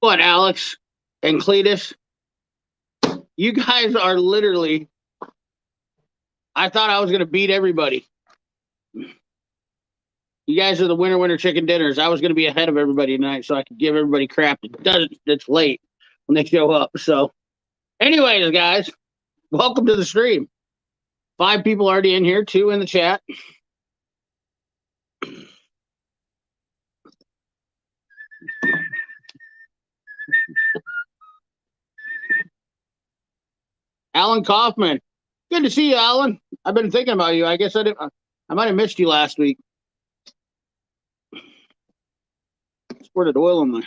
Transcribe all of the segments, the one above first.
What, Alex and Cletus? You guys are literally. I thought I was going to beat everybody. You guys are the winner chicken dinners. I was going to be ahead of everybody tonight so I could give everybody crap. That's late when they show up. So, anyways, guys, welcome to the stream. 5 people already in here, 2 in the chat. Alan Kaufman. Good to see you, Alan. I've been thinking about you. I guess I might have missed you last week. Squirted oil on my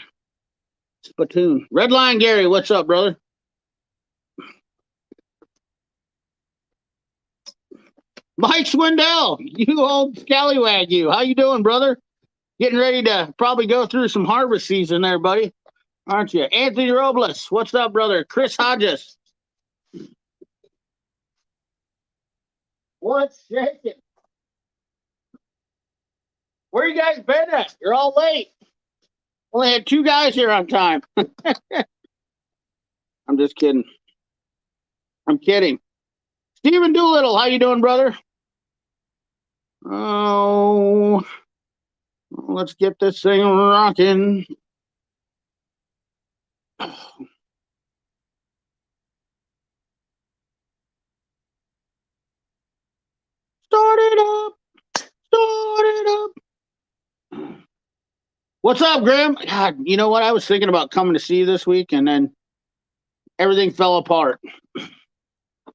spittoon. Red Line Gary, what's up, brother? Mike Swindell, you old scallywag, you. How you doing, brother? Getting ready to probably go through some harvest season there, buddy, aren't you? Anthony Robles, what's up, brother? Chris Hodges. What's shaking? Where you guys been at? You're all late. Only had 2 guys here on time. I'm just kidding. I'm kidding. Stephen Doolittle, how you doing, brother? Oh, let's get this thing rocking. Start it up. Start it up. What's up, Graham? God, you know what? I was thinking about coming to see you this week, and then everything fell apart.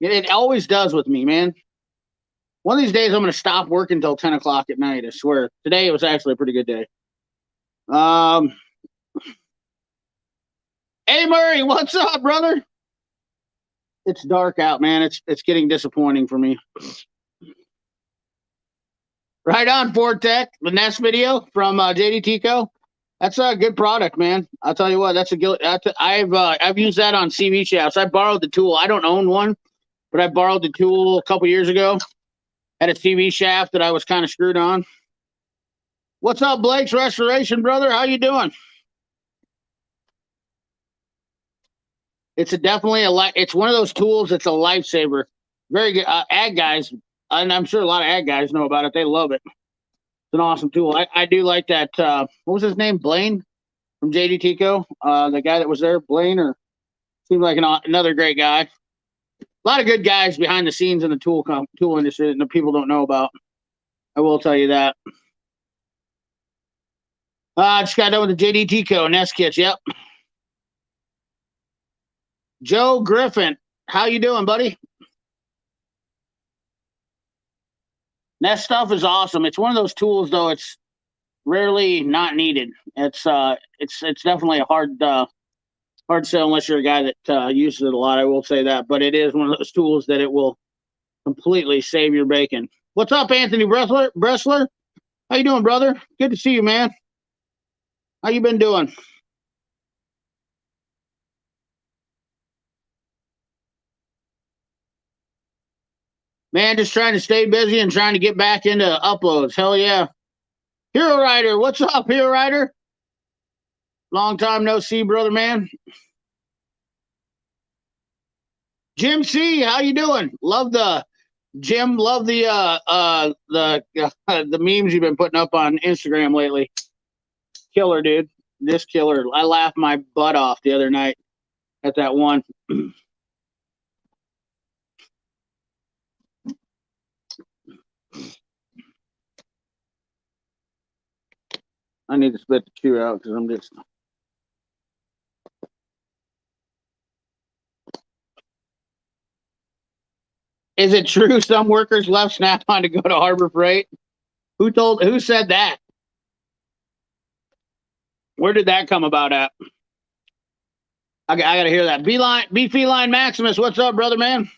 It always does with me, man. One of these days, I'm going to stop working until 10 o'clock at night. I swear. Today, it was actually a pretty good day. Hey, Murray, what's up, brother? It's dark out, man. It's getting disappointing for me. Right on, Fortec, the Nest video from JD Tico. That's a good product, man. I'll tell you what. I've used that on CV shafts. I borrowed the tool. I don't own one, but I borrowed the tool a couple years ago. Had a CV shaft that I was kind of screwed on. What's up, Blake's Restoration, brother? How you doing? It's it's one of those tools that's a lifesaver. Very good. Ag guys, and I'm sure a lot of ag guys know about it. They love it. It's an awesome tool. I do like that. What was his name? Blaine from JD Tico. The guy that was there, Blaine, or seemed like another great guy. A lot of good guys behind the scenes in the tool industry that people don't know about. I will tell you that. Just got done with the JD Tico Nest kits. Yep. Joe Griffin, how you doing, buddy? Nest stuff is awesome. It's one of those tools, though. It's rarely not needed. It's definitely a hard sell unless you're a guy that uses it a lot. I will say that, but it is one of those tools that it will completely save your bacon. What's up, Anthony Bressler? How you doing, brother? Good to see you, man. How you been doing? Man, just trying to stay busy and trying to get back into uploads. Hell yeah. Hero Rider, what's up, Hero Rider? Long time no see, brother, man. Jim C, how you doing? Love the the memes you've been putting up on Instagram lately. Killer, dude. Just killer. I laughed my butt off the other night at that one. I need to spit the chew out because I'm just. Is it true some workers left Snap-on to go to Harbor Freight? Who said that? Where did that come about at? I gotta hear that. B Feline Maximus, what's up, brother, man?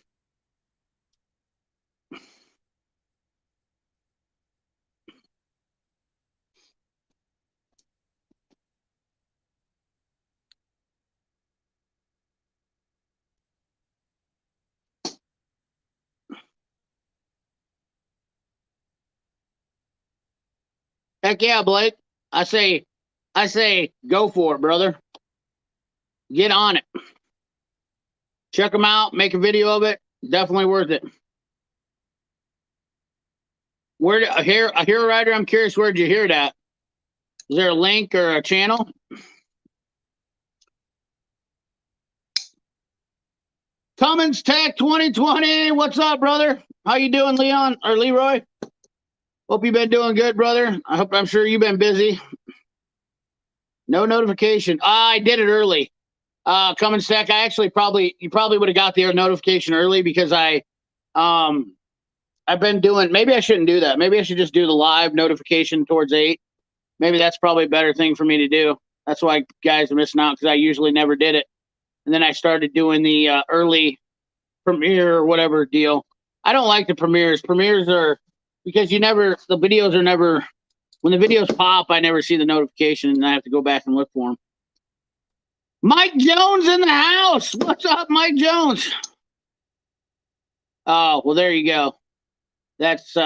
Heck yeah, Blake. I say, go for it, brother. Get on it. Check them out. Make a video of it. Definitely worth it. Where a hero rider? I'm curious. Where'd you hear that? Is there a link or a channel? Cummins Tech 2020. What's up, brother? How you doing, Leon or Leroy? Hope you've been doing good, brother. I'm sure you've been busy. No notification. I did it early. Cummins Tech. I actually you probably would have got the notification early because I've been doing. Maybe I shouldn't do that. Maybe I should just do the live notification towards 8. Maybe that's probably a better thing for me to do. That's why guys are missing out because I usually never did it. And then I started doing the early premiere or whatever deal. I don't like the premieres. Premieres are because the videos are never, when the videos pop, I never see the notification and I have to go back and look for them. Mike Jones in the house. What's up, Mike Jones? Oh, well, there you go. That's,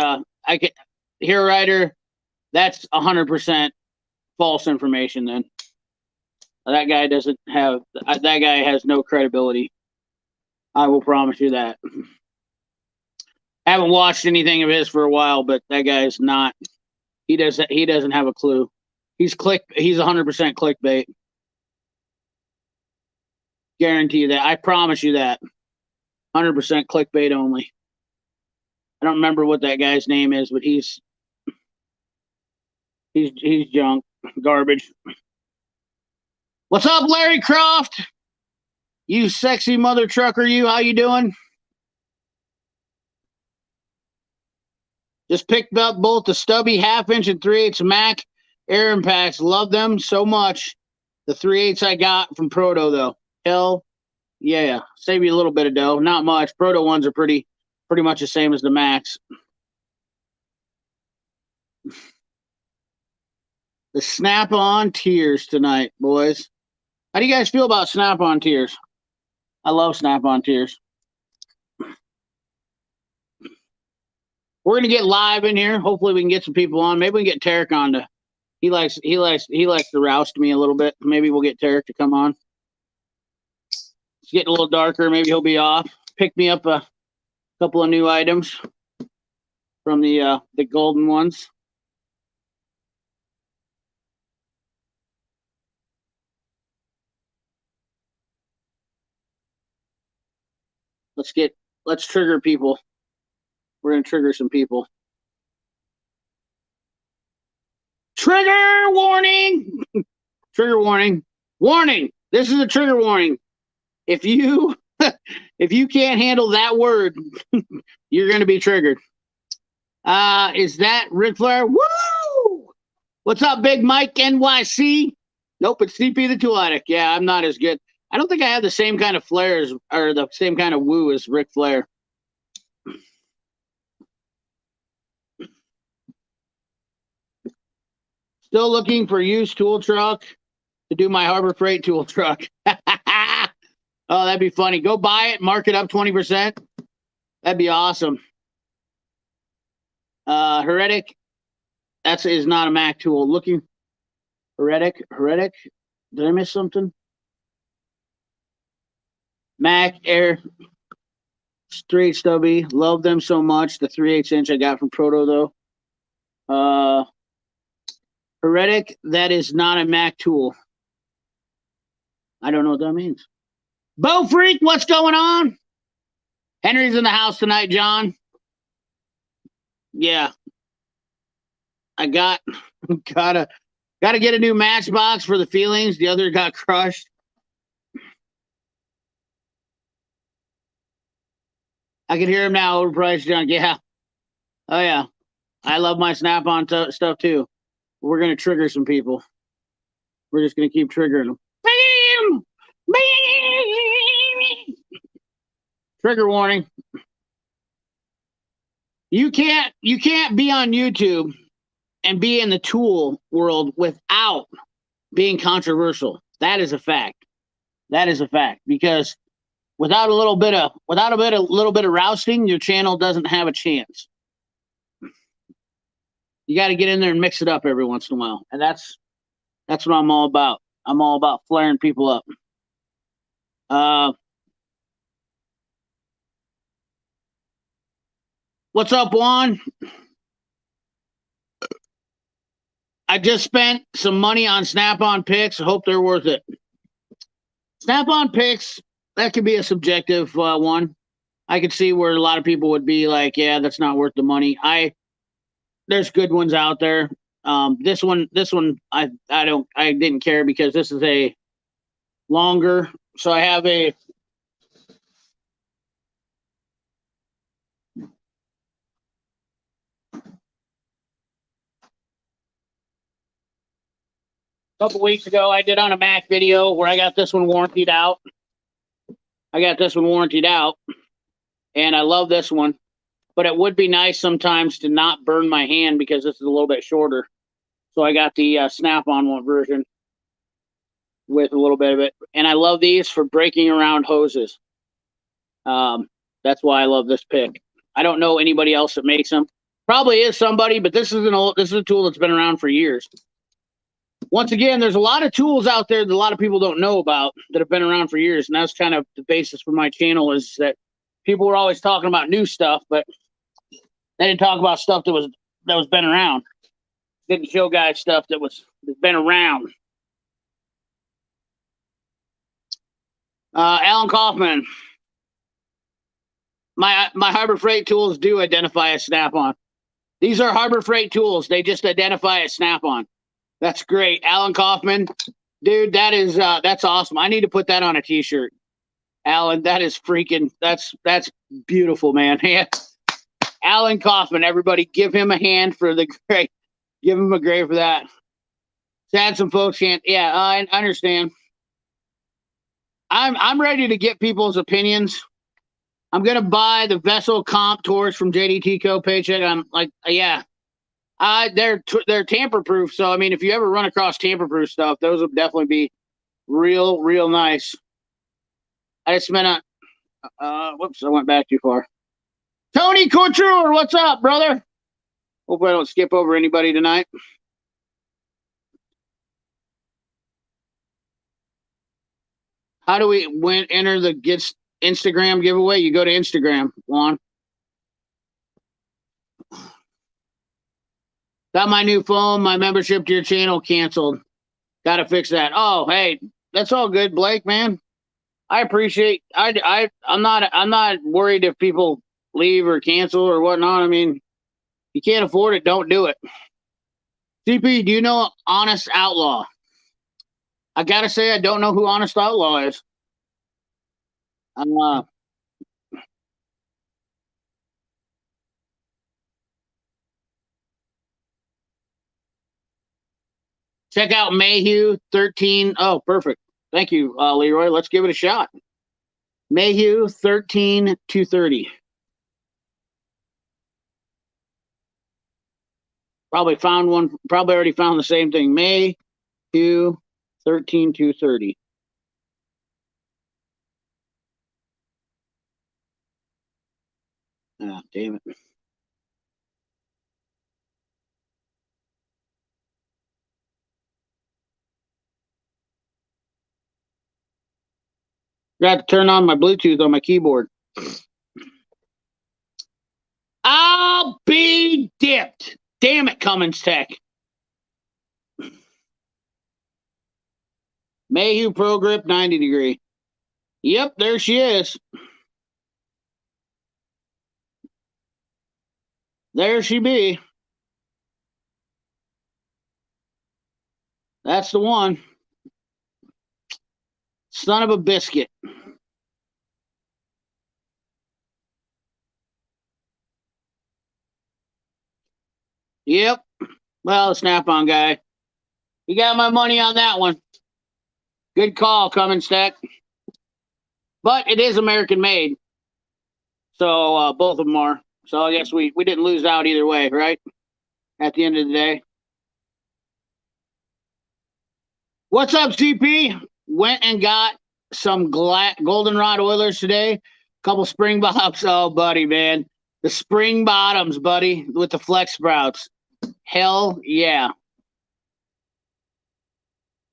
Hero Rider, that's 100% false information then. That guy has no credibility. I will promise you that. I haven't watched anything of his for a while, but that guy's not. He doesn't have a clue. He's 100% clickbait. Guarantee you that. I promise you that. 100% clickbait only. I don't remember what that guy's name is, but he's junk, garbage. What's up, Larry Croft? You sexy mother trucker, you. How you doing? Just picked up both the stubby 1/2 inch and 3/8 Mac air impacts. Love them so much. The 3/8 I got from Proto though. Hell yeah. Save you a little bit of dough. Not much. Proto ones are pretty much the same as the Macs. The Snap-on tears tonight, boys. How do you guys feel about Snap-on tears? I love Snap-on tears. We're gonna get live in here. Hopefully we can get some people on. Maybe we can get Tarek on to. He likes to roust me a little bit. Maybe we'll get Tarek to come on. It's getting a little darker. Maybe he'll be off. Pick me up a couple of new items from the golden ones. Let's trigger people. We're gonna trigger some people. Trigger warning! Trigger warning. Warning! This is a trigger warning. If you can't handle that word, you're gonna be triggered. Is that Ric Flair? Woo! What's up, Big Mike NYC? Nope, it's CP the Tool Addict. Yeah, I'm not as good. I don't think I have the same kind of flares or the same kind of woo as Ric Flair. Still looking for used tool truck to do my Harbor Freight tool truck. Oh, that'd be funny. Go buy it, mark it up 20%. That'd be awesome. Heretic, is not a Mac tool. Looking Heretic. Did I miss something? Mac Air straight stubby. Love them so much. The 3/8 inch I got from Proto though. Heretic, that is not a Mac tool. I don't know what that means. Bo Freak, what's going on? Henry's in the house tonight, John. Yeah. I gotta get a new Matchbox for the feelings. The other got crushed. I can hear him now, overpriced junk. Yeah. Oh yeah. I love my Snap-on stuff too. We're gonna trigger some people. We're just gonna keep triggering them. Bam! Bam! Trigger warning. You can't be on YouTube and be in the tool world without being controversial. That is a fact. That is a fact because without a little bit of rousting, your channel doesn't have a chance. You got to get in there and mix it up every once in a while, and that's what I'm all about. I'm all about flaring people up. What's up, Juan? I just spent some money on Snap-on picks. I hope they're worth it. Snap-on picks, that could be a subjective one. I could see where a lot of people would be like, yeah, that's not worth the money. There's good ones out there. This one, I didn't care because this is a longer. So I have a couple weeks ago, I did on a Mac video where I got this one warrantied out. And I love this one. But it would be nice sometimes to not burn my hand because this is a little bit shorter. So I got the Snap-on one version with a little bit of it. And I love these for breaking around hoses. That's why I love this pick. I don't know anybody else that makes them. Probably is somebody, but this is a tool that's been around for years. Once again, there's a lot of tools out there that a lot of people don't know about that have been around for years. And that's kind of the basis for my channel, is that people were always talking about new stuff, but they didn't talk about stuff that was been around. Didn't show guys stuff that's been around. Alan Kaufman. My Harbor Freight tools do identify as Snap-on. These are Harbor Freight tools. They just identify as Snap-on. That's great. Alan Kaufman. Dude, that's awesome. I need to put that on a t-shirt. Alan, that is freaking, that's beautiful, man. Alan Kaufman, everybody give him a hand for the great. Give him a grade for that. Sad some folks can't. Yeah, I understand. I'm ready to get people's opinions. I'm gonna buy the Vessel Comp Torch from JDT Co. Paycheck. I'm like, yeah. They're tamper proof. So I mean, if you ever run across tamper proof stuff, those would definitely be real nice. I just spent whoops, I went back too far. Tony Couture, what's up, brother? Hope I don't skip over anybody tonight. How do we enter the Instagram giveaway? You go to Instagram, Juan. Got my new phone, my membership to your channel canceled. Got to fix that. Oh, hey, that's all good, Blake, man. I appreciate. I'm not worried if people leave or cancel or whatnot. I mean, you can't afford it, don't do it. CP, do you know Honest Outlaw? I gotta say, I don't know who Honest Outlaw is. Check out Mayhew 13. Oh, perfect. Thank you, Leroy. Let's give it a shot. Mayhew 13-230. Probably found one. Probably already found the same thing. Mayhew 13-230. Ah, damn it. Got to turn on my Bluetooth on my keyboard. I'll be dipped. Damn it, Cummins Tech. Mayhew Pro Grip 90 degree. Yep, there she is. There she be. That's the one. Son of a biscuit. Yep. Well, the Snap-on guy. You got my money on that one. Good call, Cummins Tech. But it is American made. So both of them are. So I guess we didn't lose out either way, right? At the end of the day. What's up, CP? Went and got some goldenrod oilers today. Couple spring bottoms. Oh, buddy, man. The spring bottoms, buddy, with the flex sprouts. Hell yeah.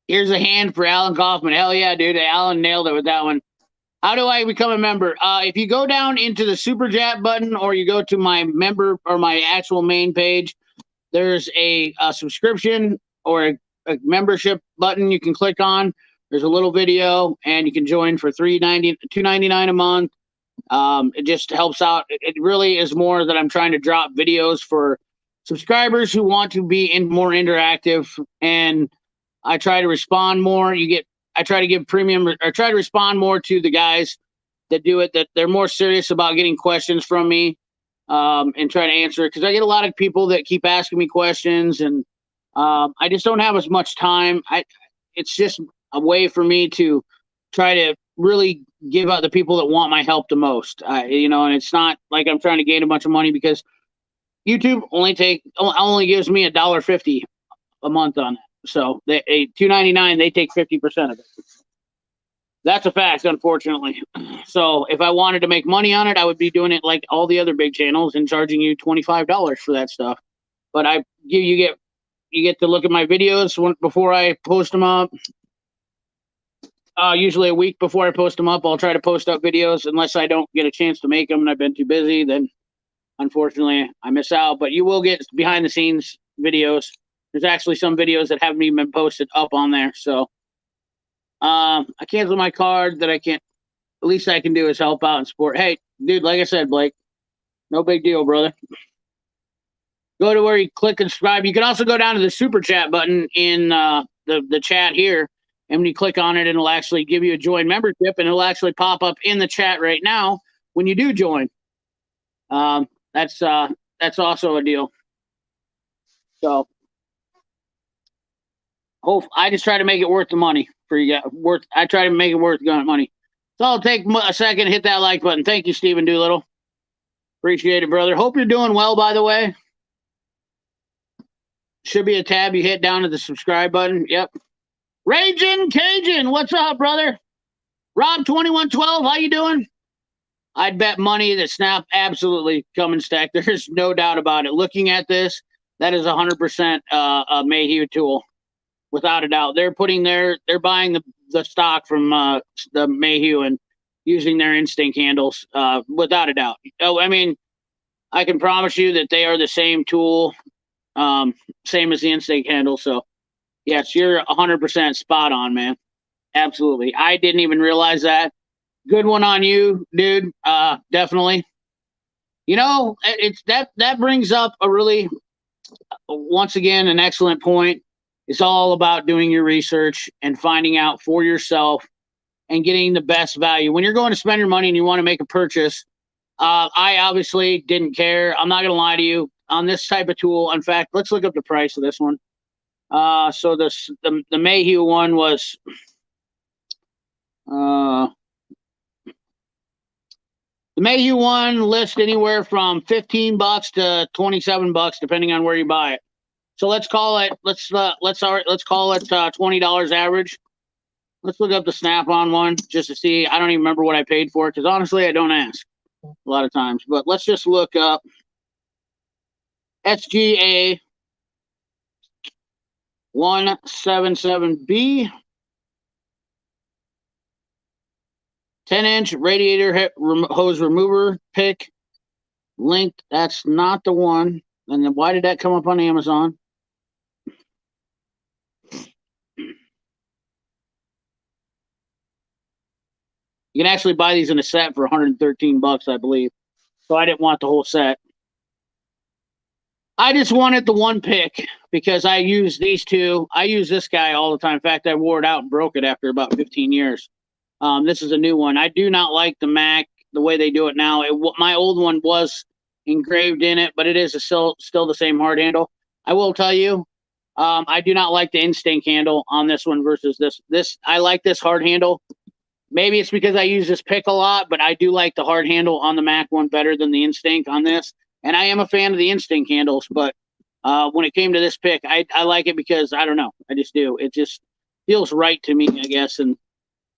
Here's a hand for Alan Kaufman. Hell yeah, dude. Alan nailed it with that one. How do I become a member? If you go down into the super chat button, or you go to my member or my actual main page, there's a subscription or a membership button you can click on. There's a little video, and you can join for $2.99 a month. It just helps out. It really is more that I'm trying to drop videos for subscribers who want to be more interactive, and I try to respond more. I try to give premium, or try to respond more to the guys that do it, that they're more serious about getting questions from me, and try to answer it, because I get a lot of people that keep asking me questions, and I just don't have as much time. It's just a way for me to try to really give out the people that want my help the most. And it's not like I'm trying to gain a bunch of money, because YouTube only gives me $1.50 a month on it. So they $2.99, they take 50% of it. That's a fact, unfortunately. So if I wanted to make money on it, I would be doing it like all the other big channels and charging you $25 for that stuff. But you get to look at my videos before I post them up. Usually a week before I post them up, I'll try to post up videos, unless I don't get a chance to make them and I've been too busy. Then unfortunately I miss out. But you will get behind the scenes videos. There's actually some videos that haven't even been posted up on there. So I canceled my card. That I can't. At least I can do is help out and support. Hey, dude, like I said, Blake, no big deal, brother. Go to where you click and subscribe. You can also go down to the super chat button in the chat here, and when you click on it, it'll actually give you a join membership, and it'll actually pop up in the chat right now when you do join. That's also a deal. So I just try to make it worth the money for you guys. I try to make it worth the money. So I'll take a second, hit that like button. Thank you, Stephen Doolittle. Appreciate it, brother. Hope you're doing well, by the way. Should be a tab you hit down to the subscribe button. Yep. Raging Cajun, what's up, brother? Rob2112, how you doing? I'd bet money that Snap absolutely Cummins stack. There's no doubt about it. Looking at this, that is 100% a Mayhew tool, without a doubt. They're buying the stock from the Mayhew and using their instinct handles, without a doubt. Oh, I mean, I can promise you that they are the same tool, same as the instinct handle. So yes, you're 100% spot on, man. Absolutely. I didn't even realize that. Good one on you, dude. Definitely. It's that brings up a really, once again, an excellent point. It's all about doing your research and finding out for yourself and getting the best value. When you're going to spend your money and you want to make a purchase, I obviously didn't care. I'm not going to lie to you on this type of tool. In fact, let's look up the price of this one. So the Mayhew one was the Mayhew one lists anywhere from $15 to $27, depending on where you buy it. So let's call it $20 average. Let's look up the Snap-on one just to see. I don't even remember what I paid for it, because honestly, I don't ask a lot of times. But let's just look up SGA 177B 10-inch radiator hose remover pick. Linked. That's not the one. And then why did that come up on Amazon? You can actually buy these in a set for $113, I believe. So I didn't want the whole set. I just wanted the one pick because I use these two. I use this guy all the time. In fact, I wore it out and broke it after about 15 years. This is a new one. I do not like the Mac, the way they do it now. My old one was engraved in it, but it is still the same hard handle. I will tell you, I do not like the instinct handle on this one versus this. I like this hard handle. Maybe it's because I use this pick a lot, but I do like the hard handle on the Mac one better than the instinct on this. And I am a fan of the instinct handles, but when it came to this pick, I like it because, I don't know, I just do. It just feels right to me, I guess. And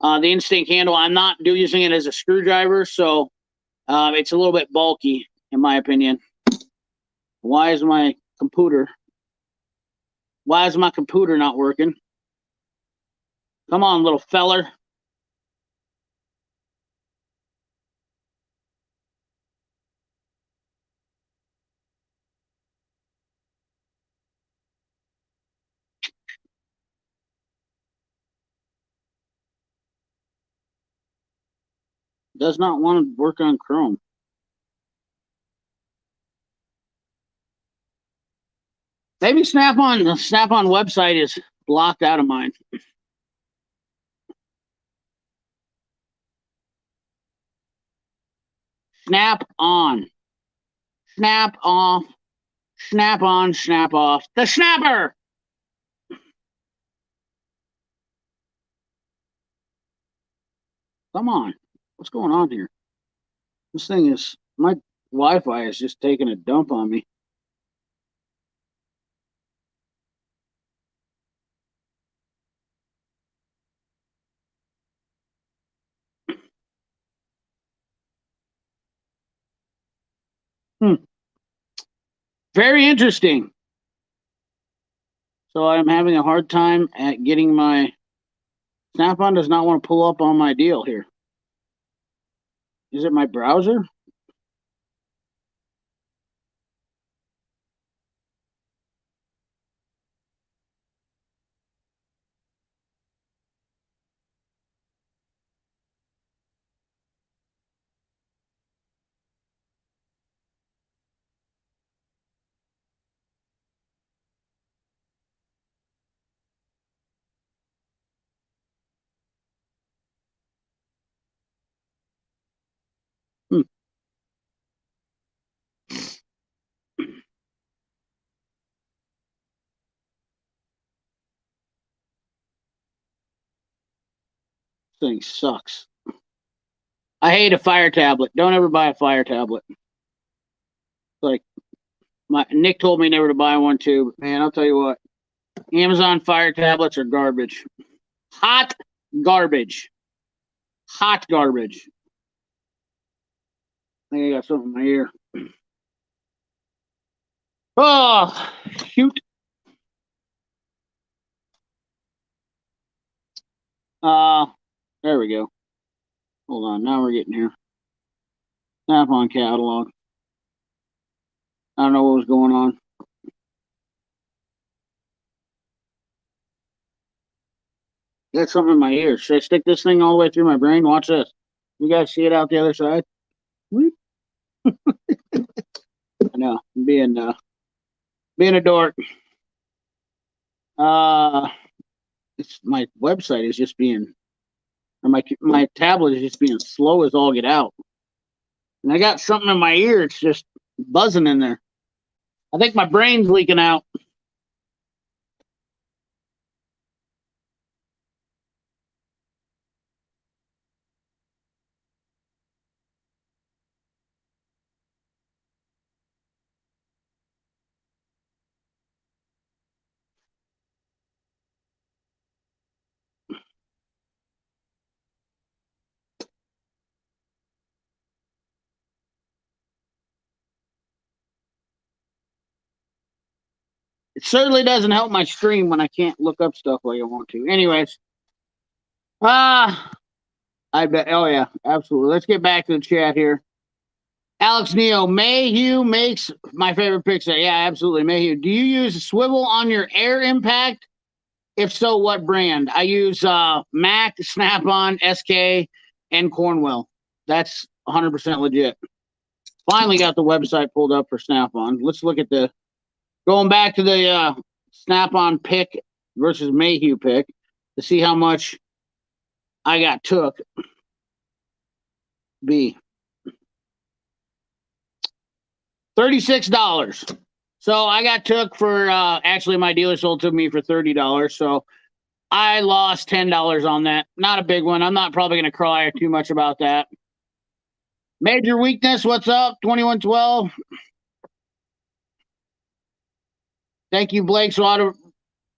the instinct handle, I'm not using it as a screwdriver, so it's a little bit bulky, in my opinion. Why is my computer not working? Come on, little feller. does not want to work on Chrome. Maybe Snap-on, the Snap-on website is blocked out of mine. Snap on. Snap off. Snap on, snap off. The snapper! Come on. What's going on here? This thing is, my Wi-Fi is just taking a dump on me. Very interesting. So I'm having a hard time at getting my Snap-on does not want to pull up on my deal here. Is it my browser? Hmm. This thing sucks. I hate a Fire tablet. Don't ever buy a Fire tablet. Like Nick told me never to buy one too. But man, I'll tell you what, Amazon Fire tablets are garbage. Hot garbage. Hot garbage. I think I got something in my ear. Oh, shoot. There we go. Hold on. Now we're getting here. Snap-on catalog. I don't know what was going on. Got something in my ear. Should I stick this thing all the way through my brain? Watch this. You guys see it out the other side? I know. I'm being a dork. It's my website is just being, or my tablet is just being slow as all get out. And I got something in my ear. It's just buzzing in there. I think my brain's leaking out. It certainly doesn't help my stream when I can't look up stuff like I want to. Anyways, I bet. Oh yeah, absolutely. Let's get back to the chat here. Alex Neo, Mayhew makes my favorite picture. Yeah, absolutely, Mayhew. Do you use a swivel on your air impact? If so, what brand? I use Mac, Snap-on, SK, and Cornwell. That's 100% legit. Finally got the website pulled up for Snap-on. Let's look at the going back to the Snap-on pick versus Mayhew pick to see how much I got took. B. $36. So I got took for actually my dealer sold to me for $30. So I lost $10 on that. Not a big one. I'm not probably going to cry too much about that. Major weakness, what's up? 2112. Thank you, Blake Slaughter.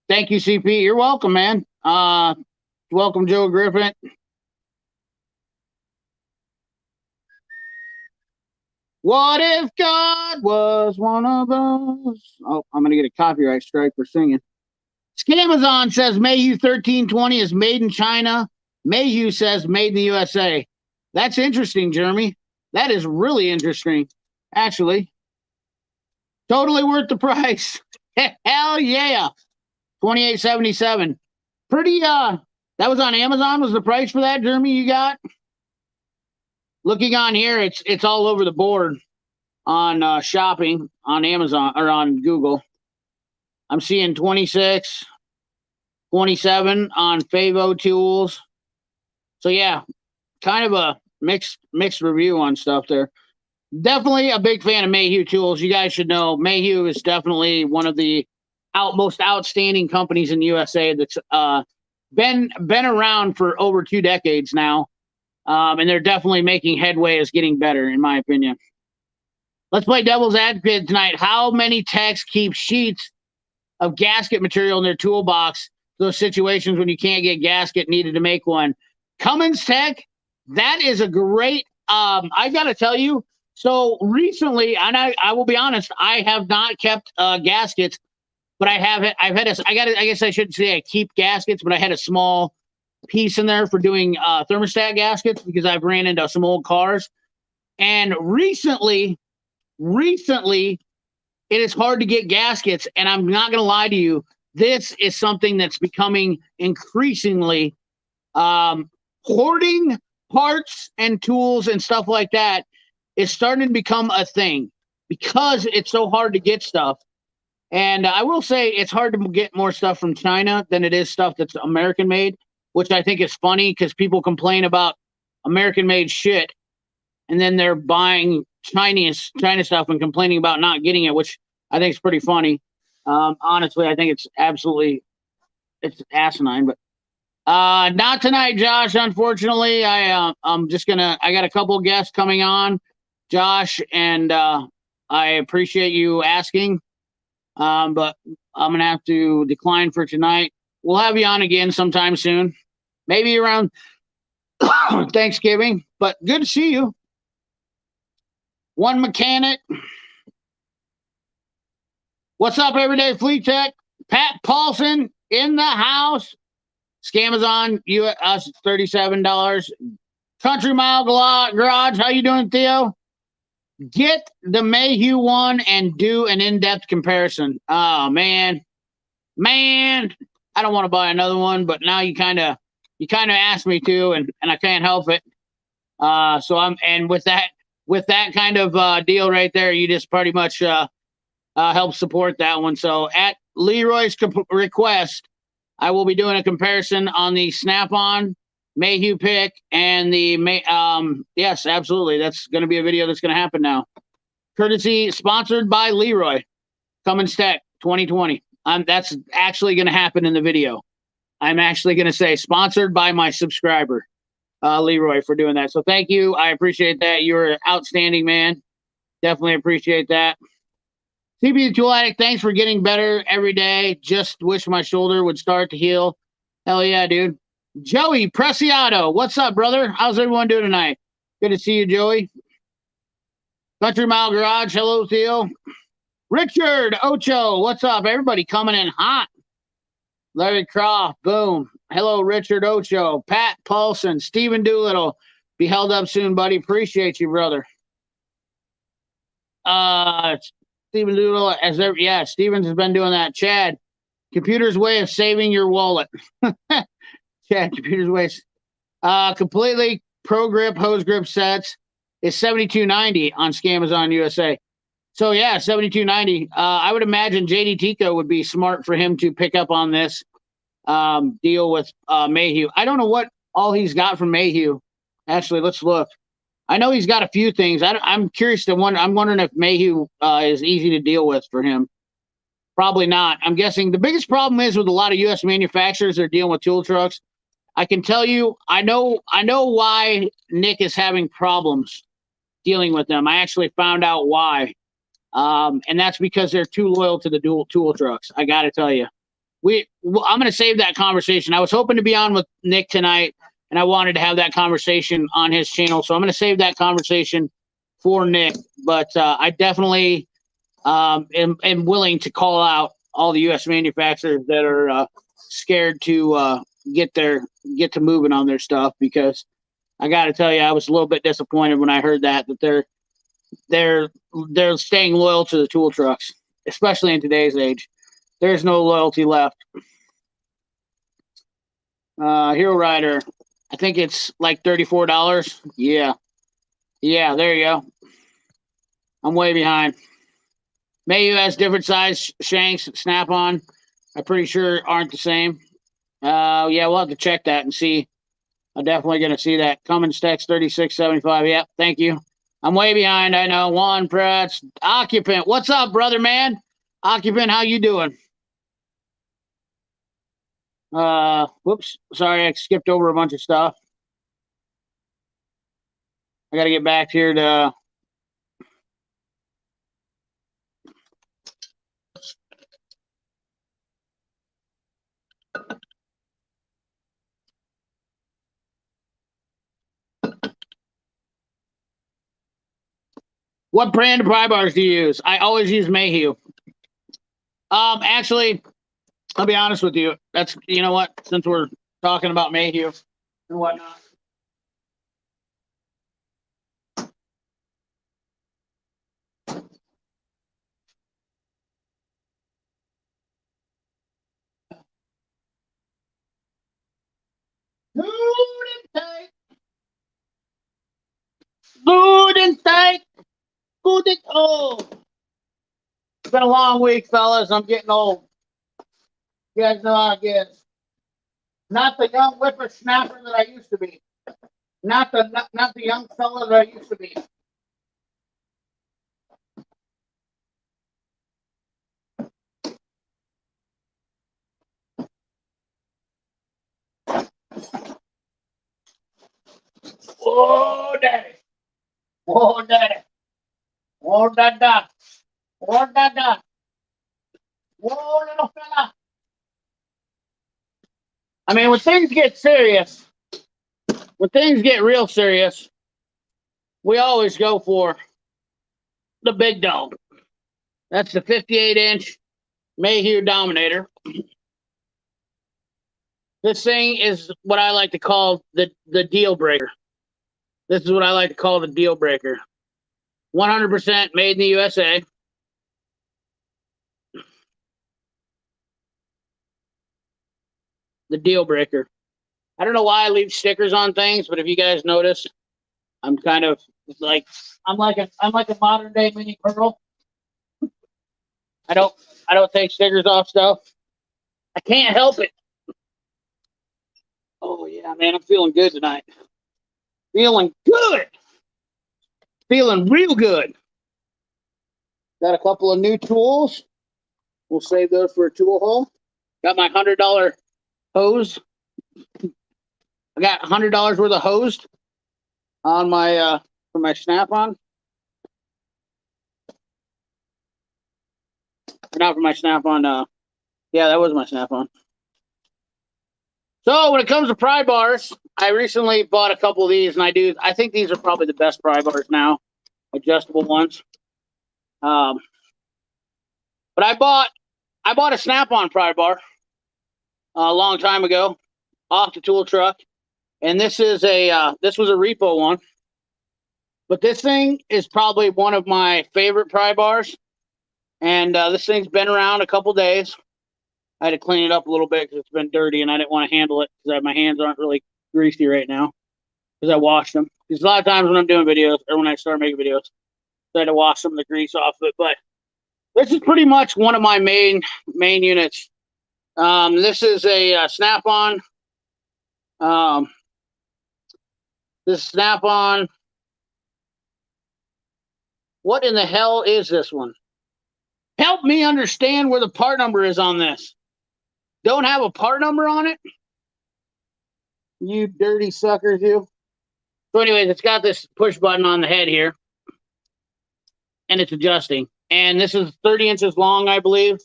Thank you, CP. You're welcome, man. Welcome, Joe Griffin. What if God was one of us? Oh, I'm going to get a copyright strike for singing. Scamazon says Mayhew 1320 is made in China. Mayhew says made in the USA. That's interesting, Jeremy. That is really interesting, actually. Totally worth the price. Hell yeah. $28.77. Pretty, that was on Amazon. Was the price for that, Jeremy, you got? looking on here, it's all over the board on shopping on Amazon or on Google. I'm seeing 26, 27 on Favo Tools. So yeah, kind of a mixed review on stuff there. Definitely a big fan of Mayhew Tools. You guys should know Mayhew is definitely one of the most outstanding companies in the USA that's been around for over 2 decades now. And they're definitely making headway as getting better, in my opinion. Let's play devil's advocate tonight. How many techs keep sheets of gasket material in their toolbox? Those situations when you can't get gasket needed to make one. Cummins Tech, that is a great. I got to tell you. So recently, and I will be honest, I have not kept gaskets, but I have. I've had. I guess I shouldn't say I keep gaskets, but I had a small piece in there for doing thermostat gaskets because I've ran into some old cars, and recently it is hard to get gaskets, and I'm not going to lie to you. This is something that's becoming increasingly hoarding parts and tools and stuff like that is starting to become a thing because it's so hard to get stuff. And I will say it's hard to get more stuff from China than it is stuff that's American made, which I think is funny because people complain about American made shit and then they're buying China stuff and complaining about not getting it, which I think is pretty funny. Honestly, I think it's asinine, but not tonight, Josh. Unfortunately, I got a couple of guests coming on, Josh, and I appreciate you asking, but I'm gonna have to decline for tonight. We'll have you on again sometime soon, maybe around Thanksgiving. But good to see you. One mechanic. What's up, Everyday Fleet Tech? Pat Paulson in the house. Scamazon, us $37. Country Mile Garage, how you doing, Theo? Get the Mayhew one and do an in-depth comparison. Oh man, I don't want to buy another one, but now you kind of asked me to, and I can't help it. So with that kind of deal right there, you just pretty much help support that one. So at Leroy's request, I will be doing a comparison on the Snap-on Mayhew pick and the yes, absolutely. That's going to be a video that's going to happen now. Courtesy sponsored by Leroy. Cummins Tech 2020. That's actually going to happen in the video. I'm actually going to say sponsored by my subscriber, Leroy, for doing that. So thank you. I appreciate that. You're an outstanding man. Definitely appreciate that. CB the Tool Addict, thanks for getting better every day. Just wish my shoulder would start to heal. Hell yeah, dude. Joey Preciado, what's up, brother? How's everyone doing tonight? Good to see you, Joey. Country Mile Garage, hello, Theo. Richard Ocho, what's up? Everybody coming in hot. Larry Croft, boom. Hello, Richard Ocho. Pat Paulson, Stephen Doolittle. Be held up soon, buddy. Appreciate you, brother. Stephen Doolittle, Stevens has been doing that. Chad, computer's way of saving your wallet. Chad, computer's way. Completely pro grip hose grip sets is $72.90 on Scamazon USA. So yeah, $72.90. I would imagine JD Tico would be smart for him to pick up on this deal with Mayhew. I don't know what all he's got from Mayhew. Actually, let's look. I know he's got a few things. I'm curious to wonder. I'm wondering if Mayhew is easy to deal with for him. Probably not. I'm guessing the biggest problem is with a lot of U.S. manufacturers that are dealing with tool trucks. I can tell you, I know why Nick is having problems dealing with them. I actually found out why, and that's because they're too loyal to the dual tool trucks. I got to tell you, I'm going to save that conversation. I was hoping to be on with Nick tonight, and I wanted to have that conversation on his channel, so I'm going to save that conversation for Nick. But I definitely am willing to call out all the U.S. manufacturers that are scared to get to moving on their stuff, because I got to tell you, I was a little bit disappointed when I heard that they're staying loyal to the tool trucks, especially in today's age. There's no loyalty left. Hero Rider, I think it's like $34. Yeah. Yeah, there you go. I'm way behind. Mayhew has different size shanks. Snap-on, I'm pretty sure aren't the same. Yeah, we'll have to check that and see. I'm definitely going to see that. Cummins text 3675. Yep, thank you. I'm way behind. I know. Juan Prats. Occupant. What's up, brother, man? Occupant, how you doing? Whoops. Sorry, I skipped over a bunch of stuff. I got to get back here to... What brand of pry bars do you use? I always use Mayhew. Actually, I'll be honest with you. That's, you know what? Since we're talking about Mayhew and whatnot. Good and tight. Good and tight. Good and old. It's been a long week, fellas. I'm getting old. You guys know how it gets. Not the young whippersnapper that I used to be. Not the young fella that I used to be. Oh, daddy. Oh, daddy. Oh, dada. Oh, dada. Oh, little fella. I mean, when things get serious, when things get real serious, we always go for the big dog. That's the 58-inch Mayhew Dominator. This thing is what I like to call the deal breaker. This is what I like to call the deal breaker. 100% made in the USA. The deal breaker. I don't know why I leave stickers on things, but if you guys notice, I'm kind of like I'm like a modern day mini Pearl. I don't take stickers off stuff. I can't help it. Oh yeah, man, I'm feeling good tonight. Feeling good. Feeling real good. Got a couple of new tools. We'll save those for a tool haul. Got my $100 hose. I got $100 worth of hose on my for my Snap-on. Not for my Snap-on. Yeah, that was my Snap-on. So when it comes to pry bars, I recently bought a couple of these, and I think these are probably the best pry bars now, adjustable ones. But I bought a Snap-on pry bar a long time ago off the tool truck, and this was a repo one. But this thing is probably one of my favorite pry bars, and this thing's been around a couple days. I had to clean it up a little bit because it's been dirty, and I didn't want to handle it because my hands aren't really greasy right now because I washed them. Because a lot of times when I'm doing videos or when I start making videos, I had to wash some of the grease off of it. But this is pretty much one of my main units. This is a Snap-on. This Snap-on. What in the hell is this one? Help me understand where the part number is on this. Don't have a part number on it? You dirty suckers, you. So anyways, it's got this push button on the head here. And it's adjusting. And this is 30 inches long, I believe.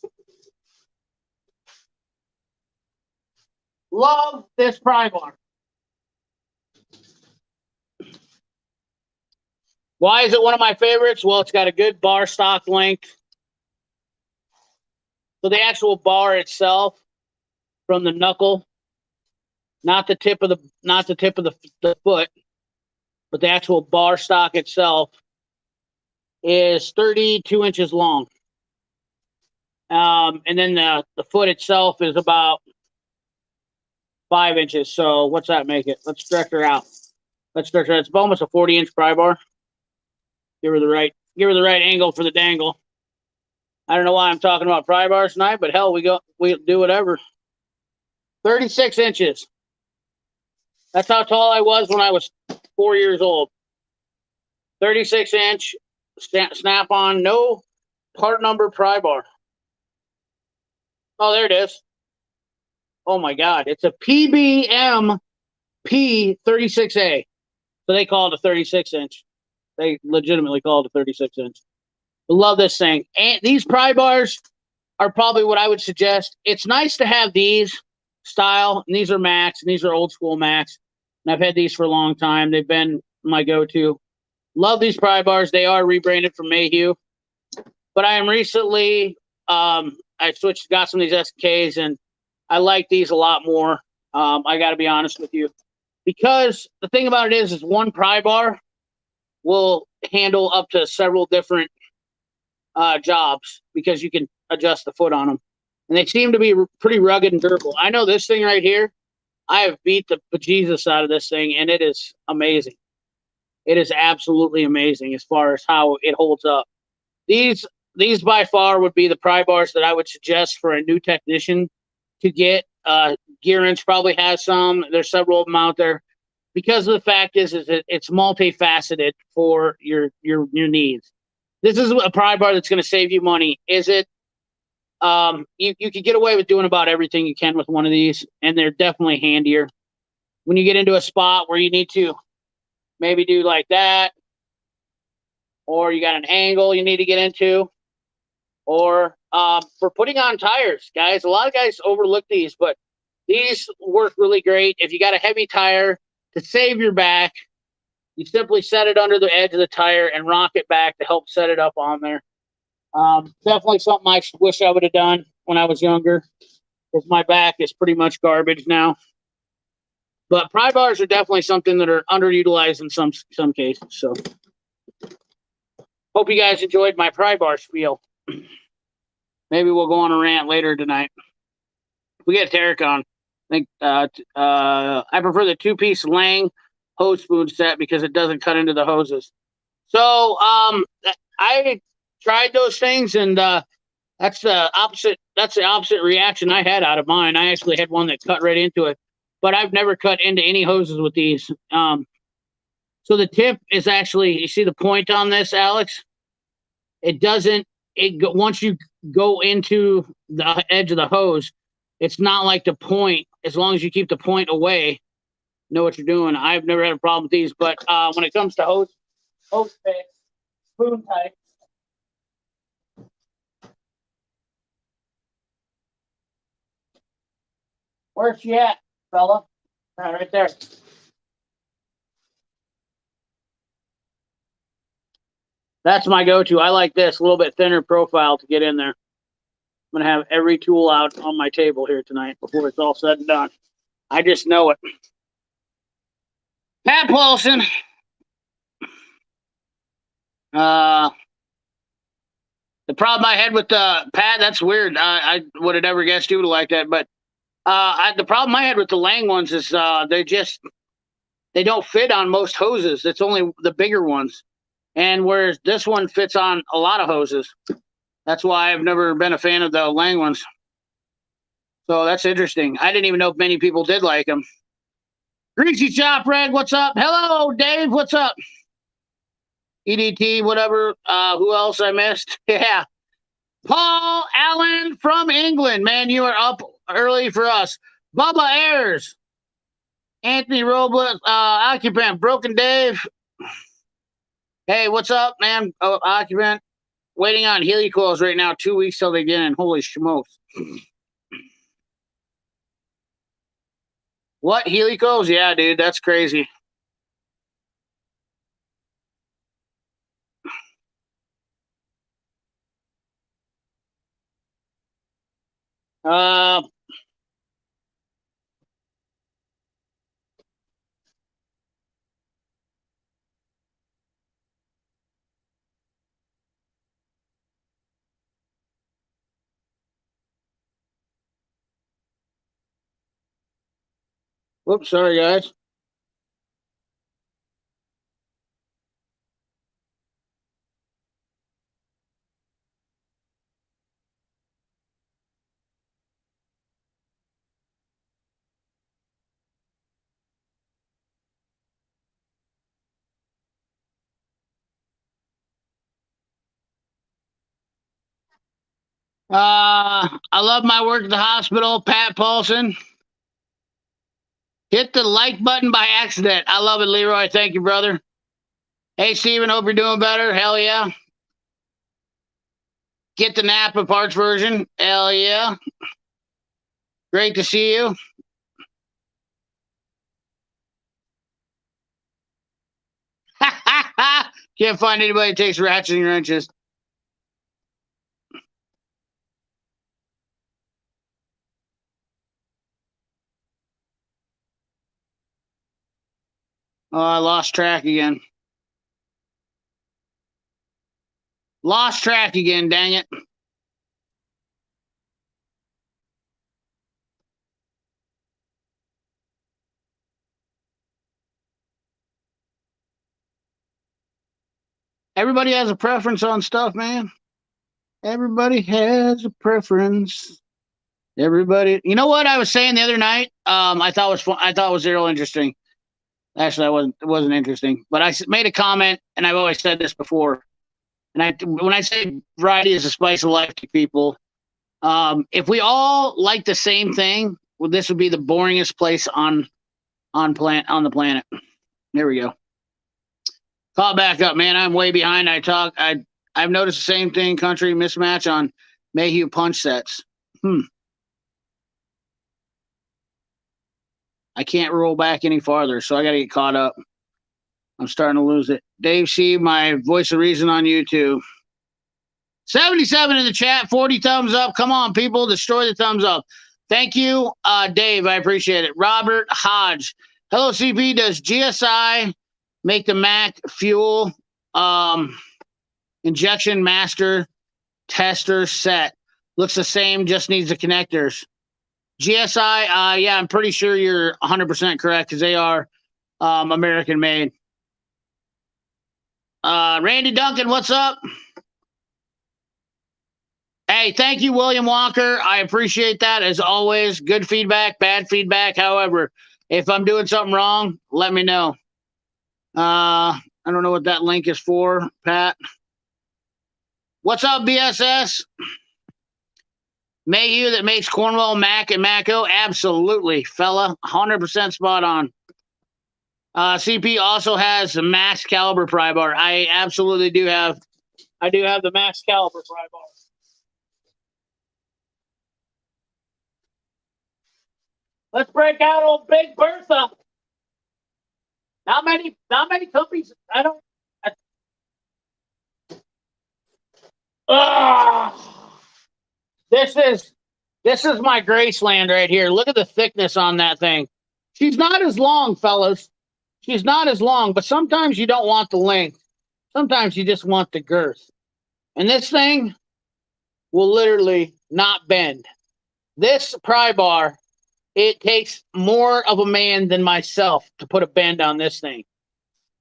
Love this pry bar. Why is it one of my favorites? Well, it's got a good bar stock length. So the actual bar itself from the knuckle, not the tip of the foot, but the actual bar stock itself is 32 inches long. And then the foot itself is about 5 inches. So what's that make it? Let's stretch her out. It's almost a 40-inch pry bar. Give her the right angle for the dangle. I don't know why I'm talking about pry bars tonight, but hell, we do whatever. 36 inches. That's how tall I was when I was 4 years old. 36-inch snap on, no part number pry bar. Oh, there it is. Oh my God, it's a PBM P36A. So they call it a 36-inch. They legitimately call it a 36-inch. Love this thing. And these pry bars are probably what I would suggest. It's nice to have these style, and these are Max, and these are old school Max. And I've had these for a long time. They've been my go-to. Love these pry bars. They are rebranded from Mayhew. But I am recently, I got some of these SKs, and I like these a lot more. I got to be honest with you. Because the thing about it is one pry bar will handle up to several different jobs because you can adjust the foot on them. And they seem to be pretty rugged and durable. I know this thing right here, I have beat the bejesus out of this thing, and it is amazing. It is absolutely amazing as far as how it holds up. These by far would be the pry bars that I would suggest for a new technician to get. Gear Inch probably has some. There's several of them out there. Because of the fact is it's multifaceted for your needs. This is a pry bar that's going to save you money. Is it? You could get away with doing about everything you can with one of these, and they're definitely handier. When you get into a spot where you need to maybe do like that, or you got an angle you need to get into, or for putting on tires, guys. A lot of guys overlook these, but these work really great. If you got a heavy tire, to save your back, you simply set it under the edge of the tire and rock it back to help set it up on there. Definitely something I wish I would have done when I was younger, because my back is pretty much garbage now. But pry bars are definitely something that are underutilized in some cases. So hope you guys enjoyed my pry bar spiel. Maybe we'll go on a rant later tonight. We get Tarek on. I think I prefer the 2-piece Lang hose spoon set because it doesn't cut into the hoses. So I tried those things, and that's the opposite. That's the opposite reaction I had out of mine. I actually had one that cut right into it, but I've never cut into any hoses with these. So the tip is actually, you see the point on this, Alex? It doesn't. Once you go into the edge of the hose, it's not like the point. As long as you keep the point away, know what you're doing. I've never had a problem with these, but when it comes to hose picks, spoon type. Where's she at, fella? Right there. That's my go-to. I like this, a little bit thinner profile to get in there. I'm going to have every tool out on my table here tonight before it's all said and done. I just know it. Pat Paulson. The problem I had with Pat, that's weird. I would have never guessed you would have liked that. But the problem I had with the Lang ones is they don't fit on most hoses. It's only the bigger ones. And whereas this one fits on a lot of hoses. That's why I've never been a fan of the Lang ones. So that's interesting. I didn't even know if many people did like them. Greasy Chop Reg, what's up? Hello, Dave, what's up? EDT, whatever. Who else I missed? Yeah. Paul Allen from England. Man, you are up early for us. Bubba Ayers. Anthony Robles, Occupant. Broken Dave. Hey, what's up, man? Oh, Occupant. Waiting on helicoils right now. 2 weeks till they get in. Holy smokes. What? Helicoils? Yeah, dude. That's crazy. Whoops, sorry, guys. I love my work at the hospital. Pat Paulson. Hit the like button by accident. I love it, Leroy. Thank you, brother. Hey, Steven. Hope you're doing better. Hell yeah. Get the Napa parts version. Hell yeah. Great to see you. Can't find anybody that takes ratcheting wrenches. Oh, I lost track again. Lost track again, dang it. Everybody has a preference on stuff, man. Everybody has a preference. Everybody, you know what I was saying the other night? I thought was fun. I thought it was real interesting. Actually, it wasn't interesting, but I made a comment, and I've always said this before. And when I say variety is the spice of life to people, if we all like the same thing, well, this would be the boringest place on the planet. There we go. Call back up, man. I'm way behind. I've noticed the same thing. Country mismatch on Mayhew punch sets. I can't roll back any farther, so I got to get caught up. I'm starting to lose it. Dave C, my voice of reason on YouTube. 77 in the chat, 40 thumbs up. Come on, people, destroy the thumbs up. Thank you, Dave. I appreciate it. Robert Hodge. Hello, CP. Does GSI make the Mac fuel injection master tester set? Looks the same, just needs the connectors. GSI, yeah, I'm pretty sure you're 100% correct because they are American made. Randy Duncan, what's up? Hey, thank you, William Walker. I appreciate that as always. Good feedback, bad feedback. However, if I'm doing something wrong, let me know. I don't know what that link is for, Pat. What's up, BSS? Mayhew that makes Cornwell, Mac, and Maco? Absolutely, fella. 100% spot on. CP also has the max caliber pry bar. I absolutely do have. I do have the max caliber pry bar. Let's break out old Big Bertha. Not many companies. I don't. This is my Graceland right here. Look at the thickness on that thing. She's not as long, fellas. She's not as long, but sometimes you don't want the length. Sometimes you just want the girth. And this thing will literally not bend. This pry bar, it takes more of a man than myself to put a bend on this thing.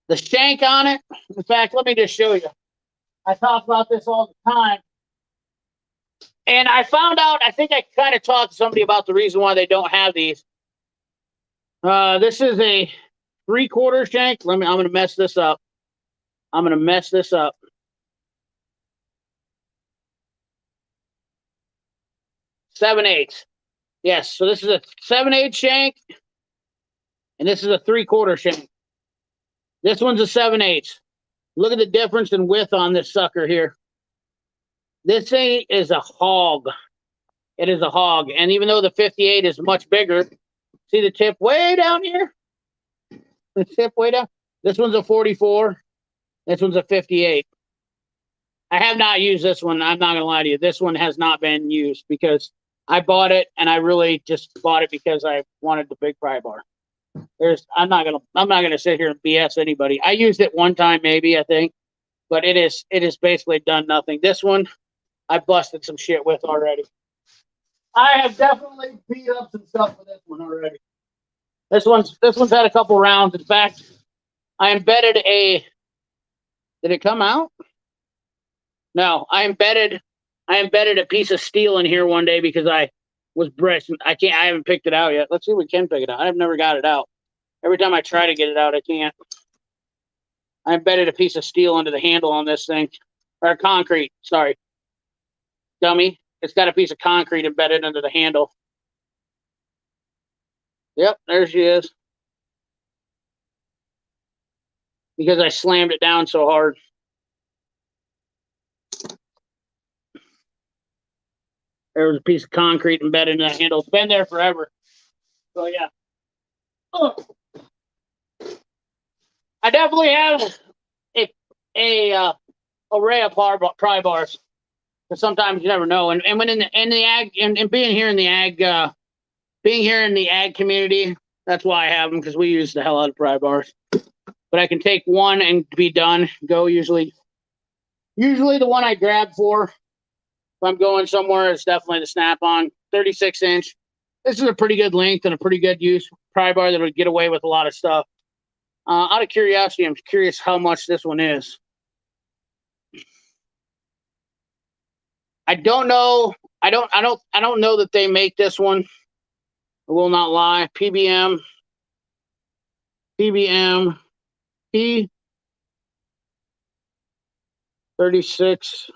The shank on it, in fact, let me just show you. I talk about this all the time. And I found out, I think I kind of talked to somebody about the reason why they don't have these. This is a 3/4 shank. I'm going to mess this up. 7/8. Yes, so this is a 7/8 shank, and this is a 3/4 shank. This one's a 7/8. Look at the difference in width on this sucker here. This thing is a hog. It is a hog. And even though the 58 is much bigger, see the tip way down here? The tip way down. This one's a 44. This one's a 58. I have not used this one. I'm not going to lie to you. This one has not been used because I bought it and I really just bought it because I wanted the big pry bar. I'm not gonna sit here and BS anybody. I used it one time maybe, I think, but it is basically done nothing. This one I busted some shit with already. I have definitely beat up some stuff with this one already. This one's had a couple rounds. In fact, I embedded a. Did it come out? No, I embedded a piece of steel in here one day because I was brisk. I haven't picked it out yet. Let's see if we can pick it out. I've never got it out. Every time I try to get it out, I can't. I embedded a piece of steel under the handle on this thing. Or concrete, sorry. Dummy. It's got a piece of concrete embedded under the handle. Yep, there she is. Because I slammed it down so hard. There was a piece of concrete embedded in that handle. It's been there forever. So yeah. Oh. I definitely have a array of pry bars. Because sometimes you never know. And when in the ag and being here in the ag community, that's why I have them, because we use the hell out of pry bars. But I can take one and be done. Go usually the one I grab for. If I'm going somewhere, it's definitely the Snap-on 36-inch. This is a pretty good length and a pretty good use pry bar that would get away with a lot of stuff. Out of curiosity, I'm curious how much this one is. I don't know. I don't know that they make this one. I will not lie. PBM, P 36.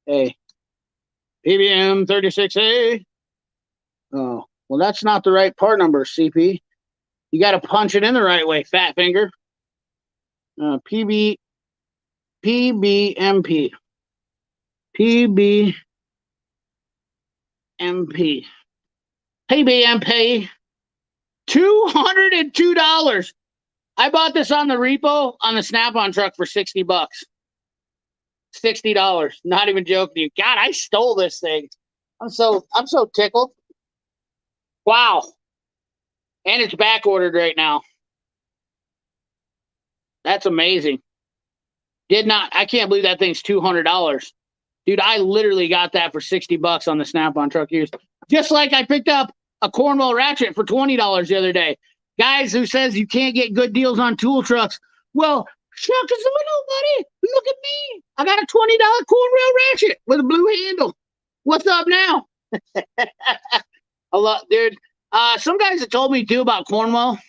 A. PBM 36A. Oh, well, that's not the right part number, CP. You got to punch it in the right way, fat finger. PBMP. PBMP. PBMP. $202. I bought this on the repo on the Snap-on truck for $60. $60. Not even joking you. God, I stole this thing. I'm so tickled. Wow. And it's back ordered right now. That's amazing. I can't believe that thing's $200. Dude, I literally got that for $60 on the Snap-on truck use. Just like I picked up a Cornwell Ratchet for $20 the other day. Guys who says you can't get good deals on tool trucks. Well, shucks a little, buddy. Look at me. I got a $20 Cornwell Ratchet with a blue handle. What's up now? A lot, dude. Some guys have told me too about Cornwell. A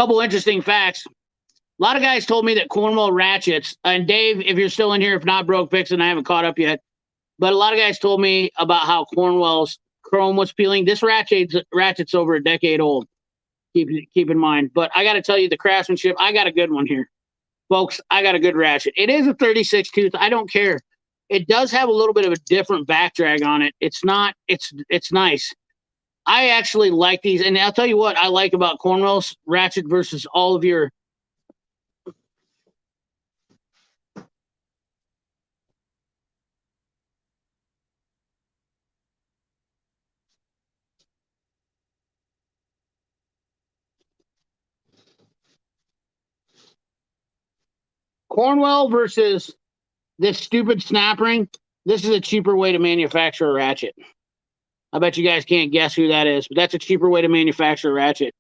couple interesting facts. A lot of guys told me that Cornwell ratchets, and Dave, if you're still in here, if not, broke fixing, I haven't caught up yet. But a lot of guys told me about how Cornwell's chrome was peeling. This ratchet's over a decade old. Keep in mind. But I got to tell you, the craftsmanship, I got a good one here. Folks, I got a good ratchet. It is a 36 tooth. I don't care. It does have a little bit of a different back drag on it. It's nice. I actually like these. And I'll tell you what I like about Cornwell's ratchet versus all of your Cornwell versus this stupid snap ring. This is a cheaper way to manufacture a ratchet. I bet you guys can't guess who that is, but that's a cheaper way to manufacture a ratchet.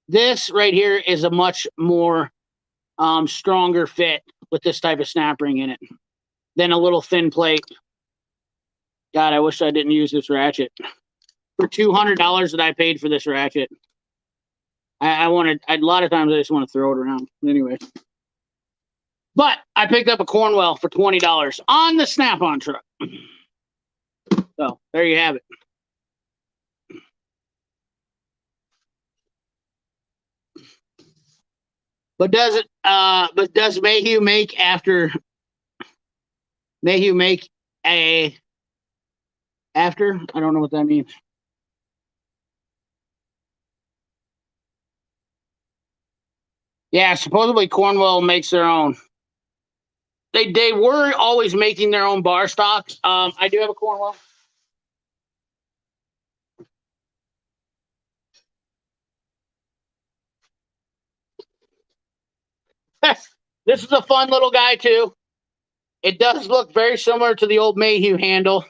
This right here is a much more stronger fit with this type of snap ring in it than a little thin plate. God, I wish I didn't use this ratchet. For $200 that I paid for this ratchet, a lot of times I just want to throw it around. Anyway. But I picked up a Cornwell for $20 on the Snap-on truck. So there you have it. But does Mayhew make after? Mayhew make a after? I don't know what that means. Yeah, supposedly Cornwell makes their own. They were always making their own bar stocks. I do have a Cornwell. This is a fun little guy too. It does look very similar to the old Mayhew handle.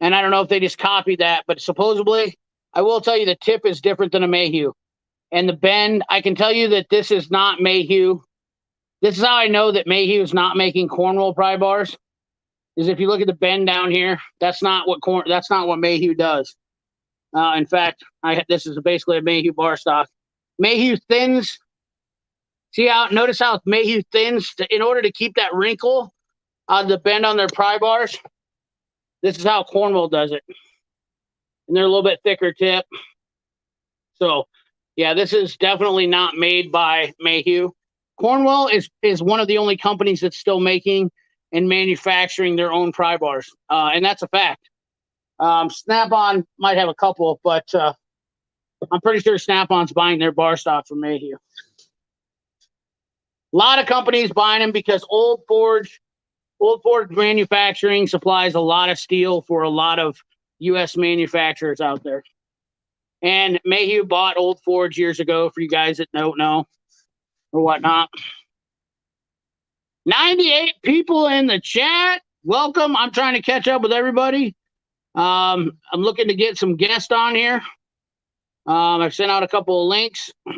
And I don't know if they just copied that, but supposedly, I will tell you the tip is different than a Mayhew. And the bend, I can tell you that this is not Mayhew. This is how I know that Mayhew is not making Cornwell pry bars. Is if you look at the bend down here, that's not what Mayhew does. In fact, this is basically a Mayhew bar stock. Mayhew thins. Notice how Mayhew thins in order to keep that wrinkle the bend on their pry bars. This is how Cornwell does it. And they're a little bit thicker tip. So, yeah, this is definitely not made by Mayhew. Cornwell is one of the only companies that's still making and manufacturing their own pry bars. And that's a fact. Snap-on might have a couple, but I'm pretty sure Snap-on's buying their bar stock from Mayhew. A lot of companies buying them because Old Forge Manufacturing supplies a lot of steel for a lot of U.S. manufacturers out there. And Mayhew bought Old Forge years ago, for you guys that don't know or whatnot. 98 people in the chat. Welcome. I'm trying to catch up with everybody. I'm looking to get some guests on here. I've sent out a couple of links. A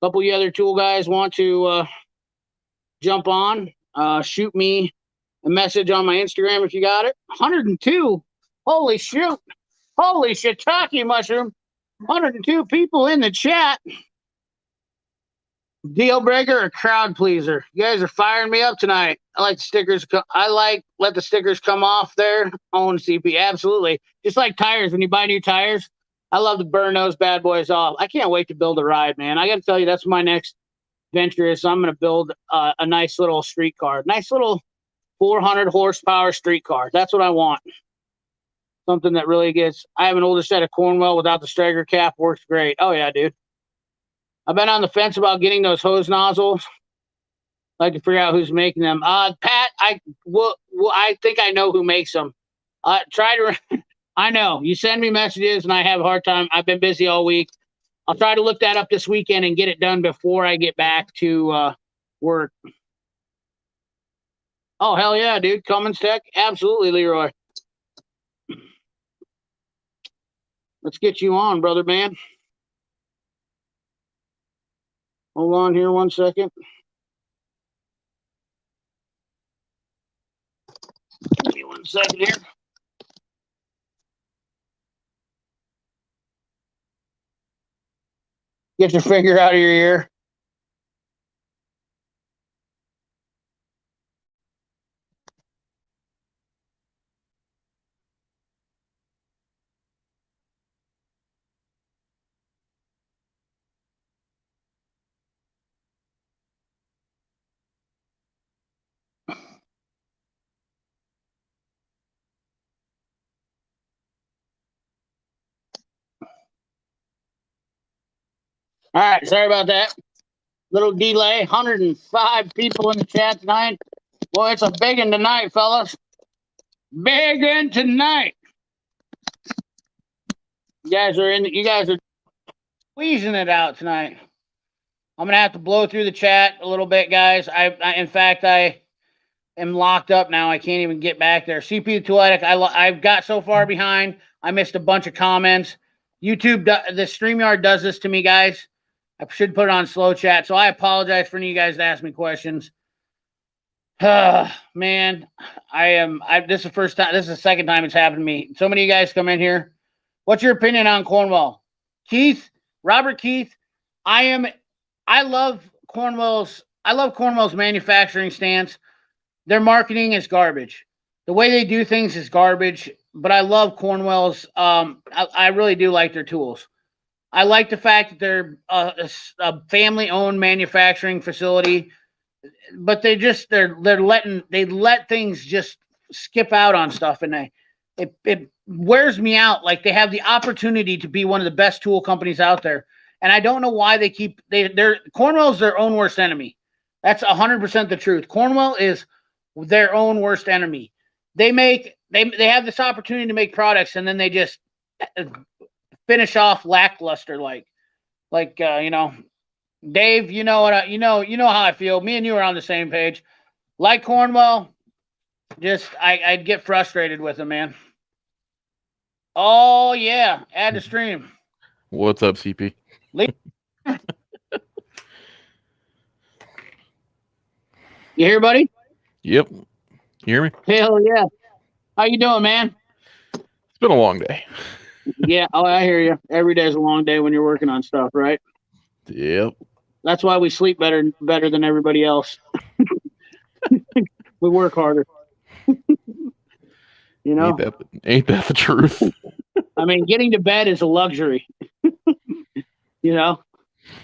couple of you other tool guys want to jump on. Shoot me a message on my Instagram if you got it. 102. Holy shoot. Holy shiitake mushroom. 102 people in the chat. Deal breaker or crowd pleaser? You guys are firing me up tonight. I like the stickers. Let the stickers come off there. Own CP. Absolutely. Just like tires. When you buy new tires, I love to burn those bad boys off. I can't wait to build a ride, man. I got to tell you, that's my next venture is I'm going to build a nice little street car. Nice little 400 horsepower street car. That's what I want. Something that really gets. I have an older set of Cornwell without the Strager cap. Works great. Oh, yeah, dude. I've been on the fence about getting those hose nozzles. I'd like to figure out who's making them. Pat, I think I know who makes them. I know. You send me messages, and I have a hard time. I've been busy all week. I'll try to look that up this weekend and get it done before I get back to work. Oh, hell yeah, dude. Cummins Tech? Absolutely, Leroy. Let's get you on, brother man. Hold on here 1 second. Give me 1 second here. Get your finger out of your ear. All right, sorry about that. Little delay. 105 people in the chat tonight. Boy, it's a big one tonight, fellas. Big one tonight. You guys are squeezing it out tonight. I'm gonna have to blow through the chat a little bit, guys. In fact, I am locked up now. I can't even get back there. CPU Toiletic, I've got so far behind. I missed a bunch of comments. YouTube, the StreamYard does this to me, guys. I should put it on slow chat. So I apologize for any of you guys to ask me questions. Man, this is the first time. This is the second time it's happened to me. So many of you guys come in here. What's your opinion on Cornwell? Robert Keith, I love Cornwell's manufacturing stance. Their marketing is garbage. The way they do things is garbage, but I love Cornwell's. I really do like their tools. I like the fact that they're a family-owned manufacturing facility, but they let things just skip out on stuff, and it wears me out. Like, they have the opportunity to be one of the best tool companies out there, and I don't know why Cornwell's their own worst enemy. That's 100% the truth. Cornwell is their own worst enemy. They have this opportunity to make products, and then they just finish off lackluster, like Dave. You know how I feel. Me and you are on the same page. Like Cornwell, I'd get frustrated with them, man. Oh yeah, add to stream. What's up, CP? You here, buddy? Yep. You hear me? Hell yeah. How you doing, man? It's been a long day. Yeah, I hear you. Every day is a long day when you're working on stuff, right? Yep. That's why we sleep better than everybody else. We work harder. You know, Ain't that the truth? I mean, getting to bed is a luxury. You know,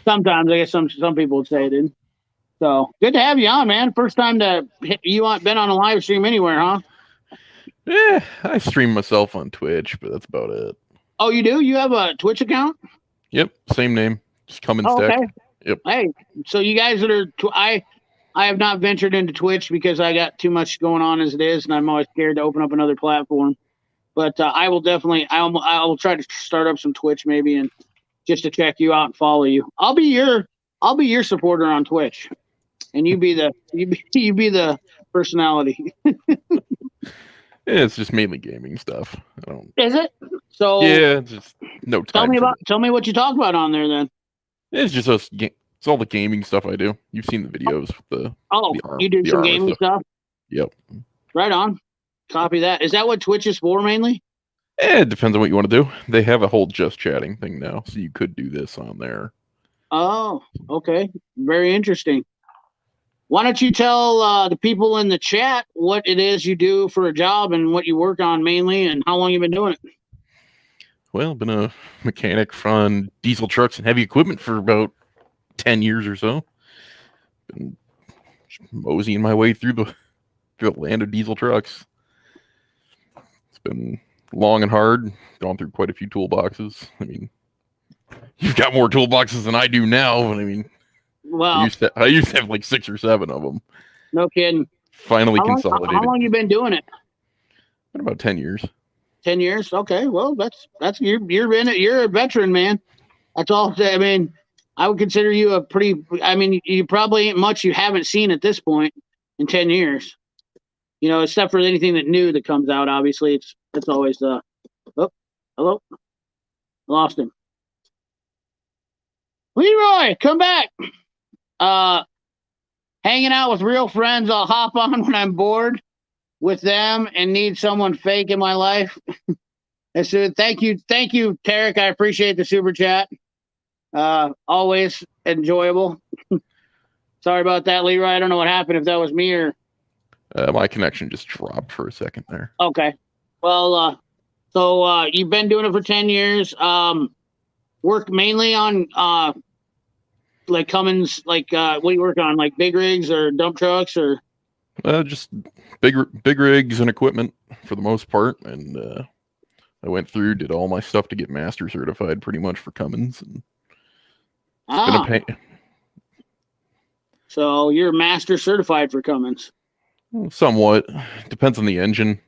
sometimes I guess some people would say it is. So good to have you on, man. First time you been on a live stream anywhere, huh? Yeah, I stream myself on Twitch, but that's about it. Oh, you do? You have a Twitch account? Yep, same name. Just Cummins Oh, okay. Yep. Hey, so you guys that are, I have not ventured into Twitch because I got too much going on as it is, and I'm always scared to open up another platform. But I will definitely, I will try to start up some Twitch maybe, and just to check you out and follow you. I'll be your supporter on Twitch, and you be the personality. Yeah, it's just mainly gaming stuff. I don't. Is it? So yeah, it's just no time. Tell me what you talk about on there then. It's just us. It's all the gaming stuff I do. You've seen the videos with you do some gaming stuff. Yep. Right on. Copy that. Is that what Twitch is for mainly? It depends on what you want to do. They have a whole just chatting thing now, so you could do this on there. Oh, okay. Very interesting. Why don't you tell the people in the chat what it is you do for a job and what you work on mainly and how long you've been doing it? Well, I've been a mechanic on diesel trucks and heavy equipment for about 10 years or so. Been moseying my way through the land of diesel trucks. It's been long and hard. Gone through quite a few toolboxes. I mean, you've got more toolboxes than I do now. But I mean, well, I used to have like 6 or 7 of them. No kidding. Finally consolidated. How long you been doing it? Been about 10 years. 10 years. Okay. Well, that's you're in it. You're a veteran, man. That's all. I mean, I would consider you a pretty. I mean, you probably ain't much you haven't seen at this point in 10 years. You know, except for anything that new that comes out. Obviously, it's always oh, hello, lost him. Leroy, come back. Hanging out with real friends. I'll hop on when I'm bored with them and need someone fake in my life. And so thank you, Tarek. I appreciate the super chat. Always enjoyable. Sorry about that, Leroy. I don't know what happened, if that was me or my connection just dropped for a second there. Okay. Well, so you've been doing it for 10 years. Work mainly on like Cummins, like what do you work on? Like big rigs or dump trucks or just big rigs and equipment for the most part. And I went through, did all my stuff to get master certified pretty much for Cummins. And it's been a pain. So you're master certified for Cummins? Somewhat. Depends on the engine.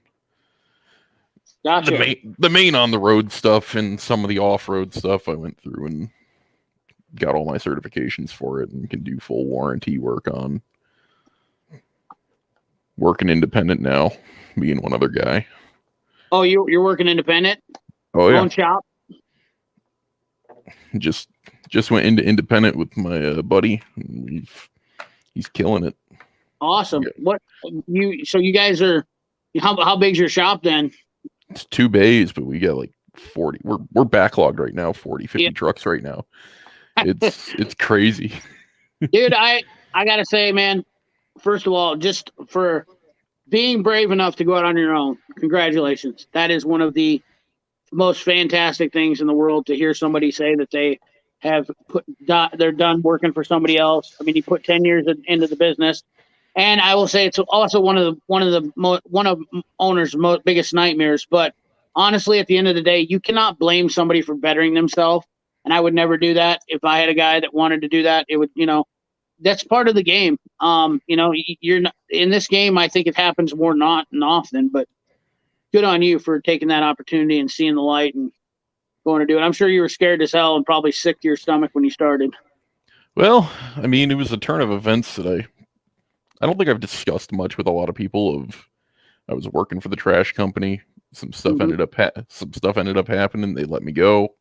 Gotcha. The main on the road stuff and some of the off road stuff I went through and got all my certifications for it and can do full warranty work on. Working independent now, being one other guy. Oh, you're working independent? Oh yeah. Own shop? Just went into independent with my buddy. And he's killing it. Awesome. Yeah. So you guys are how big's your shop then? It's 2 bays, but we got like 40. We're backlogged right now, 50 trucks right now. It's crazy. Dude, I gotta say, man, first of all, just for being brave enough to go out on your own, congratulations. That is one of the most fantastic things in the world to hear somebody say that they have they're done working for somebody else. I mean, you put 10 years into the business, and I will say it's also one of owners' biggest nightmares. But honestly, at the end of the day, you cannot blame somebody for bettering themselves. And I would never do that. If I had a guy that wanted to do that, it would, that's part of the game. You're not, in this game. I think it happens more not than often, but good on you for taking that opportunity and seeing the light and going to do it. I'm sure you were scared as hell and probably sick to your stomach when you started. Well, I mean, it was a turn of events that I don't think I've discussed much with a lot of people. I was working for the trash company. Some stuff ended up happening. They let me go.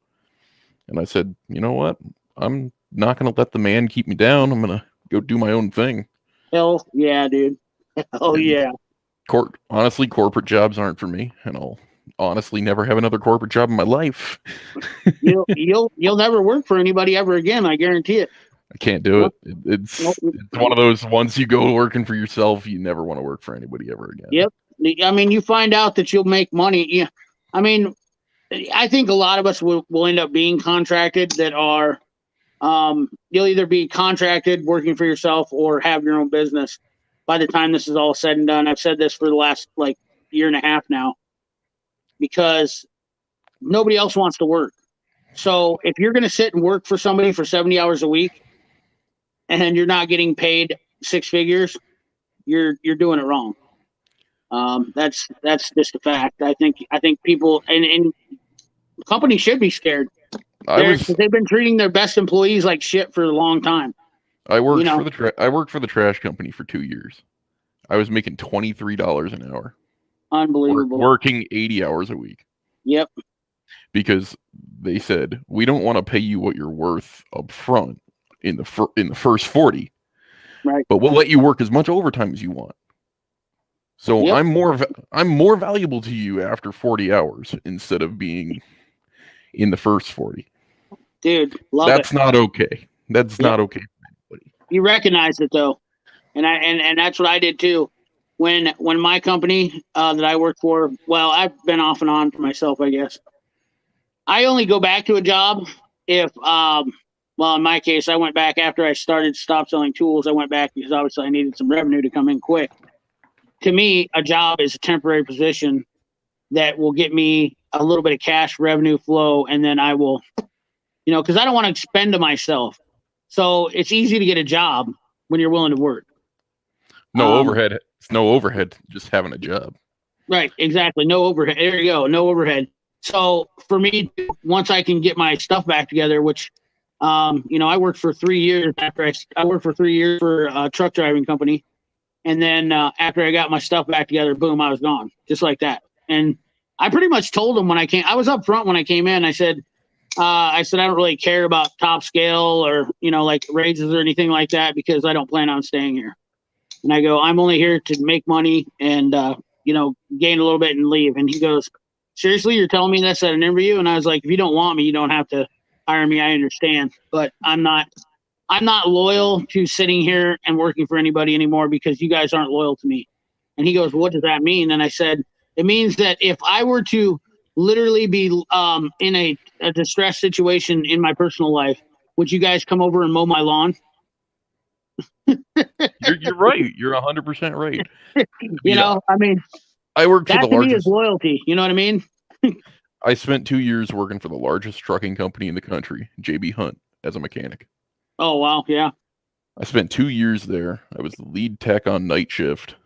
And I said, you know what? I'm not going to let the man keep me down. I'm going to go do my own thing. Hell yeah, dude. Hell yeah. Honestly, corporate jobs aren't for me. And I'll honestly never have another corporate job in my life. You'll never work for anybody ever again. I guarantee it. I can't do Nope. it. It's Nope. one of those, once you go working for yourself, you never want to work for anybody ever again. Yep. I mean, you find out that you'll make money. Yeah. I mean, I think a lot of us will end up being contracted that are, you'll either be contracted working for yourself or have your own business by the time this is all said and done. I've said this for the last like year and a half now because nobody else wants to work. So if you're going to sit and work for somebody for 70 hours a week and you're not getting paid six figures, you're doing it wrong. That's just a fact. I think people and companies should be scared. They've been treating their best employees like shit for a long time. I worked for the trash company for 2 years. I was making $23 an hour. Unbelievable. Working 80 hours a week. Yep. Because they said, we don't want to pay you what you're worth up front in the first 40. Right. But we'll let you work as much overtime as you want. So yep. I'm more valuable to you after 40 hours instead of being in the first 40. Dude, that's not okay. That's not okay for anybody. You recognize it though. And that's what I did too. When my company that I work for, well, I've been off and on for myself, I guess. I only go back to a job if well, in my case, I went back after I stopped selling tools. I went back because obviously I needed some revenue to come in quick. To me, a job is a temporary position that will get me a little bit of cash revenue flow, and then I will, because I don't want to expend to myself. So it's easy to get a job when you're willing to work. No overhead. It's no overhead, just having a job. Right, exactly. No overhead. There you go. No overhead. So for me, once I can get my stuff back together, which, I worked for 3 years after I worked for 3 years for a truck driving company. And then after I got my stuff back together, boom, I was gone, just like that. And I pretty much told them when I came, I was up front when I came in. I said, I don't really care about top scale or, like raises or anything like that because I don't plan on staying here. And I go, I'm only here to make money and, gain a little bit and leave. And he goes, seriously, you're telling me this at an interview? And I was like, if you don't want me, you don't have to hire me. I understand, but I'm not loyal to sitting here and working for anybody anymore because you guys aren't loyal to me. And he goes, well, what does that mean? And I said, it means that if I were to literally be in a distressed situation in my personal life, would you guys come over and mow my lawn? You're right. You're 100% right. I worked for the largest. To me is loyalty. You know what I mean? I spent 2 years working for the largest trucking company in the country, JB Hunt, as a mechanic. Oh, wow. Yeah. I spent 2 years there. I was the lead tech on night shift,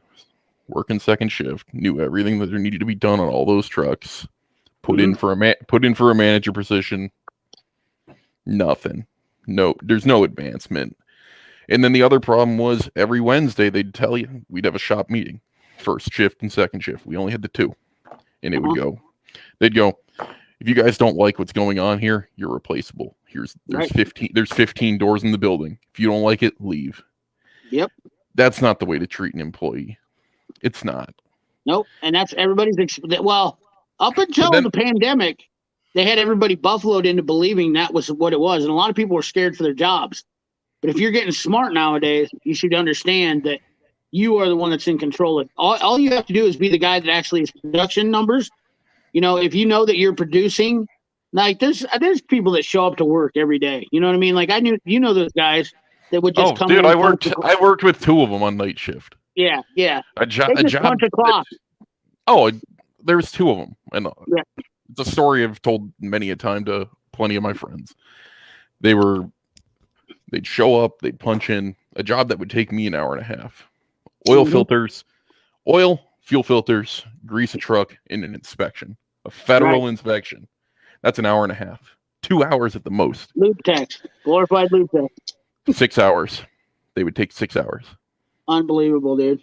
working second shift, knew everything that there needed to be done on all those trucks. Put in for a manager position. Nothing. No, there's no advancement. And then the other problem was every Wednesday they'd tell you we'd have a shop meeting, first shift and second shift. We only had the two, and they'd go, if you guys don't like what's going on here, you're replaceable. There's 15 doors in the building. If you don't like it, leave. Yep. That's not the way to treat an employee. It's not. Nope. And that's everybody's. Up until the pandemic, they had everybody buffaloed into believing that was what it was. And a lot of people were scared for their jobs. But if you're getting smart nowadays, you should understand that you are the one that's in control of it. All you have to do is be the guy that actually is production numbers. If you know that you're producing, like there's people that show up to work every day. You know what I mean? Like I knew, those guys that would just come. Dude, I worked with two of them on night shift. Yeah. A job. Punch a clock. There's two of them, and it's a story I've told many a time to plenty of my friends. They'd show up, they'd punch in a job that would take me an hour and a half. Oil filters, fuel filters, grease a truck, and an inspection. A federal inspection. That's an hour and a half. 2 hours at the most. Lube techs. Glorified lube techs. 6 hours. They would take 6 hours. Unbelievable, dude.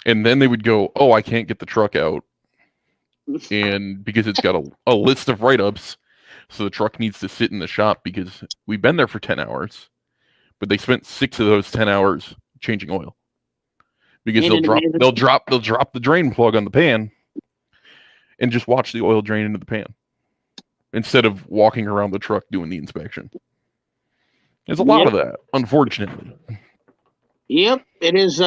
And then they would go, oh, I can't get the truck out. And because it's got a list of write-ups, so the truck needs to sit in the shop because we've been there for 10 hours. But they spent 6 of those 10 hours changing oil. Because they'll drop the drain plug on the pan and just watch the oil drain into the pan instead of walking around the truck doing the inspection. There's a lot of that, unfortunately. Yep, it is.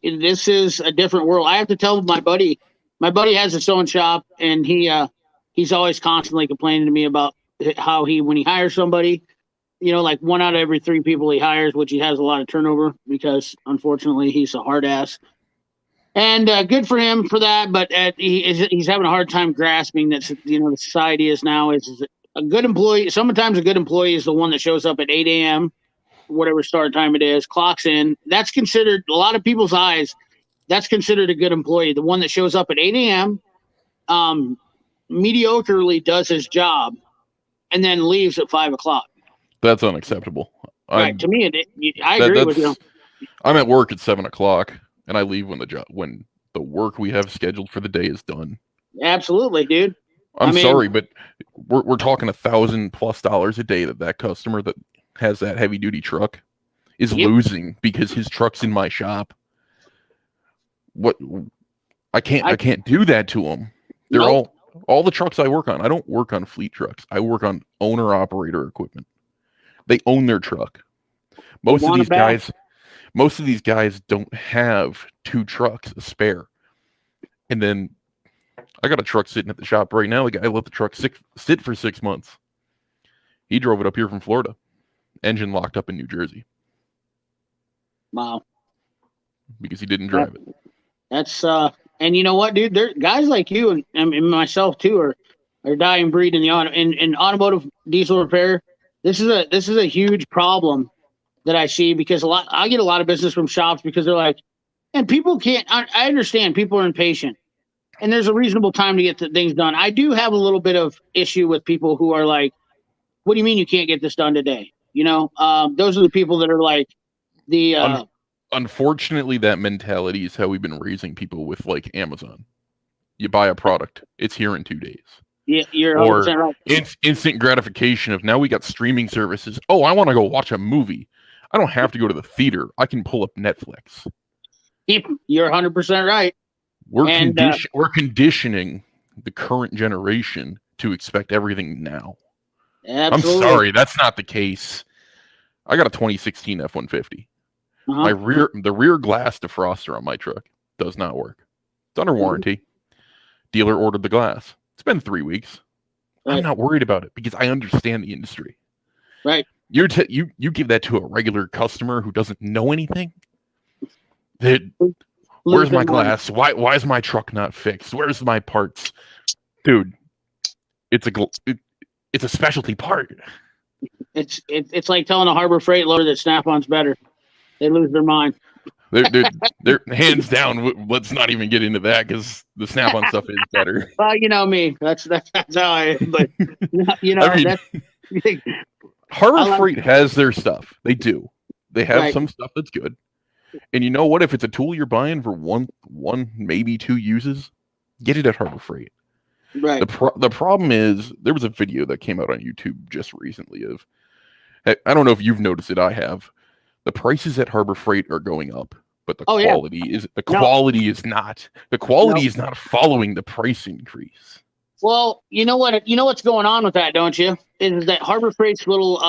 This is a different world. I have to tell my buddy. My buddy has a sewing shop, and he's always constantly complaining to me about how when he hires somebody, like 1 out of every 3 people he hires, which he has a lot of turnover because unfortunately he's a hard ass. And good for him for that, but he's having a hard time grasping that the society is now is a good employee. Sometimes a good employee is the one that shows up at 8 a.m. whatever start time it is, clocks in. That's considered a lot of people's eyes. That's considered a good employee. The one that shows up at 8 a.m. Mediocrely does his job and then leaves at 5 o'clock. That's unacceptable. Right. To me, I agree with you. I'm at work at 7 o'clock and I leave when the work we have scheduled for the day is done. Absolutely, dude. I'm sorry, but we're talking $1,000+ a day that customer that has that heavy duty truck is losing because his truck's in my shop. What I can't do that to them. They're all the trucks I work on. I don't work on fleet trucks. I work on owner operator equipment. They own their truck. Most of these guys don't have 2 trucks, a spare. And then I got a truck sitting at the shop right now. The guy let the truck sit for 6 months. He drove it up here from Florida. Engine locked up in New Jersey. Wow. Because he didn't drive it. That's and you know what, dude? There guys like you and myself too are dying breed in the in automotive diesel repair. This is a huge problem that I see because I get a lot of business from shops because they're like, and people can't. I understand people are impatient, and there's a reasonable time to get things done. I do have a little bit of issue with people who are like, "What do you mean you can't get this done today?" Those are the people that are like the. Unfortunately, that mentality is how we've been raising people with like Amazon. You buy a product, it's here in 2 days. Yeah, you're 100% right. Instant gratification of now we got streaming services. Oh, I want to go watch a movie. I don't have to go to the theater. I can pull up Netflix. You're 100% right. We're conditioning the current generation to expect everything now. Absolutely. I'm sorry, that's not the case. I got a 2016 F-150. The rear glass defroster on my truck does not work. It's under warranty. Dealer ordered the glass. It's been 3 weeks. Right. I'm not worried about it because I understand the industry. Right. You give that to a regular customer who doesn't know anything. Where's my glass? Why is my truck not fixed? Where's my parts? Dude, it's a specialty part. It's like telling a Harbor Freight loader that Snap-on's better. They lose their mind. They're hands down. Let's not even get into that because the Snap-on stuff is better. Well, you know me. That's how I am. But I mean, Harbor Freight has their stuff. They do. They have some stuff that's good. And you know what? If it's a tool you're buying for one maybe 2 uses, get it at Harbor Freight. Right. The problem is there was a video that came out on YouTube just recently of, I don't know if you've noticed it. I have. The prices at Harbor Freight are going up, but the quality is not. The quality is not following the price increase. Well, you know what's going on with that, don't you? Is that Harbor Freight's little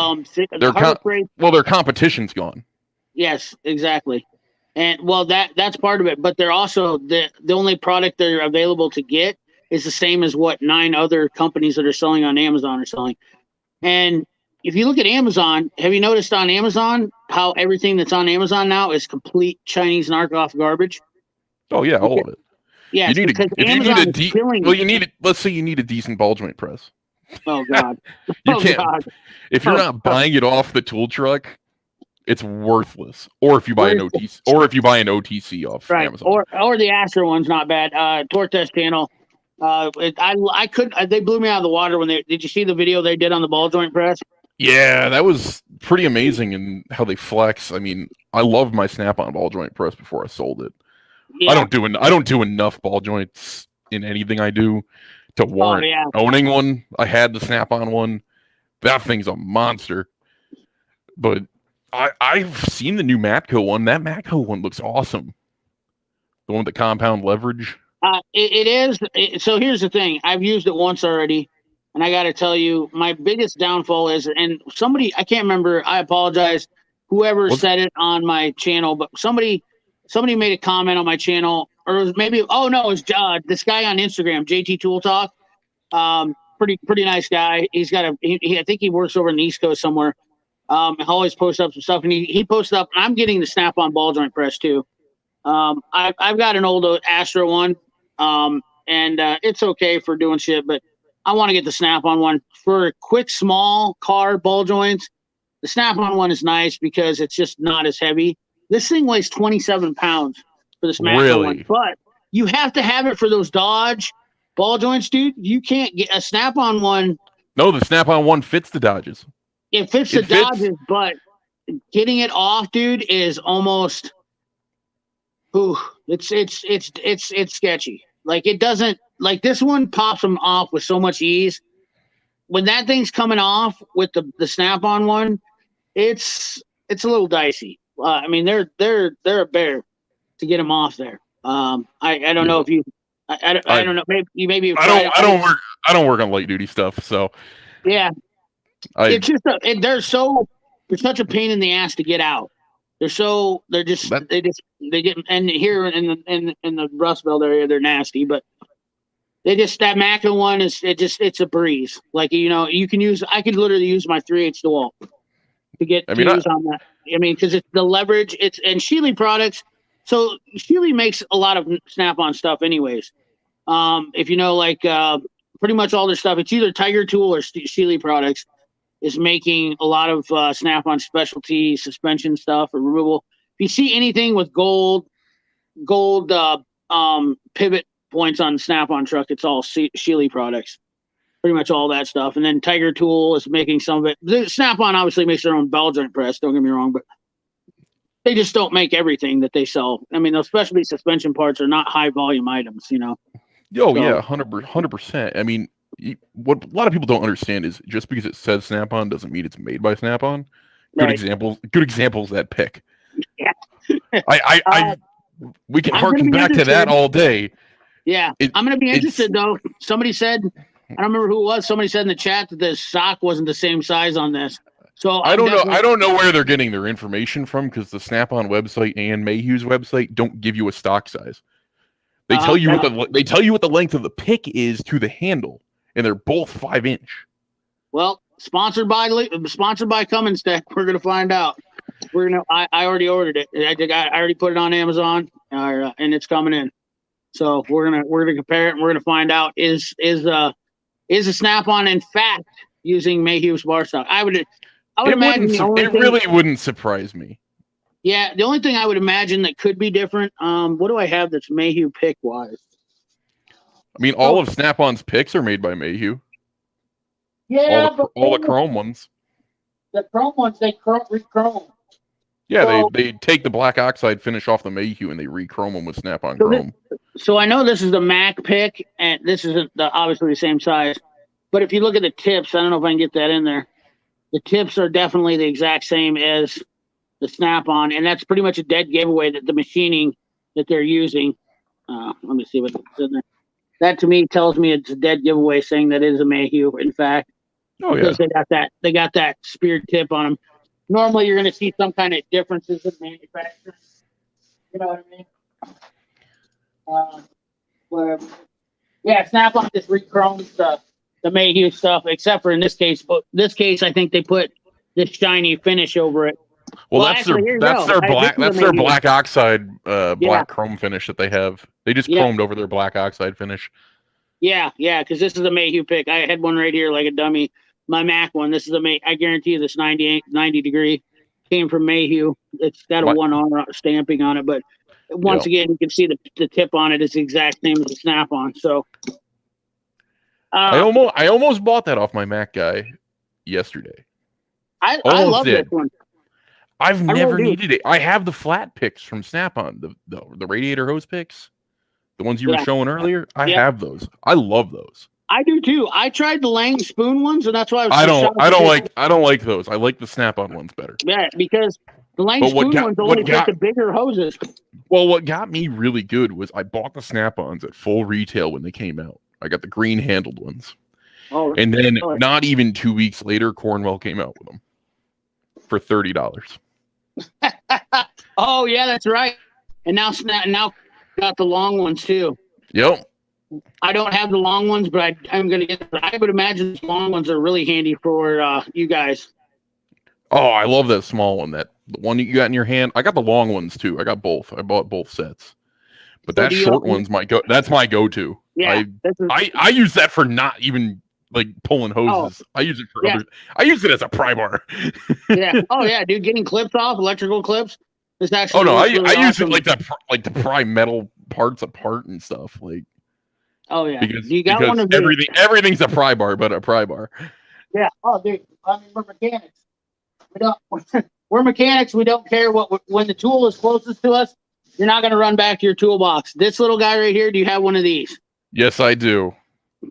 their competition's gone. Yes, exactly. And well, that's part of it, but they're also the only product they're available to get is the same as what 9 other companies that are selling on Amazon are selling. And if you look at Amazon, have you noticed on Amazon how everything that's on Amazon now is complete Chinese knockoff garbage? Oh yeah, all of it. Yeah, Let's say you need a decent ball joint press. Oh God. God. If you're not buying it off the tool truck, it's worthless. Or if you buy an OTC off Amazon. Or the Astro one's not bad. Torque Test channel. I couldn't. They blew me out of the water when did you see the video they did on the ball joint press? Yeah, that was pretty amazing in how they flex. I mean, I love my Snap-on ball joint press before I sold it. Yeah. I don't do enough ball joints in anything I do to warrant owning one. I had the Snap-on one. That thing's a monster. But I've seen the new Matco one. That Matco one looks awesome. The one with the compound leverage. It is. So here's the thing. I've used it once already. And I got to tell you, my biggest downfall is, and somebody, I can't remember, I apologize, whoever said it on my channel, but somebody made a comment on my channel, or it was maybe, oh no, it was this guy on Instagram, JT Tool Talk. Pretty nice guy. He's got I think he works over in the East Coast somewhere. I always post up some stuff, and he posted up, and I'm getting the Snap-on ball joint press too. I've got an old Astro one, and it's okay for doing shit, but I want to get the Snap-on one for quick, small car ball joints. The Snap-on one is nice because it's just not as heavy. This thing weighs 27 pounds for the Snap-on one, but you have to have it for those Dodge ball joints, dude. You can't get a Snap-on one. No, the Snap-on one fits the Dodges. It fits the Dodges, but getting it off, dude, is almost. Ooh, it's sketchy. Like it doesn't, like this one pops them off with so much ease. When that thing's coming off with the Snap-on one, it's a little dicey. I mean, they're a bear to get them off there. I don't know if you, I don't know, maybe I don't work on light duty stuff, so yeah, it's just they're such a pain in the ass to get out. They get, and here in the Rust Belt area, they're nasty, but that Macca one it's a breeze. Like, you know, I could literally use my 3/8 DeWalt to use on that. I mean, because it's the leverage, and Sheely products. So Sheely makes a lot of Snap-on stuff anyways. If you know, like pretty much all their stuff, it's either Tiger Tool or Sheely products is making a lot of Snap-on specialty suspension stuff or removal. If you see anything with gold pivot points on the Snap-on truck, it's all Sheely products. Pretty much all that stuff. And then Tiger Tool is making some of it. The Snap-on obviously makes their own ball joint press, don't get me wrong, but they just don't make everything that they sell. I mean, those specialty suspension parts are not high volume items, you know. Yeah, 100%. I mean, what a lot of people don't understand is just because it says Snap-on doesn't mean it's made by Snap-on. Good examples that pick. Yeah. We can harken back to that all day. Yeah, I'm going to be interested though. Somebody said, I don't remember who it was. Somebody said in the chat that the sock wasn't the same size on this. So I don't know where they're getting their information from, because the Snap-on website and Mayhew's website don't give you a stock size. They tell you what the length of the pick is to the handle, and they're both 5-inch. Well, sponsored by Cummins Tech. We're gonna find out. I already ordered it. I already put it on Amazon, and it's coming in. So we're gonna compare it, and we're gonna find out is a Snap-on in fact using Mayhew's bar stock. I would imagine it really wouldn't surprise me. Yeah, the only thing I would imagine that could be different. What do I have that's Mayhew pick wise? I mean, all of Snap-on's picks are made by Mayhew. Yeah, all the chrome ones. The chrome ones, they re-chrome. Yeah, so, they take the black oxide finish off the Mayhew and they re-chrome them with Snap-on chrome. So I know this is the Mac pick, and this isn't obviously the same size. But if you look at the tips, I don't know if I can get that in there. The tips are definitely the exact same as the Snap-on, and that's pretty much a dead giveaway that the machining that they're using. Let me see what's in there. That to me tells me it's a dead giveaway, saying that it is a Mayhew. In fact, because they got that speared tip on them. Normally, you're going to see some kind of differences in manufacturing. You know what I mean? Yeah, Snap-on just re-chromes the Mayhew stuff, except for in this case. But this case, I think they put this shiny finish over it. Well, that's their black oxide black chrome finish that they have. They just chromed over their black oxide finish. Yeah, because this is a Mayhew pick. I had one right here like a dummy. My Mac one. This is I guarantee you this 90 degree came from Mayhew. It's got a 1R stamping on it, but once again, you can see the tip on it is the exact same as the Snap-on. So I almost bought that off my Mac guy yesterday. I love this one. I've never needed it. I have the flat picks from Snap-on, the radiator hose picks, the ones you were showing earlier. I have those. I love those. I do too. I tried the Lang spoon ones, and that's why I don't like those. I like the Snap-on ones better. Yeah, because the Lang spoon ones only get the bigger hoses. Well, what got me really good was I bought the Snap-ons at full retail when they came out. I got the green handled ones, Oh, And then really? not even 2 weeks later, Cornwell came out with them for $30. Oh, yeah, that's right. And now got the long ones too. Yep. I don't have the long ones, but I'm going to get. I would imagine the long ones are really handy for you guys. Oh, I love that small one. That the one you got in your hand. I got the long ones too. I got both. I bought both sets. But So that do you? short one's that's my go-to. Yeah. I use that for not even like pulling hoses. I use it for yeah. other. I use it as a pry bar. Yeah. Oh yeah, dude. Getting clips off, electrical clips. It's actually. Oh no, I really use awesome. it like to pry metal parts apart and stuff. Like Oh yeah. because You got one of these? everything's a pry bar, but a pry bar. Yeah. Oh dude, I mean we're mechanics. We don't. We're mechanics. We don't care when the tool is closest to us. You're not going to run back to your toolbox. This little guy right here. Do you have one of these? Yes, I do.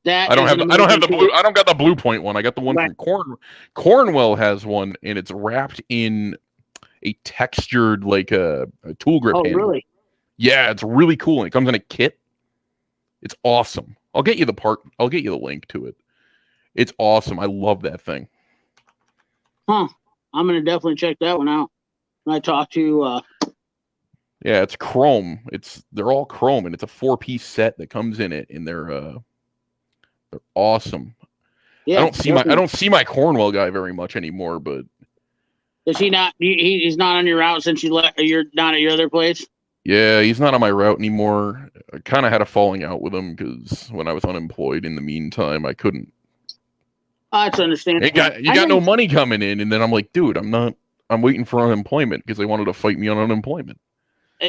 I don't have the blue. I don't got the Blue Point one. I got the one from Cornwell has one, and it's wrapped in a textured like a tool grip handle. Really? Yeah, it's really cool. And it comes in a kit. It's awesome. I'll get you the part. I'll get you the link to it. It's awesome. I love that thing. Huh. I'm going to definitely check that one out. When I talk to yeah, it's chrome. They're all chrome, and it's a 4-piece set that comes in it, and they're awesome. Yeah, I don't see my Cornwell guy very much anymore, but is he not? He's not on your route since you're not at your other place. Yeah, he's not on my route anymore. I kind of had a falling out with him because when I was unemployed in the meantime, I couldn't. That's understandable. You got no money coming in, and then I'm like, dude, I'm waiting for unemployment because they wanted to fight me on unemployment.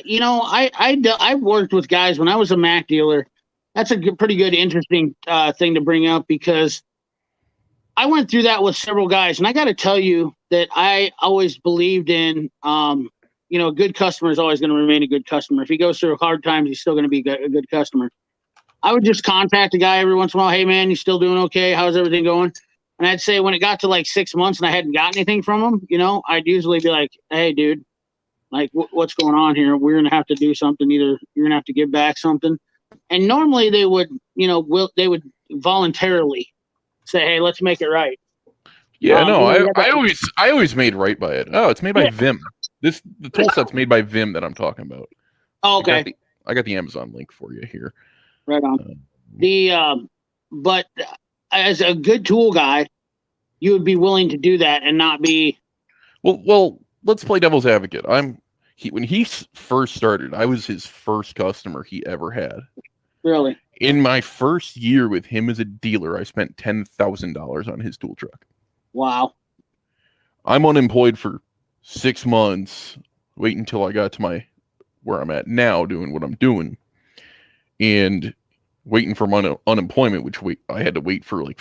You know, I worked with guys when I was a Mac dealer. That's a pretty good, interesting thing to bring up because I went through that with several guys, and I got to tell you that I always believed in, you know, a good customer is always going to remain a good customer. If he goes through hard times, he's still going to be a good customer. I would just contact a guy every once in a while. Hey, man, you still doing okay? How's everything going? And I'd say when it got to like 6 months and I hadn't got anything from him, you know, I'd usually be like, hey, dude, like, what's going on here? We're going to have to do something. Either you're going to have to give back something. And normally they would, you know, they would voluntarily say, hey, let's make it right. Yeah, no, I always made right by it. Oh, it's made by Vim. The tool set's made by Vim that I'm talking about. Oh, okay. I got the Amazon link for you here. Right on. But as a good tool guy, you would be willing to do that and not be. Well, let's play devil's advocate. When he first started, I was his first customer he ever had. Really? In my first year with him as a dealer, I spent $10,000 on his tool truck. Wow. I'm unemployed for 6 months, wait until I got to where I'm at now doing what I'm doing, and waiting for my unemployment, which I had to wait for like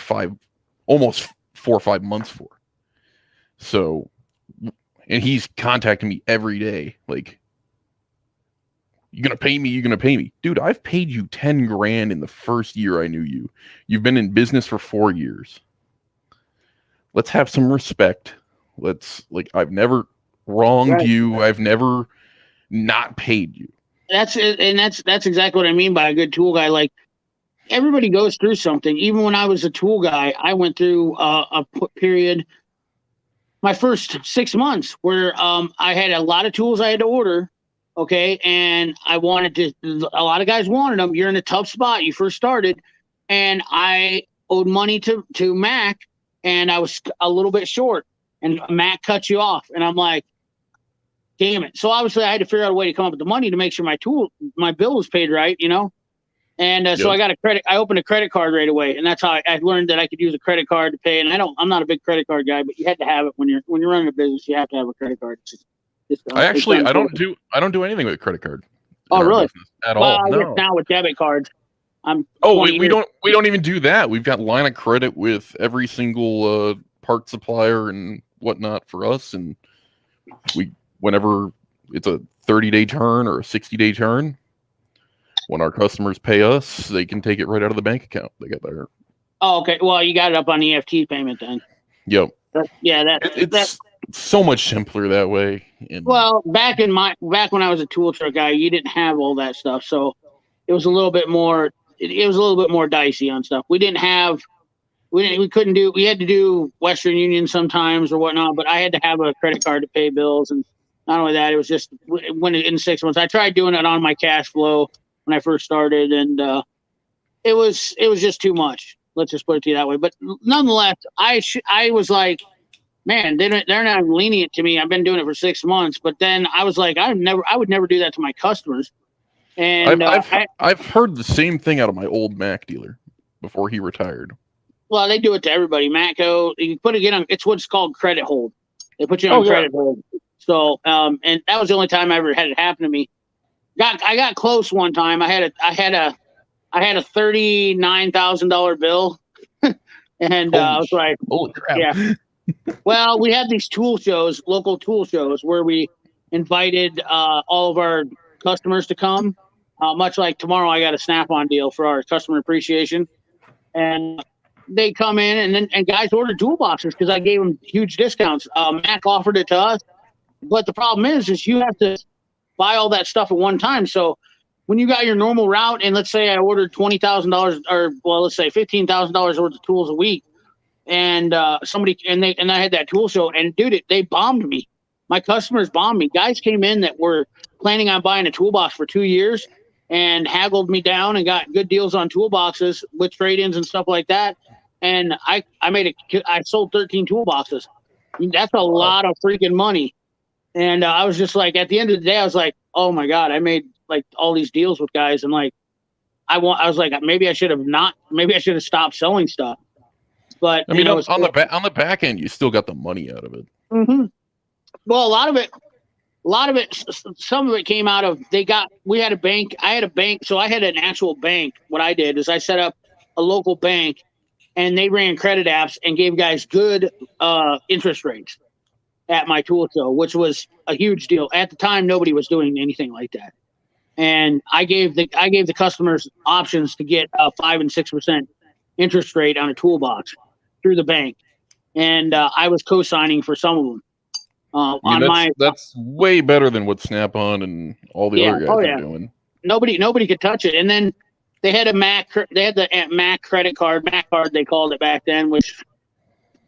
almost 4 or 5 months for. So, and he's contacting me every day, like, you gonna pay me? You gonna pay me? Dude, I've paid you 10 grand in the first year I knew you. You've been in business for 4 years. Let's have some respect. I've never wronged you. I've never not paid you. That's exactly what I mean by a good tool guy. Like, everybody goes through something. Even when I was a tool guy, I went through a period, my first 6 months, where I had a lot of tools I had to order. Okay. And a lot of guys wanted them. You're in a tough spot. You first started, and I owed money to Mac, and I was a little bit short, and Mac cut you off. And I'm like, damn it. So obviously I had to figure out a way to come up with the money to make sure my bill was paid right, you know? And so I got I opened a credit card right away. And that's how I learned that I could use a credit card to pay. And I'm not a big credit card guy, but you had to have it when you're running a business. You have to have a credit card. I don't do anything with a credit card. Oh, really? At all? No. Now with debit cards, we don't even do that. We've got line of credit with every single part supplier and whatnot for us, and whenever it's a 30-day turn or a 60-day turn, when our customers pay us, they can take it right out of the bank account. They get their. Oh, okay. Well, you got it up on EFT payment then. Yep. That's so much simpler that way. Well, back when I was a tool truck guy, you didn't have all that stuff, so it was a little bit more. It was a little bit more dicey on stuff. We didn't have we couldn't do. We had to do Western Union sometimes or whatnot, but I had to have a credit card to pay bills, and not only that, it was just when in 6 months. I tried doing it on my cash flow when I first started, and it was just too much. Let's just put it to you that way. But nonetheless, I was like, man, they're not lenient to me. I've been doing it for 6 months, but then I was like, I would never do that to my customers. And I've heard the same thing out of my old Mac dealer before he retired. well, they do it to everybody. Matco, you put it on. It's what's called credit hold. They put you on credit hold. So, and that was the only time I ever had it happen to me. I got close one time. I had a $39,000 bill, and I was like, holy crap. Yeah. Well, we had these tool shows, local tool shows, where we invited all of our customers to come. Much like tomorrow, I got a Snap-on deal for our customer appreciation, and they come in and guys ordered toolboxes because I gave them huge discounts. Mac offered it to us, but the problem is you have to buy all that stuff at one time. So when you got your normal route, and let's say I ordered $20,000 or let's say $15,000 worth of tools a week, and I had that tool show, and dude, they bombed me. My customers bombed me. Guys came in that were planning on buying a toolbox for 2 years and haggled me down and got good deals on toolboxes with trade-ins and stuff like that. And I sold 13 toolboxes. That's a lot of freaking money. And I was just like, at the end of the day, I was like, oh my God, I made like all these deals with guys, and like I was like, maybe I should have stopped selling stuff. But I mean, on the back end, you still got the money out of it. Mm-hmm. Well, a lot of it, some of it came out of we had a bank. I had a bank, so I had an actual bank. What I did is I set up a local bank, and they ran credit apps and gave guys good interest rates at my tool show, which was a huge deal. At the time, nobody was doing anything like that. And I gave the customers options to get a 5 and 6% interest rate on a toolbox through the bank, and I was co-signing for some of them. That's way better than what Snap-on and all the other guys are doing. Nobody could touch it. And then they had the Mac credit card, Mac card they called it back then, which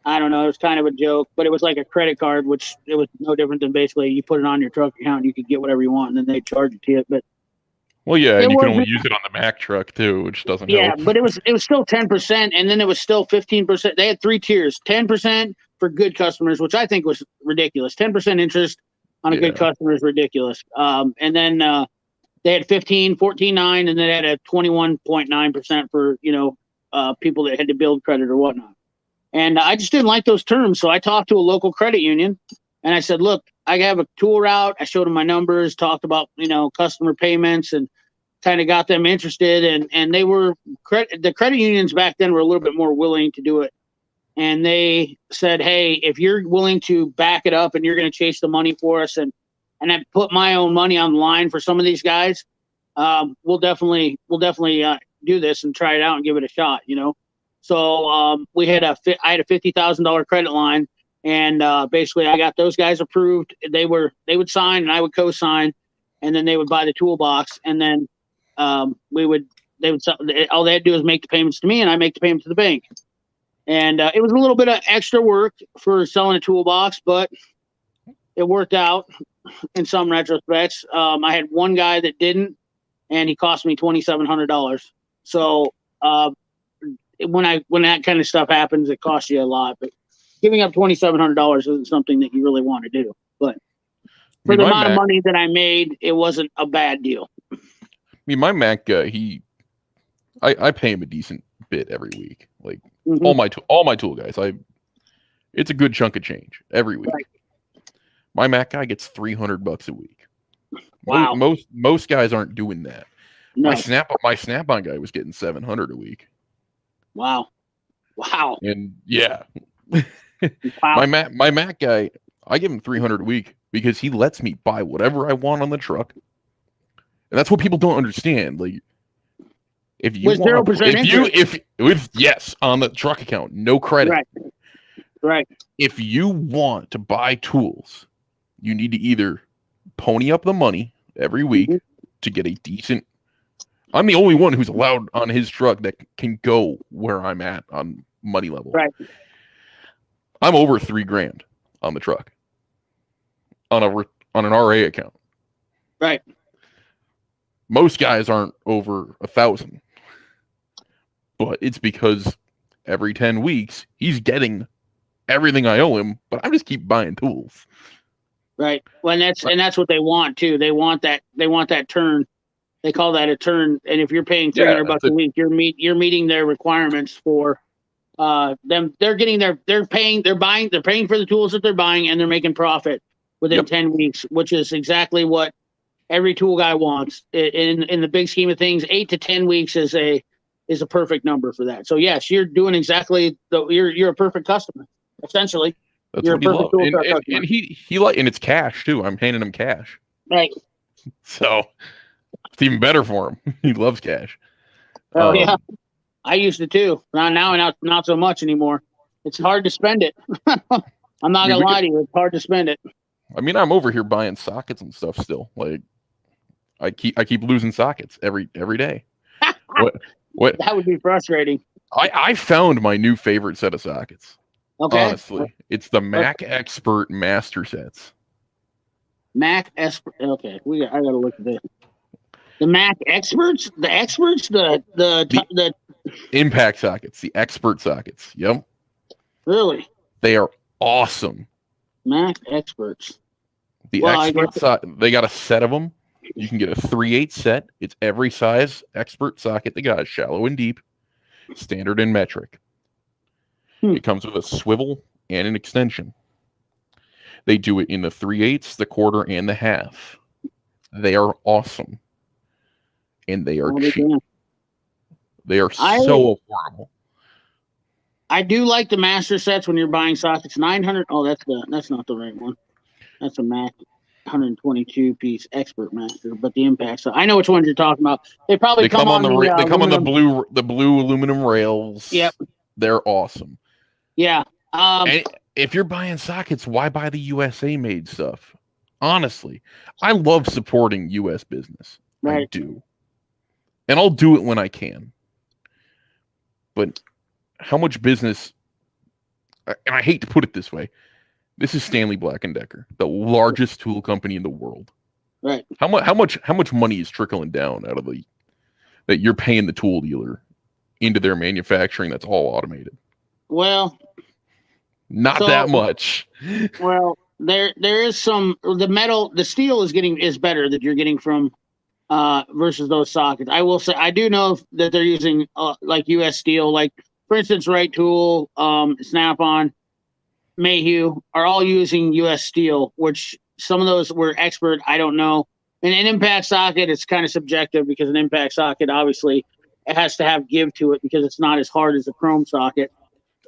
I don't know, it was kind of a joke, but it was like a credit card, which it was no different than basically you put it on your truck account and you could get whatever you want, and then they charge it to you. But well, yeah, and you can only use it on the Mac truck too, which doesn't help. Yeah, but it was still 10%, and then it was still 15%. They had 3 tiers: 10% for good customers, which I think was ridiculous. 10% interest on a good customer is ridiculous. And then they had 15, 14.9, and then they had a 21.9% for people that had to build credit or whatnot. And I just didn't like those terms, so I talked to a local credit union, and I said, "Look, I have a tool route." I showed them my numbers, talked about customer payments, and kind of got them interested. And they were the credit unions back then were a little bit more willing to do it. And they said, "Hey, if you're willing to back it up and you're going to chase the money for us, and I put my own money on the line for some of these guys, we'll definitely do this and try it out and give it a shot." So I had a $50,000 credit line, and basically I got those guys approved. They would sign and I would co-sign, and then they would buy the toolbox, and then all they had to do is make the payments to me, and I make the payment to the bank. And it was a little bit of extra work for selling a toolbox, but it worked out in some retrospects. I had one guy that didn't, and he cost me $2,700. So when that kind of stuff happens, it costs you a lot. But giving up $2,700 isn't something that you really want to do. But for the amount of money that I made, it wasn't a bad deal. I mean, my Mac guy, I pay him a decent bit every week. Like all my tool guys, it's a good chunk of change every week. Right. My Mac guy gets $300 a week. Wow. Most guys aren't doing that. No. My Snap-on guy was getting $700 a week. Wow. And yeah. Wow. My Mac guy, I give him $300 a week because he lets me buy whatever I want on the truck. And that's what people don't understand. Like, if you with 0% interest. Yes, on the truck account, no credit. Right. If you want to buy tools, you need to either pony up the money every week to get a decent I'm the only one who's allowed on his truck that can go where I'm at on money level. Right. I'm over $3,000 on the truck on an RA account. Right. Most guys aren't over 1,000, but it's because every 10 weeks he's getting everything I owe him, but I just keep buying tools. Right. Well, and that's what they want too. They want that turn. They call that a turn. And if you're paying $300 a week, you're meeting their requirements for them. They're paying for the tools that they're buying, and they're making profit within 10 weeks, which is exactly what every tool guy wants. In the big scheme of things, 8 to 10 weeks is a perfect number for that. So yes, you're doing exactly you're a perfect customer, essentially. That's you're what he loves. And he like, and it's cash too. I'm handing him cash. Right. So it's even better for him. He loves cash. Oh yeah. I used to too. Not so much anymore. It's hard to spend it. I'm not gonna lie to you. It's hard to spend it. I mean, I'm over here buying sockets and stuff still. Like, I keep losing sockets every day. What? That would be frustrating. I found my new favorite set of sockets. Okay. Honestly, it's the Mac Expert Master Sets. Mac Expert. Okay, I gotta look at this. The Mac Experts, the impact sockets, the Expert sockets. Yep. Really? They are awesome. Mac Experts. They got a set of them. You can get a 3/8 set. It's every size Expert socket they got, shallow and deep, standard and metric. It comes with a swivel and an extension. They do it in the 3/8, the quarter, and the half. They are awesome. And they are cheap. They are so affordable. I do like the master sets when you're buying sockets. 900. Oh, that's not the right one. That's a Mac 122 piece Expert Master, but the impact. So I know which ones you're talking about. They probably come on the blue aluminum rails. Yep. They're awesome. Yeah. And if you're buying sockets, why buy the USA made stuff? Honestly, I love supporting US business. Right. I do. And I'll do it when I can. But how much business, and I hate to put it this way, this is Stanley Black & Decker, the largest tool company in the world. Right. How much money is trickling down out of that you're paying the tool dealer into their manufacturing that's all automated? Well, not that much. Well, there is the steel is better that you're getting from versus those sockets. I will say I do know that they're using like US steel, like for instance, Right Tool, Snap-on, Mayhew are all using US steel, which some of those were Expert. I don't know. And an impact socket, it's kind of subjective because an impact socket obviously it has to have give to it because it's not as hard as a chrome socket.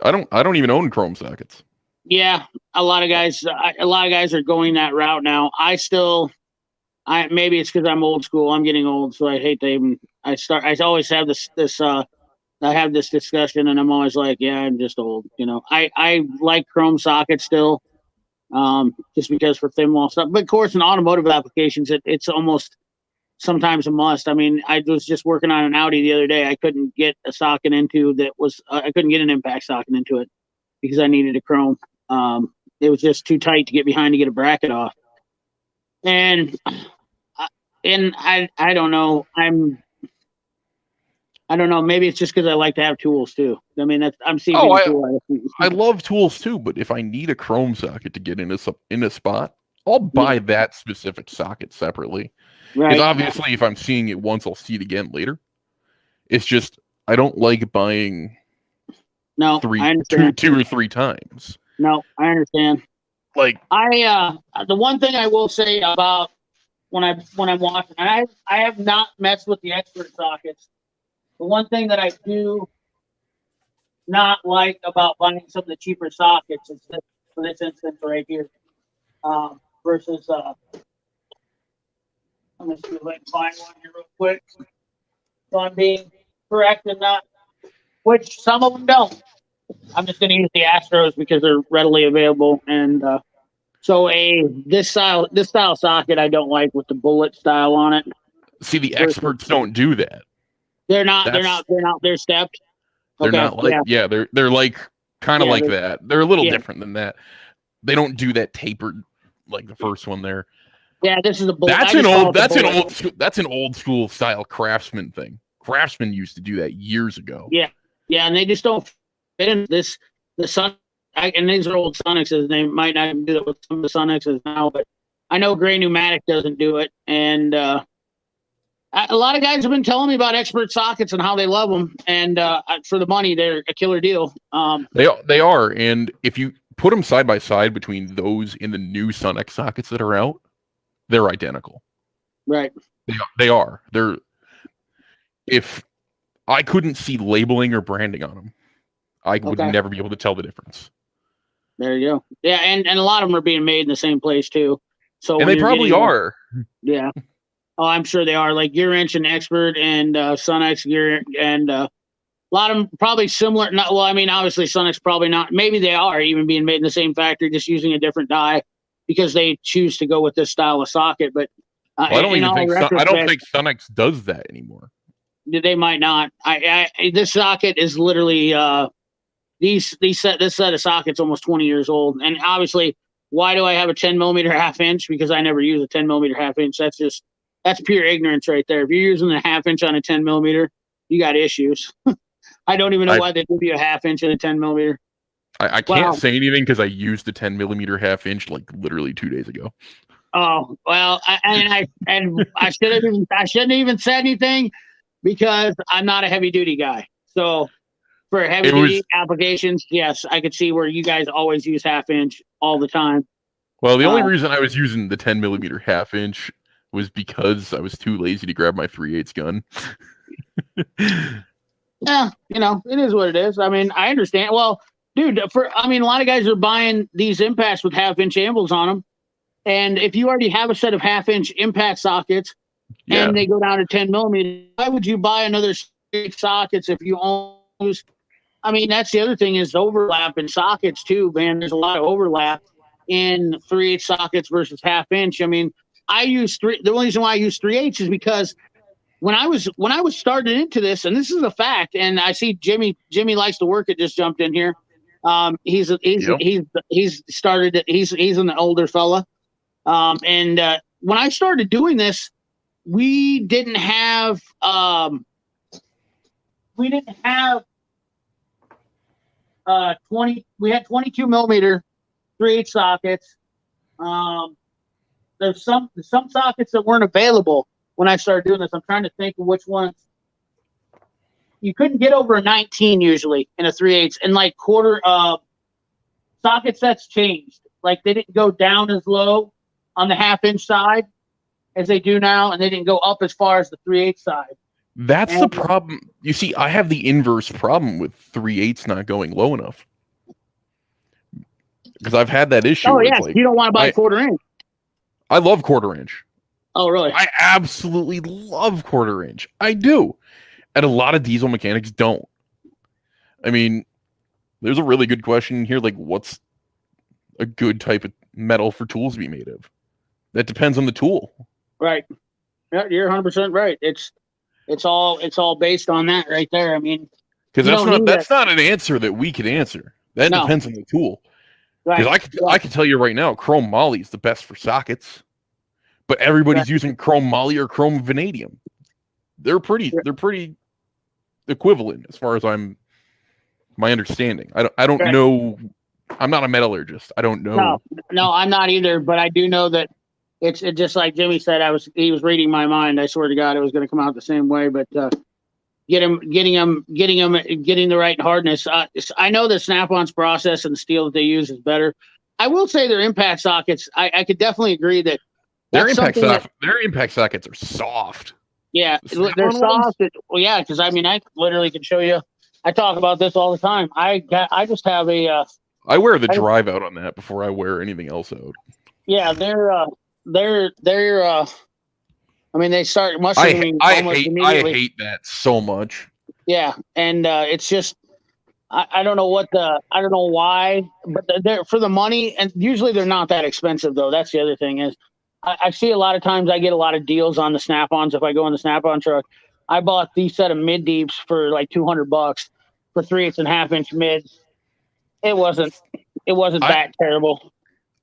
I don't even own chrome sockets. Yeah, a lot of guys are going that route now. Maybe it's because I'm old school. I'm getting old, so I hate to even. I always have I have this discussion, and I'm always like, yeah, I'm just old. You know, I like chrome sockets still, just because for thin wall stuff. But of course, in automotive applications, it's almost sometimes a must. I mean, I was just working on an Audi the other day. I couldn't get a socket into I couldn't get an impact socket into it because I needed a chrome. It was just too tight to get behind to get a bracket off. And I don't know. I don't know. Maybe it's just because I like to have tools too. I mean, I'm seeing. I love tools too, but if I need a chrome socket to get in a spot, I'll buy that specific socket separately. Right. Because obviously, if I'm seeing it once, I'll see it again later. It's just I don't like buying. No, two or three times. No, I understand. Like the one thing I will say about when I'm watching, I have not messed with the Expert sockets. The one thing that I do not like about buying some of the cheaper sockets is this, for this instance right here, versus I'm going to see if I can find one here real quick. So I'm being correct and not, which some of them don't. I'm just going to use the Astros because they're readily available. And so this style socket I don't like with the bullet style on it. See, the Experts don't do that. They're not. They're That's not. They're not. They're stepped. they're Okay. not like they're like kind of Yeah. like that. They're a little Yeah. different than that. They don't do that tapered like the first one there. Yeah. This is a bullet. That's an old school style craftsman thing. Craftsmen used to do that years ago. Yeah. Yeah, and they just don't fit in this. The Sun and these are old Sonexes. They might not even do that with some of the Sonexes now, but I know Gray Pneumatic doesn't do it, and a lot of guys have been telling me about expert sockets and how they love them, and for the money, they're a killer deal. They are, and if you put them side by side between those in the new Sonex sockets that are out, they're identical. Right. They are. They're. If I couldn't see labeling or branding on them, I would never be able to tell the difference. There you go. Yeah, and a lot of them are being made in the same place too. So and they probably are. Yeah. Oh, I'm sure they are. Like Gear Inch and Expert and Sonex Gear, and a lot of them probably similar. Not well. I mean, obviously Sonex probably not. Maybe they are even being made in the same factory, just using a different die because they choose to go with this style of socket. But I don't think Sonex does that anymore. They might not. This socket is literally this set of sockets almost 20 years old, and obviously, why do I have a 10 millimeter half inch? Because I never use a 10 millimeter half inch. That's pure ignorance right there. If you're using a half inch on a 10 millimeter, you got issues. I don't even know why they give you a half inch and a 10 millimeter. I can't say anything because I used the 10 millimeter half inch like literally 2 days ago. Oh well, I shouldn't even said anything because I'm not a heavy duty guy. So for heavy duty applications, yes, I could see where you guys always use half inch all the time. Well, the only reason I was using the 10 millimeter half inch was because I was too lazy to grab my 3/8 gun. Yeah, it is what it is. I mean, I understand. Well, dude, a lot of guys are buying these impacts with half inch ambles on them. And if you already have a set of half inch impact sockets and they go down to 10 millimeter, why would you buy another sockets if you use? I mean, that's the other thing is overlap in sockets too, man. There's a lot of overlap in 3/8 sockets versus half inch. I mean, the only reason why I use 3/8 is because when I was started into this, and this is a fact, and I see Jimmy likes to work it, just jumped in here. He's started. He's an older fella. And when I started doing this, we didn't have 20. We had 22 millimeter 3/8 sockets. There's some sockets that weren't available when I started doing this. I'm trying to think of which ones. You couldn't get over a 19 usually in a 3/8, and like quarter socket sets changed. Like they didn't go down as low on the half inch side as they do now, and they didn't go up as far as the 3/8 side. That's the problem. You see, I have the inverse problem with 3/8 not going low enough. Because I've had that issue. Oh, yeah. You don't want to buy quarter inch. I love quarter inch. Oh, really? I absolutely love quarter inch. I do. And a lot of diesel mechanics don't. I mean, there's a really good question here. Like, what's a good type of metal for tools to be made of? That depends on the tool. Right. Yeah, you're 100% right. It's all based on that right there. I mean, because that's not an answer that we could answer. That depends on the tool. Because I can tell you right now, chrome moly is the best for sockets, but everybody's using chrome moly or chrome vanadium. They're pretty equivalent as far as my understanding. I don't know. I'm not a metallurgist. I don't know. No, I'm not either. But I do know that it's just like Jimmy said. He was reading my mind. I swear to God, it was going to come out the same way. But getting the right hardness. I know the Snap-on's process and the steel that they use is better. I will say their impact sockets. I could definitely agree that their impact sockets are soft. Yeah, they're soft. Yeah, because I mean, I literally can show you. I talk about this all the time. I just have a. I wear the drive out on that before I wear anything else out. Yeah, they're. I mean, they start mushrooming almost immediately. I hate that so much. Yeah, and it's just. I don't know I don't know why, but they're for the money, and usually they're not that expensive though. That's the other thing is. I see a lot of times I get a lot of deals on the Snap-ons if I go in the Snap-on truck. I bought these set of mid deeps for like $200 for 3.5-inch mids. It wasn't I that terrible.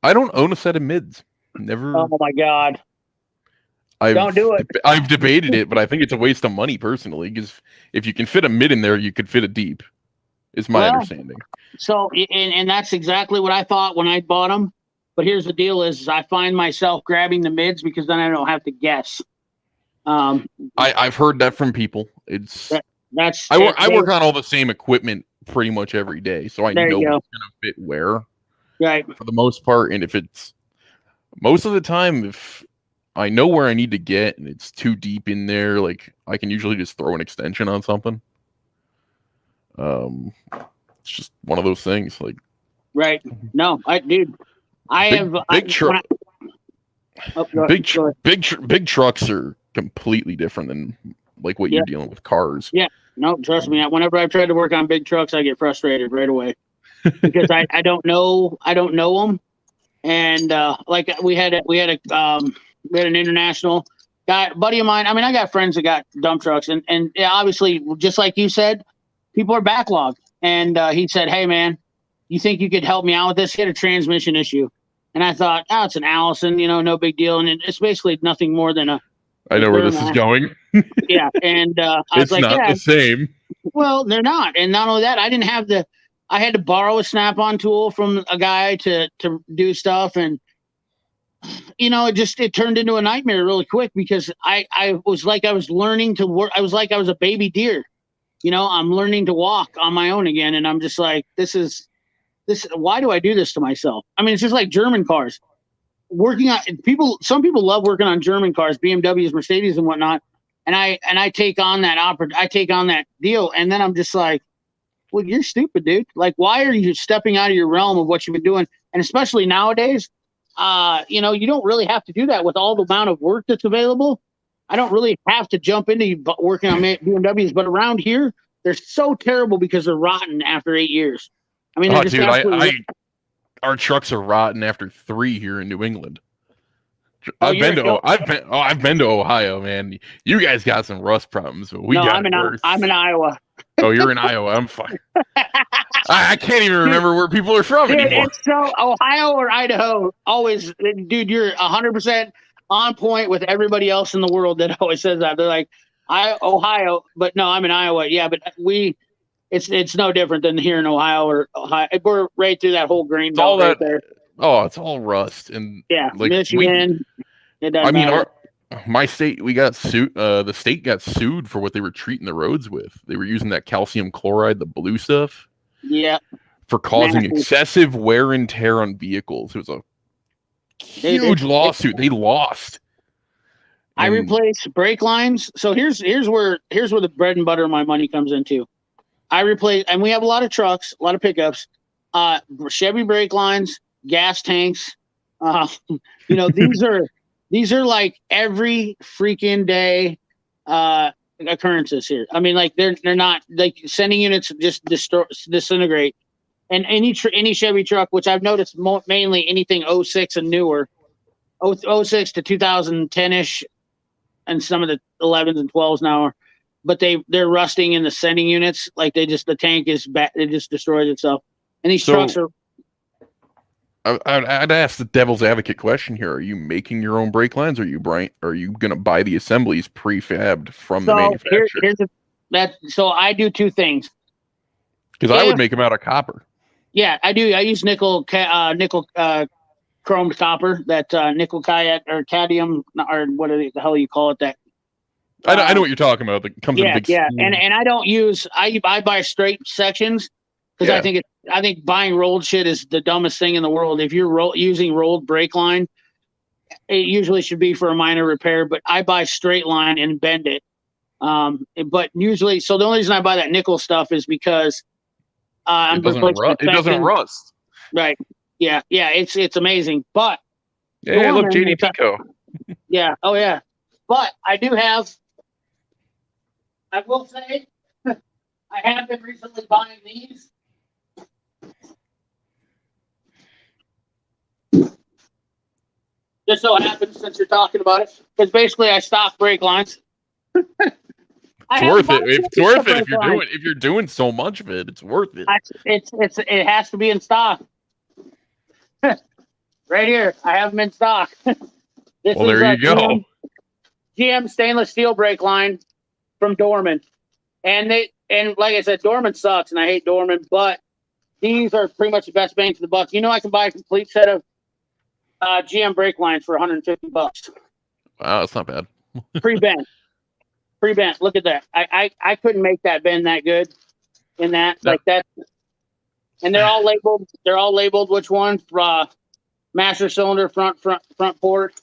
I don't own a set of mids. Never. Oh my god! Don't I've do it. I've debated it, but I think it's a waste of money personally. Because if you can fit a mid in there, you could fit a deep. Is my Well, understanding. so and that's exactly what I thought when I bought them. But here's the deal: is I find myself grabbing the mids because then I don't have to guess. Um, I've heard that from people. It's that, that's I work it. I work on all the same equipment pretty much every day, so I There know you go. what's gonna fit where Right. for the most part. And if it's most of the time, if I know where I need to get and it's too deep in there, like I can usually just throw an extension on something. It's just one of those things. Like Right. No, dude, I big have big truck, go ahead. big trucks are completely different than like what Yeah. you're dealing with cars. Yeah. No, trust me. Whenever I've tried to work on big trucks, I get frustrated right away because I don't know them. And like we had an international guy, buddy of mine. I mean, I got friends that got dump trucks, and yeah, obviously, just like you said, people are backlogged. And he said, "Hey, man, you think you could help me out with this? He had a transmission issue." And I thought, oh, it's an Allison, no big deal. And it's basically nothing more than a I know where this is going. yeah. And I was It's like, not yeah, the same. well, they're not. And not only that, I had to borrow a snap-on tool from a guy to do stuff. And, it turned into a nightmare really quick because I was like, I was learning to work. I was like, I was a baby deer, I'm learning to walk on my own again. And I'm just like, why do I do this to myself? I mean, it's just like German cars some people love working on German cars, BMWs, Mercedes and whatnot. And I take on that deal. And then I'm just like, well, you're stupid, dude. Like, why are you stepping out of your realm of what you've been doing? And especially nowadays, you don't really have to do that with all the amount of work that's available. I don't really have to jump into working on BMWs, but around here, they're so terrible because they're rotten after 8 years. I mean, they're Oh, just dude, absolutely. our trucks are rotten after 3 here in New England. Oh, I've been to Ohio, man. You guys got some rust problems, but we No, got it worse. I'm in Iowa. Oh, you're in Iowa. I'm fine. I can't even remember where people are from anymore. It's so Ohio or Idaho. Always, dude, you're 100% on point with everybody else in the world that always says that. They're like, Ohio, but no, I'm in Iowa. Yeah, but it's no different than here in Ohio or Ohio. We're right through that whole grain belt right there. Oh, it's all rust and Yeah, like Michigan. It doesn't matter. My state, we got sued. The state got sued for what they were treating the roads with. They were using that calcium chloride, the blue stuff. Yeah. For causing excessive wear and tear on vehicles. It was a huge lawsuit. They lost. I replaced brake lines. So here's where the bread and butter of my money comes into. I replace, and we have a lot of trucks, a lot of pickups, Chevy brake lines, gas tanks. These are like every freaking day occurrences here. I mean, like they're not like sending units just disintegrate. And any Chevy truck, which I've noticed mainly anything 06 and newer, 06 to 2010-ish, and some of the 11s and 12s now are, but they're rusting in the sending units. Like the tank is bad. It just destroys itself. And these trucks are. I'd ask the devil's advocate question here: are you making your own brake lines? Or are you going to buy the assemblies prefabbed from the manufacturer? So I do two things. Because I would make them out of copper. Yeah, I do. I use nickel chromed copper, that nickel cadmium, or what the hell you call it. That I know what you're talking about. That comes in big. Yeah, and I don't use. I buy straight sections because I think buying rolled shit is the dumbest thing in the world. If you're using rolled brake line, it usually should be for a minor repair. But I buy straight line and bend it. But usually, so the only reason I buy that nickel stuff is because it doesn't rust. Right. Yeah. It's amazing. But hey, look, JD Pico. Yeah. Oh yeah. But I will say, I have been recently buying these. Just so happens, since you're talking about it, because basically I stock brake lines. I It's have to worth buy it. a It's worth it brake line. if you're doing so much of it. It's worth it. It has to be in stock. Right here, I have them in stock. This Well, is there a you go. GM stainless steel brake line from Dorman, and like I said, Dorman sucks, and I hate Dorman, but these are pretty much the best bang for the buck. You know, I can buy a complete set of GM brake lines for $150. Wow, that's not bad. Pre-bent. Pre-bent. Look at that. I couldn't make that bend that good in that. No. Like that. And they're all labeled. They're all labeled which one. Master cylinder, front port.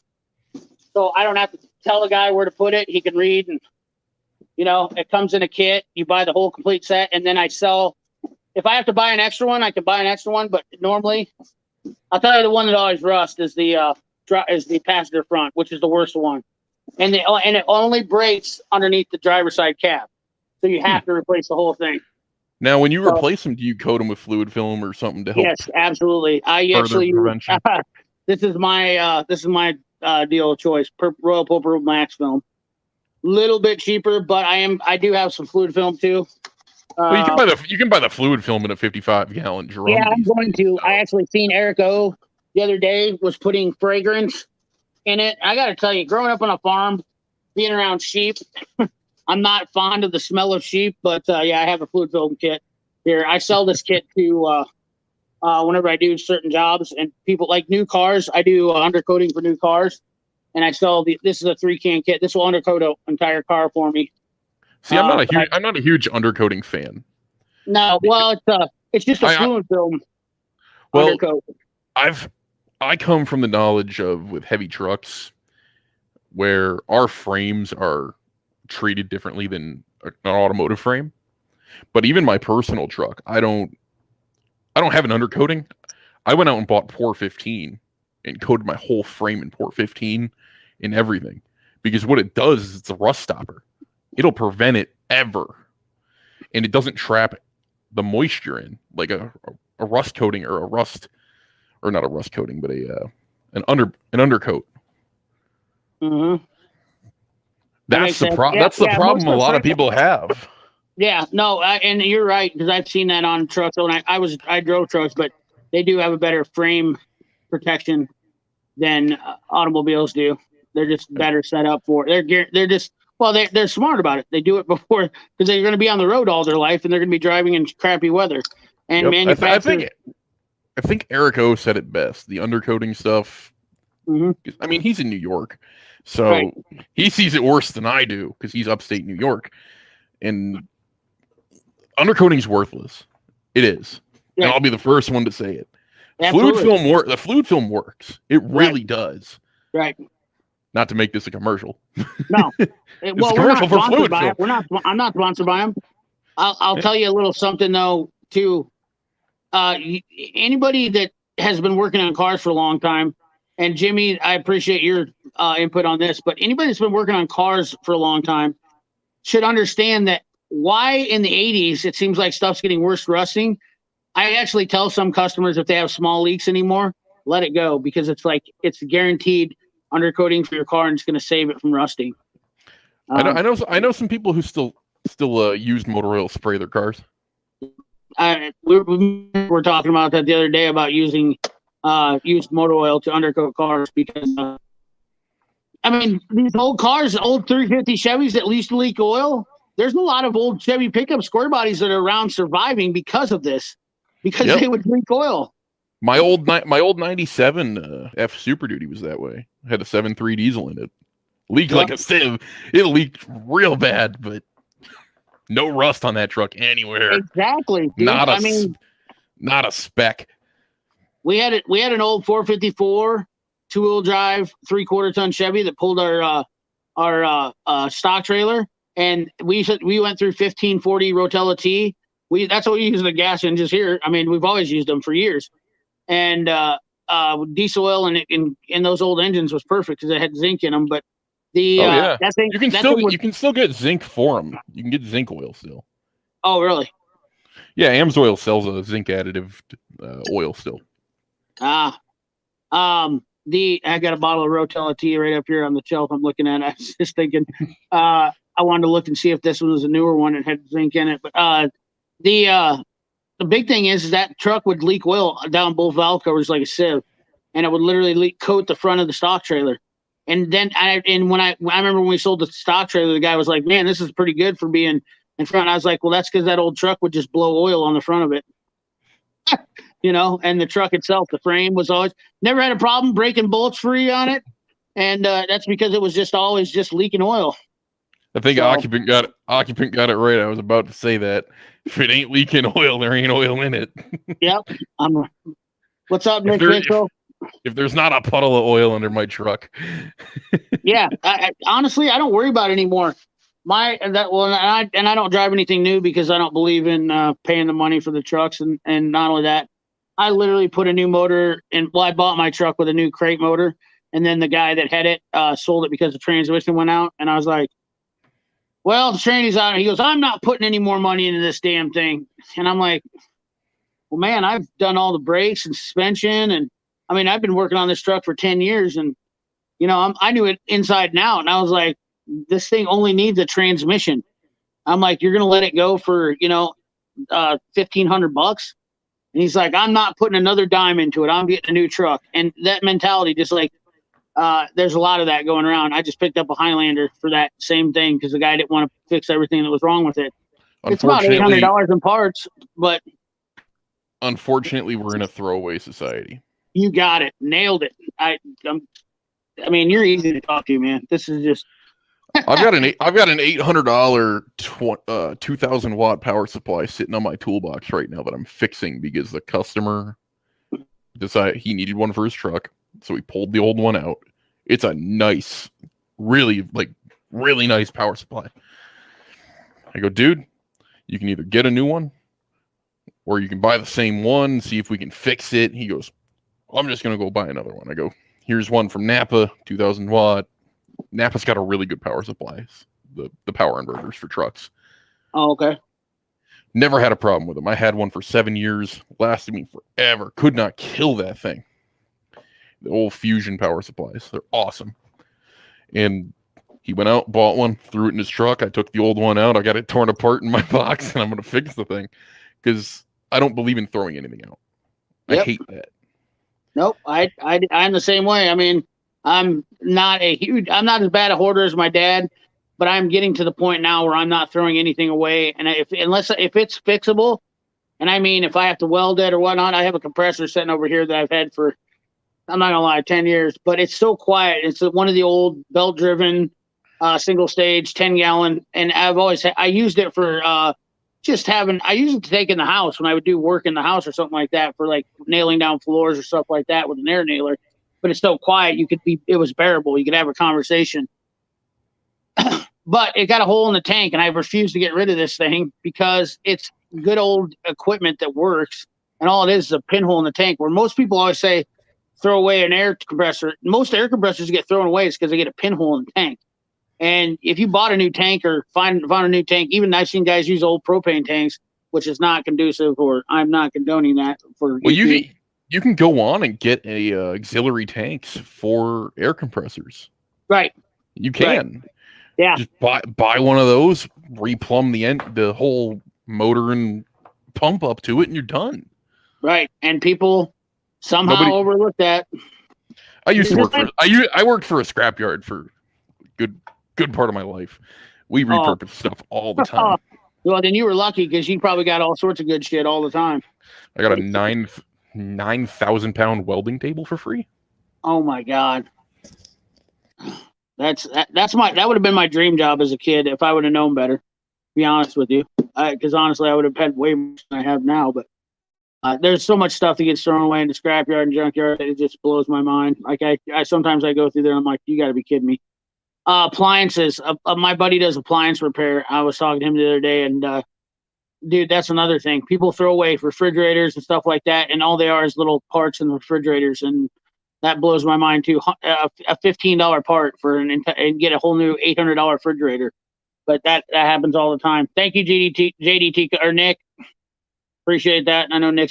So I don't have to tell the guy where to put it. He can read, and it comes in a kit. You buy the whole complete set, and then I sell. If I have to buy an extra one, I can buy an extra one. But normally, I'll tell you the one that always rusts is the passenger front, which is the worst one, and it only breaks underneath the driver's side cap, so you have to replace the whole thing. Now, when you replace them, do you coat them with fluid film or something to help? Yes, absolutely. I actually prevention. this is my deal of choice. Royal Pulper Max film, little bit cheaper, but I do have some fluid film too. Well, you can buy the fluid film in a 55-gallon drum. Yeah, I'm going to. I actually seen Eric O the other day was putting fragrance in it. I got to tell you, growing up on a farm, being around sheep, I'm not fond of the smell of sheep, but yeah, I have a fluid film kit here. I sell this kit to whenever I do certain jobs, and people like new cars. I do undercoating for new cars, and I sell this is a 3-can kit. This will undercoat an entire car for me. See, I'm not a huge undercoating fan. No, well, it's just a fluid film undercoat. I come from the knowledge of with heavy trucks where our frames are treated differently than an automotive frame. But even my personal truck, I don't have an undercoating. I went out and bought Por 15 and coated my whole frame in Por 15 and everything, because what it does is it's a rust stopper. It'll prevent it ever, and it doesn't trap the moisture in like a rust coating or not a rust coating, but an undercoat. Mm-hmm. That's the problem. That's the problem a lot of people have. Yeah, no, and you're right, because I've seen that on trucks. When I drove trucks, but they do have a better frame protection than automobiles do. They're just better set up for it. They're smart about it. They do it before, because they're going to be on the road all their life, and they're going to be driving in crappy weather. And manufacturers. I think Eric O said it best. The undercoating stuff. Mm-hmm. I mean, he's in New York, so he sees it worse than I do because he's upstate New York, and undercoating is worthless. It is, and I'll be the first one to say it. The fluid film works. It really does. Right. Not to make this a commercial. No. Well, we're not sponsored by it. I'm not sponsored by them. I'll tell you a little something though too. Anybody that has been working on cars for a long time, and Jimmy, I appreciate your input on this, but anybody that's been working on cars for a long time should understand that why in the 80s it seems like stuff's getting worse rusting. I actually tell some customers if they have small leaks anymore, let it go, because it's guaranteed undercoating for your car, and it's going to save it from rusting. I know some people who still use motor oil spray their cars. We're talking about that the other day about using used motor oil to undercoat cars, because I mean, these old cars, old 350 Chevys that used to leak oil. There's a lot of old Chevy pickup square bodies that are around surviving because of this, because they would leak oil. My old 97 F Super Duty was that way. It had a 7.3 diesel in it. Leaked like a sieve. It leaked real bad, but no rust on that truck anywhere. Exactly. Dude. Not a speck. We had an old 454 2-wheel drive 3/4 ton Chevy that pulled our stock trailer, and we went through 1540 Rotella T. That's what we use in the gas engines here. I mean, we've always used them for years. And diesel oil in those old engines was perfect because it had zinc in them. But that thing, you can still get zinc for them. You can get zinc oil still. Oh, really? Yeah, AMSOIL sells a zinc additive oil still. I got a bottle of Rotella tea right up here on the shelf I'm looking at. I was just thinking, I wanted to look and see if this one was a newer one and had zinc in it. But the big thing is that truck would leak oil down both valve covers like a sieve, and it would literally coat the front of the stock trailer. And then I remember when we sold the stock trailer, the guy was like, "Man, this is pretty good for being in front." I was like, "Well, that's because that old truck would just blow oil on the front of it." And the truck itself, the frame was always never had a problem breaking bolts free on it, and that's because it was just always just leaking oil. I think occupant got it right. I was about to say that if it ain't leaking oil, there ain't oil in it. Yep. What's up, Nick? If there's not a puddle of oil under my truck. Yeah, honestly, I don't worry about it anymore. And I don't drive anything new because I don't believe in paying the money for the trucks, and not only that, I literally put a new motor in. Well, I bought my truck with a new crate motor, and then the guy that had it sold it because the transmission went out, and I was like, "Well, the tranny's out." He goes, "I'm not putting any more money into this damn thing," and I'm like, "Well, man, I've done all the brakes and suspension, and I mean, I've been working on this truck for 10 years, and I knew it inside and out, and I was like, this thing only needs a transmission." I'm like, "You're gonna let it go for $1,500?" And he's like, "I'm not putting another dime into it. I'm getting a new truck." And that mentality, just like, there's a lot of that going around. I just picked up a Highlander for that same thing because the guy didn't want to fix everything that was wrong with it. It's about $800 in parts, but unfortunately, we're in a throwaway society. You got it, nailed it. I mean, you're easy to talk to, man. This is just. I've got an $800 2,000 watt power supply sitting on my toolbox right now that I'm fixing because the customer decided he needed one for his truck, so he pulled the old one out. It's a nice, really nice power supply. I go, "Dude, you can either get a new one or you can buy the same one, see if we can fix it." He goes, "I'm just gonna go buy another one." I go, "Here's one from Napa, 2,000 watt. Napa's got a really good power supplies, the power inverters for trucks." Oh, okay. Never had a problem with them. I had one for 7 years, lasted me forever. Could not kill that thing. The old Fusion power supplies, they're awesome. And he went out, bought one, threw it in his truck. I took the old one out. I got it torn apart in my box, and I'm going to fix the thing because I don't believe in throwing anything out. Yep. I hate that. Nope, I'm the same way. I mean, I'm not as bad a hoarder as my dad, but I'm getting to the point now where I'm not throwing anything away. And if it's fixable, and I mean, if I have to weld it or whatnot, I have a compressor sitting over here that I've had for, I'm not gonna lie, 10 years, but it's so quiet. It's one of the old belt driven, single stage, 10-gallon. And I used it for, I used it to take in the house when I would do work in the house or something like that, for like nailing down floors or stuff like that with an air nailer. But it's so quiet, it was bearable. You could have a conversation. But it got a hole in the tank, and I refuse to get rid of this thing because it's good old equipment that works, and all it is a pinhole in the tank. Where most people always say throw away an air compressor. Most air compressors get thrown away is because they get a pinhole in the tank. And if you bought a new tank or found a new tank, even I've seen guys use old propane tanks, which is not conducive, or I'm not condoning that. You can go on and get a auxiliary tanks for air compressors. Right. You can. Right. Yeah. Just buy one of those, replumb the whole motor and pump up to it, and you're done. Right. And people somehow overlook that. I worked for a scrapyard for good part of my life. We repurpose stuff all the time. Well, then you were lucky because you probably got all sorts of good shit all the time. I got a 9,000 pound welding table for free. Oh my God. That would have been my dream job as a kid if I would have known better, to be honest with you. Because honestly, I would have had way more than I have now. But there's so much stuff that gets thrown away in the scrapyard and junkyard that it just blows my mind. Like I sometimes I go through there and I'm like, you got to be kidding me. Appliances. My buddy does appliance repair. I was talking to him the other day, and dude, that's another thing. People throw away refrigerators and stuff like that, and all they are is little parts in the refrigerators, and that blows my mind too. A $15 part and get a whole new $800 refrigerator, but that happens all the time. Thank you, JDT or Nick. Appreciate that. I know Nick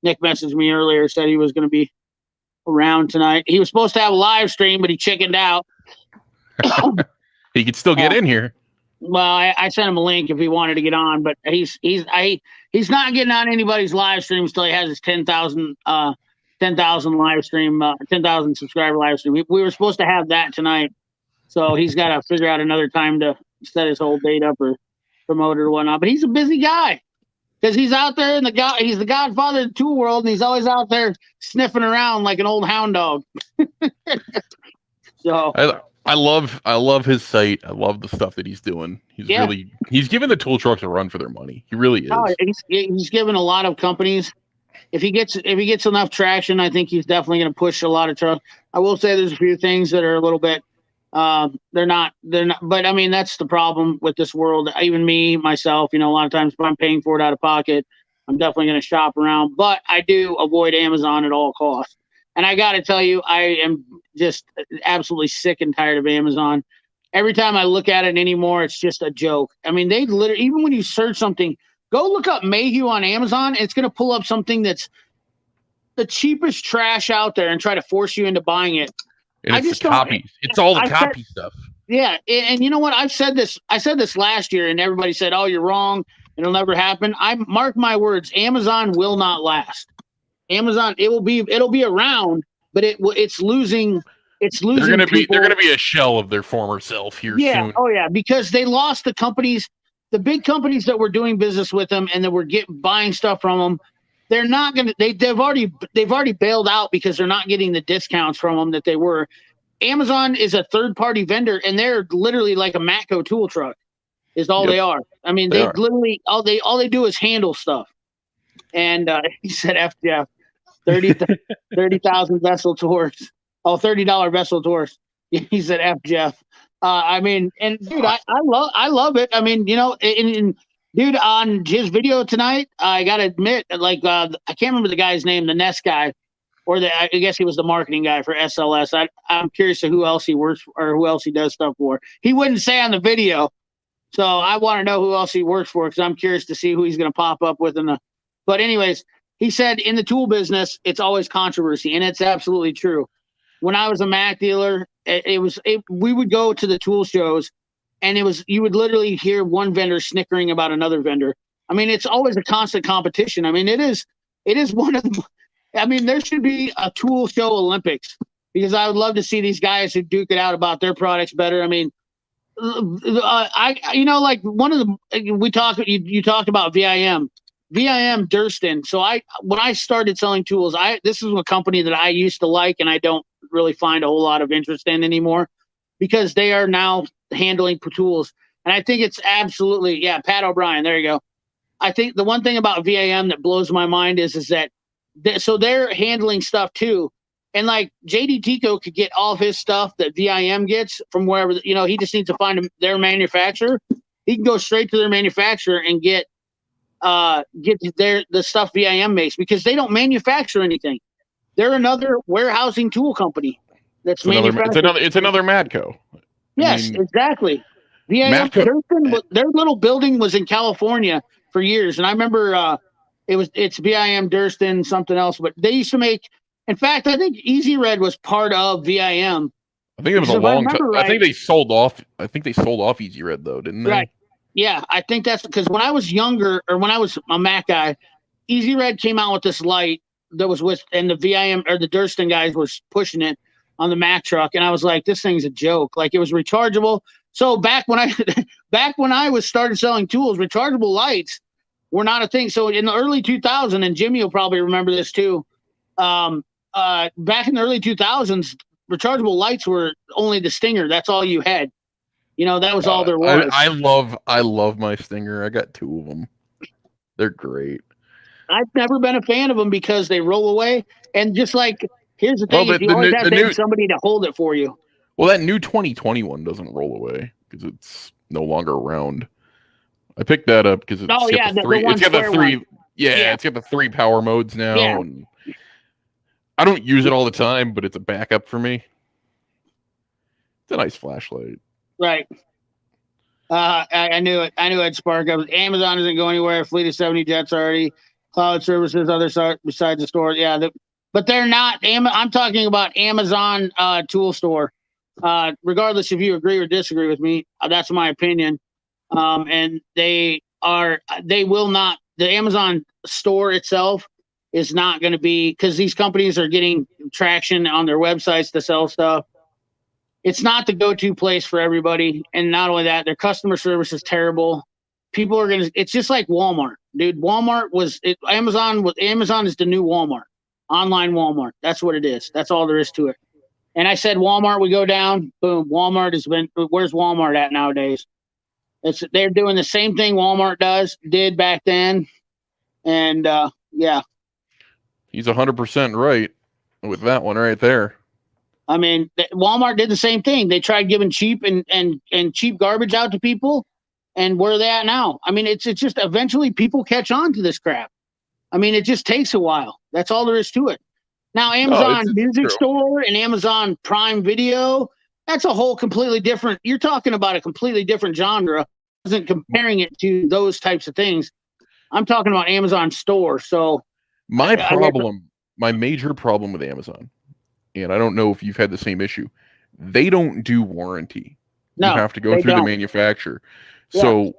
messaged me earlier, said he was going to be around tonight. He was supposed to have a live stream, but he chickened out. He could still get in here. Well, I sent him a link if he wanted to get on, but he's not getting on anybody's live streams till he has his 10,000 live stream, 10,000 subscriber live stream. We were supposed to have that tonight, so he's got to figure out another time to set his whole date up or promote it or whatnot. But he's a busy guy because he's out there and he's the godfather of the tool world, and he's always out there sniffing around like an old hound dog. So I love his site. I love the stuff that he's doing. He's giving the tool trucks a run for their money. He really is. Oh, he's given a lot of companies. If he gets enough traction, I think he's definitely going to push a lot of trucks. I will say there's a few things that are a little bit they're not, but I mean, that's the problem with this world. Even me, myself, a lot of times if I'm paying for it out of pocket, I'm definitely going to shop around, but I do avoid Amazon at all costs. And I got to tell you, I am just absolutely sick and tired of Amazon. Every time I look at it anymore, it's just a joke. I mean, they literally, even when you search something, go look up Mayhew on Amazon, it's going to pull up something that's the cheapest trash out there and try to force you into buying it. And it's the copies. It's all the copy stuff. Yeah, and you know what? I said this last year, and everybody said, "Oh, you're wrong. It'll never happen." I mark my words. Amazon will not last. Amazon, it'll be around, but it's losing. It's losing. They're gonna be a shell of their former self here soon. Oh yeah, because they lost the companies, the big companies that were doing business with them and that were buying stuff from them. They're not gonna. They've already bailed out because they're not getting the discounts from them that they were. Amazon is a third-party vendor, and they're literally like a Matco tool truck. Is all they are. I mean, they literally all they do is handle stuff. And he said, "F Jeff, 30,000 vessel tours. Oh, $30 vessel tours." He said, "F Jeff." I mean, and dude, I love it. I mean, dude, on his video tonight, I gotta admit, like, I can't remember the guy's name, the Nest guy, or I guess he was the marketing guy for SLS. I'm curious to who else he works for, or who else he does stuff for. He wouldn't say on the video, so I want to know who else he works for because I'm curious to see who he's going to pop up with. But anyways, he said in the tool business, it's always controversy, and it's absolutely true. When I was a Mac dealer, we would go to the tool shows, and you would literally hear one vendor snickering about another vendor. I mean, it's always a constant competition. I mean, it is one of the. I mean, there should be a tool show Olympics because I would love to see these guys who duke it out about their products better. I mean, like one of the you talked about VIM Durston. So when I started selling tools, this is a company that I used to like and I don't really find a whole lot of interest in anymore because they are now handling tools. And I think it's absolutely, Pat O'Brien, there you go. I think the one thing about VIM that blows my mind is that so they're handling stuff too. And like JD Tico could get all of his stuff that VIM gets from wherever, he just needs to find their manufacturer. He can go straight to their manufacturer and get the stuff VIM makes because they don't manufacture anything. They're another warehousing tool company that's manufacturing. It's another Matco. Yes, exactly. VIM, their little building was in California for years. And I remember it's VIM Durston, something else, but they used to make, in fact, I think Easy Red was part of VIM. I think it was a long time. Right, I think they sold off Easy Red though, didn't they? Right. Yeah, I think that's because when I was younger, or when I was a Mac guy, Easy Red came out with this light that was and the VIM or the Durston guys was pushing it on the Mac truck, and I was like, this thing's a joke. Like it was rechargeable. So back when I was started selling tools, rechargeable lights were not a thing. So in the early 2000s, and Jimmy will probably remember this too. Back in the early 2000s, rechargeable lights were only the Stinger. That's all you had. That was all there was. I love my Stinger. I got 2 of them. They're great. I've never been a fan of them because they roll away. And just like, here's the thing: you always have to have somebody to hold it for you. Well, that new 2021 doesn't roll away because it's no longer around. I picked that up because it's got the 3. It's got the 3 power modes now. Yeah. And I don't use it all the time, but it's a backup for me. It's a nice flashlight. Right. I knew it. I knew I'd spark up. Amazon doesn't go anywhere. Fleet of 70 jets already. Cloud services, other besides the store. Yeah, but they're not. I'm talking about Amazon tool store. regardless if you agree or disagree with me. That's my opinion. And they will not. The Amazon store itself is not going to be, because these companies are getting traction on their websites to sell stuff. It's not the go-to place for everybody, and not only that, their customer service is terrible. People are gonna. It's just like Walmart, dude. Amazon is the new Walmart, online Walmart. That's what it is. That's all there is to it. And I said Walmart would go down. Boom. Walmart has been. Where's Walmart at nowadays? They're doing the same thing Walmart did back then, and yeah. He's 100% right with that one right there. I mean, Walmart did the same thing. They tried giving cheap and cheap garbage out to people, and where are they at now? I mean, it's just eventually people catch on to this crap. I mean, it just takes a while. That's all there is to it. Now, Amazon Music Store and Amazon Prime Video, that's a whole completely different. You're talking about a completely different genre. I wasn't comparing it to those types of things. I'm talking about Amazon Store. So my major problem with Amazon, and I don't know if you've had the same issue, they don't do warranty. No, you have to go through the manufacturer. Yeah. So,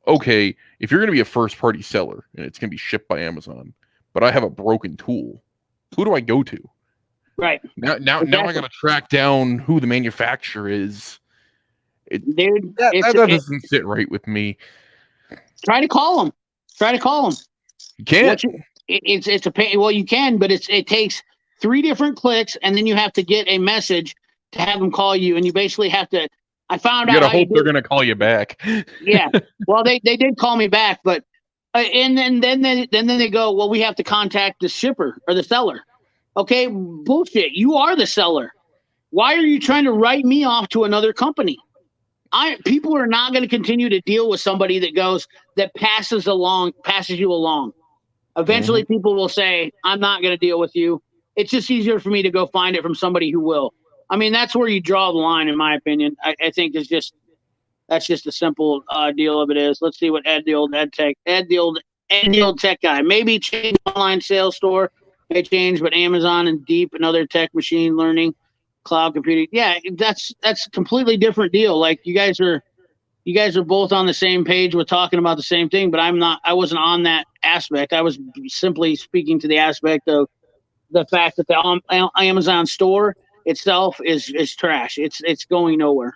okay, if you're going to be a first-party seller and it's going to be shipped by Amazon, but I have a broken tool, who do I go to? Right. Now I got to track down who the manufacturer is. Dude, that doesn't sit right with me. Try to call them. You can't. It's a pain. Well, you can, but it takes 3 different clicks, and then you have to get a message to have them call you, and you basically have to. I found out. You gotta hope they're gonna call you back. Yeah. Well, they did call me back, but and then they go, well, we have to contact the shipper or the seller. Okay, bullshit. You are the seller. Why are you trying to write me off to another company? People are not going to continue to deal with somebody that passes you along. Eventually, people will say, I'm not going to deal with you. It's just easier for me to go find it from somebody who will. I mean, that's where you draw the line, in my opinion. I think that's just a simple deal of it is. Let's see what Ed the old tech guy. Maybe change online sales store. May change, but Amazon and Deep and other tech, machine learning, cloud computing. Yeah, that's a completely different deal. Like you guys are both on the same page with talking about the same thing, but I wasn't on that aspect. I was simply speaking to the aspect of the fact that the Amazon store itself is trash. It's going nowhere.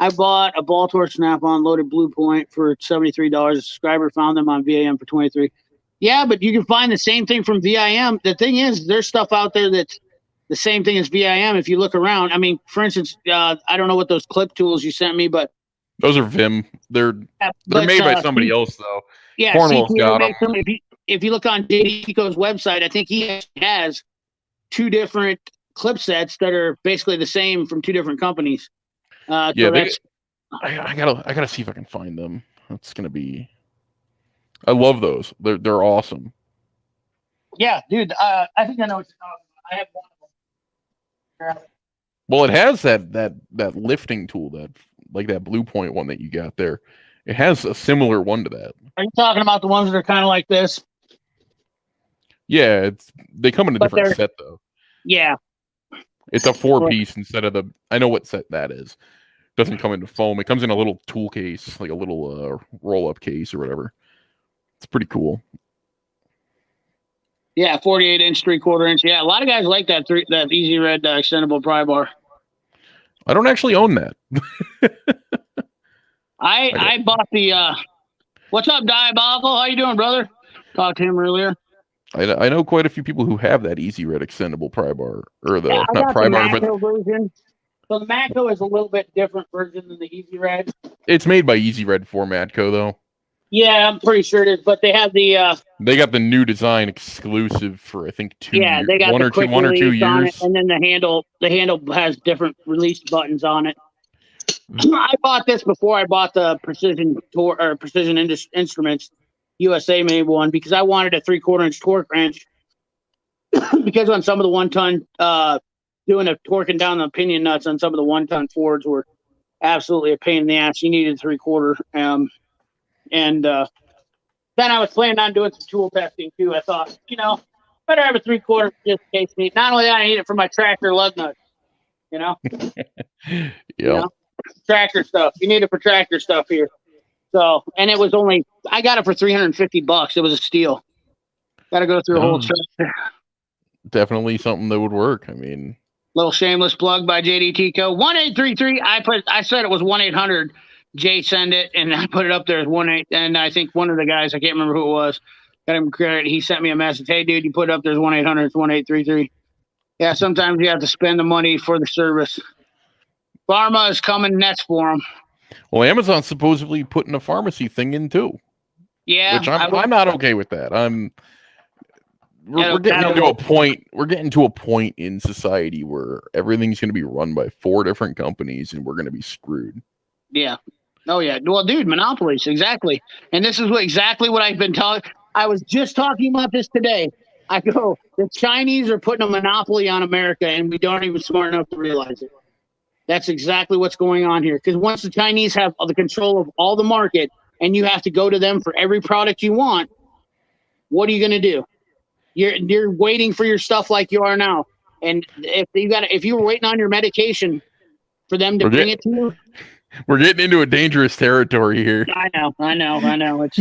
I bought a Baltimore Snap-on loaded Blue Point for $73. A subscriber found them on VIM for $23. Yeah, but you can find the same thing from VIM. The thing is, there's stuff out there that's the same thing as VIM. If you look around, I mean, for instance, I don't know what those clip tools you sent me, but those are Vim. They're made by somebody else, though. Yeah, Cornwell's got them. If you look on JD Chico's website, I think he has 2 different clip sets that are basically the same from 2 different companies. I gotta see if I can find them. That's gonna be. I love those. They're awesome. Yeah, dude. I think I know what you're talking about. I have one of them. Well, it has that lifting tool, that Blue Point one that you got there. It has a similar one to that. Are you talking about the ones that are kind of like this? Yeah, they come in a different set though. Yeah. It's a 4-piece instead of the. I know what set that is. It doesn't come in foam. It comes in a little tool case, like a little roll-up case or whatever. It's pretty cool. Yeah, 48-inch, 3/4-inch. Yeah, a lot of guys like that Easy Red extendable pry bar. I don't actually own that. I bought the. What's up, Diabolical? How you doing, brother? Talked to him earlier. I know quite a few people who have that Easy Red extendable pry bar, or not pry bar, but version. So the Matco is a little bit different version than the Easy Red. It's made by Easy Red for Matco, though. Yeah, I'm pretty sure it is. But they have the. They got the new design exclusive for I think 2 years. Yeah, they got one or 2 years. And then the handle has different release buttons on it. I bought this before I bought the Precision Instruments USA made one because I wanted a 3/4-inch torque wrench because on some of the 1-ton doing a torquing down the pinion nuts on some of the 1-ton Fords were absolutely a pain in the ass. You needed 3/4. And then I was planning on doing some tool testing too. I thought, better have a 3/4 just in case. Not only that, I need it for my tractor lug nuts. You know, Yeah. you know, tractor stuff. You need it for tractor stuff here. So, and it was only I got it for $350. It was a steal. Got to go through a whole No, tractor. definitely something that would work. I mean, Little shameless plug by JDT Co. 1833. I said it was 1-800. Jay send it, and I put it up there as 18. And I think one of the guys, I can't remember who it was, got him credit. He sent me a message. Hey, dude, you put it up there as 1-800. It's 1833. Yeah, sometimes you have to spend the money for the service. Pharma is coming next for them. well, Amazon's supposedly putting a pharmacy thing in too. Yeah, which I'm not okay with that. We're getting to a point. We're getting to a point in society where everything's going to be run by 4 different companies, and we're going to be screwed. Yeah. Oh yeah. Well, dude, monopolies exactly. And this is exactly what I've been telling. I was just talking about this today. I go, the Chinese are putting a monopoly on America, and we don't even smart enough to realize it. That's exactly what's going on here. Because once the Chinese have the control of all the market, and you have to go to them for every product you want, what are you going to do? You're waiting for your stuff like you are now. And if you were waiting on your medication for them to bring it to you, we're getting into a dangerous territory here. I know. It's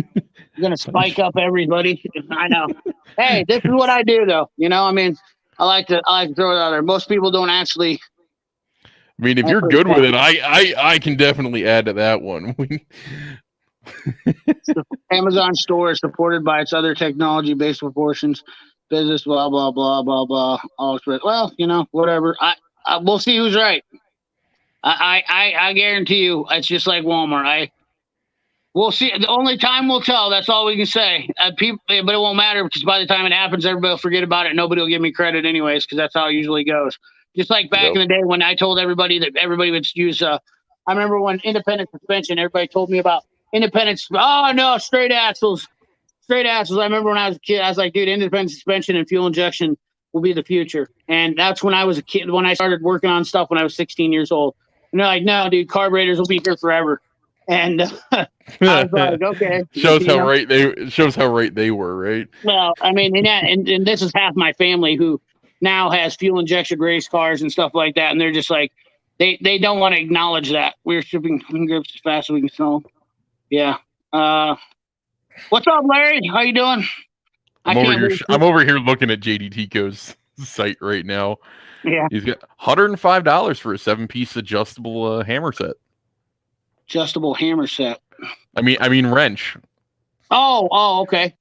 going to spike up everybody. I know. Hey, this is what I do, though. You know, I mean, I like to throw it out there. Most people don't actually. I mean, if you're good with it, I can definitely add to that one. Amazon store is supported by its other technology-based proportions, business, blah blah blah blah blah. Well, you know, whatever. We'll see who's right. I guarantee you, it's just like Walmart. We'll see. The only time will tell. That's all we can say. But it won't matter because by the time it happens, everybody will forget about it. Nobody will give me credit anyways because that's how it usually goes. Just like back in the day when I told everybody that everybody would use. I remember when independent suspension. Everybody told me about independence. Oh no, straight axles. I remember when I was a kid, I was like, dude, independent suspension and fuel injection will be the future. And that's when I was a kid. When I started working on stuff when I was 16 years old. And they're like, no, dude, carburetors will be here forever. And I was like, okay. Shows how right they were, right? Well, I mean, and this is half my family who now has fuel injection race cars and stuff like that, and they're just like, they don't want to acknowledge that we're shipping groups as fast as we can sell them. Yeah. What's up, Larry? How you doing? I'm over here looking at JD Tico's site right now. Yeah. He's got $105 for a 7-piece adjustable hammer set. Adjustable hammer set. I mean wrench. Oh, okay.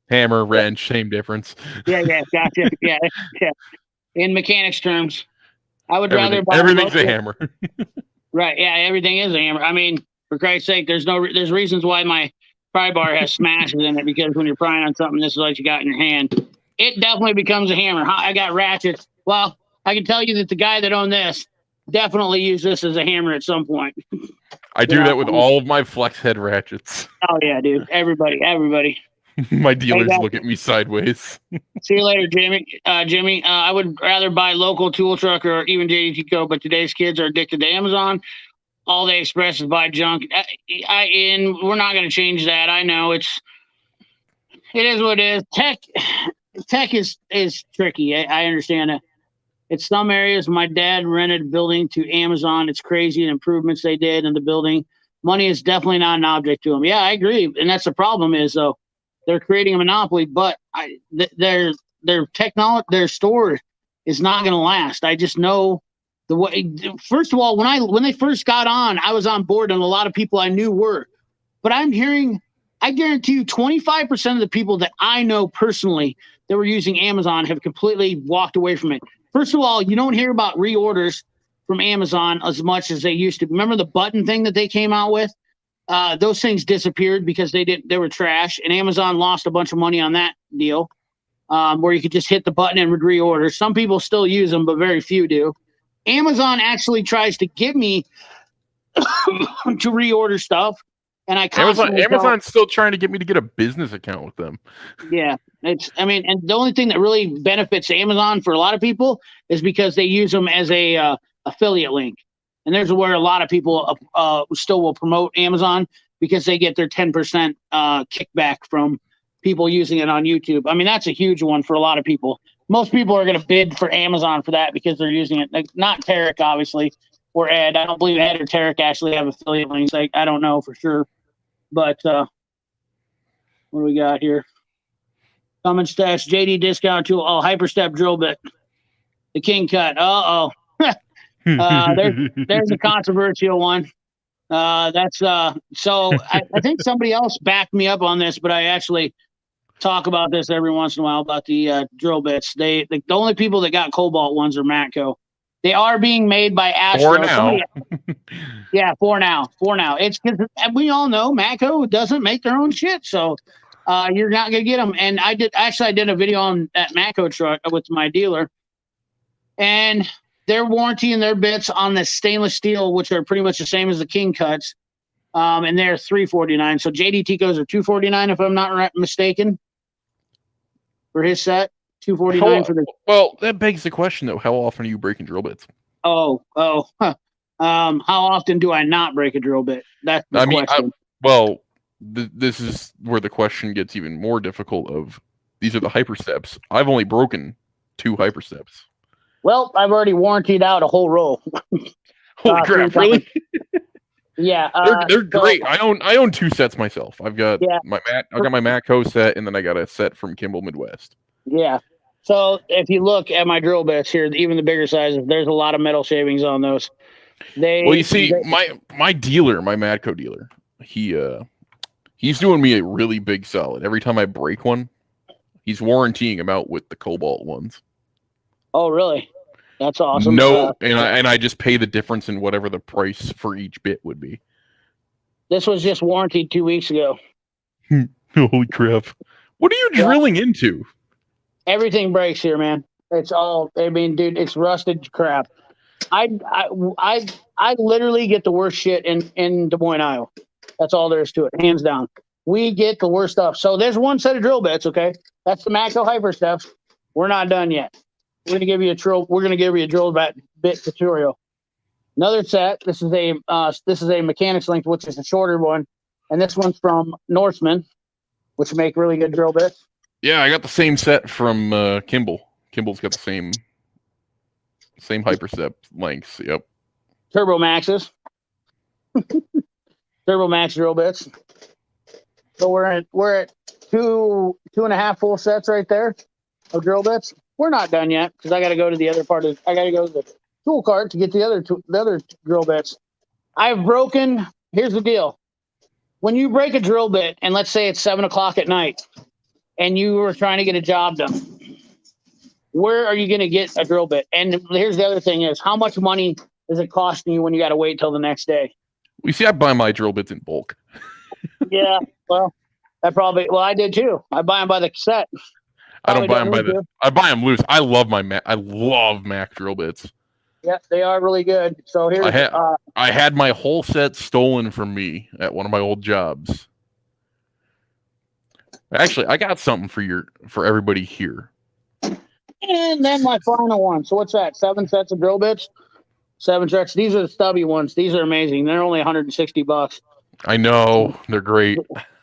Hammer, wrench, same difference. Yeah, gotcha. Yeah. In mechanics terms, I would rather buy everything's a hammer. Right? Yeah, everything is a hammer. I mean, for Christ's sake, there's reasons why my pry bar has smashes in it because when you're prying on something, this is what you got in your hand. It definitely becomes a hammer. I got ratchets. Well, I can tell you that the guy that owned this definitely used this as a hammer at some point. I do that with all of my flex head ratchets. Oh yeah, dude. Everybody. My dealers look at me sideways. See you later, Jimmy. I would rather buy local tool truck or even JDT Co. But today's kids are addicted to Amazon. All they express is buy junk. And we're not going to change that. I know it is what it is. Tech is tricky. I understand it. It's some areas. My dad rented a building to Amazon. It's crazy the improvements they did in the building. Money is definitely not an object to them. Yeah, I agree. And that's the problem is though, they're creating a monopoly, but their technology, their store is not going to last. I just know the way. First of all, when they first got on, I was on board, and a lot of people I knew were. But I guarantee you, 25% of the people that I know personally that were using Amazon have completely walked away from it. First of all, you don't hear about reorders from Amazon as much as they used to. Remember the button thing that they came out with? Those things disappeared because they were trash, and Amazon lost a bunch of money on that deal, where you could just hit the button and would reorder. Some people still use them, but very few do. Amazon actually tries to get me to reorder stuff, and Amazon's still trying to get me to get a business account with them. Yeah, and the only thing that really benefits Amazon for a lot of people is because they use them as a affiliate link. And there's where a lot of people still will promote Amazon because they get their 10% kickback from people using it on YouTube. I mean, that's a huge one for a lot of people. most people are going to bid for Amazon for that because they're using it. Like, not Tarek, obviously, or Ed. I don't believe Ed or Tarek actually have affiliate links. Like, I don't know for sure. But what do we got here? Cummins stash, JD discount tool. Oh, Hyperstep drill bit. The King Cut. There's a controversial one. That's so I think somebody else backed me up on this, but I actually talk about this every once in a while about the drill bits. The only people that got Cobalt ones are Matco. They are being made by Astro. For now. Yeah, for now. It's because we all know Matco doesn't make their own shit, so you're not gonna get them. And I did a video on that Matco truck with my dealer, and their warranty and their bits on the stainless steel, which are pretty much the same as the King Cuts, and they're $349. So JD Ticos are $249 if I'm not mistaken for his set. $249 for the. Well, that begs the question though: how often are you breaking drill bits? How often do I not break a drill bit? That's the question. This is where the question gets even more difficult. These are the hypersteps. I've only broken 2 hypersteps. Well, I've already warrantied out a whole row. Holy crap! Really? Yeah, they're great. I own 2 sets myself. I've got my Matco set, and then I got a set from Kimball Midwest. Yeah. So if you look at my drill bits here, even the bigger sizes, there's a lot of metal shavings on those. My dealer, my Matco dealer, he's doing me a really big solid. Every time I break one, he's warrantying them out with the Cobalt ones. Oh, really? That's awesome. No, and I just pay the difference in whatever the price for each bit would be. This was just warranted 2 weeks ago. Holy crap! What are you drilling into? Everything breaks here, man. It's all. I mean, dude, it's rusted crap. I literally get the worst shit in Des Moines, Iowa. That's all there is to it, hands down. We get the worst stuff. So there's one set of drill bits. Okay, that's the Matco Hyper Steps. We're not done yet. We're gonna give you a drill. We're gonna give you a drill bit tutorial. Another set. This is a mechanics link, which is a shorter one, and this one's from Norseman, which make really good drill bits. Yeah, I got the same set from Kimball. Kimball's got the same hyperstep lengths. Yep. Turbo Maxes. Turbo Max drill bits. So we're at 2.5 full sets right there of drill bits. We're not done yet because I got to go to the other part of. I got to go to the tool cart to get the other drill bits. I've broken. Here's the deal: when you break a drill bit, and let's say it's 7 o'clock at night, and you were trying to get a job done, where are you going to get a drill bit? And here's the other thing: is how much money is it costing you when you got to wait till the next day? We see. I buy my drill bits in bulk. Yeah, well, I did too. I buy them by the set. I don't buy them I buy them loose. I love Mac drill bits. Yeah, they are really good. So here's I had my whole set stolen from me at one of my old jobs. Actually, I got something for everybody here. And then my final one. So what's that? 7 sets of drill bits? 7 sets. These are the stubby ones. These are amazing. They're only $160. I know, they're great.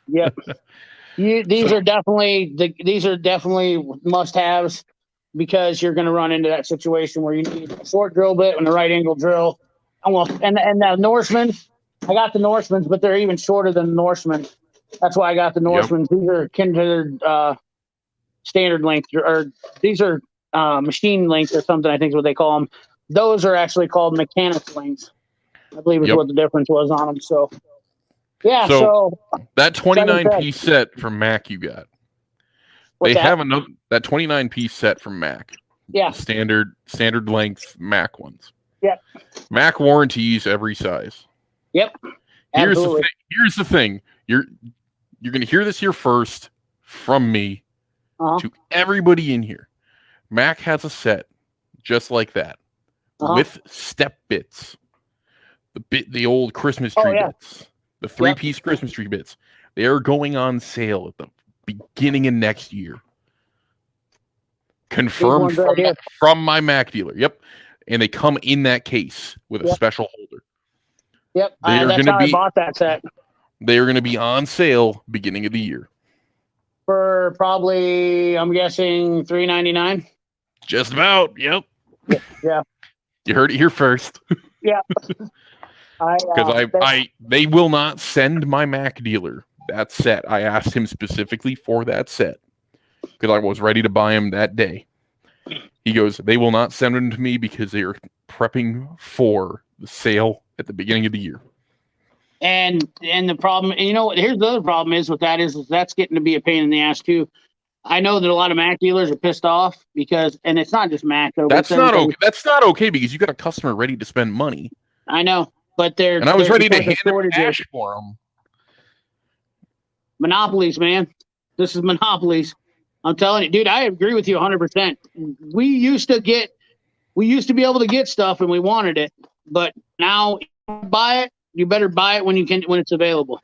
Yep. These are definitely must-haves because you're going to run into that situation where you need a short drill bit and a right angle drill. Almost, and the Norseman, I got the Norsemans, but they're even shorter than the Norseman. That's why I got the Norsemans. Yep. These are considered standard length, or these are machine length or something. I think is what they call them. Those are actually called mechanics lengths. I believe is what the difference was on them. So. Yeah, so that 29-piece set from Mac you got. Have another that 29-piece set from Mac. Yeah. Standard length Mac ones. Yep. Mac warranties every size. Yep. Here's the thing. You're gonna hear this here first from me to everybody in here. Mac has a set just like that with step bits. The old Christmas tree bits. The 3-piece Christmas tree bits. They are going on sale at the beginning of next year. Confirmed from my Mac dealer. Yep. And they come in that case with a special holder. Yep. That's how I bought that set. They are going to be on sale beginning of the year. For probably, I'm guessing, $3.99. Just about. Yep. Yeah. You heard it here first. Yeah. Because they will not send my Mac dealer that set. I asked him specifically for that set because I was ready to buy him that day. He goes, they will not send them to me because they are prepping for the sale at the beginning of the year. And the problem, and here's the other problem is with that is that's getting to be a pain in the ass too. I know that a lot of Mac dealers are pissed off because, and it's not just Mac though. That's not okay. That's not okay because you got a customer ready to spend money. I know, but and I was ready to hand him cash for them. Monopolies, man. This is monopolies. I'm telling you, dude. I agree with you 100%. We used to be able to get stuff and we wanted it, but now buy it. You better buy it when it's available.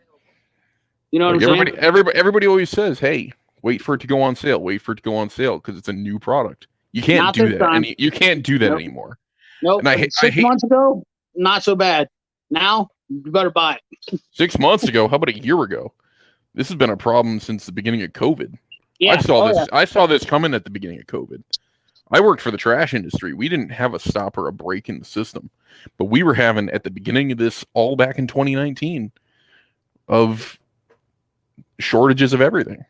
You know what I'm saying? Everybody always says, "Hey, wait for it to go on sale. Wait for it to go on sale because it's a new product." You can't do that. You can't do that anymore. Nope. And 6 months ago, not so bad. Now you better buy it. 6 months ago, how about a year ago? This has been a problem since the beginning of COVID. Yeah. I saw this coming at the beginning of COVID. I worked for the trash industry. We didn't have a stop or a break in the system, but we were having at the beginning of this all back in 2019 of shortages of everything.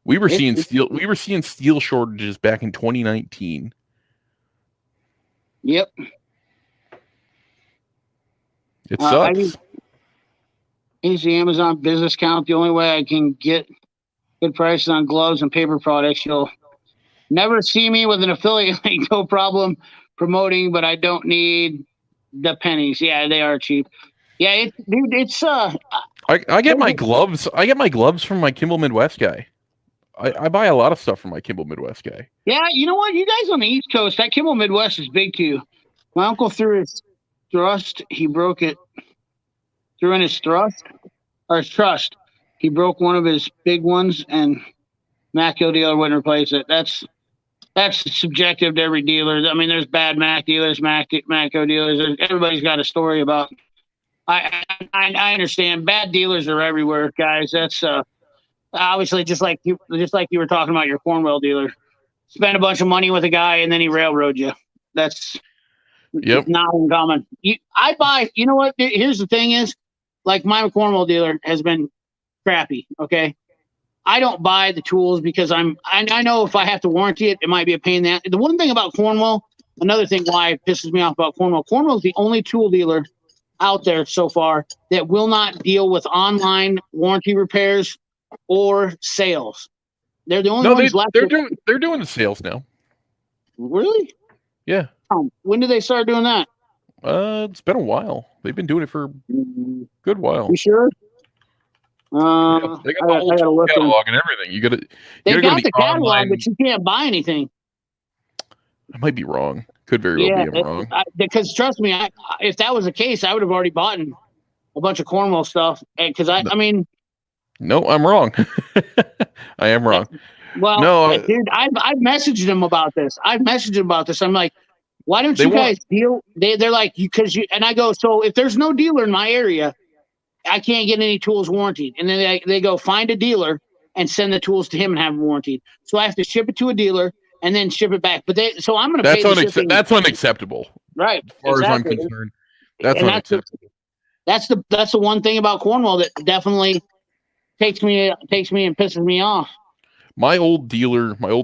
We were seeing steel shortages back in 2019. Yep. It sucks. I use the Amazon business account. The only way I can get good prices on gloves and paper products. You'll never see me with an affiliate link. No problem promoting, but I don't need the pennies. Yeah, they are cheap. Yeah, it's I get my gloves. I get my gloves from my Kimball Midwest guy. I buy a lot of stuff from my Kimball Midwest guy. Yeah, you know what? You guys on the East Coast, that Kimball Midwest is big too. My uncle threw his thrust. He broke it. Threw in his thrust or his trust. He broke one of his big ones, and Matco dealer wouldn't replace it. That's subjective to every dealer. I mean, there's bad Mac dealers, Matco dealers. Everybody's got a story about. I understand. Bad dealers are everywhere, guys. That's obviously just like you were talking about your Cornwell dealer. Spend a bunch of money with a guy and then he railroad you. That's not uncommon. I buy. You know what? Here's the thing: is like my Cornwell dealer has been crappy. Okay, I don't buy the tools because I know if I have to warranty it, it might be a pain. The one thing about Cornwell, another thing why it pisses me off about Cornwell is the only tool dealer out there so far that will not deal with online warranty repairs or sales. They're the only ones left. They're doing the sales now. Really? Yeah. When did they start doing that? It's been a while. They've been doing it for a good while. You sure? They got the whole catalog and everything. They got the catalog, but you can't buy anything. I might be wrong. Could very well be wrong. Because trust me, if that was the case, I would have already bought a bunch of Cornwell stuff. Because I mean, no, I'm wrong. I am wrong. Well, no, dude, I've messaged them about this. I'm like, why don't you guys deal? They're like, because you and I go. So if there's no dealer in my area, I can't get any tools warranted. And then they go find a dealer and send the tools to him and have them warranted. So I have to ship it to a dealer and then ship it back. But so I'm going to pay the shipping. That's unacceptable. Right. As far as I'm concerned, that's unacceptable. That's the one thing about Cornwell that definitely takes me and pisses me off. My old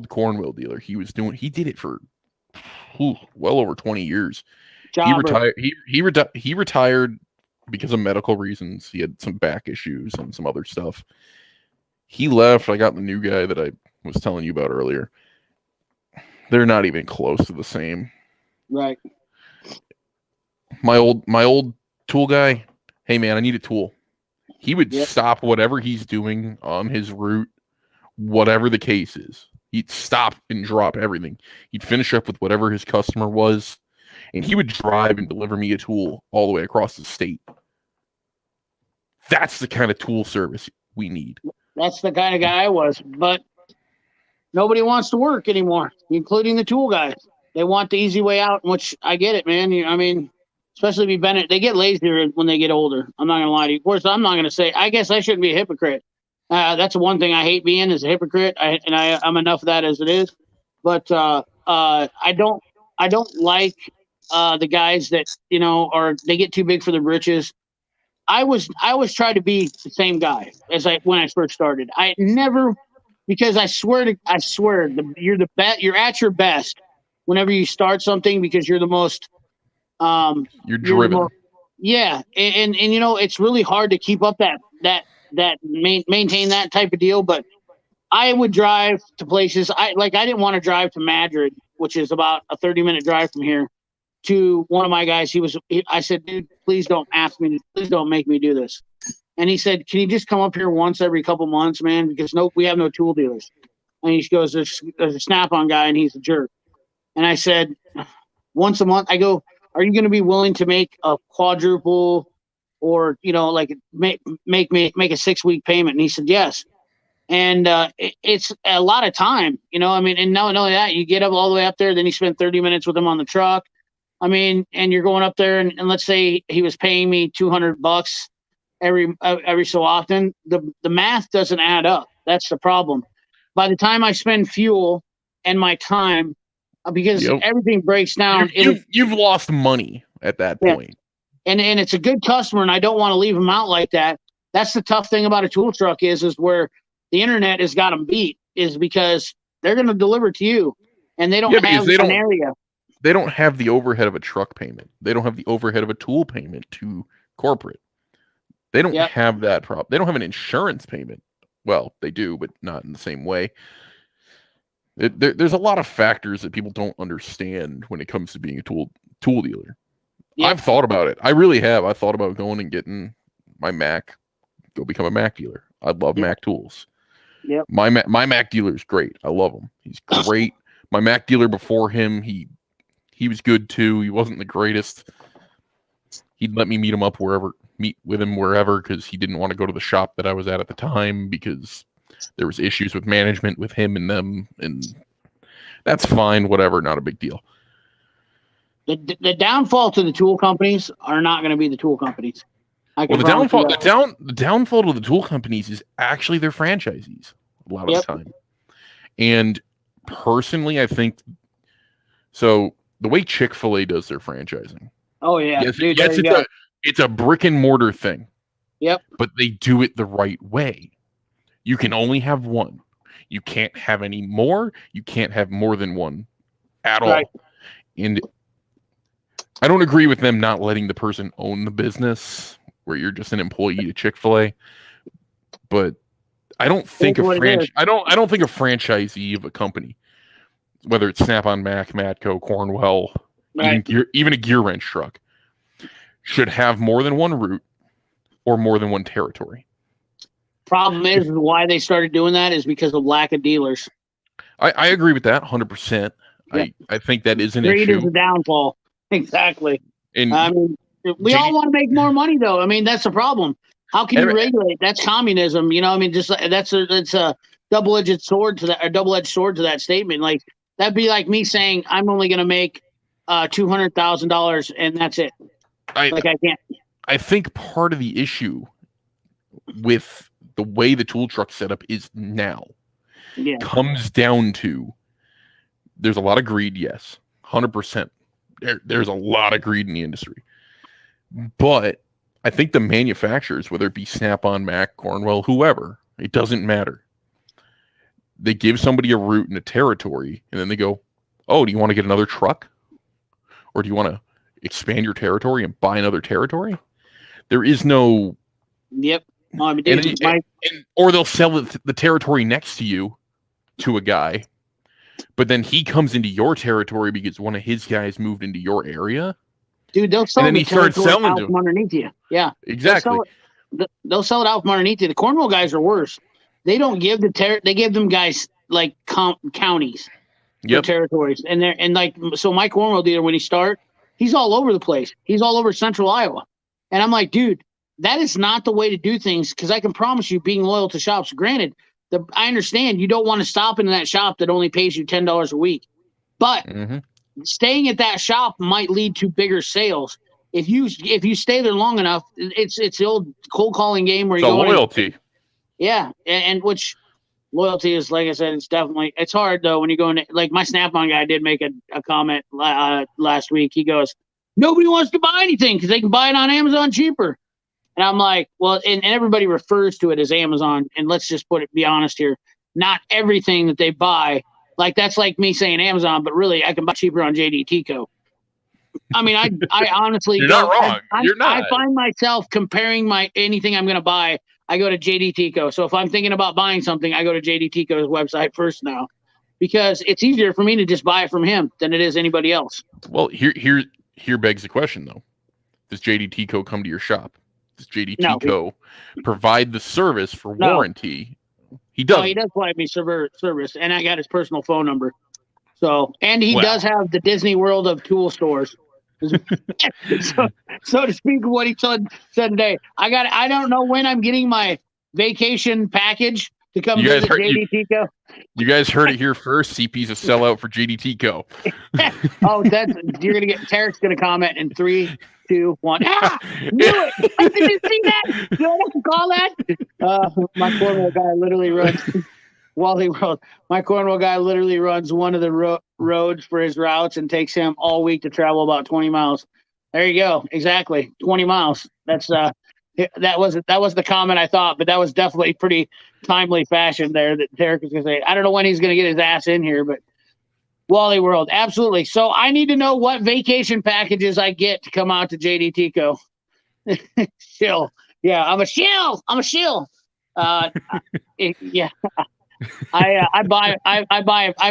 Cornwell dealer, he did it for well over 20 years. He retired because of medical reasons. He had some back issues and some other stuff. He left. I got the new guy that I was telling you about earlier. They're not even close to the same. Right. My old tool guy, hey man, I need a tool. He would stop whatever he's doing on his route, whatever the case is. He'd stop and drop everything. He'd finish up with whatever his customer was, and he would drive and deliver me a tool all the way across the state. That's the kind of tool service we need. That's the kind of guy I was, but nobody wants to work anymore, including the tool guys. They want the easy way out, which I get it, man. I mean, especially if you've been they get lazier when they get older. I'm not going to lie to you. Of course, I'm not going to say, I guess I shouldn't be a hypocrite. That's the one thing I hate being is a hypocrite. I'm enough of that as it is. but I don't like the guys that are they get too big for the britches. I always try to be the same guy as when I first started. I never because you're the best. You're at your best whenever you start something because you're the most You're you're the driven. most yeah, and it's really hard to keep up maintain that type of deal. But I would drive to places I didn't want to drive to Madrid, which is about a 30-minute drive from here. To one of my guys, I said, dude, please don't please don't make me do this. And he said, can you just come up here once every couple months, man? Because we have no tool dealers. And he goes, there's a Snap-on guy, and he's a jerk. And I said, once a month. I go, are you going to be willing to make a quadruple, or like make a 6-week payment? And he said, yes. And it's a lot of time, I mean, and not only that, you get up all the way up there, then you spend 30 minutes with him on the truck. I mean, and you're going up there, and let's say he was paying me $200 every so often. The math doesn't add up. That's the problem. By the time I spend fuel and my time, because everything breaks down, you've lost money at that point. And it's a good customer, and I don't want to leave them out like that. That's the tough thing about a tool truck is where the internet has got them beat, is because they're going to deliver to you, and they don't have an area. They don't have the overhead of a truck payment. They don't have the overhead of a tool payment to corporate. They don't have that problem. They don't have an insurance payment. Well, they do, but not in the same way. There's a lot of factors that people don't understand when it comes to being a tool dealer. Yep. I've thought about it. I really have. I thought about going and getting my Mac, go become a Mac dealer. I love Mac tools. Yep. My Mac dealer is great. I love him. He's great. My Mac dealer before him, he was good too. He wasn't the greatest. He'd let me meet with him wherever, because he didn't want to go to the shop that I was at the time because there was issues with management with him and them, and that's fine. Whatever, not a big deal. The downfall to the tool companies are not going to be the tool companies. The downfall to the tool companies is actually their franchisees a lot of the time. And personally, I think so. The way Chick-fil-A does their franchising. Oh yeah, it's a brick and mortar thing. Yep. But they do it the right way. You can only have one. You can't have any more. You can't have more than one at all. And I don't agree with them not letting the person own the business, where you're just an employee to Chick-fil-A. But I don't think I don't think a franchisee of a company, whether it's Snap-on, Mac, Matco, Cornwell, even a gear wrench truck, should have more than one route or more than one territory. Problem is why they started doing that is because of lack of dealers. I agree with that 100%. Yeah. I think that is an issue. Greed is a downfall. Exactly. And I mean, we all want to make more money, though. I mean, that's the problem. How can you regulate? That's communism. I mean, just it's a double-edged sword to that statement. Like, that'd be like me saying I'm only going to make $200,000 and that's it. I can't. I think part of the issue with the way the tool truck setup is now comes down to there's a lot of greed. Yes, 100%. There's a lot of greed in the industry, but I think the manufacturers, whether it be Snap-on, Mac, Cornwell, whoever, it doesn't matter. They give somebody a route in a territory, and then they go, oh, do you want to get another truck? Or do you want to expand your territory and buy another territory? There is no... Yep. Or they'll sell the territory next to you to a guy, but then he comes into your territory because one of his guys moved into your area. Dude, they'll sell and then he started selling out from underneath you. Yeah. Exactly. They'll sell it out from underneath you. The Cornwall guys are worse. They don't give they give them guys like counties, territories, so my Cornwall dealer, when he he's all over the place. He's all over central Iowa, and I'm like, dude, that is not the way to do things. Because I can promise you, being loyal to shops. Granted, I understand you don't want to stop in that shop that only pays you $10 a week, but staying at that shop might lead to bigger sales. If you stay there long enough, it's the old cold calling game where you go loyalty. Yeah, and which Loyalty is, like I said, it's hard though when you go in. Like my Snap-on guy did make a comment last week. He goes, nobody wants to buy anything because they can buy it on Amazon cheaper. And I'm like, well, and everybody refers to it as Amazon. And let's just be honest here. Not everything that they buy, like that's like me saying Amazon, but really I can buy cheaper on JDTco. I mean, I honestly You're not wrong. You're not. I find myself comparing anything I'm going to buy. I go to JDTco. So if I'm thinking about buying something, I go to JDTco's website first now, because it's easier for me to just buy it from him than it is anybody else. Well, here begs the question though: does JDTco come to your shop? Does JDTco provide the service for warranty? He does. No, he does provide me service, and I got his personal phone number. So, and he does have the Disney World of tool stores. so to speak of what he said today, I don't know when I'm getting my vacation package to come visit JDTco. You guys heard it here first. CP's a sellout for JDTco. Oh, you're gonna get Tarek's gonna comment in 3, 2, 1. Ah, knew it. Did you see that? Do I have to call that? My Cornwall guy literally runs Wally World. My Cornwall guy literally runs one of the roads for his routes and takes him all week to travel about 20 miles. There you go. Exactly. 20 miles. That was the comment I thought, but that was definitely pretty timely fashion there that Derek was going to say. I don't know when he's going to get his ass in here, but Wally World. Absolutely. So I need to know what vacation packages I get to come out to JDTco. Shill. Yeah, I'm a shill. Yeah. I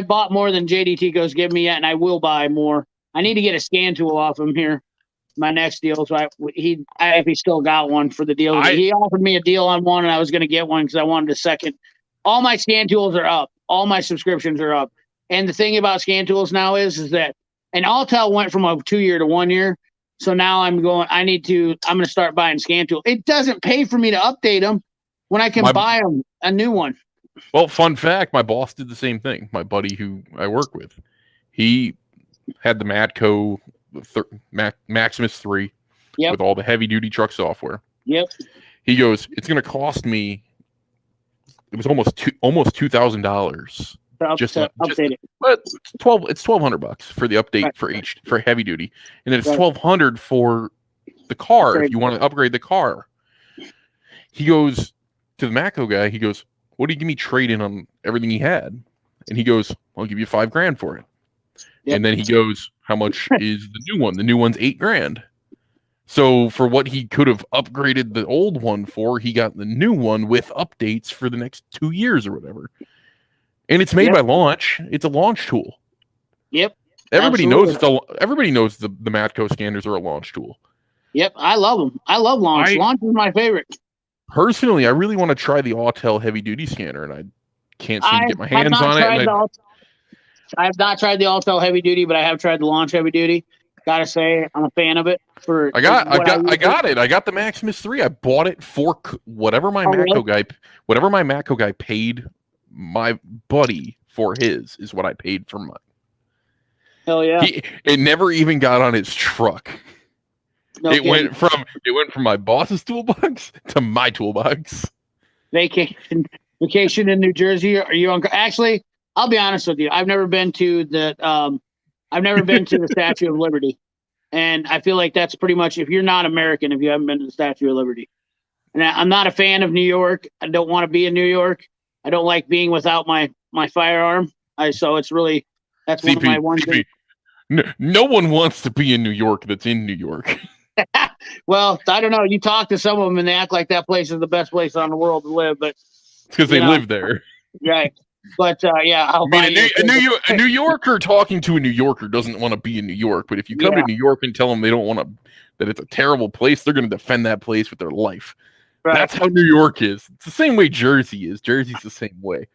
bought more than JDTco's give me yet, and I will buy more. I need to get a scan tool off him here. My next deal, so if he still got one for the deal, he offered me a deal on one, and I was going to get one because I wanted a second. All my scan tools are up. All my subscriptions are up. And the thing about scan tools now is that, and Altel went from a 2-year to 1 year. So now I'm going to start buying scan tools. It doesn't pay for me to update them when I can buy them a new one. Well, fun fact, my boss did the same thing. My buddy who I work with, he had the Matco Maximus 3 with all the heavy-duty truck software. Yep. He goes, it's going to cost me, it was almost $2,000. Just update it. But it's $1,200 for the update for heavy duty, and then it's $1,200 for the car if you want to upgrade the car. He goes to the Matco guy. He goes, what do you give me trade in on everything he had? And he goes, I'll give you $5,000 for it. Yep. And then he goes, how much is the new one? The new one's $8,000. So for what he could have upgraded the old one for, he got the new one with updates for the next 2 years or whatever. And it's made by Launch. It's a Launch tool. Yep. Everybody knows the Matco scanners are a Launch tool. Yep, I love them. I love Launch. Launch is my favorite. Personally, I really want to try the Autel heavy duty scanner, and I can't seem to get my hands on it. I have not tried the Autel heavy duty, but I have tried the Launch heavy duty. Gotta say, I'm a fan of it. I got it. I got the Maximus 3. I bought it for whatever my Matco guy paid my buddy for his is what I paid for mine. Hell yeah! It never even got on his truck. It went from my boss's toolbox to my toolbox. Vacation in New Jersey. Are you on? Actually, I'll be honest with you. I've never been to the Statue of Liberty, and I feel like that's pretty much if you're not American if you haven't been to the Statue of Liberty. And I'm not a fan of New York. I don't want to be in New York. I don't like being without my firearm. So it's really that's one of my one thing. No one wants to be in New York that's in New York. Well, I don't know. You talk to some of them and they act like that place is the best place on the world to live, but it's because they live there. Right. But a New Yorker talking to a New Yorker doesn't want to be in New York. But if you come to New York and tell them they don't want to, that it's a terrible place, they're going to defend that place with their life. Right. That's how New York is. It's the same way Jersey is. Jersey's the same way.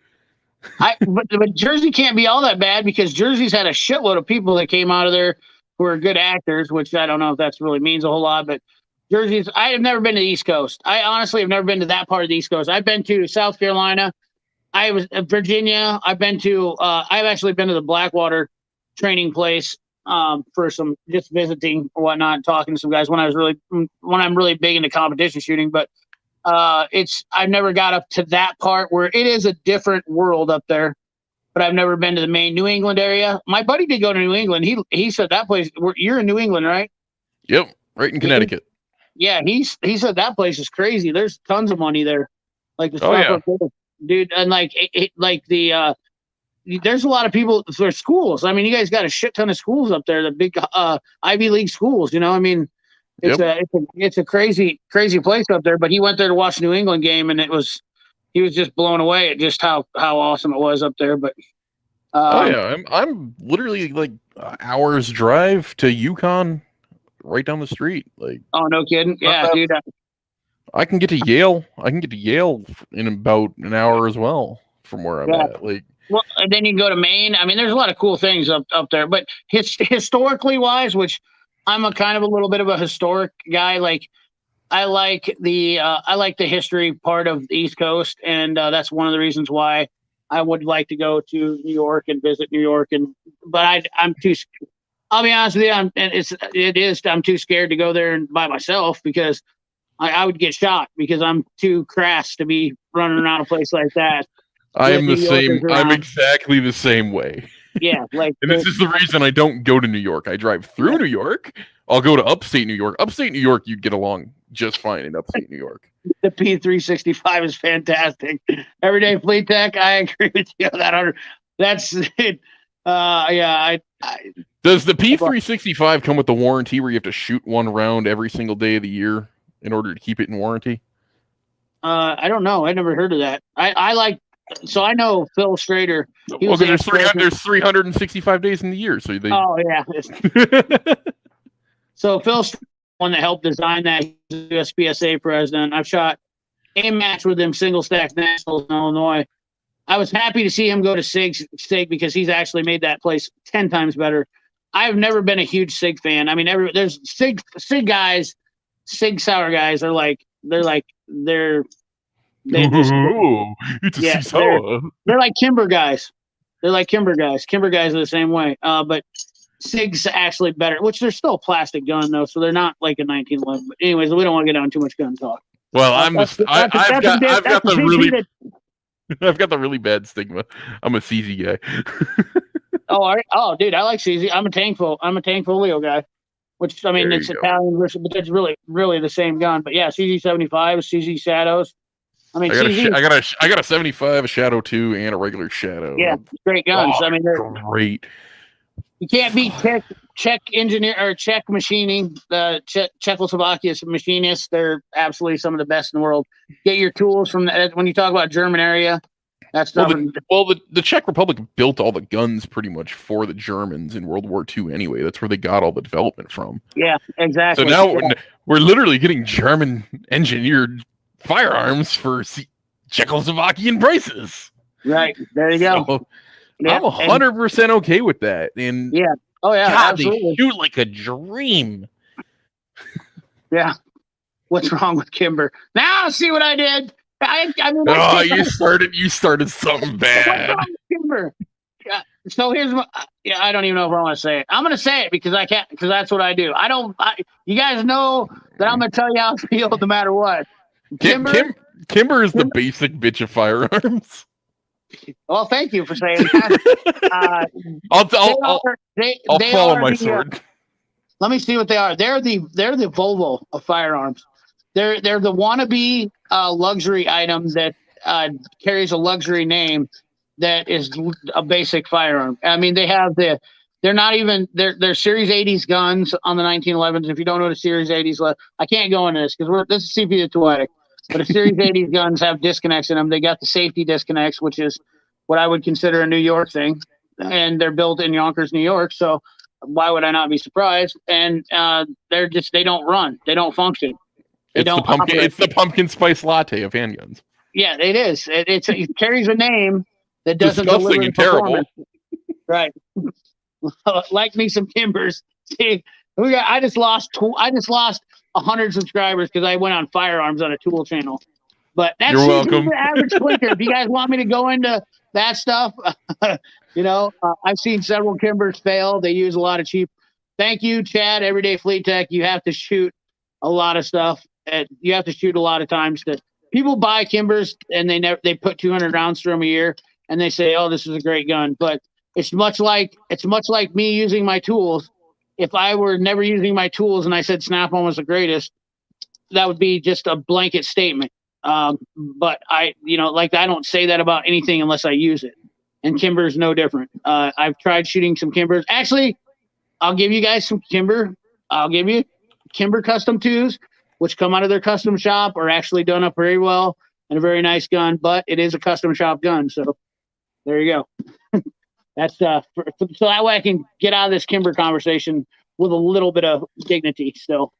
But Jersey can't be all that bad because Jersey's had a shitload of people that came out of there who are good actors, which I don't know if that really means a whole lot. But I have never been to the East Coast. I honestly have never been to that part of the East Coast. I've been to South Carolina. I was Virginia. I've actually been to the Blackwater training place for some just visiting or whatnot, talking to some guys when I'm really big into competition shooting. But I've never got up to that part where it is a different world up there. But I've never been to the main New England area. My buddy did go to New England. He said that place. You're in New England, right? Yep, right in Connecticut. Yeah, he said that place is crazy. There's tons of money there, like the Oh, stuff yeah. up there, dude. And like there's a lot of people for schools. I mean, you guys got a shit ton of schools up there, the big Ivy League schools. You know, I mean, it's a crazy place up there. But he went there to watch the New England game, and he was just blown away at just how awesome it was up there. But Oh yeah, I'm literally like hours drive to Yukon, right down the street. Like, oh no kidding, yeah, dude. I can get to Yale. I can get to Yale in about an hour as well from where I'm at. Like, well, and then you can go to Maine. I mean, there's a lot of cool things up there. But historically wise, which I'm a kind of a little bit of a historic guy. Like, I like the history part of the East Coast, and that's one of the reasons why I would like to go to New York and visit New York. But I'm too. I'll be honest with you, I'm too scared to go there by myself because I would get shot because I'm too crass to be running around a place like that. I am the same. I'm exactly the same way. Yeah, like, and this is the reason I don't go to New York. I drive through New York. I'll go to upstate New York. Upstate New York, you get along just fine in upstate New York. The P365 is fantastic. Everyday Fleet Tech, I agree with you on that. That's it. Yeah. Does the P365 come with the warranty where you have to shoot one round every single day of the year in order to keep it in warranty? I don't know. I never heard of that. So I know Phil Strader. Well, because there's 365 days in the year. So oh yeah. So Phil's the one that helped design that. He's the USPSA president. I've shot a match with him, single stack nationals in Illinois. I was happy to see him go to SIG because he's actually made that place 10 times better. I've never been a huge SIG fan. I mean, there's SIG guys, SIG Sauer guys are like they're like Kimber guys. They're like Kimber guys. Kimber guys are the same way. But SIG's actually better, which they're still a plastic gun though, so they're not like a 1911. But anyways, we don't want to get on too much gun talk. Well, I've got the really bad stigma. I'm a CZ guy. Oh, dude, I like CZ. I'm a tank folio guy, which I mean it's Italian version, but it's really the same gun. But yeah, CZ 75, CZ Shadows. I mean, I got a 75, a Shadow 2, and a regular Shadow. Yeah, great guns. I mean, they're great. You can't beat Czech engineer or Czech machining. The Czechoslovakia's machinists, they're absolutely some of the best in the world. Get your tools from when you talk about German area. That's the Czech Republic built all the guns pretty much for the Germans in World War II anyway. That's where they got all the development from. Yeah, exactly. So now we're literally getting German engineered firearms for Czechoslovakian prices. Right. There you go. So, I'm 100% okay with that. And yeah. Oh yeah. God, absolutely. they shoot like a dream. Yeah. What's wrong with Kimber? Now see what I did. You started something bad. What's wrong with Kimber? So here's what. Yeah, I don't even know if I want to say it. I'm going to say it because I can't. Because that's what I do. You guys know that I'm going to tell you how I feel no matter what. Kimber is the basic bitch of firearms. Well, thank you for saying that. I'll follow my sword. Let me see what they are. They're the Volvo of firearms. They're the wannabe luxury item that carries a luxury name that is a basic firearm. I mean, they're Series 80s guns on the 1911s. If you don't know the Series 80s, I can't go into this because this is CP the Poetic. But the Series 80s guns have disconnects in them. They got the safety disconnects, which is what I would consider a New York thing. And they're built in Yonkers, New York. So why would I not be surprised? And they don't run. They don't function. It's the pumpkin spice latte of handguns. Yeah, it is. It carries a name that doesn't disgusting and terrible. Right. Like me some Kimbers. See, I just lost 100 subscribers because I went on Firearms on a tool channel. But that's You're welcome. The average clicker. If you guys want me to go into that stuff, I've seen several Kimbers fail. They use a lot of cheap. Thank you, Chad. Everyday Fleet Tech. You have to shoot a lot of stuff. You have to shoot a lot of times people buy Kimbers and they put 200 rounds through them a year and they say, oh, this is a great gun. But it's much like me using my tools. If I were never using my tools and I said Snap-on was the greatest, that would be just a blanket statement. But I don't say that about anything unless I use it. And Kimber is no different. I've tried shooting some Kimbers. Actually, I'll give you guys some Kimber. I'll give you Kimber Custom 2s, which come out of their custom shop, are actually done up very well and a very nice gun, but it is a custom shop gun. So there you go. That's so that way I can get out of this Kimber conversation with a little bit of dignity still.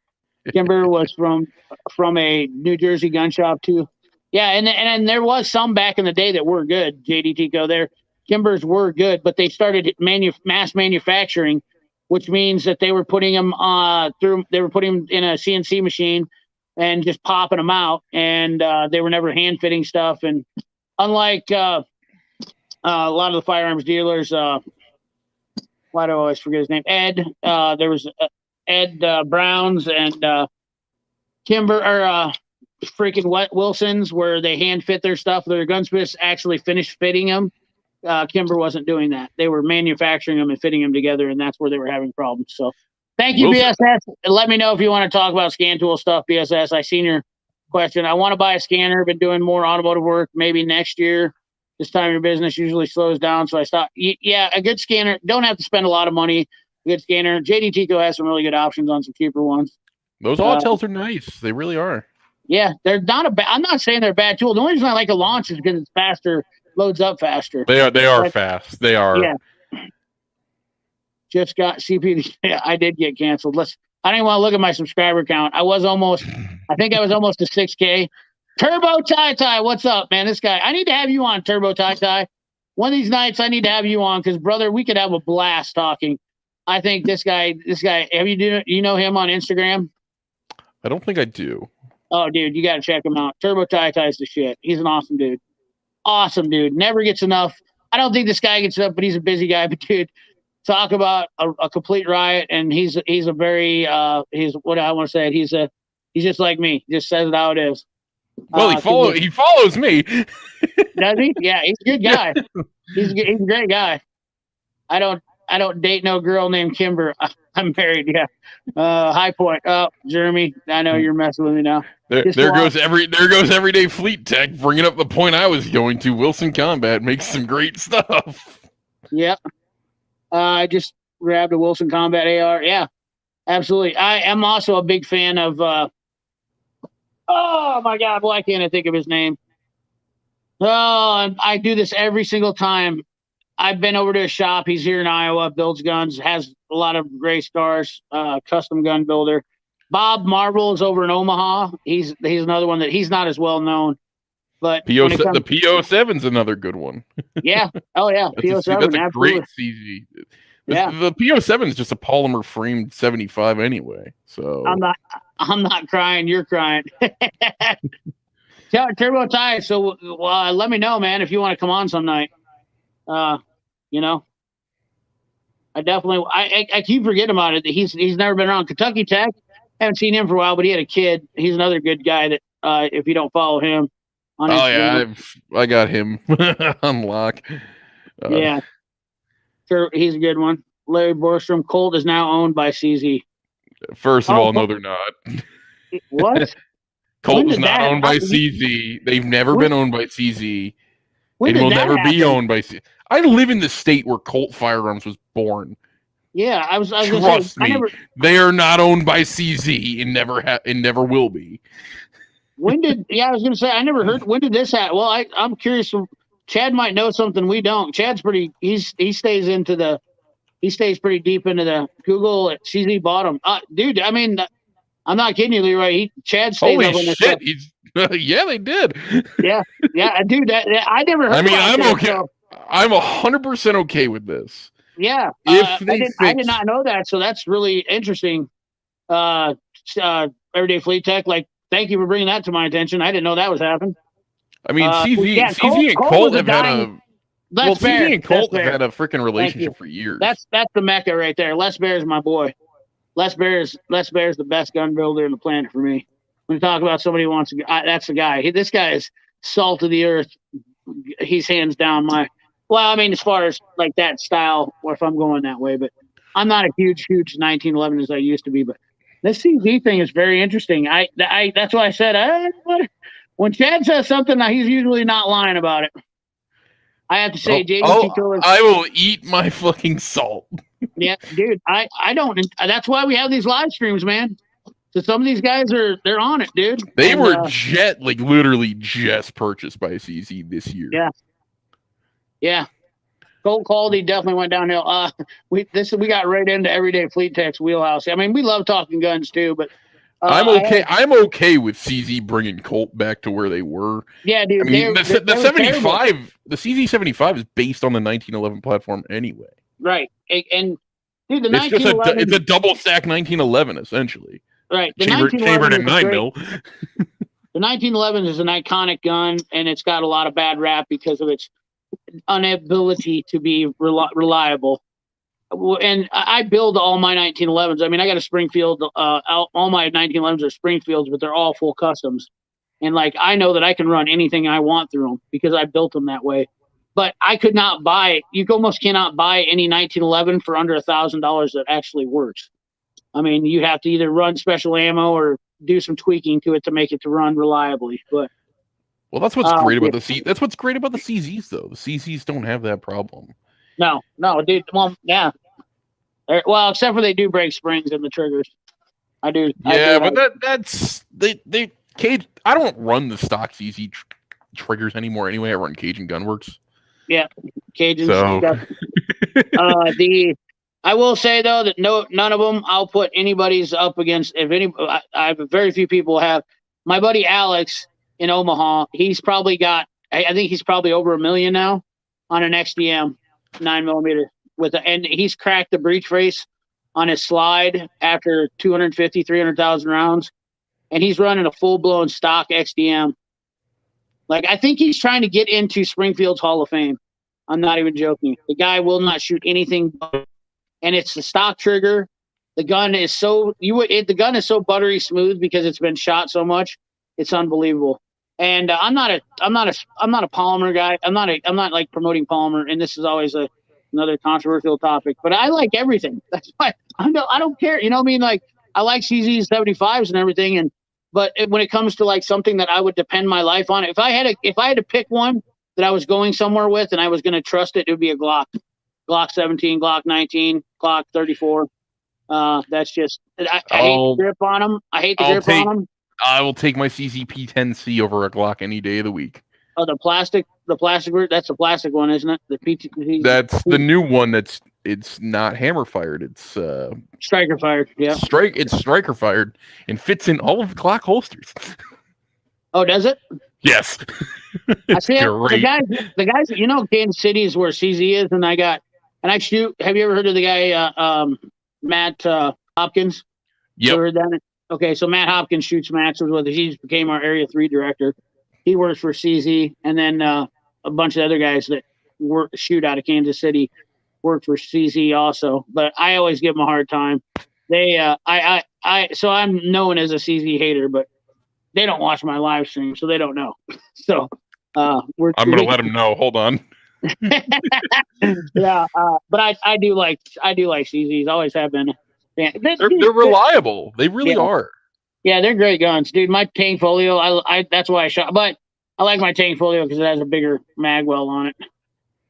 Kimber was from a New Jersey gun shop too. Yeah, and there was some back in the day that were good. JD Tico, their Kimbers were good, but they started mass manufacturing, which means that they were putting them They were putting them in a CNC machine and just popping them out, and they were never hand fitting stuff. And unlike a lot of the firearms dealers, why do I always forget his name? Ed. There was Ed Browns and Kimber or freaking Wilsons, where they hand fit their stuff. Their gunsmiths actually finished fitting them. Kimber wasn't doing that. They were manufacturing them and fitting them together, and that's where they were having problems. So thank you, Wilson. BSS. Let me know if you want to talk about scan tool stuff, BSS. I seen your question. I want to buy a scanner. Been doing more automotive work maybe next year. This time your business usually slows down, so I stopped. Yeah, a good scanner. Don't have to spend a lot of money. A good scanner. JD Tico has some really good options on some cheaper ones. Those Autels are nice. They really are. Yeah, they're not a bad. I'm not saying they're a bad tool. The only reason I like a launch is because it's faster, loads up faster. They are fast. They are. Yeah. Just got CP. Yeah, I did get canceled. I didn't want to look at my subscriber count. I think I was almost to 6K. Turbo Ty, what's up, man? This guy, I need to have you on, Turbo Ty. One of these nights, I need to have you on because, brother, we could have a blast talking. I think this guy. Have you know him on Instagram? I don't think I do. Oh, dude, you got to check him out. Turbo Ty is the shit. He's an awesome dude. Awesome dude. Never gets enough. I don't think this guy gets enough, but he's a busy guy. But dude, talk about a complete riot, and he's a very he's what I want to say. He's just like me. Just says it how it is. Well, he follows me. Does he? Yeah, he's a good guy. He's a great guy. I don't date no girl named Kimber. I'm married. Yeah. High Point. Oh, Jeremy, I know you're messing with me now. There goes everyday Fleet Tech, bringing up the point I was going to. Wilson Combat makes some great stuff. Yep. I just grabbed a Wilson Combat AR. Yeah, absolutely. I am also a big fan of. Oh my God! Why can't I think of his name? Oh, I do this every single time. I've been over to his shop. He's here in Iowa, builds guns, has a lot of gray stars, custom gun builder. Bob Marvel is over in Omaha. He's another one that he's not as well known. But the PO7's another good one. Yeah. Oh yeah. PO7. That's a great CZ. Yeah. The PO7 is just a polymer framed 75 anyway. So I'm not crying. You're crying. Turbo Ty. So let me know, man, if you want to come on some night. I definitely I keep forgetting about it. He's never been around. Kentucky Tech. Haven't seen him for a while, but he had a kid. He's another good guy that if you don't follow him on Instagram. Yeah, I got him on lock. Yeah. Sure, he's a good one. Larry Borstrom. Colt is now owned by CZ. First of all, no, they're not. What? Colt is not owned by CZ. They've never been owned by CZ. And will never be owned by CZ. I live in the state where Colt Firearms was born. Yeah, I was Trust me, they are not owned by CZ and never will be. I was gonna say I never heard. When did this happen? Well, I'm curious. Chad might know something we don't. Chad's pretty. He stays pretty deep into the Google at CZ bottom. Dude, I mean, I'm not kidding you, Leroy. Chad stays Holy up on this shit! stuff. Yeah, they did. Yeah, dude. I never heard. I mean, I'm okay. So. I'm 100% okay with this. Yeah, I did not know that, so that's really interesting. Everyday Fleet Tech, thank you for bringing that to my attention. I didn't know that was happening. I mean, CZ and Colt have had CZ and Colt have had a freaking relationship for years. That's the mecca right there. Les Bear is my boy. Les Bear is the best gun builder on the planet for me. When you talk about somebody who wants to, that's the guy. This guy is salt of the earth. He's hands down my. Well, I mean, as far as like that style, or if I'm going that way, but I'm not a huge 1911 as I used to be. But this CZ thing is very interesting. That's why I said when Chad says something, he's usually not lying about it. I have to say, JDT I will eat my fucking salt. Yeah, dude. I don't. That's why we have these live streams, man. So some of these guys they're on it, dude. They were literally just purchased by CZ this year. Yeah. Gold quality definitely went downhill. We got right into everyday fleet tech's wheelhouse. I mean, we love talking guns too, but I'm okay with CZ bringing Colt back to where they were. Yeah, dude. I mean, the 75, the CZ 75 is based on the 1911 platform anyway. Right, and dude, it's a double stack 1911 essentially. Right, the chambered at 9mm. The 1911 is an iconic gun, and it's got a lot of bad rap because of its inability to be reliable. And I build all my 1911s. I mean, I got a Springfield. All my 1911s are Springfields, but they're all full customs. And like, I know that I can run anything I want through them because I built them that way. But I could not buy. You almost cannot buy any 1911 for under $1,000 that actually works. I mean, you have to either run special ammo or do some tweaking to it to make it to run reliably. But well, that's what's great about That's what's great about the CZs, though. The CZs don't have that problem. No, dude. Well, yeah. Well, except for they do break springs in the triggers. I do. Yeah, but that's they Cage. I don't run the stock CZ triggers anymore. Anyway, I run Cajun Gunworks. Yeah, Cajun. So. I will say though that none of them I'll put anybody's up against. If any, I have very few people have. My buddy Alex in Omaha, he's probably got. I think he's probably over $1 million now on an XDM 9mm and he's cracked the breech face on his slide after 250, 300,000 rounds, and he's running a full blown stock XDM. Like, I think he's trying to get into Springfield's Hall of Fame. I'm not even joking. The guy will not shoot anything, and it's the stock trigger. The gun is so buttery smooth because it's been shot so much. It's unbelievable. And I'm not a polymer guy. I'm not like promoting polymer, and this is always another controversial topic. But I like everything. That's why I don't care. You know what I mean? Like, I like CZs 75s and everything, but when it comes to like something that I would depend my life on, if I had to pick one that I was going somewhere with and I was going to trust it, it would be a Glock 17, Glock 19, Glock 34. That's just I hate the grip on them. On them. I will take my CZP-10C over a Glock any day of the week. Oh, the plastic root. That's the plastic one, isn't it? The PT. That's the new one. It's not hammer fired. It's striker fired. Yeah. It's striker fired and fits in all of the Glock holsters. Oh, does it? Yes. I see the guys. You know, Kansas City is where CZ is, and I shoot. Have you ever heard of the guy Matt Hopkins? Yep. You heard that? Okay, so Matt Hopkins shoots matches with us. He became our Area 3 director. He works for CZ, and then a bunch of other guys that shoot out of Kansas City work for CZ also. But I always give them a hard time. So I'm known as a CZ hater, but they don't watch my live stream, so they don't know. So I'm going to let them know. Hold on. Yeah, but I do like CZs. Always have been. Yeah, they're reliable. They really are. Yeah, they're great guns, dude. My tank folio, that's why I shot. But I like my tank folio because it has a bigger mag well on it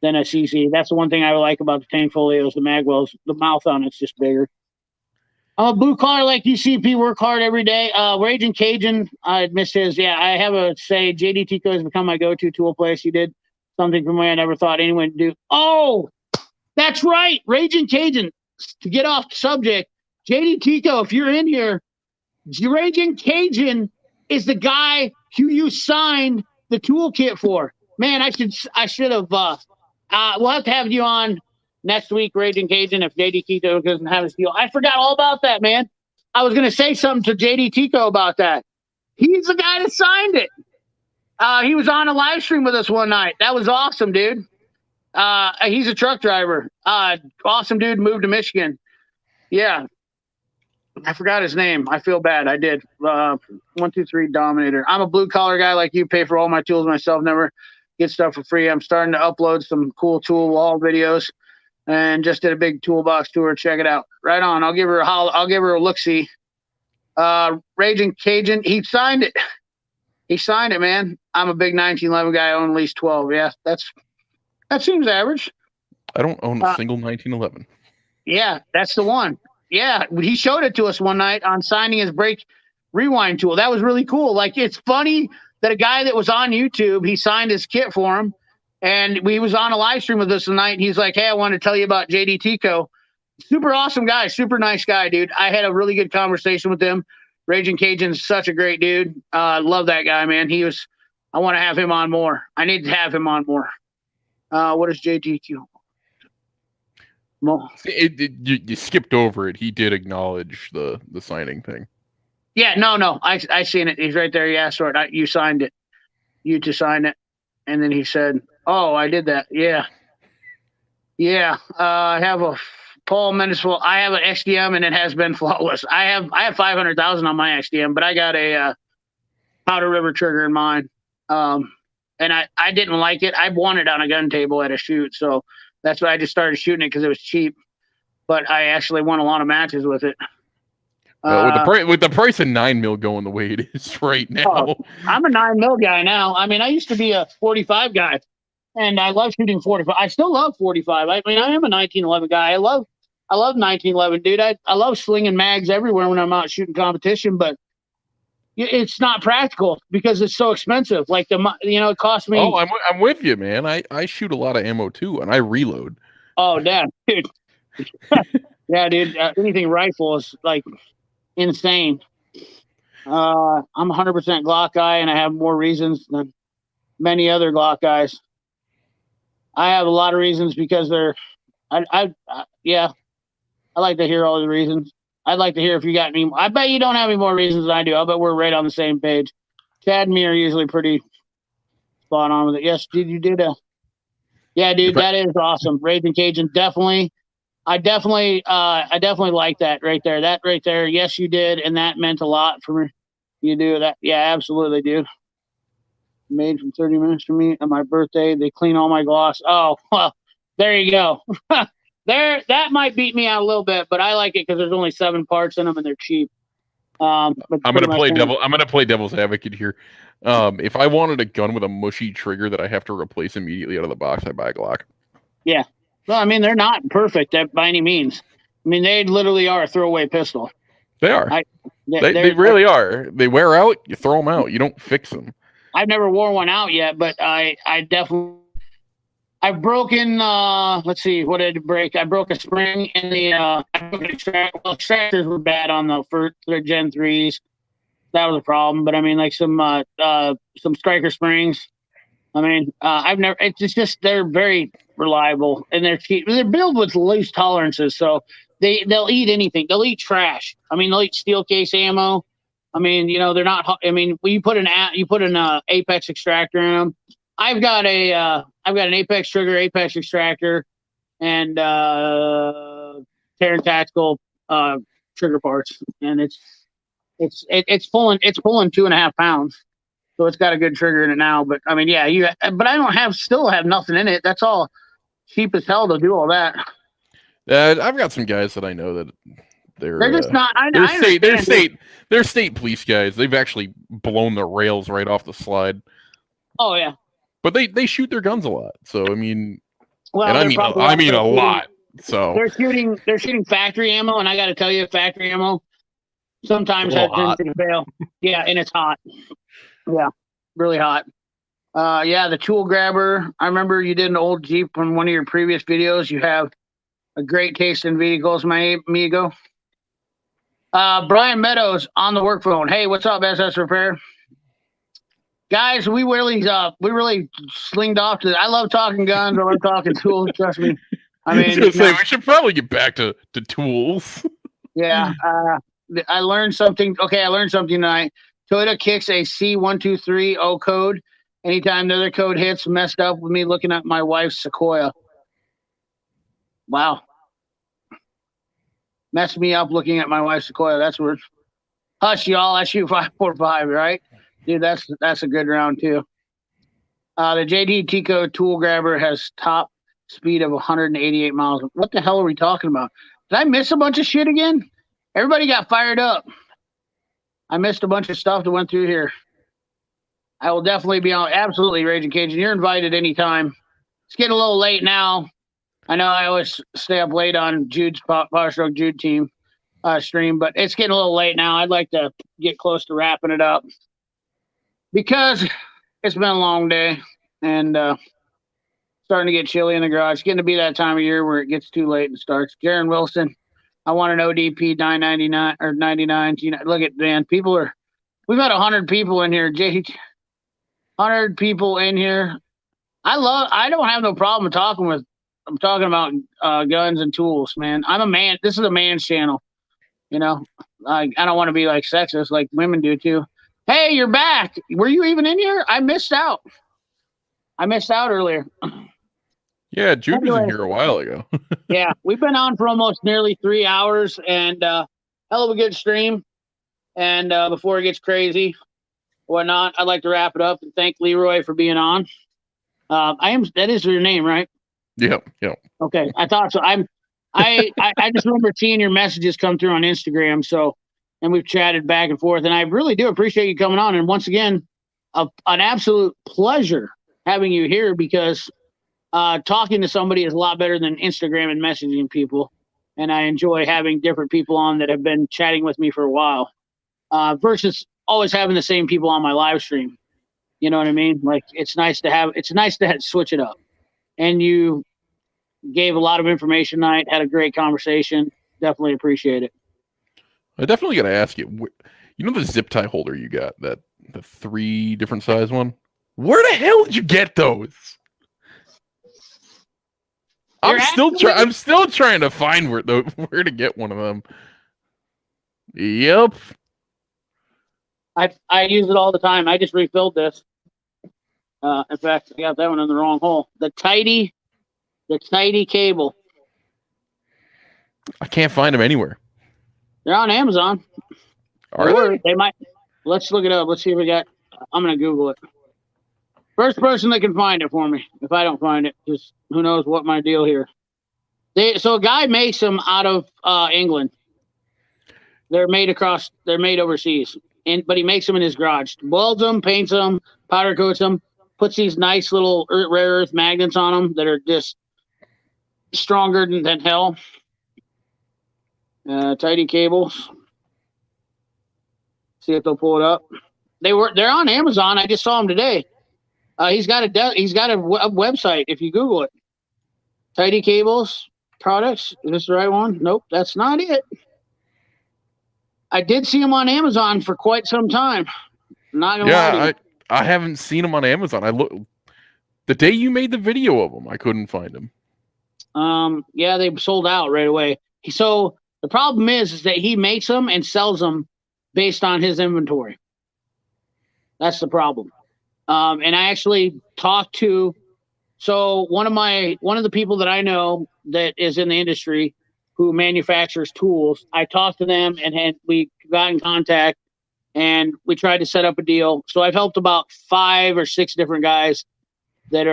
than a CC. That's the one thing I like about the tank folios. The mag wells, the mouth on it's just bigger. I'm a blue collar like UCP. Work hard every day. Raging Cajun, I missed his. Yeah, I have a say. JD Tico has become my go-to tool place. He did something for me I never thought anyone would do. Oh, that's right, Raging Cajun. To get off the subject, JD Tico, if you're in here, Raging Cajun is the guy who you signed the toolkit for. Man, I should have. We'll have to have you on next week, Raging Cajun, if JD Tico doesn't have his deal. I forgot all about that, man. I was going to say something to JD Tico about that. He's the guy that signed it. He was on a live stream with us one night. That was awesome, dude. He's a truck driver. Awesome dude, moved to Michigan. Yeah. I forgot his name. I feel bad. I did. 123 Dominator. I'm a blue collar guy like you. Pay for all my tools myself. Never get stuff for free. I'm starting to upload some cool tool wall videos, and just did a big toolbox tour. Check it out. Right on. I'll give her a look see. Raging Cajun. He signed it. He signed it, man. I'm a big 1911 guy. I own at least 12. Yeah, that seems average. I don't own a single 1911. Yeah, that's the one. Yeah, he showed it to us one night on signing his brake rewind tool. That was really cool. Like, it's funny that a guy that was on YouTube, he signed his kit for him, and we was on a live stream with us tonight. And he's like, "Hey, I want to tell you about JD Tico." Super awesome guy, super nice guy, dude. I had a really good conversation with him. Raging Cajun's such a great dude. Love that guy, man. I want to have him on more. I need to have him on more. What is JDQ? You skipped over it. He did acknowledge the signing thing. Yeah, no. I seen it. He's right there. He asked for it. You signed it. You to sign it. And then he said, "Oh, I did that." Yeah. I have a Paul Mendes. I have an XDM, and it has been flawless. I have 500,000 on my XDM, but I got a Powder River trigger in mine. And I didn't like it. I won it on a gun table at a shoot, so that's why I just started shooting it because it was cheap. But I actually won a lot of matches with it. With the price of 9 mil going the way it is right now, I'm a 9 mil guy now. I mean, I used to be a 45 guy, and I love shooting 45. I still love 45. I mean, I am a 1911 guy. I love 1911, dude. I love slinging mags everywhere when I'm out shooting competition, but it's not practical because it's so expensive. Like it costs me. Oh, I'm with you, man. I shoot a lot of ammo too, and I reload. Oh, damn, dude. Yeah, dude. Anything rifle is like insane. I'm 100% Glock guy, and I have more reasons than many other Glock guys. I have a lot of reasons because I like to hear all the reasons. I'd like to hear if you got any. I bet you don't have any more reasons than I do. I bet we're right on the same page. Chad and me are usually pretty spot on with it. Yes, dude, you did yeah, dude, that is awesome. Raging Cajun, definitely. I definitely like that right there. That right there, yes, you did, and that meant a lot for me. You do that, yeah, absolutely, dude. Made from 30 minutes from me on my birthday. They clean all my gloss. Oh, well, there you go. That might beat me out a little bit, but I like it because there's only 7 parts in them and they're cheap. I'm gonna play devil's advocate here. If I wanted a gun with a mushy trigger that I have to replace immediately out of the box, I buy a Glock. Yeah. Well, I mean, they're not perfect by any means. I mean, they literally are a throwaway pistol. They are. They really are. They wear out. You throw them out. You don't fix them. I've never worn one out yet, but I definitely. I've broken. Let's see, what did I break? I broke a spring in the. Extractors were bad on the first Gen 3s. That was a problem. But I mean, like some striker springs. I mean, I've never. It's just they're very reliable and they're cheap. They're built with loose tolerances, so they'll eat anything. They'll eat trash. I mean, they'll eat steel case ammo. I mean, they're not. I mean, when you put an Apex extractor in them. I've got an Apex trigger, Apex extractor, and Terran Tactical trigger parts, and it's pulling 2.5 pounds, so it's got a good trigger in it now. But I mean, yeah, but I don't still have nothing in it. That's all cheap as hell to do all that. I've got some guys that I know that they're just not. They're state police guys. They've actually blown the rails right off the slide. Oh yeah. But they shoot their guns a lot, so I mean, well, and I mean a lot. So they're shooting factory ammo, and I got to tell you, factory ammo sometimes has tendency to fail. Yeah, and it's hot. Yeah, really hot. Yeah, the tool grabber. I remember you did an old Jeep from one of your previous videos. You have a great taste in vehicles, my amigo. Brian Meadows on the work phone. Hey, what's up, SS Repair? Guys, we really slinged off to. I love talking guns. I love talking tools. Trust me. I mean, we should probably get back to tools. Yeah, I learned something. Okay, I learned something tonight. Toyota kicks a C1230 code anytime the other code hits. Messed up with me looking at my wife's Sequoia. Wow. messed me up looking at my wife's Sequoia. That's weird. Hush, y'all. I shoot 5.45, right? Dude, that's a good round, too. The JD Tico tool grabber has top speed of 188 miles. What the hell are we talking about? Did I miss a bunch of shit again? Everybody got fired up. I missed a bunch of stuff that went through here. I will definitely be on absolutely Raging Cajun. You're invited anytime. It's getting a little late now. I know I always stay up late on Jude's Power Stroke Jude team stream, but it's getting a little late now. I'd like to get close to wrapping it up because it's been a long day and starting to get chilly in the garage. It's getting to be that time of year where it gets too late and starts. Garen Wilson, I want an ODP 999 or 99. You know, look at Dan. We've had 100 people in here. 100 people in here. I don't have no problem I'm talking about guns and tools, man. I'm a man. This is a man's channel. You know, I don't want to be like sexist like women do too. Hey, you're back. Were you even in here? I missed out earlier. Yeah, Jude was in here a while ago. Yeah, we've been on for almost nearly 3 hours and hell of a good stream. And before it gets crazy, whatnot, I'd like to wrap it up and thank Leroy for being on. That is your name, right? Yep. Okay, I thought so. I just remember seeing your messages come through on Instagram. So, and we've chatted back and forth, and I really do appreciate you coming on. And once again, an absolute pleasure having you here because talking to somebody is a lot better than Instagram and messaging people. And I enjoy having different people on that have been chatting with me for a while versus always having the same people on my live stream. You know what I mean? Like it's nice to switch it up. And you gave a lot of information tonight, had a great conversation. Definitely appreciate it. I definitely got to ask you, you know the zip tie holder you got, the 3 different size one? Where the hell did you get those? I'm still trying to find where to get one of them. Yep. I use it all the time. I just refilled this. In fact, I got that one in the wrong hole. The tidy cable. I can't find them anywhere. They're on Amazon. Are they? They might. Let's look it up. Let's see if we got. I'm gonna Google it. First person that can find it for me. If I don't find it, just who knows what my deal here. So a guy makes them out of England. They're made overseas, but he makes them in his garage. Welds them, paints them, powder coats them, puts these nice little rare earth magnets on them that are just stronger than hell. Tidy cables. See if they'll pull it up. They're on Amazon. I just saw them today. He's got a website if you Google it. Tidy cables products. Is this the right one? Nope, that's not it. I did see them on Amazon for quite some time. Not gonna lie to you. I haven't seen them on Amazon. I look the day you made the video of them. I couldn't find them. Yeah, they sold out right away. So the problem is that he makes them and sells them based on his inventory. That's the problem. And I actually talked to one of the people that I know that is in the industry who manufactures tools. I talked to them and we got in contact and we tried to set up a deal. So I've helped about 5 or 6 different guys that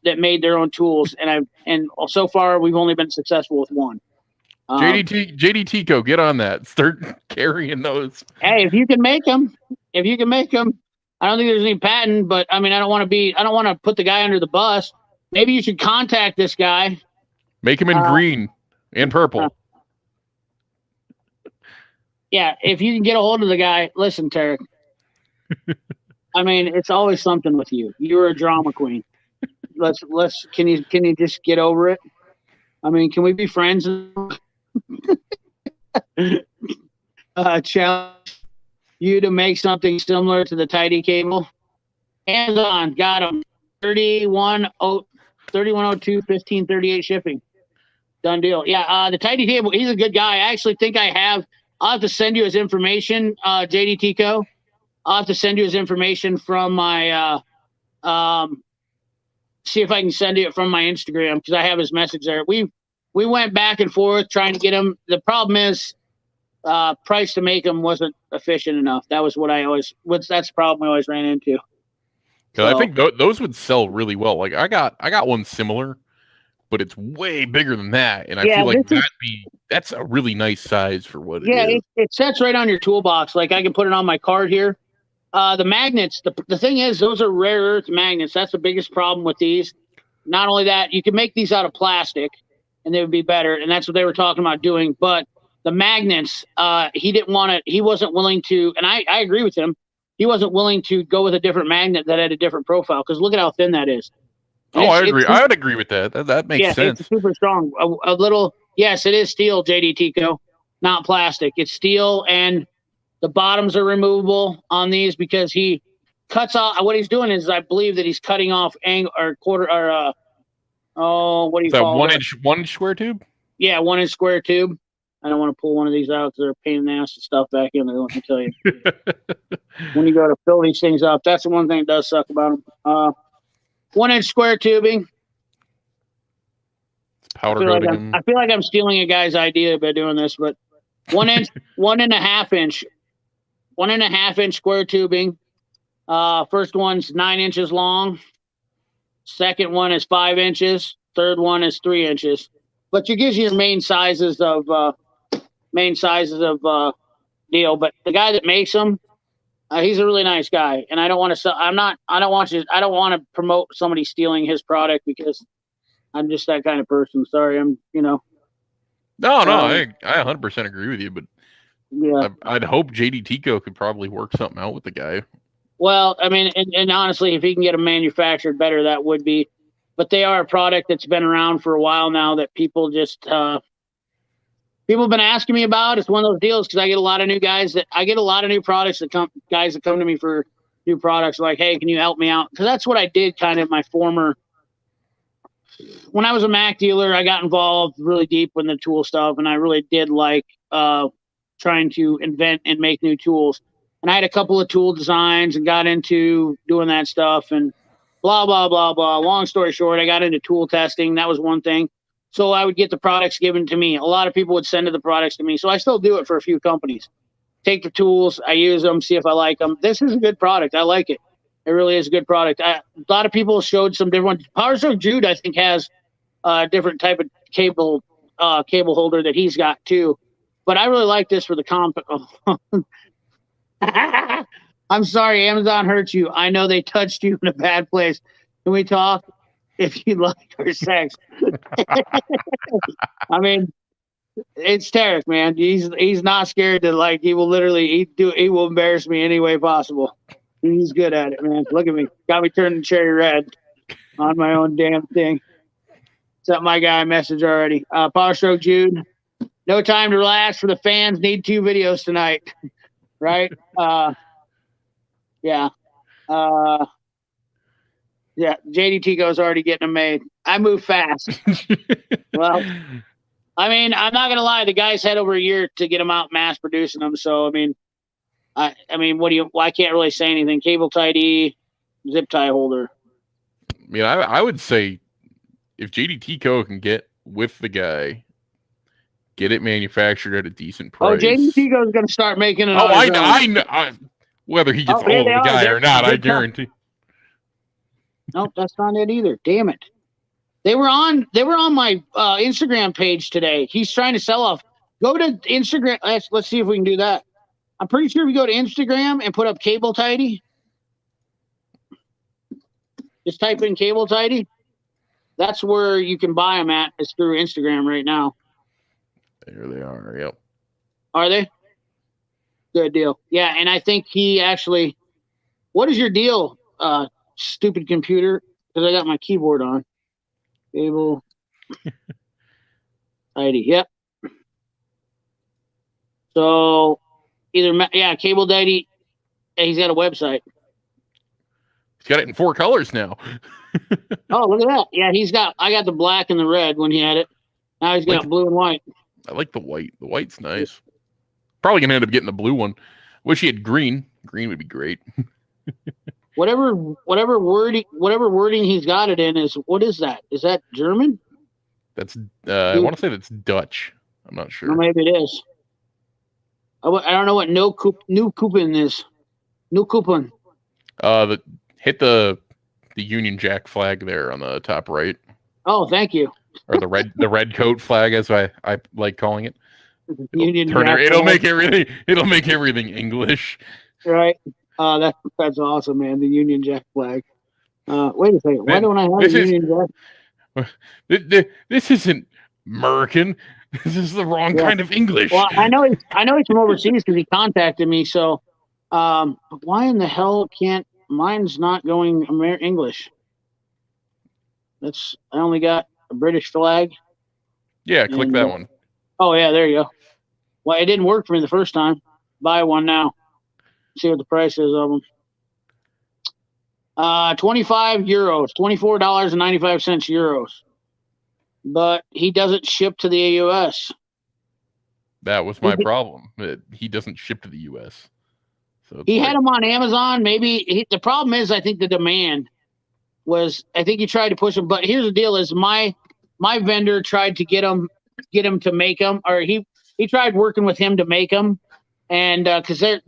made their own tools, and so far we've only been successful with one. JD Tico, get on that. Start carrying those. Hey, if you can make them, I don't think there's any patent, but I mean, I don't want to put the guy under the bus. Maybe you should contact this guy. Make him in green and purple. Yeah, if you can get a hold of the guy, listen, Tarek. I mean, it's always something with you. You're a drama queen. Can you just get over it? I mean, can we be friends? Challenge you to make something similar to the tidy cable. Amazon got them. 3102 1538 shipping. Done deal. Yeah, the tidy cable, he's a good guy. I actually think I'll have to send you his information, JD Tico. I'll have to send you his information from my see if I can send it from my Instagram because I have his message there. we went back and forth trying to get them. The problem is, price to make them wasn't efficient enough. That was that's the problem we always ran into. Because I think those would sell really well. Like I got one similar, but it's way bigger than that, and I feel like that's a really nice size for what it is. It sets right on your toolbox. Like I can put it on my card here. The magnets. The thing is, those are rare earth magnets. That's the biggest problem with these. Not only that, you can make these out of plastic, and they would be better. And that's what they were talking about doing. But the magnets, he didn't want it. He wasn't willing to, and I agree with him. He wasn't willing to go with a different magnet that had a different profile, because look at how thin that is. And I agree. I would agree with that. That makes sense. It's super strong. A little, yes, it is steel, JD Tico, not plastic. It's steel, and the bottoms are removable on these because he cuts off. What he's doing is, I believe that he's cutting off what do you call it? 1 inch square tube? Yeah, 1 inch square tube. I don't want to pull one of these out because they're a pain in the ass to stuff back in there. Let me tell you. When you go to fill these things up, that's the one thing that does suck about them. 1 inch square tubing. It's powder coating. I feel like I'm stealing a guy's idea by doing this, but 1 inch, 1.5 inch, 1.5 inch square tubing. First one's 9 inches long. Second one is 5 inches. Third one is 3 inches. But it gives you your main sizes of deal. But the guy that makes them, he's a really nice guy, and I don't want to sell. I don't want to promote somebody stealing his product, because I'm just that kind of person. Sorry, No, I 100% agree with you, but yeah, I'd hope JD Tico could probably work something out with the guy. Well, I mean, and honestly, if he can get them manufactured better, that would be. But they are a product that's been around for a while now that people just people have been asking me about. It's one of those deals, because I get a lot of new products guys that come to me for new products, like, hey, can you help me out? Because that's what I did kind of when I was a Mac dealer. I got involved really deep in the tool stuff, and I really did like trying to invent and make new tools. And I had a couple of tool designs and got into doing that stuff, and blah, blah, blah, blah. Long story short, I got into tool testing. That was one thing. So I would get the products given to me. A lot of people would send the products to me. So I still do it for a few companies. Take the tools, I use them, see if I like them. This is a good product. I like it. It really is a good product. A lot of people showed some different ones. PowerStroke Jude, I think, has a different type of cable holder that he's got too. But I really like this for the I'm sorry, Amazon hurt you. I know they touched you in a bad place. Can we talk? If you like our sex. I mean, it's Tarek, man. He's not scared to, he will literally he will embarrass me any way possible. He's good at it, man. Look at me. Got me turning cherry red on my own damn thing. Sent my guy a message already. PowerStroke Jude. No time to relax for the fans. Need 2 videos tonight. Right? Yeah. Yeah, JD Tico's already getting them made. I move fast. Well, I mean, I'm not gonna lie. The guys had over a year to get them out, mass producing them. So I mean, I can't really say anything. Cable tidy, zip tie holder. I mean, I would say if JD Tico can get with the guy, get it manufactured at a decent price. Oh, JD Tico's gonna start making it. Oh, I know. Whether he gets hold of the guy or not, I guarantee. Nope, that's not it either. Damn it. They were on my Instagram page today. He's trying to sell off. Go to Instagram. Let's see if we can do that. I'm pretty sure if you go to Instagram and put up cable tidy, just type in cable tidy. That's where you can buy them at. It's through Instagram right now. There they are. Yep. Are they? Good deal. Yeah, and I think he actually. What is your deal? Stupid computer, because I got my keyboard on. Cable tidy. Yep. So cable tidy. He's got a website. He's got it in 4 colors now. Oh, look at that. Yeah, I got the black and the red when he had it. Now he's got blue and white. I like the white. The white's nice. Probably gonna end up getting the blue one. Wish he had green. Green would be great. Whatever wording he's got it in is, what is that? Is that German? That's I want to say that's Dutch. I'm not Or sure. maybe it is. I don't know what new coupon is. New coupon. Hit the Union Jack flag there on the top right, Oh, thank you. or the red coat flag, as I like calling it. Union Jack. It'll make everything English. Right. That's awesome, man. The Union Jack flag. Wait a second. Why Man, don't I have a Union Jack? This isn't American. This is the wrong kind of English. Well, I know he's from overseas because he contacted me. So, but why in the hell can't mine's not going English? I only got a British flag. Yeah, click that one. Oh yeah, there you go. Well, it didn't work for me the first time. Buy one now. See what the price is of them. 25 euros, $24.95 euros. But he doesn't ship to the US. That was my problem. He doesn't ship to the US. So he had them on Amazon. Maybe the problem is, I think the demand was. I think he tried to push them, but here's the deal: is my vendor tried to get him to make them, or he tried working with him to make them, and because they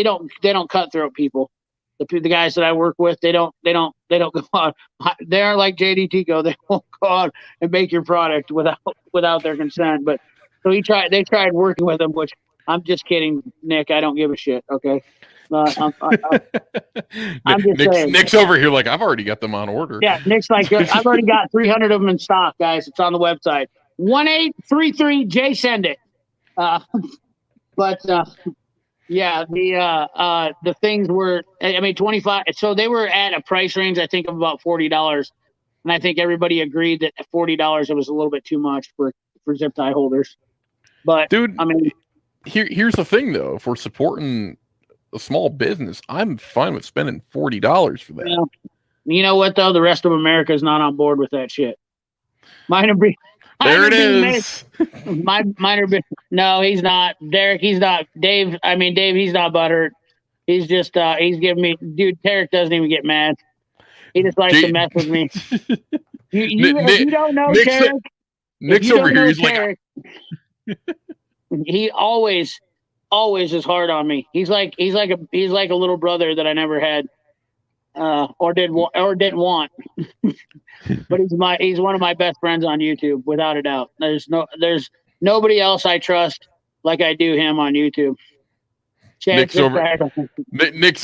don't cutthroat people. The guys that I work with, they don't go on. They aren't like JDT go. They won't go on and make your product without their consent. But so they tried working with him, which I'm just kidding, Nick. I don't give a shit. Okay. I'm just saying. Nick's over here like, I've already got them on order. Yeah, Nick's like, I've already got 300 of them in stock, guys. It's on the website. 1833J send it. Yeah, the things were, 25. So they were at a price range, I think, of about $40, and I think everybody agreed that at $40 it was a little bit too much for zip tie holders. But dude, here's the thing though: if we're supporting a small business, I'm fine with spending $40 for that. Well, you know what though? The rest of America is not on board with that shit. Mine are being. There it is. Mine are being. No, he's not. Derek, he's not. Dave, Dave, he's not butthurt. He's just he's giving me. Dude, Derek doesn't even get mad. He just likes to mess with me. You don't know Derek. Nick's over here. He's Derek, like. He always is hard on me. He's like a little brother that I never had, or didn't want. But he's one of my best friends on YouTube, without a doubt. There's nobody else I trust like I do him on YouTube. Nick's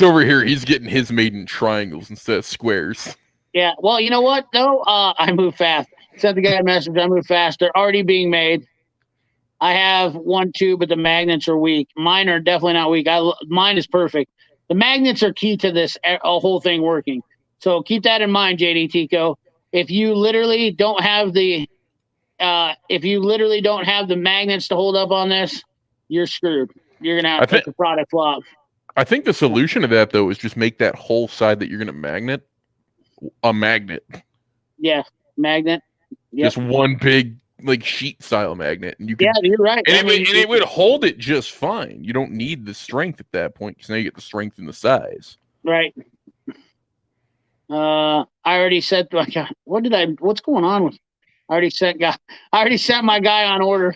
over here. He's getting his made in triangles instead of squares. Yeah. Well, you know what though? I move fast. Sent the guy a message. I move fast. They're already being made. I have 1, 2, but the magnets are weak. Mine are definitely not weak. Mine is perfect. The magnets are key to this whole thing working. So keep that in mind, JD Tico. If you literally don't have the magnets to hold up on this, you're screwed. You're gonna have to take the product flop. I think the solution to that though is just make that whole side that you're gonna magnet a magnet. Yeah, magnet. Yep. Just one big like sheet style magnet, and you can. Yeah, you're right. And it would hold it just fine. You don't need the strength at that point because now you get the strength and the size. Right. I already said, what's going on with? I already sent my guy on order.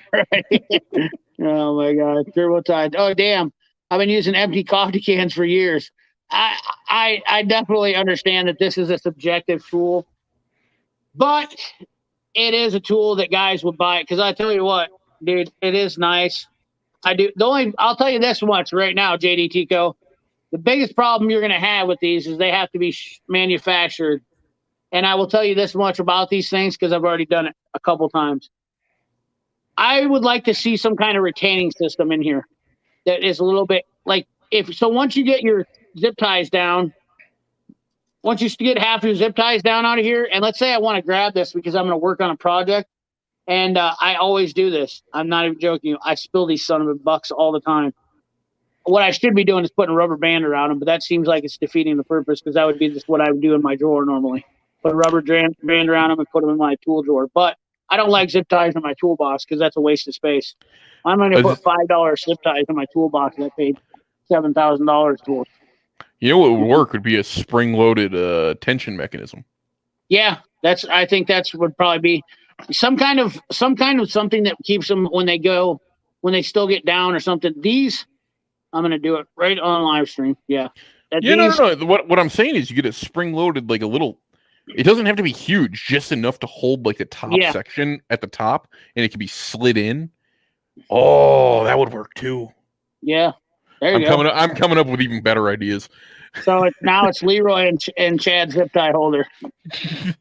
Oh my God, turbo tide. Oh damn, I've been using empty coffee cans for years. I definitely understand that this is a subjective tool, but it is a tool that guys would buy. Because I tell you what, dude, it is nice. I'll tell you this much right now, JD Tico. The biggest problem you're going to have with these is they have to be manufactured. And I will tell you this much about these things because I've already done it a couple times. I would like to see some kind of retaining system in here that is a little bit like once you get your zip ties down, once you get half your zip ties down out of here, and let's say I want to grab this because I'm going to work on a project, and I always do this. I'm not even joking. I spill these son of a bucks all the time. What I should be doing is putting a rubber band around them, but that seems like it's defeating the purpose because that would be just what I would do in my drawer normally. Put a rubber band around them and put them in my tool drawer. But I don't like zip ties in my toolbox because that's a waste of space. I'm going to put $5 zip ties in my toolbox that I paid $7,000 for. You know what would work would be a spring-loaded tension mechanism. Yeah, I think that's would probably be. some kind of something that keeps them when they still get down or something. These, I'm gonna do it right on live stream. Yeah. No. What I'm saying is you get it spring loaded like a little. It doesn't have to be huge, just enough to hold like the top section at the top, and it can be slid in. Oh, that would work too. Yeah, there you go. I'm coming up with even better ideas. So now it's Leroy and Chad zip tie holder.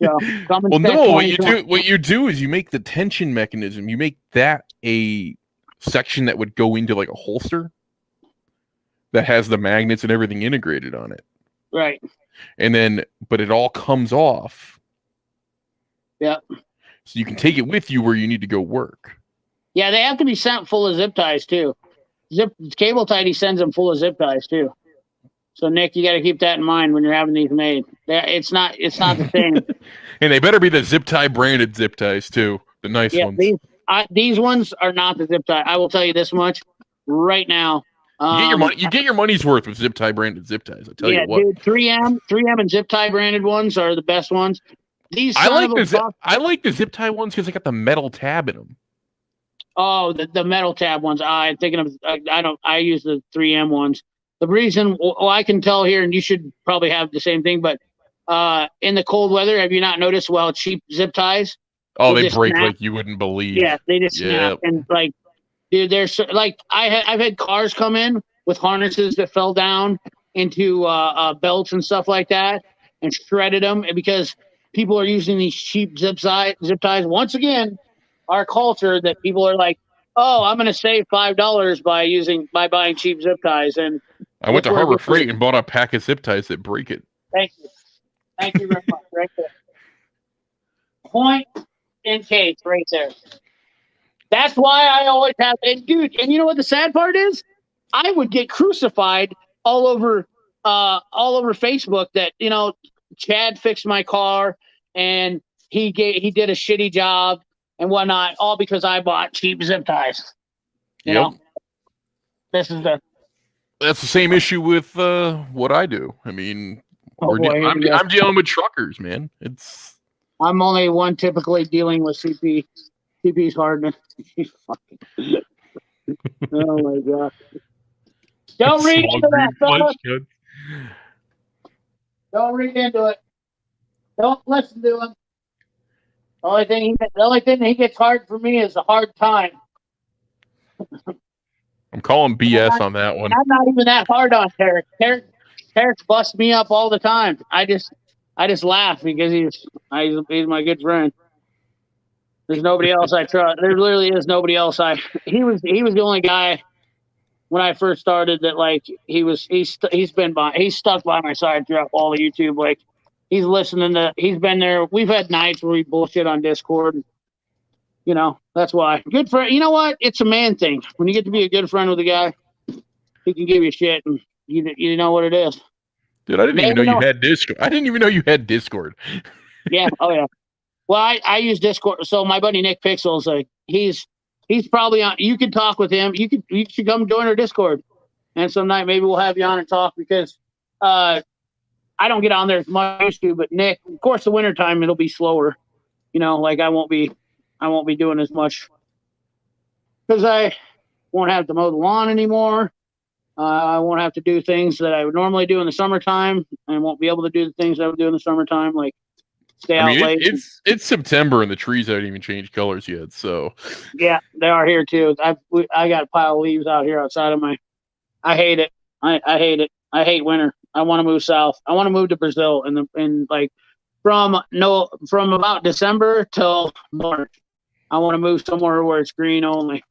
So, well, no, what you do is you make the tension mechanism. You make that a section that would go into like a holster that has the magnets and everything integrated on it. Right. And then, but it all comes off. Yeah. So you can take it with you where you need to go work. Yeah, they have to be sent full of zip ties too. Cable Tidy sends them full of zip ties too. So Nick, you got to keep that in mind when you're having these made. It's not the same. And they better be the zip tie branded zip ties too, the nice ones. These ones are not the zip tie. I will tell you this much right now. You get your money's worth with zip tie branded zip ties. I tell you what. Dude, 3M and zip tie branded ones are the best ones. I like the zip tie ones because they got the metal tab in them. Oh, the metal tab ones. I'm thinking of. I use the 3M ones. The reason, I can tell here, and you should probably have the same thing, but in the cold weather, have you not noticed? Well, cheap zip ties. Oh, they break like you wouldn't believe. Yeah, they just snap, and like, dude, there's like I've had cars come in with harnesses that fell down into belts and stuff like that, and shredded them because people are using these cheap zip ties. Once again, our culture that people are like, oh, I'm going to save $5 by buying cheap zip ties. And I went to Harbor Freight and bought a pack of zip ties that break it. Thank you very much. Right there. Point in case right there. That's why I always have. And dude, and you know what the sad part is? I would get crucified all over Facebook that, Chad fixed my car and he did a shitty job and whatnot, all because I bought cheap zip ties. You know? That's the same issue with what I do. I mean, I'm dealing with truckers, man. I'm only one typically dealing with CP. CP's hardness. Oh my god! Don't read into that, fellas. Don't read into it. Don't listen to him. The only thing he gets hard for me is a hard time. I'm calling BS on that one. I'm not even that hard on Tarek. Tarek busts me up all the time. I just laugh because he's my good friend. There's nobody else I trust. There literally is nobody else he was the only guy when I first started that like he's stuck by my side throughout all the YouTube. Like he's been there. We've had nights where we bullshit on Discord. That's why. Good friend. You know what? It's a man thing. When you get to be a good friend with a guy, he can give you shit and you know what it is. Dude, I didn't even know you had Discord. I didn't even know you had Discord. Yeah. Oh yeah. Well, I use Discord. So my buddy Nick Pixels, like he's probably on. You could talk with him. You should come join our Discord, and some night maybe we'll have you on and talk because I don't get on there as much as I used to. But Nick, of course, the wintertime it'll be slower. Like I won't be doing as much because I won't have to mow the lawn anymore. I won't have to do things that I would normally do in the summertime, and won't be able to do the things I would do in the summertime, like stay out late. It's September and the trees haven't even changed colors yet. So yeah, they are here too. I got a pile of leaves out here outside of my. I hate it. I hate it. I hate winter. I want to move south. I want to move to Brazil and like from about December till March. I want to move somewhere where it's green only,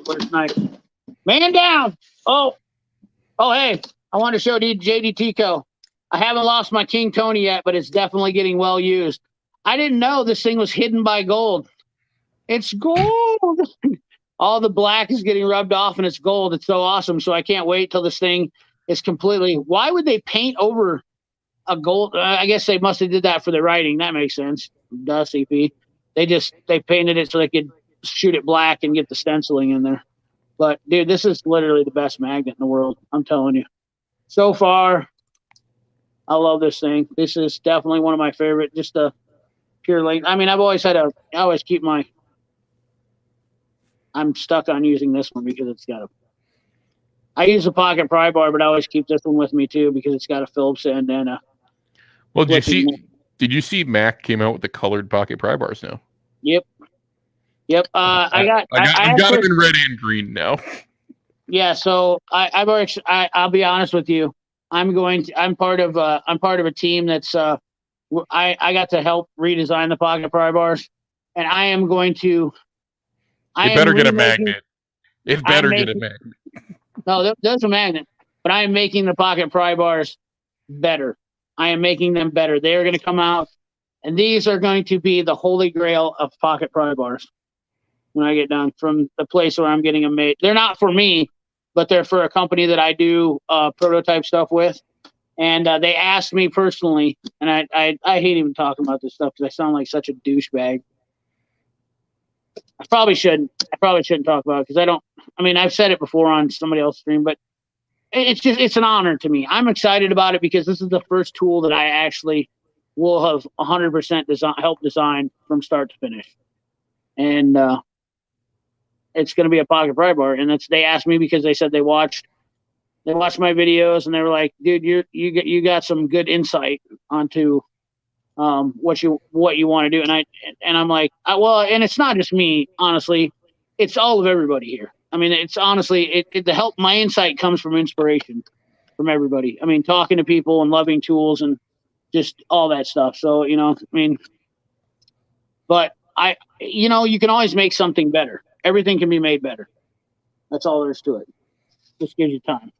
where it's nice. Man down. Oh, hey, I want to show JD Tico. I haven't lost my King Tony yet, but it's definitely getting well used. I didn't know this thing was hidden by gold. It's gold. All the black is getting rubbed off and it's gold. It's so awesome. So I can't wait till this thing is completely. Why would they paint over a gold? I guess they must have did that for the writing. That makes sense. Duh, CP. They painted it so they could shoot it black and get the stenciling in there. But dude, this is literally the best magnet in the world. I'm telling you. So far, I love this thing. This is definitely one of my favorite. Just a pure length. I mean, I always keep I'm stuck on using this one because it's got I use a pocket pry bar, but I always keep this one with me too because it's got a Phillips end and a. Well, did you see Mac came out with the colored pocket pry bars now? Yep. I've got them in red and green now. Yeah, so I'll be honest with you. I'm part of a team that's I got to help redesign the pocket pry bars, and I am going to. It better get a magnet. It better get a magnet. No, there's a magnet, but I am making the pocket pry bars better. I am making them better. They are going to come out, and these are going to be the holy grail of pocket pry bars when I get done from the place where I'm getting them made. They're not for me, but they're for a company that I do prototype stuff with. And they asked me personally, and I hate even talking about this stuff because I sound like such a douchebag. I probably shouldn't talk about it because I've said it before on somebody else's stream, but it's an honor to me. I'm excited about it because this is the first tool that I actually will have 100% help design from start to finish. And it's going to be a pocket pry bar. And they asked me because they said they watched my videos and they were like, dude, you got some good insight onto what you want to do. And I'm like, and it's not just me, honestly, it's all of everybody here. I mean, it's honestly, the help, my insight comes from inspiration from everybody. I mean, talking to people and loving tools and just all that stuff. So, but you can always make something better. Everything can be made better. That's all there is to it. Just gives you time.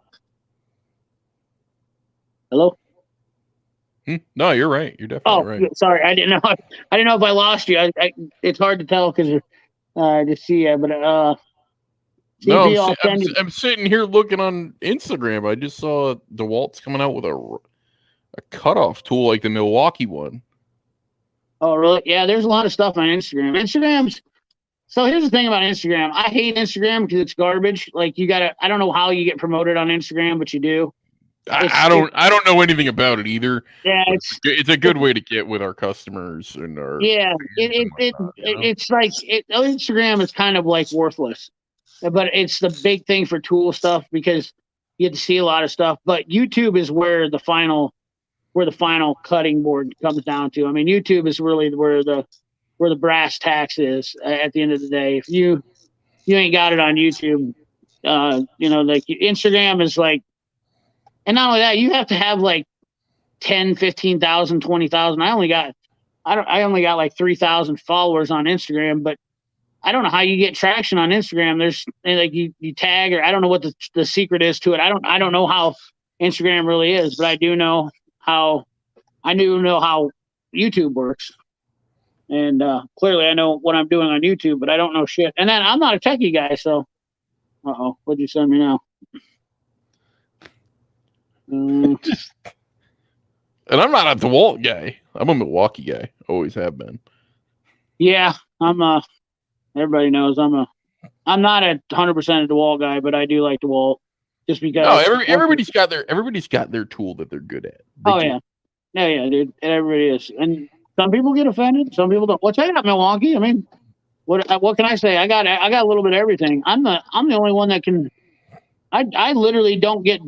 Hello? No, you're right. You're definitely right. Sorry. I didn't know if I lost you. It's hard to tell because to see you, but no, I'm sitting here looking on Instagram. I just saw DeWalt's coming out with a cutoff tool like the Milwaukee one. Oh, really? Yeah, there's a lot of stuff on Instagram. So here's the thing about Instagram. I hate Instagram because it's garbage. Like I don't know how you get promoted on Instagram, but you do. I don't know anything about it either. Yeah, it's a good way to get with our customers and our it's like Instagram is kind of like worthless, but it's the big thing for tool stuff because you get to see a lot of stuff. But YouTube is where the final cutting board comes down to. I mean, YouTube is really where the brass tacks is at the end of the day. If you ain't got it on YouTube, like Instagram is like. And not only that, you have to have like 10, 15,000, 20,000. I only got like 3,000 followers on Instagram, but I don't know how you get traction on Instagram. There's like you tag, or I don't know what the secret is to it. I don't know how Instagram really is, but I do know how YouTube works. And clearly I know what I'm doing on YouTube, but I don't know shit. And then I'm not a techie guy, so what'd you send me now? And I'm not a DeWalt guy. I'm a Milwaukee guy. Always have been. Yeah, I'm everybody knows I'm not a 100% a DeWalt guy, but I do like DeWalt just because. No, everybody's got their tool that they're good at. Yeah, dude. Everybody is, and some people get offended. Some people don't. What's that, Milwaukee? I mean, what can I say? I got a little bit of everything. I'm the only one that can. I literally don't get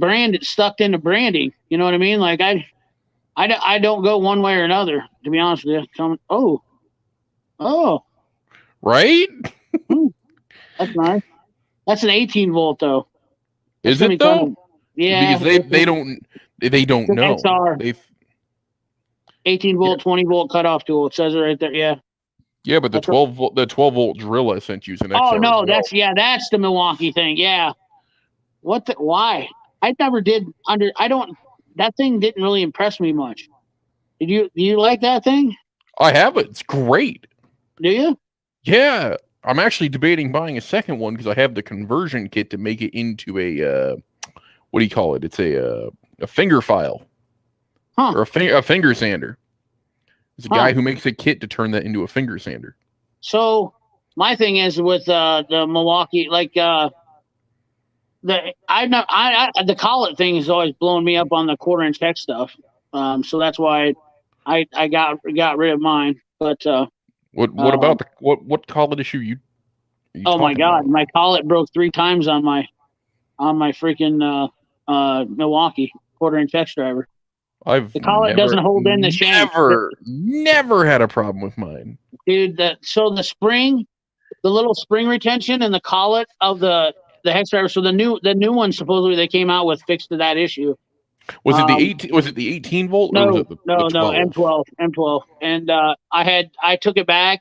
stuck into branding. You know what I mean? Like I don't go one way or another. To be honest with you, oh, right. That's nice. That's an 18 volt though. Is it though? Yeah, because they don't know. XR. 18 volt, 20 volt cutoff tool. It says it right there. Yeah. Yeah, but the 12 volt drill I sent you is an XR. Oh no, that's the Milwaukee thing. Yeah. Why? I never did that thing didn't really impress me much. Do you like that thing? I have it. It's great. Do you? Yeah. I'm actually debating buying a second one because I have the conversion kit to make it into a what do you call it? It's a finger file. Huh. Or a finger sander. There's a guy who makes a kit to turn that into a finger sander. So my thing is with the Milwaukee, like the collet thing has always blown me up on the 1/4 inch hex stuff. So that's why I got rid of mine. But What about the what collet issue you oh my talking God, about? my collet broke 3 times on my freaking Milwaukee 1/4-inch X driver. I've The collet doesn't hold in the shank, never had a problem with mine. dude. So the spring, the little spring retention and the collet of the hex driver. So the new one supposedly they came out with fixed to that issue. Was it the 18? Was it the 18 volt or was No, it the no, no, 12? M12, and I took it back,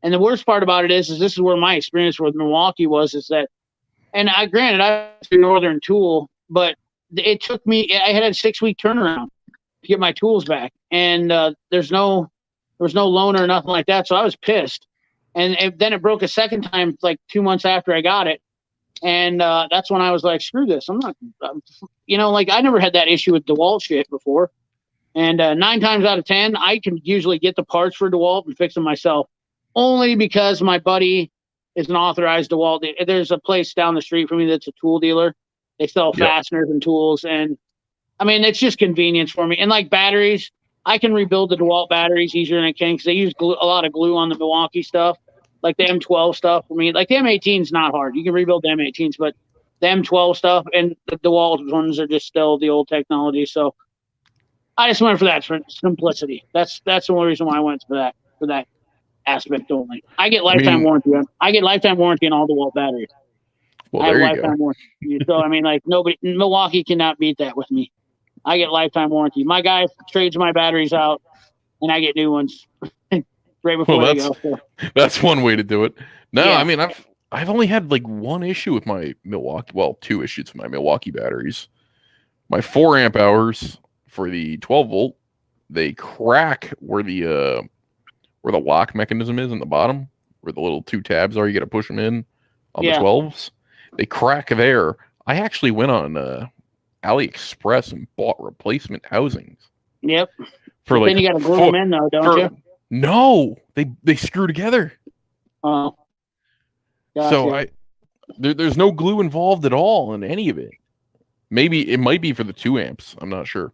and the worst part about it is this is where my experience with Milwaukee was is that, and granted I was a Northern tool, but it took me. I had a 6-week turnaround to get my tools back, and there was no loan or nothing like that, so I was pissed, and then it broke a second time like 2 months after I got it. And that's when I was like, screw this. Like I never had that issue with DeWalt shit before. And 9 times out of 10, I can usually get the parts for DeWalt and fix them myself. Only because my buddy is an authorized DeWalt. There's a place down the street from me that's a tool dealer. They sell fasteners and tools. And I mean, it's just convenience for me. And like batteries, I can rebuild the DeWalt batteries easier than I can because they use a lot of glue on the Milwaukee stuff. Like the M12 stuff for me, like the M18 is not hard. You can rebuild the M18s, but the M12 stuff and the DeWalt ones are just still the old technology. So I just went for that for simplicity. That's the only reason why I went for that aspect only. I get lifetime warranty. I get lifetime warranty on all DeWalt batteries. Well, I have there you lifetime go. warranty. So I mean, like Milwaukee cannot beat that with me. I get lifetime warranty. My guy trades my batteries out, and I get new ones. Right before they go. So. That's one way to do it. No, Yeah. I mean I've only had like one issue with my Milwaukee. Well, 2 issues with my Milwaukee batteries. My 4 amp hours for the 12 volt, they crack where the lock mechanism is in the bottom, where the little 2 tabs are. You got to push them in on the 12s. They crack there. I actually went on AliExpress and bought replacement housings. Yep. For then you got to glue them in though, don't you? No, they screw together. Oh. Gotcha. So there's no glue involved at all in any of it. Maybe it might be for the 2 amps. I'm not sure.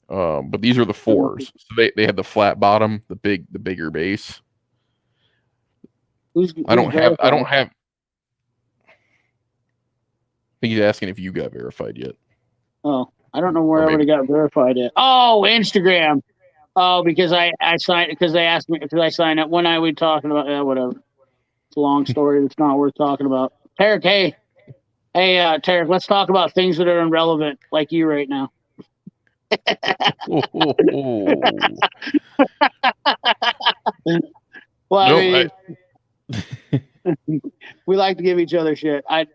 But these are the 4s. So they had the flat bottom, the bigger base. I don't have. I think he's asking if you got verified yet. Oh, I don't know where I would have got verified at. Oh, Instagram. Oh, because I signed, because they asked me, because I signed up. When I was talking about, whatever. It's a long story. It's not worth talking about. Tarek, hey, Tarek, let's talk about things that are irrelevant, like you right now. Well, no, I mean, we like to give each other shit. I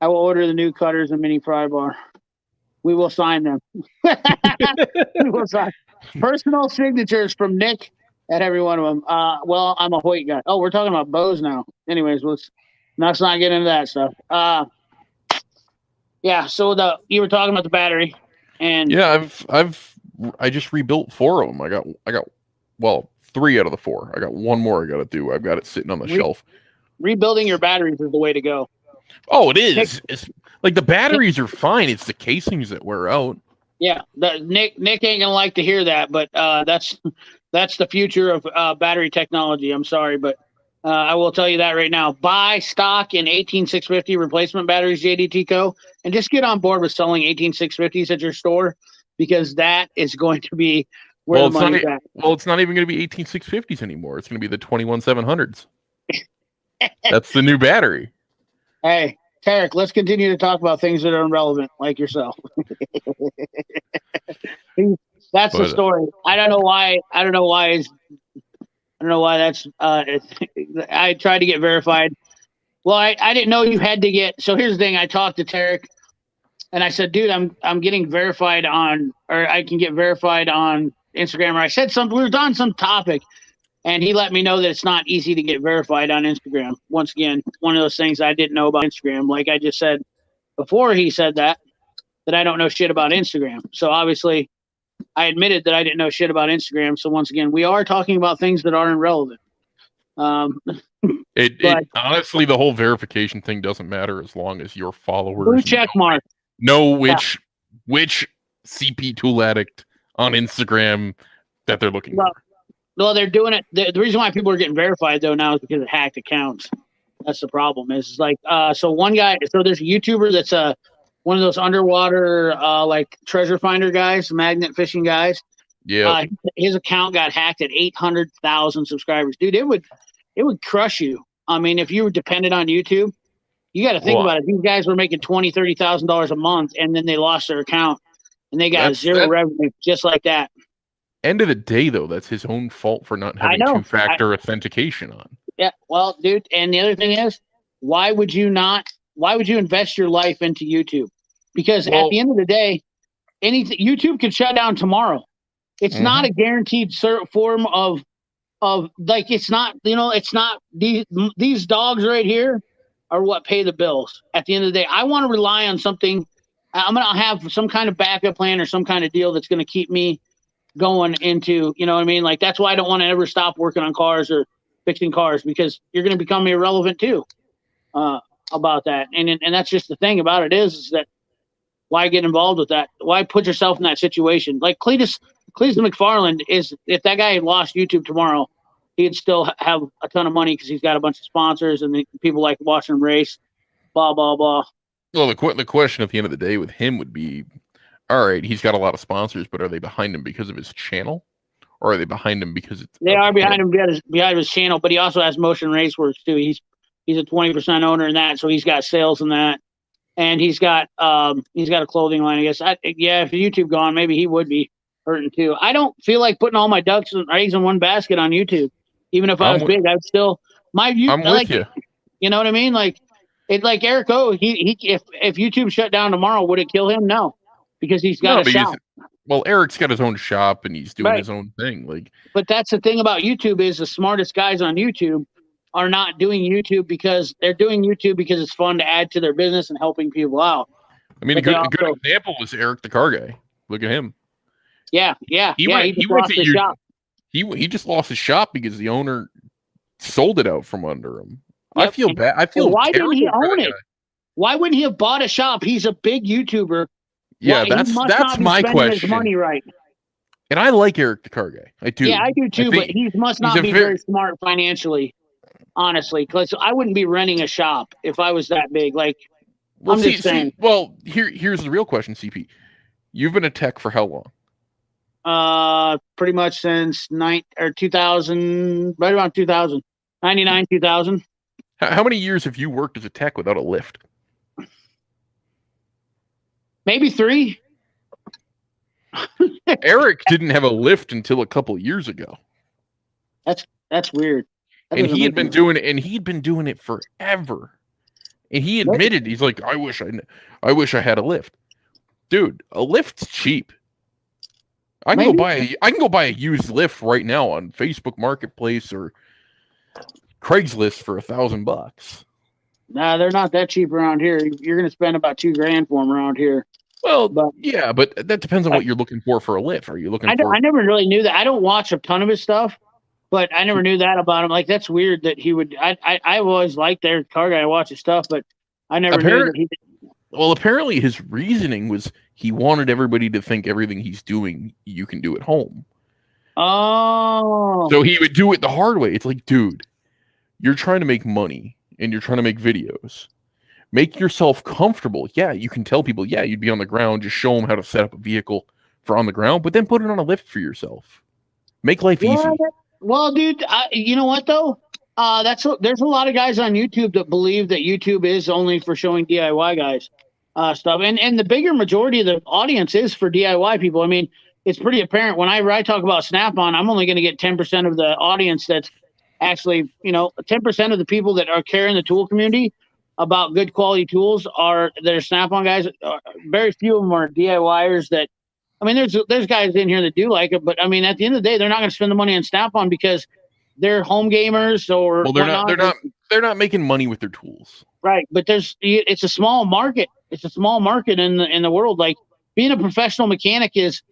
will order the new cutters and mini pry bar. We will sign them. We will sign personal signatures from Nick at every one of them. Well, I'm a Hoyt guy. Oh, we're talking about bows now. Anyways, let's not get into that stuff. Yeah. So you were talking about the battery, and yeah, I just rebuilt 4 of them. I got 3 out of the 4. I got one more I got to do. I've got it sitting on the shelf. Rebuilding your batteries is the way to go. Oh, it is. It's like the batteries are fine. It's the casings that wear out. Yeah, Nick ain't gonna like to hear that, but that's the future of battery technology. I'm sorry, but I will tell you that right now. Buy stock in 18650 replacement batteries, JDT Co., and just get on board with selling 18650s at your store, because that is going to be where the money's at. Well, it's not even going to be 18650s anymore. It's going to be the 21700s. That's the new battery. Hey, Tarek, let's continue to talk about things that are irrelevant, like yourself. That's the story. I don't know why that's. I tried to get verified. Well, I didn't know you had to get. So here's the thing. I talked to Tarek, and I said, "Dude, I'm getting verified or I can get verified on Instagram." Or I said something. We were on some topic, and he let me know that it's not easy to get verified on Instagram. Once again, one of those things I didn't know about Instagram. Like I just said before, he said that I don't know shit about Instagram. So obviously, I admitted that I didn't know shit about Instagram. So once again, we are talking about things that aren't relevant. Honestly, the whole verification thing doesn't matter as long as your followers blue check mark know which CP tool addict on Instagram that they're looking for. Well, they're doing it. The reason why people are getting verified though now is because of hacked accounts. That's the problem. Is like so one guy. So there's a YouTuber that's one of those underwater like treasure finder guys, magnet fishing guys. Yeah. His account got hacked at 800,000 subscribers. Dude, it would crush you. I mean, if you were dependent on YouTube, you got to think Well, about it. These guys were making $20,000-$30,000 a month, and then they lost their account, and they got zero revenue just like that. End of the day, though, that's his own fault for not having two-factor authentication on. Yeah, well, dude, and the other thing is, why would you invest your life into YouTube? Because at the end of the day, YouTube can shut down tomorrow. It's not a guaranteed form of like, it's not, it's not these dogs right here are what pay the bills. At the end of the day, I want to rely on something. I'm going to have some kind of backup plan or some kind of deal that's going to keep me going into, you know what I mean? Like, that's why I don't want to ever stop working on cars or fixing cars, because you're going to become irrelevant too about that. And that's just the thing about it is that why get involved with that? Why put yourself in that situation? Like Cletus McFarland is, if that guy had lost YouTube tomorrow, he'd still have a ton of money because he's got a bunch of sponsors and people like watching him race, blah, blah, blah. Well, the question at the end of the day with him would be, all right, he's got a lot of sponsors, but are they behind him because of his channel? Or are they behind him because they are behind him behind his channel, but he also has Motion Raceworks too. He's a 20% owner in that, so he's got sales in that. And he's got a clothing line, I guess. If YouTube gone, maybe he would be hurting too. I don't feel like putting all my eggs in one basket on YouTube. Even if I was big, I'd still I'm with you. You know what I mean? Like Eric O. If YouTube shut down tomorrow, would it kill him? No, because he's got a shop. Well, Eric's got his own shop and he's doing his own thing. But that's the thing about YouTube is the smartest guys on YouTube are not doing YouTube because they're doing YouTube because it's fun to add to their business and helping people out. I mean, a good example was Eric the car guy. Look at him. Yeah. He just lost his shop. He just lost his shop because the owner sold it out from under him. Yep. I feel bad. I feel why didn't he own it? Why wouldn't he have bought a shop? He's a big YouTuber. Yeah, that's my question. His money right. And I like Eric the car guy. I do. Yeah, I do too. But he must not be very smart financially, honestly. Because I wouldn't be renting a shop if I was that big. Like, I'm just saying. Here's the real question, CP. You've been a tech for how long? Pretty much since 2000, right around 2000, 99, 2000. How many years have you worked as a tech without a lift? Maybe 3. Eric didn't have a lift until a couple years ago. That's weird. And he'd been doing it forever. And he admitted, he's like, I wish I had a lift. Dude, a lift's cheap. I can go buy a used lift right now on Facebook Marketplace or Craigslist for $1,000. Nah, they're not that cheap around here. You're going to spend about $2,000 for them around here. Well, but that depends on what you're looking for a lift. Are you looking for? I never really knew that. I don't watch a ton of his stuff, but I never knew that about him. Like, that's weird that he would. I've always liked their car guy. I watch his stuff, but I never knew that he did. Well, apparently his reasoning was he wanted everybody to think everything he's doing you can do at home. Oh. So he would do it the hard way. It's like, dude, you're trying to make money and you're trying to make videos. Make yourself comfortable. Yeah, you can tell people, yeah, you'd be on the ground. Just show them how to set up a vehicle for on the ground, but then put it on a lift for yourself. Make life easy. Well, dude, you know what, though? There's a lot of guys on YouTube that believe that YouTube is only for showing DIY guys stuff. And the bigger majority of the audience is for DIY people. I mean, it's pretty apparent when I talk about Snap-on, I'm only going to get 10% of the audience that's actually, 10% of the people that are carrying the tool community about good quality tools they're Snap-on guys. Very few of them are DIYers that, I mean, there's guys in here that do like it, but I mean, at the end of the day, they're not going to spend the money on Snap-on because they're home gamers or. Well, they're not making money with their tools. Right. But it's a small market. It's a small market in the world. Like, being a professional mechanic here's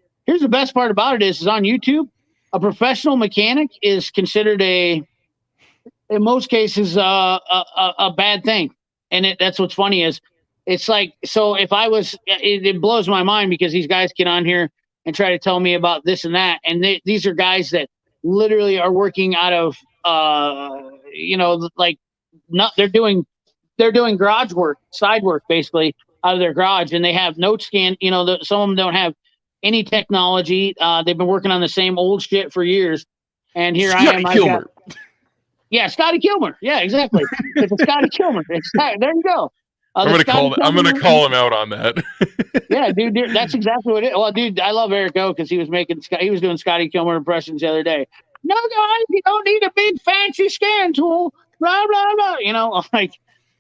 the best part about it is on YouTube, a professional mechanic is considered in most cases, a bad thing. And that's what's funny is it's like, so if I was, it blows my mind because these guys get on here and try to tell me about this and that. And these are guys that literally are working out of like not they're doing garage work, side work, basically out of their garage, and they have note scan. Some of them don't have any technology. They've been working on the same old shit for years, and here I Scotty am. Kilmer. Scotty Kilmer. Yeah, exactly. It's a Scotty Kilmer. There you go. I'm gonna call him out on that. Yeah, dude, that's exactly what it is. Well, dude, I love Eric O because he was doing Scotty Kilmer impressions the other day. No, guys, you don't need a big fancy scan tool. Blah blah blah. Like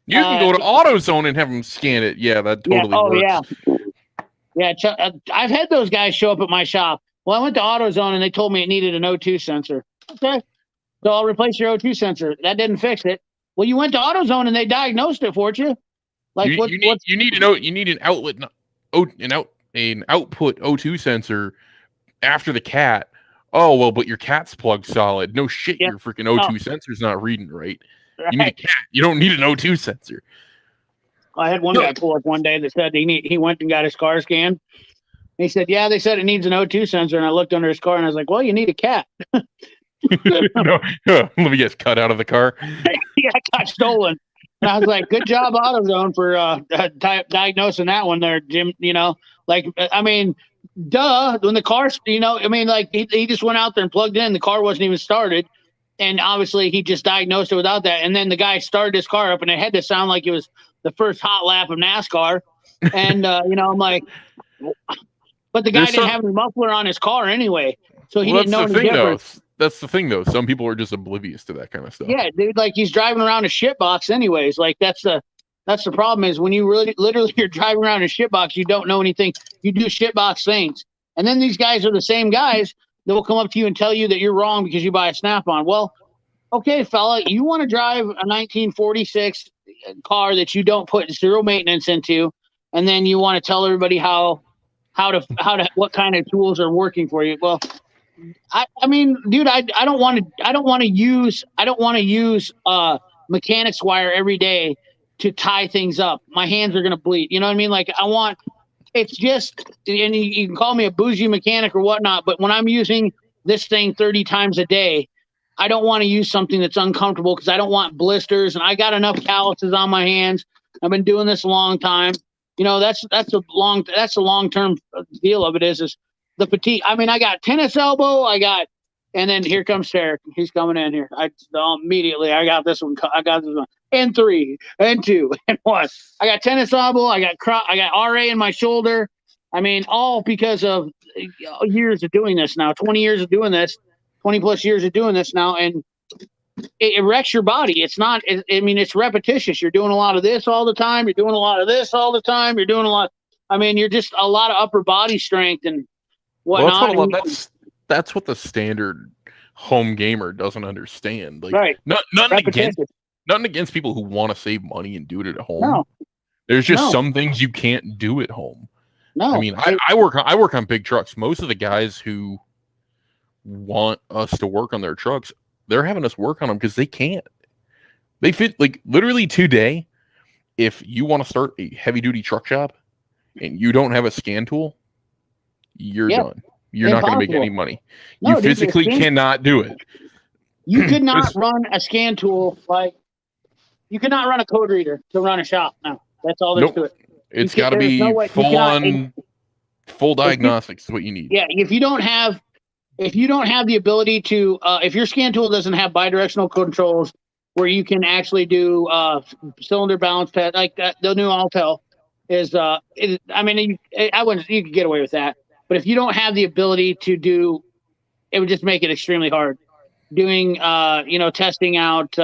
you can go to AutoZone and have them scan it. Yeah, that totally works. Yeah. I've had those guys show up at my shop. Well, I went to AutoZone and they told me it needed an O2 sensor. Okay, so I'll replace your O2 sensor. That didn't fix it. Well, you went to AutoZone and they diagnosed it for you. Like you need an outlet, an output O2 sensor after the cat. Oh well, but your cat's plugged solid. No shit, your freaking O2 sensor's not reading right. You need a cat. You don't need an O2 sensor. I had one guy pull up one day that said he went and got his car scanned. He said, "Yeah, they said it needs an O2 sensor." And I looked under his car and I was like, "Well, you need a cat." No, let me get cut out of the car. Yeah, I got stolen. And I was like, "Good job, AutoZone, for diagnosing that one there, Jim." Duh. When the car, he just went out there and plugged in. The car wasn't even started, and obviously he just diagnosed it without that. And then the guy started his car up, and it had to sound like it was the first hot lap of NASCAR. And I'm like, but the guy didn't have any muffler on his car anyway, so he didn't know any difference. That's the thing, though. Some people are just oblivious to that kind of stuff. Yeah, dude. Like he's driving around a shitbox, anyways. Like that's the problem is when you literally you're driving around a shitbox, you don't know anything. You do shitbox things, and then these guys are the same guys that will come up to you and tell you that you're wrong because you buy a Snap-on. Well, okay, fella, you want to drive a 1946 car that you don't put zero maintenance into, and then you want to tell everybody how to what kind of tools are working for you. Well, I mean, dude, I don't want to use mechanics wire every day to tie things up. My hands are gonna bleed. You know what I mean? Like it's just, and you can call me a bougie mechanic or whatnot, but when I'm using this thing 30 times a day, I don't want to use something that's uncomfortable because I don't want blisters, and I got enough calluses on my hands. I've been doing this a long time. That's a long-term deal of it is the fatigue. I mean, I got tennis elbow, and then here comes Derek. He's coming in here. Immediately, I got this one. And 3, and 2, and 1. I got tennis elbow. I got RA in my shoulder. I mean, all because of years of doing this now. 20 years of doing this. 20 plus years of doing this now, and it wrecks your body. It's not. It's repetitious. You're doing a lot of this all the time. You're doing a lot of this all the time. You're doing a lot. I mean, you're just a lot of upper body strength and whatnot. Well, that's what the standard home gamer doesn't understand. Like, right. Nothing against people who want to save money and do it at home. No. There's just some things you can't do at home. No. I mean, I work on big trucks. Most of the guys who want us to work on their trucks, they're having us work on them because they can't. They fit, like, literally today, if you want to start a heavy duty truck shop and you don't have a scan tool, you're done. You're not going to make any money. No, you physically cannot do it. You could not run a scan tool you could not run a code reader to run a shop. No, that's all there's to it. It's got to be full diagnostics is what you need. Yeah, if you don't have the ability to, if your scan tool doesn't have bidirectional controls where you can actually do cylinder balance test, like the new Altel is, you could get away with that. But if you don't have the ability to do, it would just make it extremely hard doing, testing out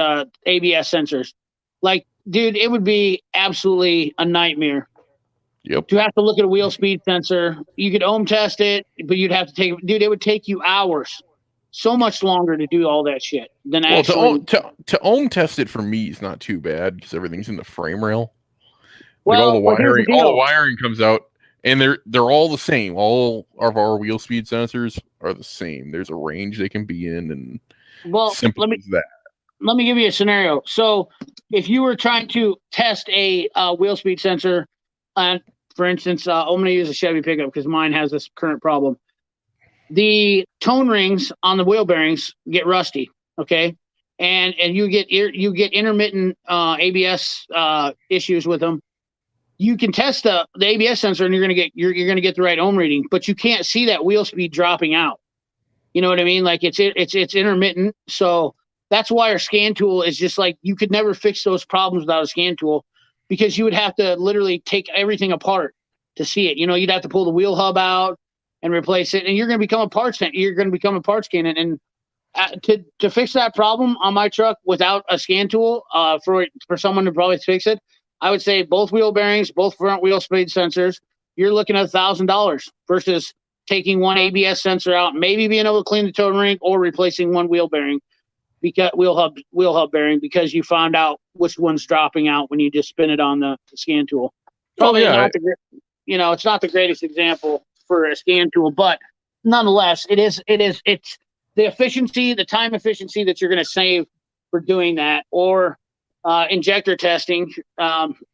ABS sensors. Like, dude, it would be absolutely a nightmare. Yep. To have to look at a wheel speed sensor. You could ohm test it, but you'd have to it would take you hours. So much longer to do all that shit than actually. To ohm test it for me is not too bad because everything's in the frame rail. Well, all the wiring comes out, and they're all the same. All of our wheel speed sensors are the same. There's a range they can be in, and simple as that. Let me give you a scenario. So, if you were trying to test a wheel speed sensor, for instance, I'm going to use a Chevy pickup because mine has this current problem. the tone rings on the wheel bearings get rusty. Okay. And you get intermittent ABS issues with them. You can test the ABS sensor and you're going to get the right ohm reading, but you can't see that wheel speed dropping out. You know what I mean? Like it's intermittent. So that's why our scan tool is just like, you could never fix those problems without a scan tool, because you would have to literally take everything apart to see it. You know, you'd have to pull the wheel hub out and replace it, and you're going to become a parts canon. And to fix that problem on my truck without a scan tool, for someone to probably fix it, I would say both wheel bearings, both front wheel speed sensors, you're looking at $1,000 versus taking one ABS sensor out, maybe being able to clean the toe ring, or replacing one wheel bearing, because wheel hub bearing, because you found out which one's dropping out when you just spin it on the scan tool. Probably not it's not the greatest example for a scan tool, but nonetheless, it's the efficiency, the time efficiency that you're going to save for doing that, or injector testing.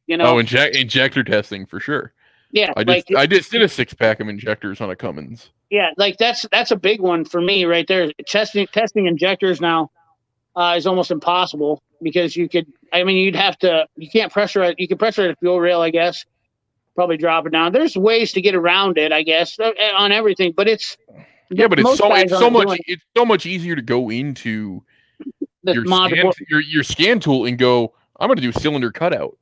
Injector testing for sure. Yeah, I just did a 6-pack of injectors on a Cummins. Yeah, like that's a big one for me right there. Testing injectors now is almost impossible, because you can't pressurize. You can pressurize a fuel rail, I guess. Probably drop it down. There's ways to get around it, I guess, on everything, but it's so much easier to go into your scan tool and go, I'm going to do cylinder cutout.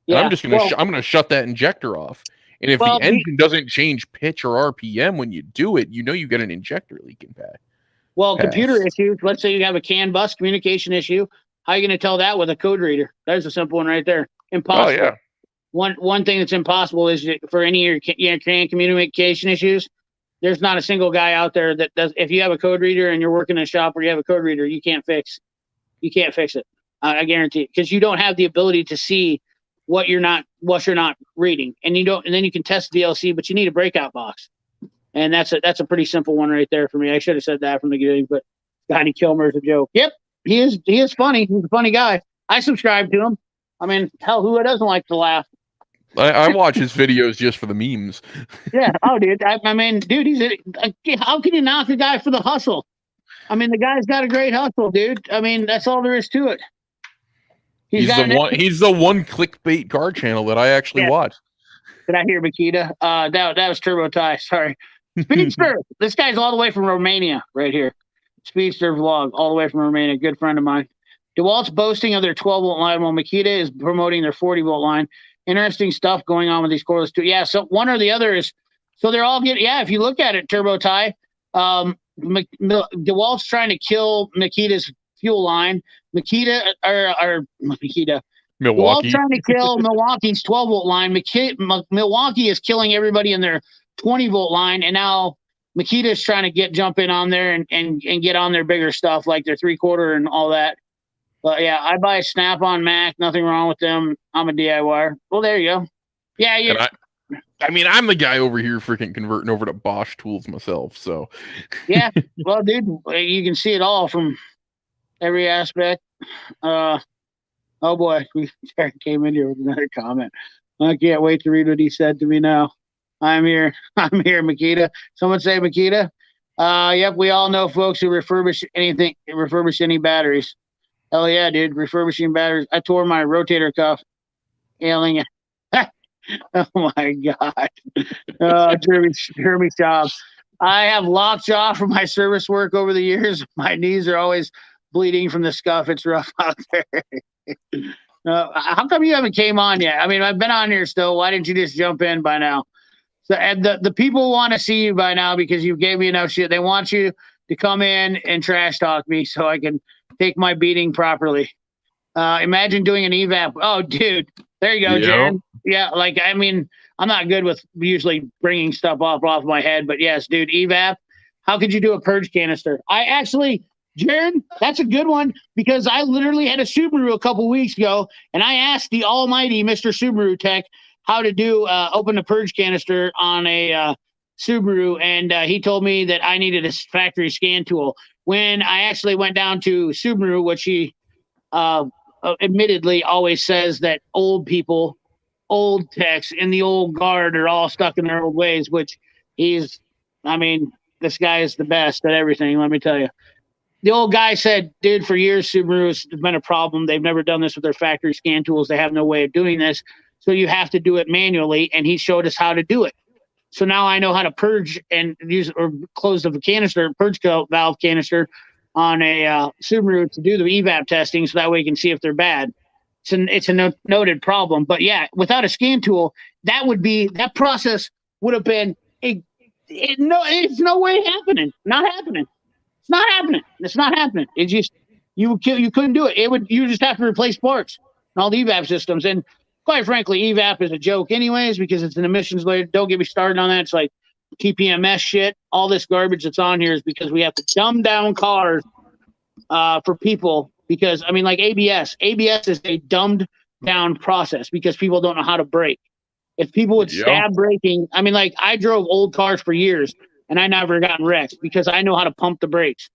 Yeah, and I'm going to shut that injector off. And if the engine doesn't change pitch or RPM when you do it, you get an injector leaking back. Well, computer issues. Let's say you have a CAN bus communication issue. How are you going to tell that with a code reader? There's a simple one right there. Impossible. Oh, yeah. One thing that's impossible is for any of your CAN communication issues, there's not a single guy out there that does. If you have a code reader and you're working in a shop where you have a code reader, you can't fix it. I guarantee it, because you don't have the ability to see what you're not reading, and then you can test the DLC, but you need a breakout box, and that's a pretty simple one right there for me. I should have said that from the beginning, but Scotty Kilmer is a joke. Yep, he is funny. He's a funny guy. I subscribe to him. I mean, hell, who doesn't like to laugh? I watch his videos just for the memes. Yeah. Oh, dude. I mean, dude, how can you knock a guy for the hustle? I mean, the guy's got a great hustle, dude. I mean, that's all there is to it. He's the one clickbait car channel that I actually watch. Did I hear Makita? That was Turbo Tie. Sorry. Speedster. This guy's all the way from Romania right here. Speedster vlog, all the way from Romania. Good friend of mine. DeWalt's boasting of their 12-volt line, while Makita is promoting their 40-volt line. Interesting stuff going on with these cordless too. Yeah, so one or the other is, so they're all getting, if you look at it, Turbo Tie, DeWalt's trying to kill Makita's fuel line. Milwaukee. DeWalt's trying to kill Milwaukee's 12-volt line. Milwaukee is killing everybody in their 20-volt line, and now Makita's trying to jump in on there and get on their bigger stuff, like their 3/4 and all that. But yeah, I buy Snap-on Mac. Nothing wrong with them. I'm a DIYer. Well, there you go. Yeah, I'm the guy over here freaking converting over to Bosch tools myself. So yeah, well, dude, you can see it all from every aspect. Oh boy, Jared came in here with another comment. I can't wait to read what he said to me now. I'm here, Makita. Someone say Makita. Yep, we all know folks who refurbish any batteries. Hell yeah, dude. Refurbishing batteries. I tore my rotator cuff. Ailing it. Oh my God. Jeremy job. I have lockjaw from my service work over the years. My knees are always bleeding from the scuff. It's rough out there. How come you haven't came on yet? I mean, I've been on here still. Why didn't you just jump in by now? So, and the people want to see you by now because you gave me enough shit. They want you to come in and trash talk me so I can take my beating properly. Imagine doing an evap. Oh, dude. There you go, Jared. Yeah, like, I mean, I'm not good with usually bringing stuff off my head, but yes, dude, evap. How could you do a purge canister? Jared, that's a good one because I literally had a Subaru a couple weeks ago, and I asked the almighty Mr. Subaru Tech how to do open a purge canister on a Subaru, and he told me that I needed a factory scan tool. When I actually went down to Subaru, which he admittedly always says that old people, old techs in the old guard are all stuck in their old ways, which this guy is the best at everything. Let me tell you. The old guy said, dude, for years, Subaru's been a problem. They've never done this with their factory scan tools. They have no way of doing this. So you have to do it manually. And he showed us how to do it. So now I know how to purge and use or close the canister, purge valve canister on a Subaru to do the evap testing. So that way you can see if they're bad. It's a noted problem. But yeah, without a scan tool, that process would have been it's no way happening. Not happening. It's not happening. It's not happening. It's just you couldn't do it. You just have to replace parts and all the evap systems. And quite frankly, evap is a joke anyways because it's an emissions layer. Don't get me started on that. It's like TPMS shit. All this garbage that's on here is because we have to dumb down cars for people. Because I mean, like ABS is a dumbed down process because people don't know how to brake. If people would stab braking, I mean, like I drove old cars for years and I never gotten wrecked because I know how to pump the brakes.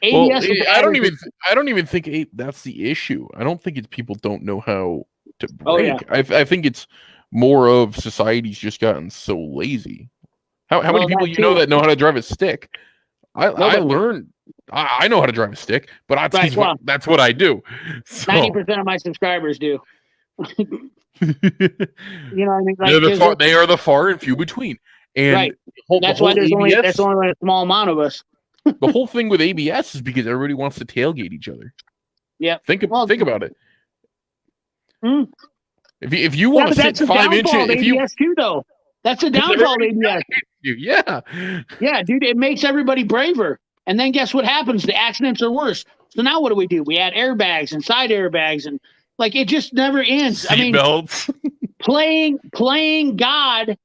ABS I don't even think that's the issue. I don't think it's people don't know how to brake. Oh, yeah. I think it's more of society's just gotten so lazy. How many people you know that know how to drive a stick? I learned. I know how to drive a stick, but that's what I do. 90% of my subscribers do. You know what I mean? Like, they are the far and few between. And that's why there's only a small amount of us. The whole thing with ABS is because everybody wants to tailgate each other. Yeah. Think about it. If you want to sit 5 inches, ABS too, though. That's a downfall of ABS. Yeah. Yeah, dude, it makes everybody braver. And then guess what happens? The accidents are worse. So now what do? We add airbags and side airbags, and like it just never ends. Seatbelts. Playing God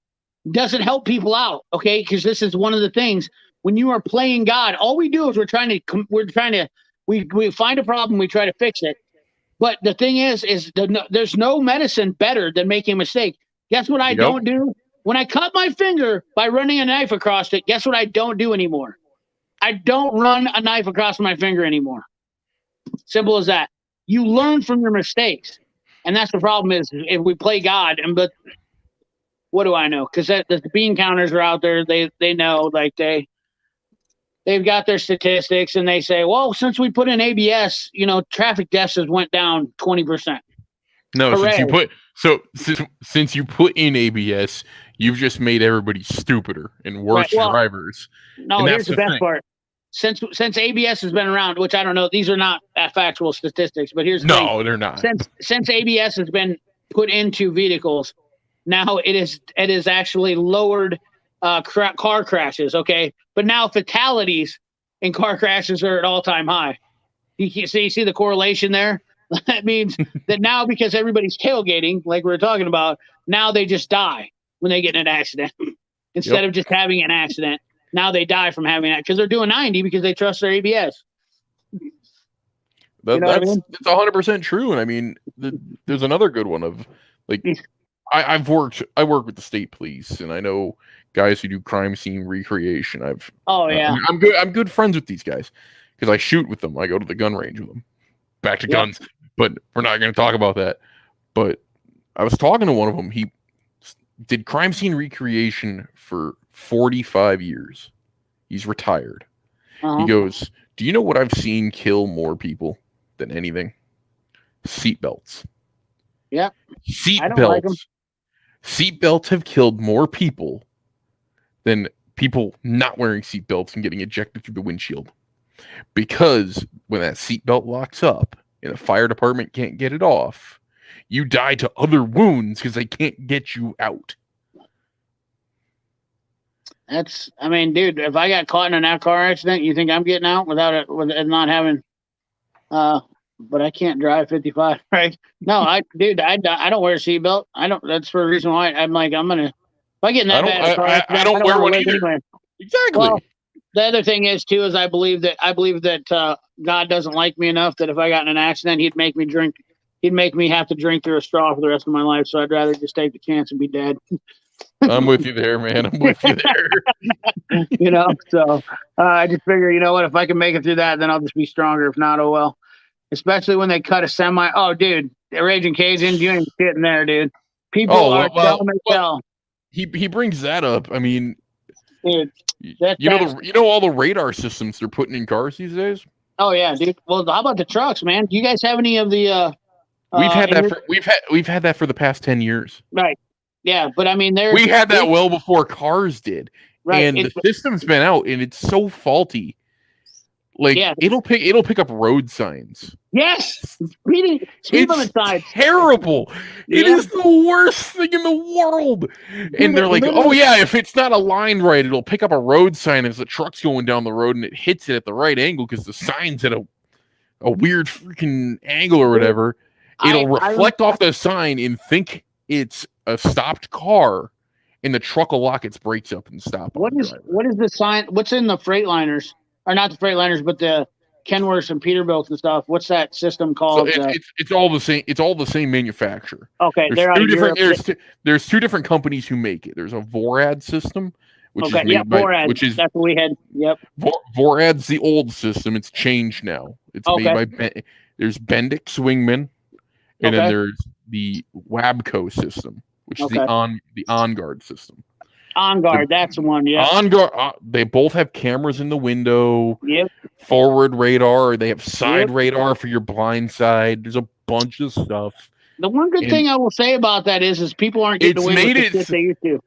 doesn't help people out, okay? Because this is one of the things when you are playing God. All we do is we find a problem, we try to fix it. But the thing is there's no medicine better than making a mistake. Guess what I don't do? When I cut my finger by running a knife across it, guess what I don't do anymore? I don't run a knife across my finger anymore. Simple as that. You learn from your mistakes. And that's the problem is if we play God, but what do I know? Because the bean counters are out there. They know, like they've got their statistics and they say, well, since we put in ABS, traffic deaths has went down 20%. No, since you put in ABS, you've just made everybody stupider and worse drivers. No, here's the best part. Since ABS has been around, which I don't know, these are not factual statistics, but here's the thing. They're not. Since ABS has been put into vehicles, now it is actually lowered car crashes. Okay, but now fatalities in car crashes are at all-time high. You see the correlation there. That means that now because everybody's tailgating, like we were talking about, now they just die when they get in an accident instead of just having an accident. Now they die from having that because they're doing 90 because they trust their ABS. That's 100% true. And I mean, there's another good one of like, I work with the state police and I know guys who do crime scene recreation. I'm good friends with these guys because I shoot with them. I go to the gun range with them. Back to guns, but we're not going to talk about that. But I was talking to one of them. He did crime scene recreation for 45 years. He's retired. He goes, do you know what I've seen kill more people than anything? Seatbelts. Yeah. Seatbelts. Seatbelts have killed more people than people not wearing seatbelts and getting ejected through the windshield. Because when that seatbelt locks up and the fire department can't get it off, you die to other wounds because they can't get you out. Dude, if I got caught in a car accident, you think I'm getting out with it not having, but I can't drive 55, right? No, I don't wear a seatbelt. That's for a reason why if I get in that bad car accident, I don't wear one either. Anyway. Exactly. Well, the other thing is too, is I believe that God doesn't like me enough that if I got in an accident, he'd make me drink. He'd make me have to drink through a straw for the rest of my life. So I'd rather just take the chance and be dead. I'm with you there, man. I'm with you there. So I just figure, you know what? If I can make it through that, then I'll just be stronger. If not, oh well. Especially when they cut a semi. Oh, dude, the Raging Cajun, you ain't getting there, dude. People are dumb as hell. He brings that up. I mean, dude, You know all the radar systems they're putting in cars these days. Oh yeah, dude. Well, how about the trucks, man? Do you guys have any of the? We've had that for the past 10 years. Right. Yeah, but I mean, We had that well before cars did, right. And the system's been out, and it's so faulty. Like it'll pick up road signs. Yes, speed limit signs. Terrible. It is the worst thing in the world. And they're like, oh yeah, if it's not aligned right, it'll pick up a road sign as the truck's going down the road, and it hits it at the right angle because the sign's at a weird freaking angle or whatever. It'll reflect off the sign and think it's a stopped car, and the truck will lock its brakes up and stop. What is the sign? What's in the Freightliners? Or not the Freightliners, but the Kenworths and Peterbilts and stuff. What's that system called? So it's all the same. It's all the same manufacturer. Okay, there's two different companies who make it. There's a Vorad system, which is made by, that's what we had. Yep. Vorad's the old system. It's changed now. It's made by there's Bendix Wingman, and then there's the Wabco system, which is the OnGuard system. OnGuard, that's the one, yeah. OnGuard, they both have cameras in the window. Yep. Forward radar. They have side radar for your blind side. There's a bunch of stuff. The one good thing I will say about that is people aren't getting away with the shit they used to.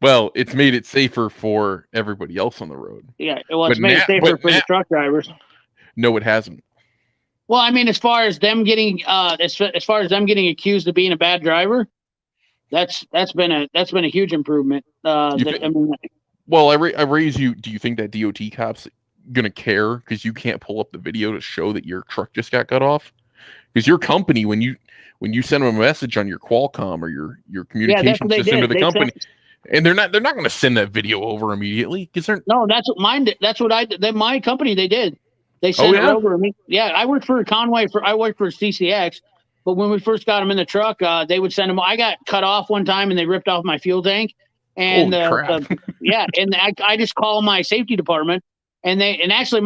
Well, it's made it safer for everybody else on the road. Yeah, well, it's made it safer for the truck drivers. No, it hasn't. Well, I mean, as far as them getting accused of being a bad driver, that's been a huge improvement. Well, I raise you. Do you think that DOT cops gonna care because you can't pull up the video to show that your truck just got cut off? Because your company, when you send them a message on your Qualcomm or your communication system to the company, and they're not going to send that video over immediately because they're that's what mine did. That's what I did. My company they did. They sent it over me. Yeah, I worked for Conway I worked for CCX. But when we first got them in the truck, they would send them. I got cut off one time, and they ripped off my fuel tank. And and I just call my safety department, and actually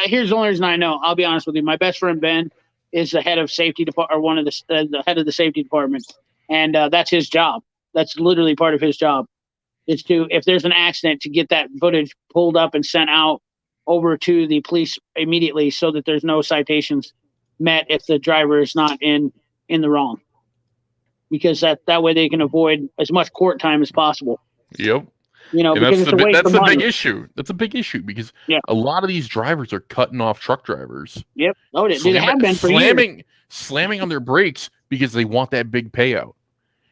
here's the only reason I know. I'll be honest with you. My best friend Ben is the head of safety department, or one of the head of the safety department, and that's his job. That's literally part of his job. Is to, if there's an accident, to get that footage pulled up and sent out over to the police immediately, so that there's no citations met if the driver is not in the wrong, because that way they can avoid as much court time as possible. Yep. Because that's a big issue. That's a big issue because a lot of these drivers are cutting off truck drivers. Yep. Oh, they have been for years. Slamming on their brakes because they want that big payout.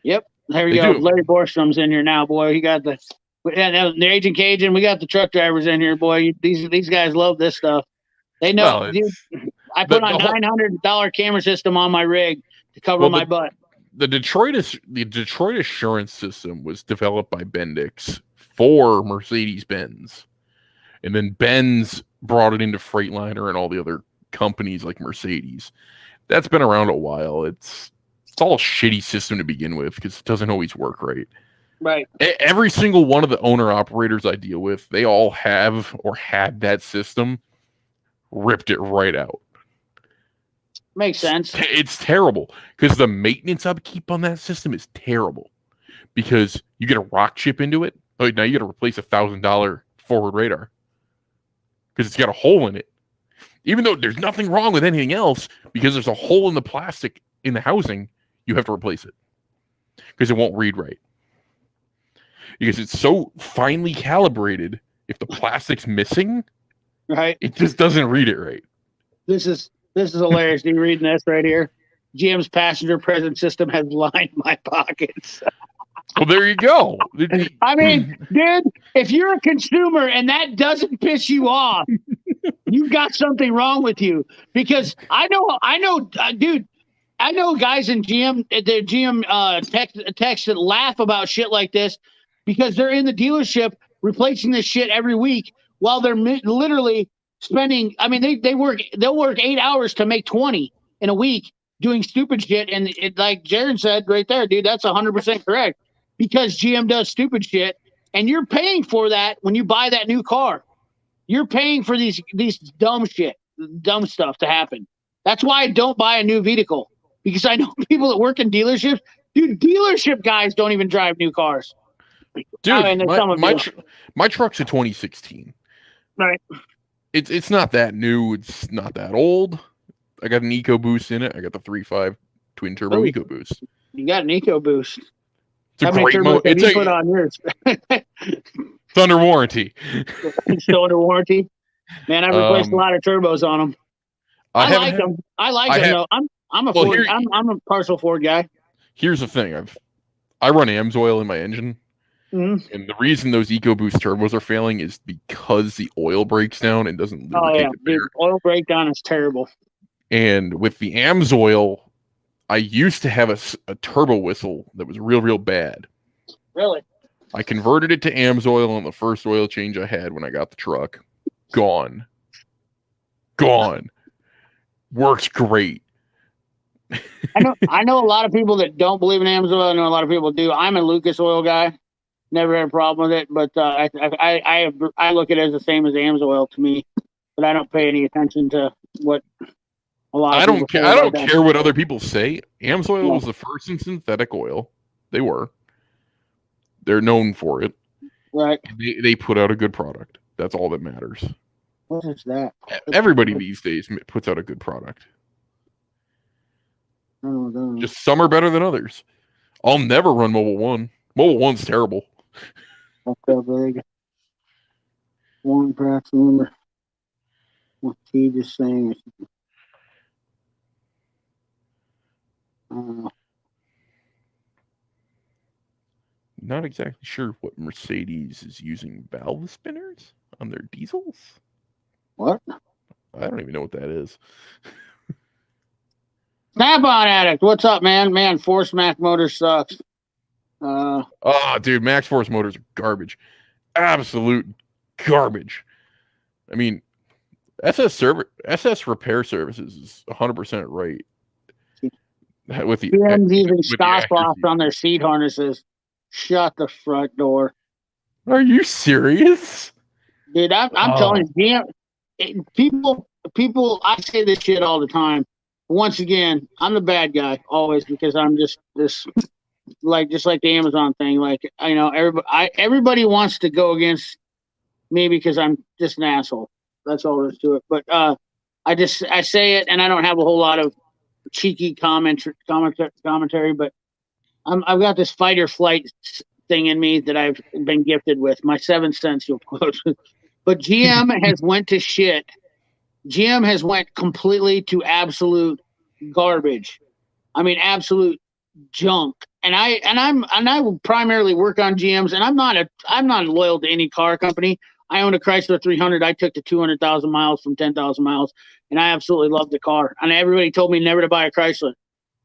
Yep. There you go. Larry Borstrom's in here now, boy. He got the Agent Cajun. We got the truck drivers in here, boy. These guys love this stuff. They know. Dude, I put on $900 camera system on my rig to cover my butt. The Detroit Assurance System was developed by Bendix for Mercedes-Benz, and then Benz brought it into Freightliner and all the other companies like Mercedes. That's been around a while. It's all a shitty system to begin with because it doesn't always work right. Right. Every single one of the owner operators I deal with, they all have or had that system, ripped it right out. Makes sense. It's terrible because the maintenance upkeep on that system is terrible because you get a rock chip into it. Oh, now you got to replace $1,000 forward radar because it's got a hole in it. Even though there's nothing wrong with anything else, because there's a hole in the plastic in the housing, you have to replace it because it won't read right. Because it's so finely calibrated, if the plastic's missing, right, it just doesn't read it right. This is hilarious. You reading this right here? GM's passenger present system has lined my pockets. Well, there you go. I mean, dude, if you're a consumer and that doesn't piss you off, you've got something wrong with you. Because I know, dude, I know guys in GM, their GM techs that laugh about shit like this because they're in the dealership replacing this shit every week while they're literally spending. I mean, they'll work 8 hours to make 20 in a week doing stupid shit. And it, like Jared said right there, dude, that's 100% correct. Because GM does stupid shit, and you're paying for that when you buy that new car. You're paying for these dumb stuff to happen. That's why I don't buy a new vehicle, because I know people that work in dealerships. Dude, dealership guys don't even drive new cars. Dude, there's some of you. My truck's a 2016. Right. It's not that new. It's not that old. I got an EcoBoost in it. I got the 3.5 twin turbo Ooh. EcoBoost. You got an EcoBoost. It's a How many great turbos have you put it's on yours? under warranty. It's still under warranty. Man, I've replaced a lot of turbos on them. I like them. I like them though. I'm a Ford. I'm a partial Ford guy. Here's the thing. I run AMSOIL in my engine. Mm-hmm. And the reason those EcoBoost turbos are failing is because the oil breaks down and doesn't lubricate the dude, oil breakdown is terrible. And with the AMSOIL, I used to have a turbo whistle that was real bad. Really? I converted it to AMSOIL on the first oil change I had when I got the truck. Gone. Works great. I know a lot of people that don't believe in AMSOIL. I know a lot of people do. I'm a Lucas oil guy. Never had a problem with it, but I look at it as the same as AMSOIL to me. But I don't pay any attention to what a lot of people say. I don't care what other people say. AMSOIL was the first in synthetic oil. They're known for it. Right. They put out a good product. That's all that matters. What is that? Everybody these days puts out a good product. Just some are better than others. I'll never run Mobile One. Mobile One's terrible. That's so big. One perhaps remember what he just saying. Not exactly sure what Mercedes is using valve spinners on their diesels. What? I don't even know what that is. Snap-on Addict, what's up, man? Man, Force Mac motor sucks. Dude, Max Force motors are garbage. Absolute garbage. I mean, SS Repair Services is 100% right. With the using stock loss on their seat harnesses. Shut the front door. Are you serious? Dude, I'm telling you, people, I say this shit all the time. Once again, I'm the bad guy always because I'm just this, just like the Amazon thing. Like, you know, everybody wants to go against me because I'm just an asshole. That's all there's to it. But I say it, and I don't have a whole lot of cheeky commentary. But I've got this fight or flight thing in me that I've been gifted with. My 7 cents, you'll quote. But GM has went to shit. GM has went completely to absolute garbage. I mean, absolute junk. And I will primarily work on GMs. And I'm not loyal to any car company. I owned a Chrysler 300. I took to 200,000 miles from 10,000 miles, and I absolutely loved the car. And everybody told me never to buy a Chrysler.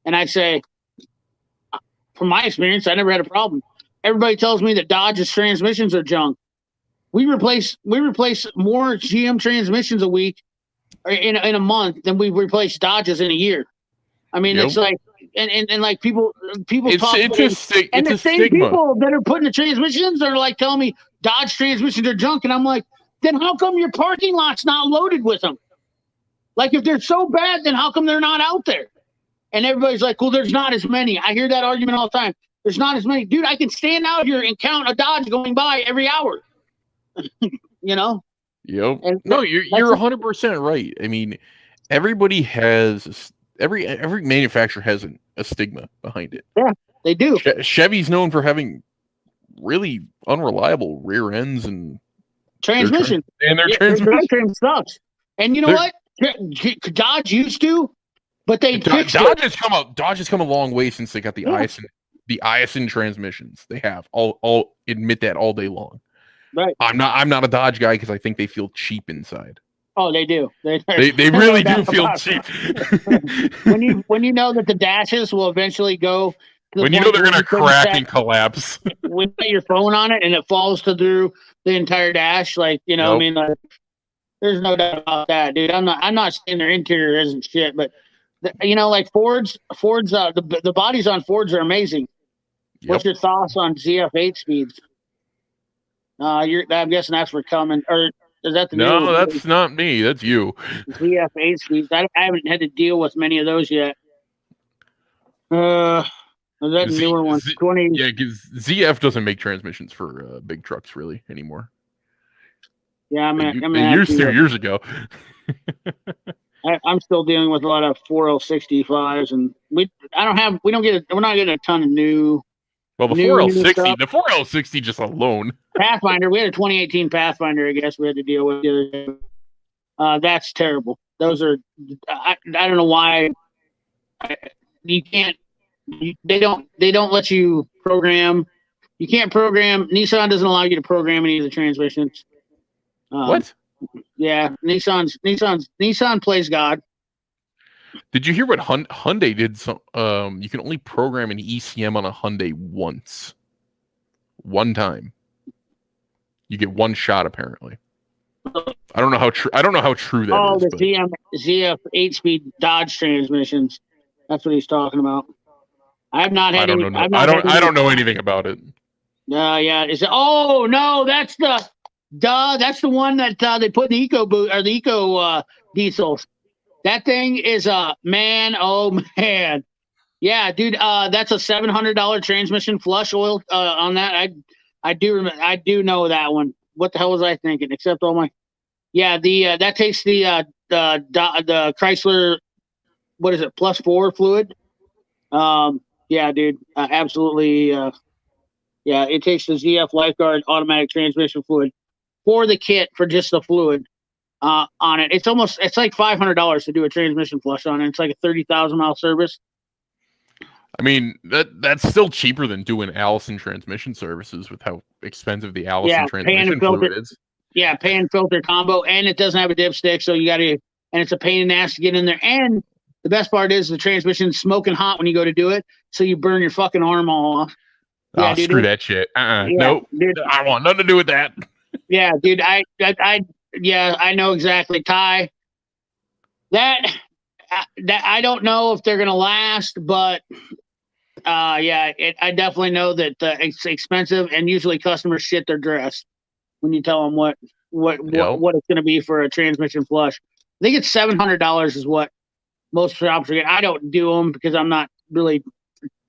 And I say, from my experience, I never had a problem. Everybody tells me that Dodge's transmissions are junk. We replace more GM transmissions a week in a month than we replace Dodges in a year. I mean, It's like, and like people talk. And the same people that are putting the transmissions are like telling me Dodge transmissions are junk, and I'm like, then how come your parking lot's not loaded with them? Like, if they're so bad, then how come they're not out there? And everybody's like, well, there's not as many. I hear that argument all the time. There's not as many. Dude, I can stand out here and count a Dodge going by every hour. You know? Yep. And no, you're 100% right. I mean, everybody has every manufacturer has a stigma behind it. Yeah, they do. Chevy's known for having really unreliable rear ends and transmission. Their transmission sucks. And you know what? Dodge used to, but they Dodge has come a long way since they got the Isin transmissions. They have. I'll admit that all day long. Right. I'm not a Dodge guy because I think they feel cheap inside. Oh, they do. They really do feel cheap. when you know that the dashes will eventually go. When you know they're going to crack and collapse. When you put your phone on it and it falls through the entire dash, like, you know, I mean, there's no doubt about that, dude. I'm not saying their interior isn't shit, but you know, like Ford's the bodies on Fords are amazing. Yep. What's your thoughts on ZF8 speeds? I'm guessing that's for Cummins, or is that the No, that's not me. That's you. ZF8 speeds. I haven't had to deal with many of those yet. Is that newer one? 20. Yeah, because ZF doesn't make transmissions for big trucks really anymore. Yeah, They used to years ago. I'm still dealing with a lot of 4L65s, and we're not getting a ton of new. Well, the 4L60, the 4L60 just alone. Pathfinder, we had a 2018 Pathfinder, I guess we had to deal with the other day. That's terrible. Those are, I don't know why you can't. They don't let you program. You can't program. Nissan doesn't allow you to program any of the transmissions. What? Yeah, Nissan plays God. Did you hear what Hyundai did? You can only program an ECM on a Hyundai once. One time. You get one shot, apparently. I don't know how true. I don't know how true that is. Oh, the ZF 8-speed Dodge transmissions. That's what he's talking about. I have not had any. I don't know anything about it. Yeah. Is it? Oh no, that's the one that they put in the Eco diesels. That thing is man. Oh man, yeah, dude. That's a $700 transmission flush oil on that. I do know that one. What the hell was I thinking? Except all my. Yeah, that takes the Chrysler. What is it? +4 fluid. Yeah, dude. Absolutely. Yeah, it takes the ZF Lifeguard automatic transmission fluid for the kit for just the fluid on it. It's like $500 to do a transmission flush on it. It's like a 30,000 mile service. I mean, that's still cheaper than doing Allison transmission services with how expensive the Allison transmission fluid is. Yeah, pan filter combo, and it doesn't have a dipstick, so and it's a pain in the ass to get in there. And the best part is the transmission's smoking hot when you go to do it, so you burn your fucking arm all off. Yeah, screw that shit. Nope. Dude, I want nothing to do with that. Yeah, dude. I know exactly. Ty, that I don't know if they're gonna last, but I definitely know that it's expensive, and usually customers shit their dress when you tell them what it's gonna be for a transmission flush. I think it's $700 is what most shops are getting. I don't do them because I'm not really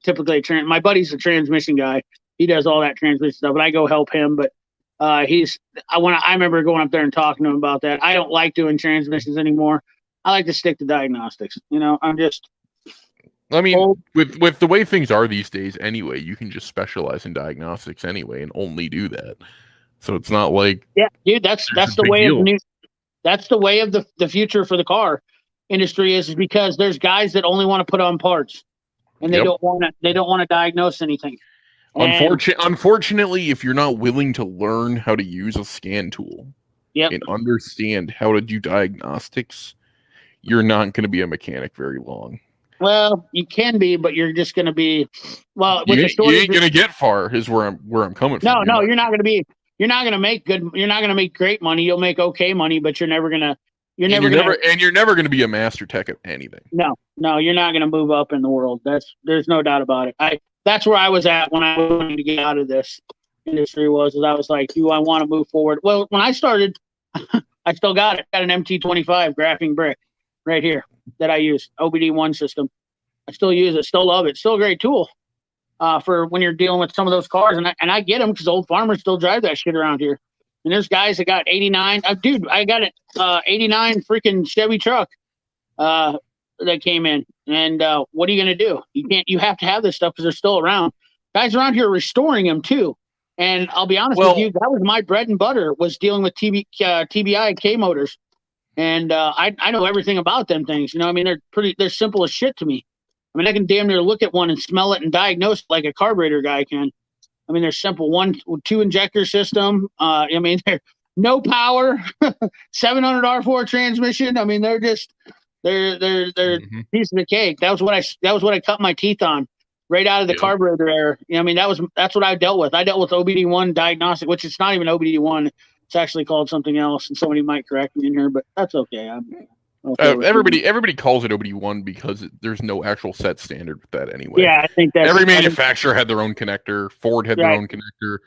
typically my buddy's a transmission guy. He does all that transmission stuff, and I go help him. But I remember going up there and talking to him about that. I don't like doing transmissions anymore. I like to stick to diagnostics. I mean, with the way things are these days, anyway, you can just specialize in diagnostics anyway and only do that. So it's not like dude, that's the way of the future for the car industry is because there's guys that only want to put on parts and they don't want to diagnose anything. Unfortunately, if you're not willing to learn how to use a scan tool and understand how to do diagnostics, you're not going to be a mechanic very long. Well, you can be, but you're just going to be. Well, you ain't going to get far. Is where I'm coming from. No, you're not going to be. You're not going to make good. You're not going to make great money. You'll make okay money, but you're never going to. You're never going to be a master tech at anything. No, you're not going to move up in the world. There's no doubt about it. That's where I was at when I wanted to get out of this industry. I was like, I want to move forward? Well, when I started, I still got it. Got an MT25 graphing brick right here that I use, OBD1 system. I still use it, still love it. Still a great tool for when you're dealing with some of those cars. And I get them because old farmers still drive that shit around here. And there's guys that got 89. Dude, I got an 89 freaking Chevy truck that came in. And what are you going to do? You have to have this stuff because they're still around. Guys around here restoring them too. And I'll be honest with you, that was my bread and butter, was dealing with TBI K motors. And I know everything about them things. I mean, they're simple as shit to me. I mean, I can damn near look at one and smell it and diagnose it like a carburetor guy can. I mean, they're simple 1-2 injector system. I mean, they're no power, 700 R4 transmission. I mean, they're piece of the cake. That was what I cut my teeth on right out of the carburetor era. I mean, that's what I dealt with. I dealt with OBD1 diagnostic, which it's not even OBD1. It's actually called something else, and somebody might correct me in here, but that's okay. Everybody calls it OBD1 because there's no actual set standard with that anyway. Yeah, I think every manufacturer had their own connector. Ford had their own connector.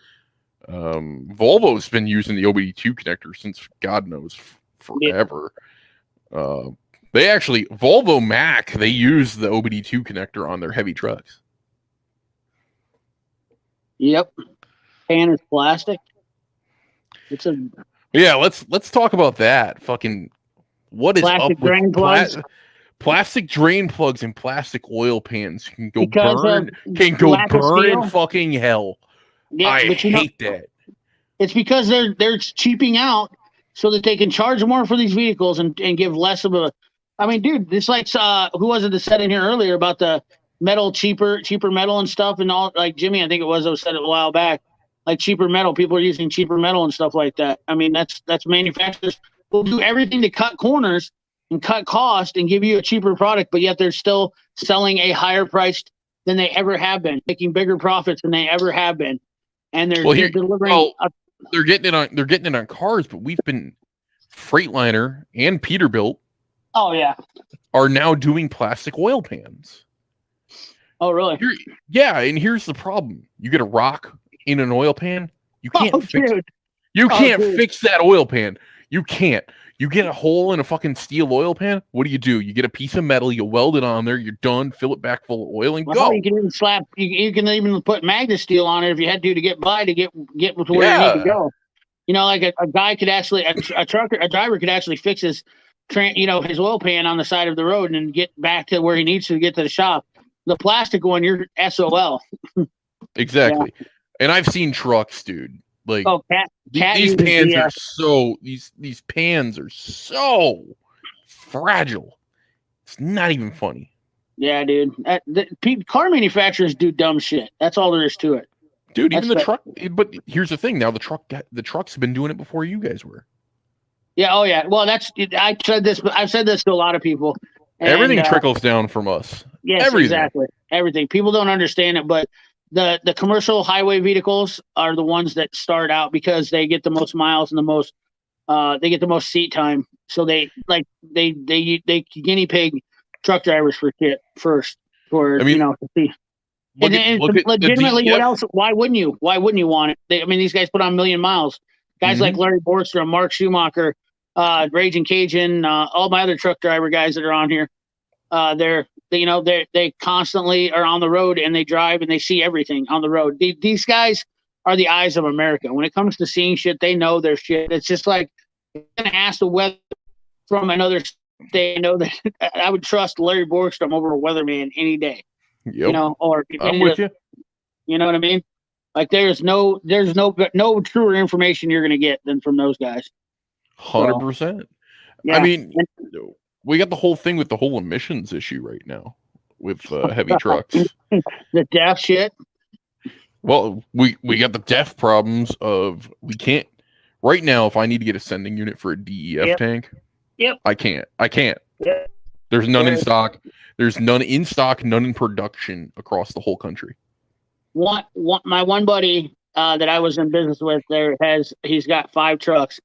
Volvo's been using the OBD2 connector since God knows forever. Volvo Mac, they use the OBD2 connector on their heavy trucks. Yep. Pan is plastic. It's a Yeah, let's talk about that. Fucking what is plastic up with drain plugs plastic drain plugs and plastic oil pans can go because of lack of burn in steel. fucking hell. Yeah, I but hate that. it's because they're cheaping out so that they can charge more for these vehicles and give less of a. I mean, dude, it's like who was it that said in here earlier about the metal cheaper metal and stuff and all, like Jimmy, I think it was, who said it a while back, like cheaper metal. People are using cheaper metal and stuff like that. I mean, that's manufacturers will do everything to cut corners and cut cost and give you a cheaper product, but yet they're still selling a higher price than they ever have been, making bigger profits than they ever have been, and they're delivering. They're getting it on cars, but we've been Freightliner and Peterbilt. Oh yeah, are now doing plastic oil pans. Oh really? Yeah, and here's the problem: you get a rock in an oil pan, you can't fix that oil pan. You can't. You get a hole in a fucking steel oil pan. What do? You get a piece of metal, you weld it on there, you're done. Fill it back full of oil and go. You can even slap. You can even put magnet steel on it if you had to get by to get to where you need to go. You know, like a guy could actually a driver could actually fix his his oil pan on the side of the road and get back to where he needs to get to the shop. The plastic one, you're SOL. Exactly. Yeah. And I've seen trucks, dude. Like these pans are so fragile. It's not even funny. Yeah, dude. Car manufacturers do dumb shit. That's all there is to it. Dude, even the truck. But here's the thing. Now the trucks have been doing it before you guys were. Yeah. Oh yeah. Well, I've said this to a lot of people. Everything trickles down from us. Yes, everything. Exactly. Everything. People don't understand it, but the commercial highway vehicles are the ones that start out because they get the most miles and the most they get the most seat time. So they guinea pig truck drivers for shit first to see. Legitimately, what else? Why wouldn't you? Why wouldn't you want it? These guys put on 1,000,000 miles. Guys like Larry Borstrom, Mark Schumacher, Raging Cajun, all my other truck driver guys that are on here. They constantly are on the road and they drive and they see everything on the road. These guys are the eyes of America. When it comes to seeing shit, they know their shit. It's just like I'm gonna ask the weather from another state. I know that I would trust Larry Borstrom over a weatherman any day. Yep. I'm with you. You know what I mean? Like there's no truer information you're gonna get than from those guys. 100%. Yeah. We got the whole thing with the whole emissions issue right now with heavy trucks. The DEF shit. Well, we got the DEF problems of we can't right now. If I need to get a sending unit for a DEF tank, I can't. Yep. There's none in stock. There's none in stock, none in production across the whole country. My one buddy that I was in business with he's got 5 trucks,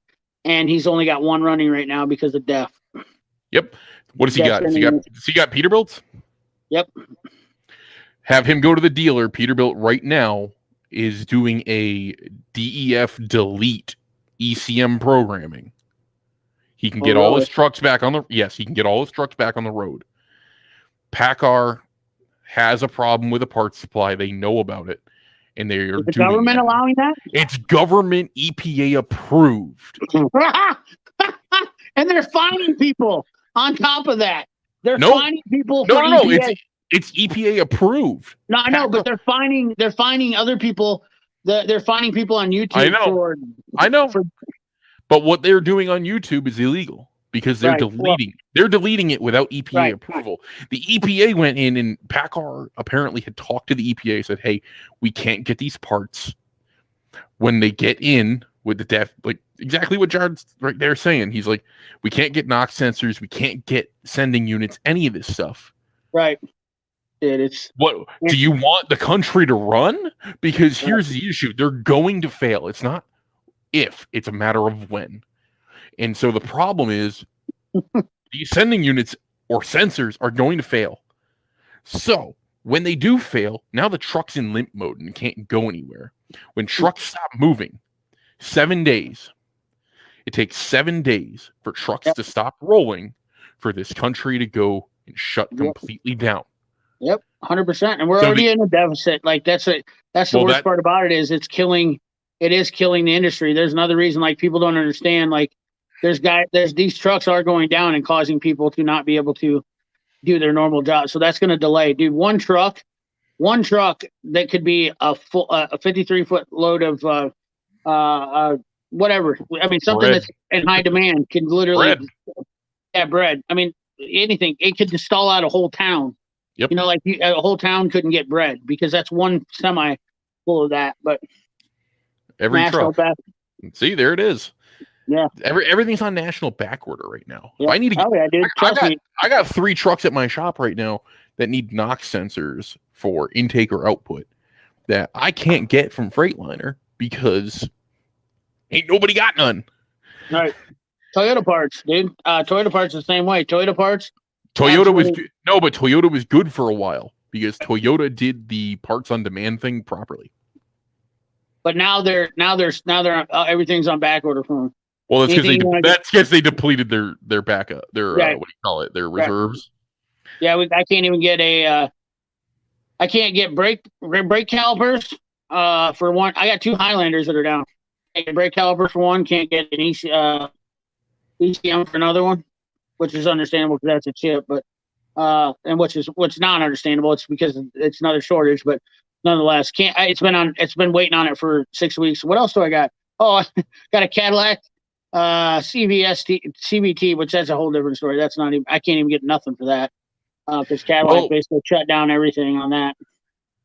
and he's only got 1 running right now because of DEF. Yep. What does he got? Does he got Peterbilt's? Yep. Have him go to the dealer. Peterbilt right now is doing a DEF delete ECM programming. He can get all his trucks back on the he can get all his trucks back on the road. PACCAR has a problem with a parts supply. They know about it. And they are the government allowing that? It's government EPA approved. And they're fining people on top of that. They're fining people for EPA. It's EPA approved. No, I know, but they're fining other people. They're fining people on YouTube. I know. But what they're doing on YouTube is illegal because they're deleting it without EPA approval. The EPA went in and PACCAR apparently had talked to the EPA, said, "Hey, we can't get these parts when they get in with the DEF." Like exactly what Jared's right there saying. He's like, "We can't get NOx sensors, we can't get sending units, any of this stuff." Right. Do you want the country to run? Because here's the issue: they're going to fail. It's not if, it's a matter of when. And so the problem is these sending units or sensors are going to fail. So when they do fail, now the truck's in limp mode and can't go anywhere. When trucks stop moving, 7 days. It takes 7 days for trucks to stop rolling for this country to go and shut completely down. Yep. 100%. And we're So already in a deficit. Like that's the worst part about it is it is killing the industry. There's another reason like people don't understand. Like there's these trucks are going down and causing people to not be able to do their normal job. So that's going to delay, dude. One truck that could be a 53-foot load of whatever. I mean, something bread. that's in high demand can literally bread. I mean, anything. It could just stall out a whole town. Yep. You know, like a whole town couldn't get bread because that's one semi full of that. But every truck. See, there it is. Yeah. Everything's on national back order right now. Yep. If I need to get, dude. Trust me. I got 3 trucks at my shop right now that need NOx sensors for intake or output that I can't get from Freightliner because ain't nobody got none. Right. Toyota parts, dude. Toyota parts the same way. Toyota was good for a while because Toyota did the parts on demand thing properly. But now they're everything's on back order for them. Well, that's because they depleted their backup, their what do you call it, their reserves. Yeah, I can't even get I can't get brake calipers for one. I got 2 Highlanders that are down. Can't get brake calipers for one. Can't get an ECM for another one, which is understandable because that's a chip. But and what's not understandable. It's because it's another shortage. But nonetheless, it's been waiting on it for 6 weeks. What else do I got? Oh, I got a Cadillac CVT, which that's a whole different story. That's not even. I can't even get nothing for that because Cadillac basically shut down everything on that.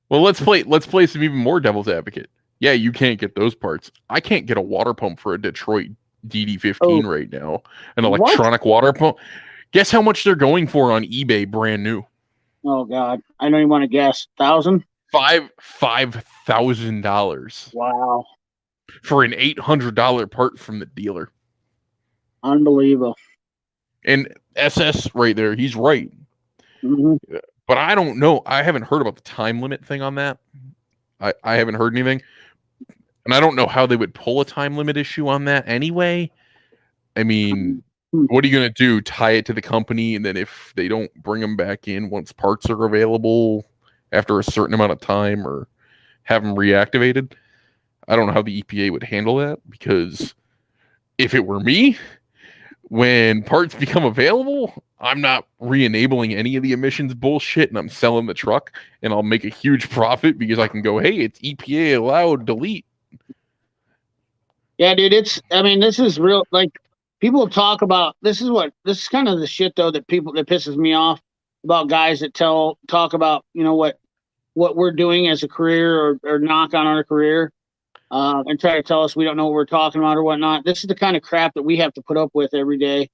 Well, let's play some even more devil's advocate. Yeah, you can't get those parts. I can't get a water pump for a Detroit DD15 right now. An electronic water pump. Guess how much they're going for on eBay, brand new? Oh God, I don't even want to guess. $5,000. Wow. For an $800 part from the dealer. Unbelievable. And SS right there, he's right. Mm-hmm. But I don't know. I haven't heard about the time limit thing on that. I haven't heard anything. And I don't know how they would pull a time limit issue on that anyway. I mean, what are you going to do? Tie it to the company, and then if they don't bring them back in once parts are available after a certain amount of time or have them reactivated? I don't know how the EPA would handle that, because if it were me, when parts become available, I'm not re-enabling any of the emissions bullshit, and I'm selling the truck, and I'll make a huge profit because I can go, hey, it's EPA allowed, delete. Yeah, dude, this is real. Like, people talk about, this is kind of the shit, though, that pisses me off about guys that talk about, you know, what we're doing as a career or knock on our career. And try to tell us we don't know what we're talking about or whatnot. This is the kind of crap that we have to put up with every day.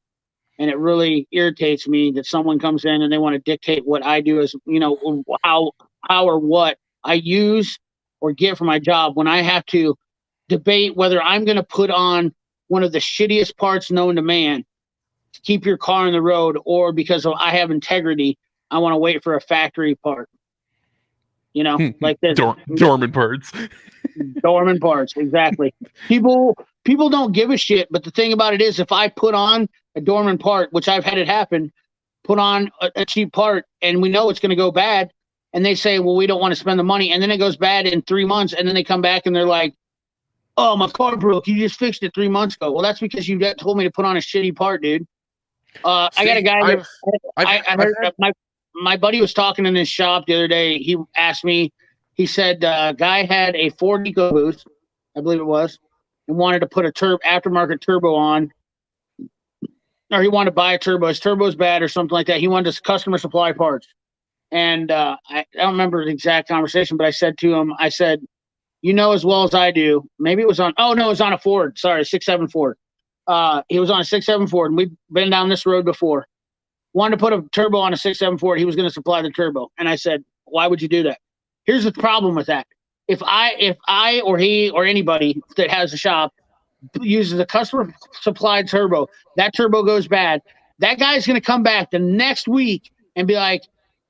And it really irritates me that someone comes in and they want to dictate what I do as, you know, how or what I use or get for my job, when I have to debate whether I'm going to put on one of the shittiest parts known to man to keep your car on the road, or because I have integrity, I want to wait for a factory part. You know, like this. Dormant parts. Dormant parts, exactly. People don't give a shit, but the thing about it is, if I put on a dormant part, which I've had it happen, put on a cheap part, and we know it's going to go bad, and they say, well, we don't want to spend the money, and then it goes bad in 3 months, and then they come back and they're like, oh, my car broke, you just fixed it 3 months ago. Well, that's because you told me to put on a shitty part, dude. I got a guy I heard my buddy was talking in his shop the other day. He asked me, he said, guy had a Ford EcoBoost, I believe it was, and wanted to put a aftermarket turbo on, or he wanted to buy a turbo. His turbo's bad or something like that. He wanted to customer supply parts. And I don't remember the exact conversation, but I said to him, you know as well as I do, maybe it was on, it was on a Ford. Sorry, 6.7 Ford. He was on a 6.7 Ford, and we've been down this road before. Wanted to put a turbo on a 6.7 Ford. He was going to supply the turbo. And I said, why would you do that? Here's the problem with that. If I or he or anybody that has a shop uses a customer supplied turbo, that turbo goes bad, that guy's going to come back the next week and be like,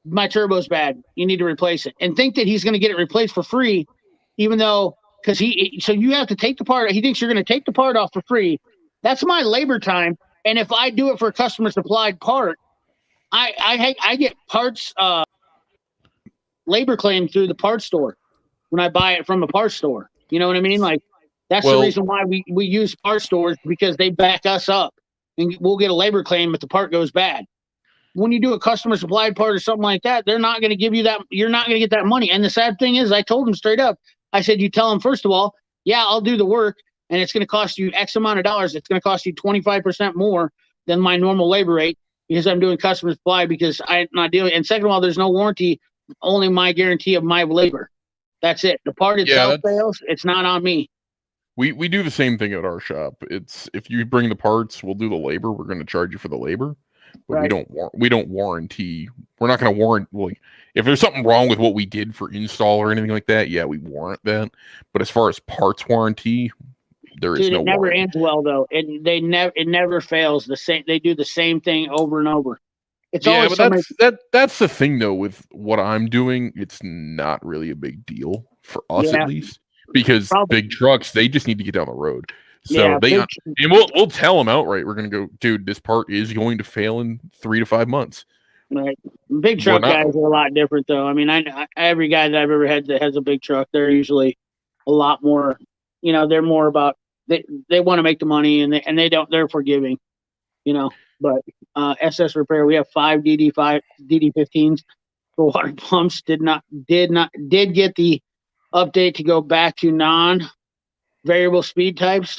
my turbo's bad, you need to replace it, and think that he's going to get it replaced for free, even though, because so you have to take the part, he thinks you're going to take the part off for free. That's my labor time. And if I do it for a customer supplied part, I get parts labor claim through the parts store when I buy it from the parts store. You know what I mean? Like that's the reason why we use parts stores, because they back us up and we'll get a labor claim if the part goes bad. When you do a customer supplied part or something like that, they're not going to give you that. You're not going to get that money. And the sad thing is, I told them straight up, I said, you tell them, first of all, yeah, I'll do the work and it's going to cost you X amount of dollars. It's going to cost you 25% more than my normal labor rate because I'm doing customer supply, because I'm not dealing. And second of all, there's no warranty, only my guarantee of my labor. That's it. The part itself fails, it's not on me. We do the same thing at our shop. It's if you bring the parts, we'll do the labor. We're going to charge you for the labor, but Right. we don't warranty. We're not going to warrant, like, if there's something wrong with what we did for install or anything like that. Yeah, we warrant that. But as far as parts warranty, there is no. It never warranty. ends well though. It never fails. The same. They do the same thing over and over. It's always but that's the thing though with what I'm doing. It's not really a big deal for us, at least, because big trucks, they just need to get down the road. So and we'll tell them outright. We're gonna go, dude, this part is going to fail in 3 to 5 months. Right. Big truck guys are a lot different though. I mean, every guy that I've ever had that has a big truck, they're usually a lot more. You know, they're more about they want to make the money, and they're forgiving. You know. But SS Repair, we have 5 DD15s for water pumps. Did get the update to go back to non-variable speed types.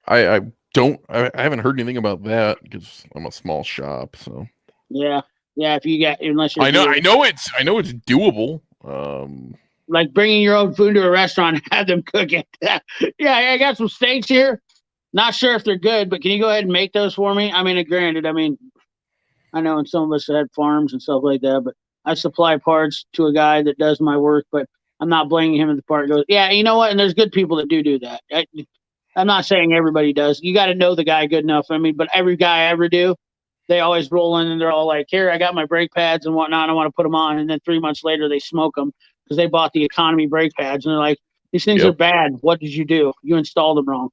I haven't heard anything about that because I'm a small shop. So yeah. If you got, unless you're I know it's doable. Like bringing your own food to a restaurant and have them cook it. Yeah, I got some steaks here. Not sure if they're good, but can you go ahead and make those for me? I mean, granted, I know some of us had farms and stuff like that, but I supply parts to a guy that does my work, but I'm not blaming him if the part goes. Yeah, you know what? And there's good people that do that. I'm not saying everybody does. You got to know the guy good enough. I mean, but every guy I ever do, they always roll in and they're all like, here, I got my brake pads and whatnot. I want to put them on. And then 3 months later, they smoke them because they bought the economy brake pads. And they're like, these things are bad. What did you do? You installed them wrong.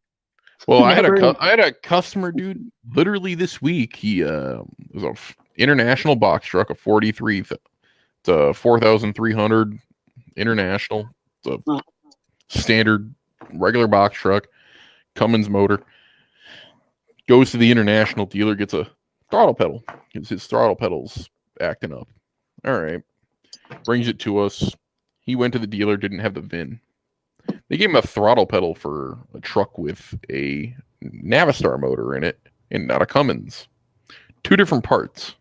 Well, I had a customer, dude, literally this week. He was an international box truck, a 43. It's a 4,300 international. It's a standard regular box truck, Cummins motor. Goes to the international dealer, gets a throttle pedal because his throttle pedal's acting up. All right, brings it to us. He went to the dealer, didn't have the VIN. They gave him a throttle pedal for a truck with a Navistar motor in it and not a Cummins. 2 different parts.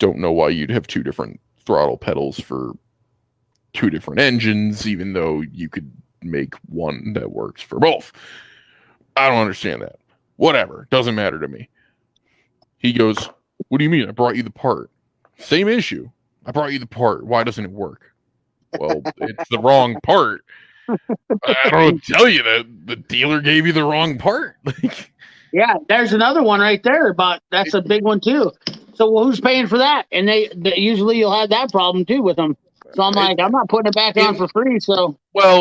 Don't know why you'd have 2 different throttle pedals for 2 different engines, even though you could make one that works for both. I don't understand that. Whatever. Doesn't matter to me. He goes, what do you mean? I brought you the part. Same issue. I brought you the part. Why doesn't it work? Well, it's the wrong part. I don't tell you that the dealer gave you the wrong part. Yeah, there's another one right there. That's a big one too. So who's paying for that? And they usually you'll have that problem too with them. So I'm like, I'm not putting it back on for free. So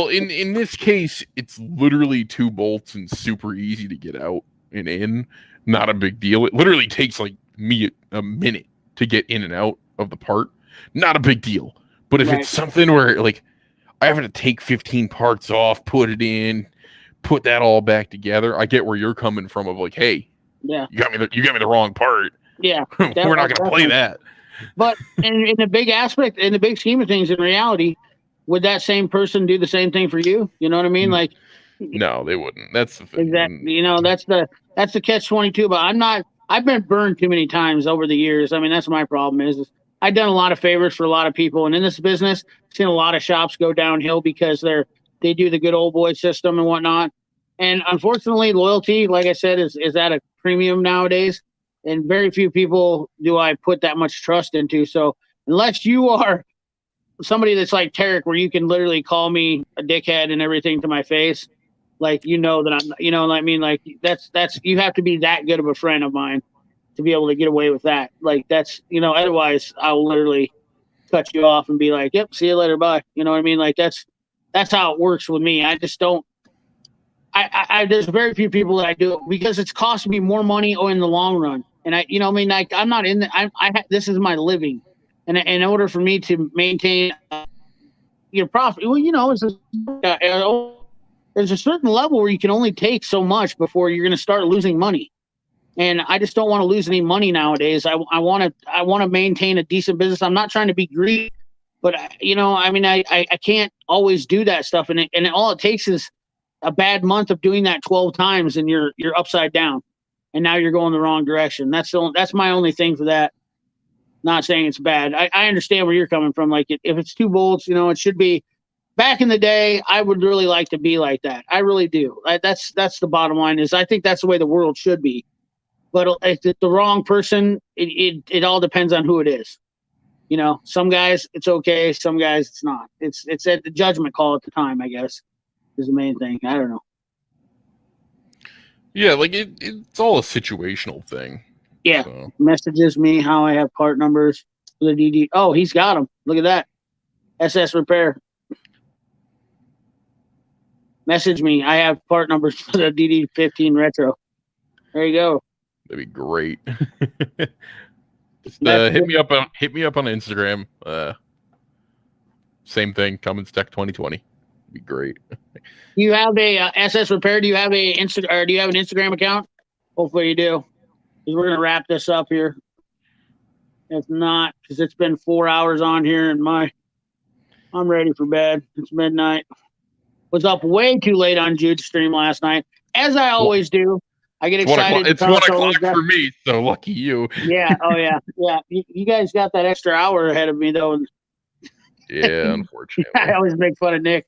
in this case, it's literally 2 bolts and super easy to get out and in. Not a big deal. It literally takes like me a minute to get in and out of the part. Not a big deal. But if it's something where, like, I have to take 15 parts off, put it in, put that all back together, I get where you're coming from. Of like, hey, you got me the wrong part. Yeah, we're not going to play that. But in the big aspect, in the big scheme of things, in reality, would that same person do the same thing for you? You know what I mean? Like, no, they wouldn't. That's the thing. Exactly. You know, that's the catch-22. But I've been burned too many times over the years. I mean, that's my problem is I've done a lot of favors for a lot of people, and in this business, seen a lot of shops go downhill because they do the good old boy system and whatnot. And unfortunately, loyalty, like I said, is at a premium nowadays, and very few people do I put that much trust into. So unless you are somebody that's like Tarek, where you can literally call me a dickhead and everything to my face, like that I'm, what I mean, like that's you have to be that good of a friend of mine to be able to get away with that. Like that's, otherwise I'll literally cut you off and be like, yep, see you later, bye. You know what I mean? Like that's how it works with me. I just don't. There's very few people that I do it because it's costing me more money in the long run. And like I'm not in the. This is my living. And in order for me to maintain your profit, well, there's a certain level where you can only take so much before you're going to start losing money. And I just don't want to lose any money nowadays. I want to maintain a decent business. I'm not trying to be greedy, but I can't always do that stuff. And all it takes is a bad month of doing that 12 times, and you're upside down, and now you're going the wrong direction. That's my only thing for that. Not saying it's bad. I understand where you're coming from. Like if it's 2 bullets, it should be. Back in the day, I would really like to be like that. I really do. That's the bottom line. Is I think that's the way the world should be. But if it's the wrong person, it all depends on who it is. Some guys it's okay, some guys it's not. It's at the judgment call at the time, I guess, is the main thing. I don't know. Yeah, like it's all a situational thing. Yeah. So. Messages me how I have part numbers for the DD. Oh, he's got them. Look at that. SS Repair. Message me. I have part numbers for the DD15 Retro. There you go. That'd be great. Just hit me up on Instagram. Same thing. Cummins Tech 2020. Be great. You have a SS Repair. Do you have an Instagram account? Hopefully you do. Because we're gonna wrap this up here. If not, because it's been 4 hours on here, and I'm ready for bed. It's midnight. Was up way too late on Jude's stream last night, as I always do. I get excited. It's 1 o'clock for me, so lucky you. Yeah. Oh yeah. Yeah. You guys got that extra hour ahead of me though. Yeah, unfortunately. I always make fun of Nick.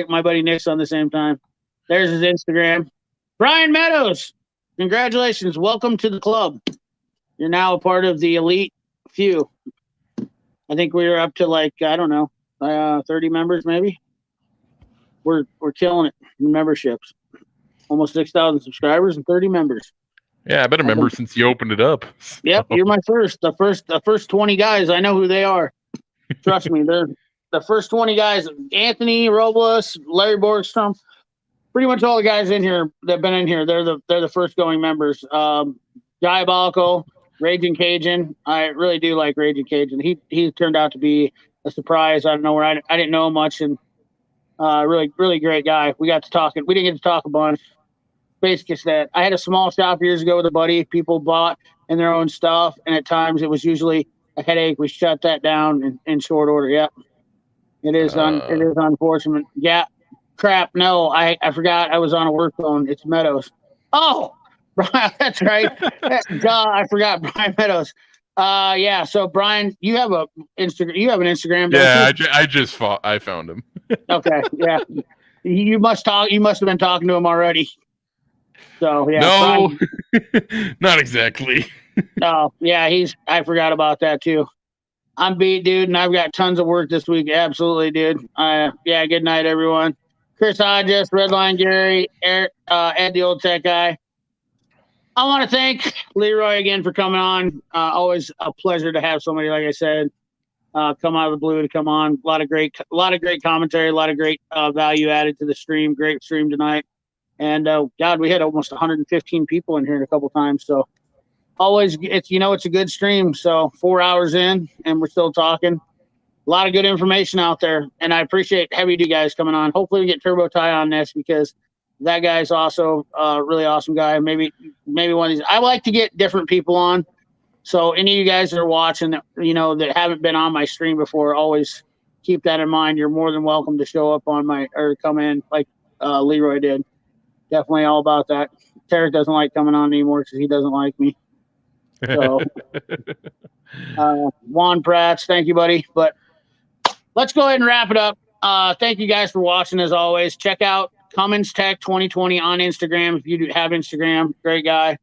My buddy Nick's on the same time. There's his Instagram. Brian Meadows, congratulations. Welcome to the club. You're now a part of the elite few. I think we were up to 30 members maybe. We're killing it in memberships. Almost 6,000 subscribers and 30 members. Yeah, I've been a member since you opened it up. So. Yep, you're my first. The first 20 guys, I know who they are. Trust me, they're the first 20 guys. Anthony Robles, Larry Borgstrom, pretty much all the guys in here that've been in here. They're the first going members. Diabolical, Raging Cajun. I really do like Raging Cajun. He turned out to be a surprise out of nowhere. I didn't know him much, and really, really great guy. We got to talking. We didn't get to talk a bunch. Basically, that I had a small shop years ago with a buddy. People bought in their own stuff, and at times it was usually a headache. We shut that down in short order. Yep, it is unfortunate. Yeah, crap. No, I forgot. I was on a work phone. It's Meadows. Oh, Brian, that's right. Duh, I forgot Brian Meadows. Yeah. So Brian, you have an Instagram. Yeah, I found him. Okay. Yeah. You must have been talking to him already. So yeah. No, not exactly. No, yeah, I forgot about that too. I'm beat, dude, and I've got tons of work this week. Absolutely, dude. Yeah, good night, everyone. Chris Hodges, Redline Gary, Eric, Ed, the old tech guy. I want to thank Leroy again for coming on. Always a pleasure to have somebody, like I said, come out of the blue to come on. A lot of great commentary, a lot of great value added to the stream. Great stream tonight. And God, we had almost 115 people in here a couple times. So always, it's a good stream. So 4 hours in, and we're still talking. A lot of good information out there, and I appreciate Heavy D guys coming on. Hopefully, we get Turbo Ty on this because that guy's also a really awesome guy. Maybe one of these. I like to get different people on. So any of you guys that are watching, that haven't been on my stream before, always keep that in mind. You're more than welcome to show up or come in like Leroy did. Definitely all about that. Tarek doesn't like coming on anymore because he doesn't like me. So, Juan Prats, thank you, buddy. But let's go ahead and wrap it up. Thank you guys for watching as always. Check out Cummins Tech 2020 on Instagram if you do have Instagram. Great guy.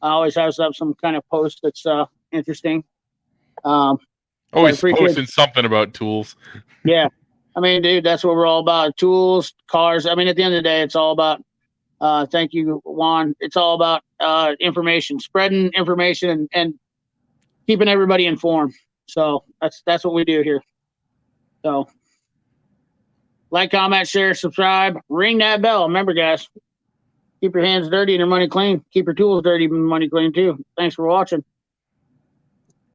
Always has up some kind of post that's interesting. Always posting something about tools. Yeah. I mean, dude, that's what we're all about. Tools, cars. I mean, at the end of the day, it's all about thank you, Juan. It's all about information, spreading information and keeping everybody informed. So that's what we do here. So like, comment, share, subscribe, ring that bell. Remember, guys, keep your hands dirty and your money clean. Keep your tools dirty and your money clean too. Thanks for watching.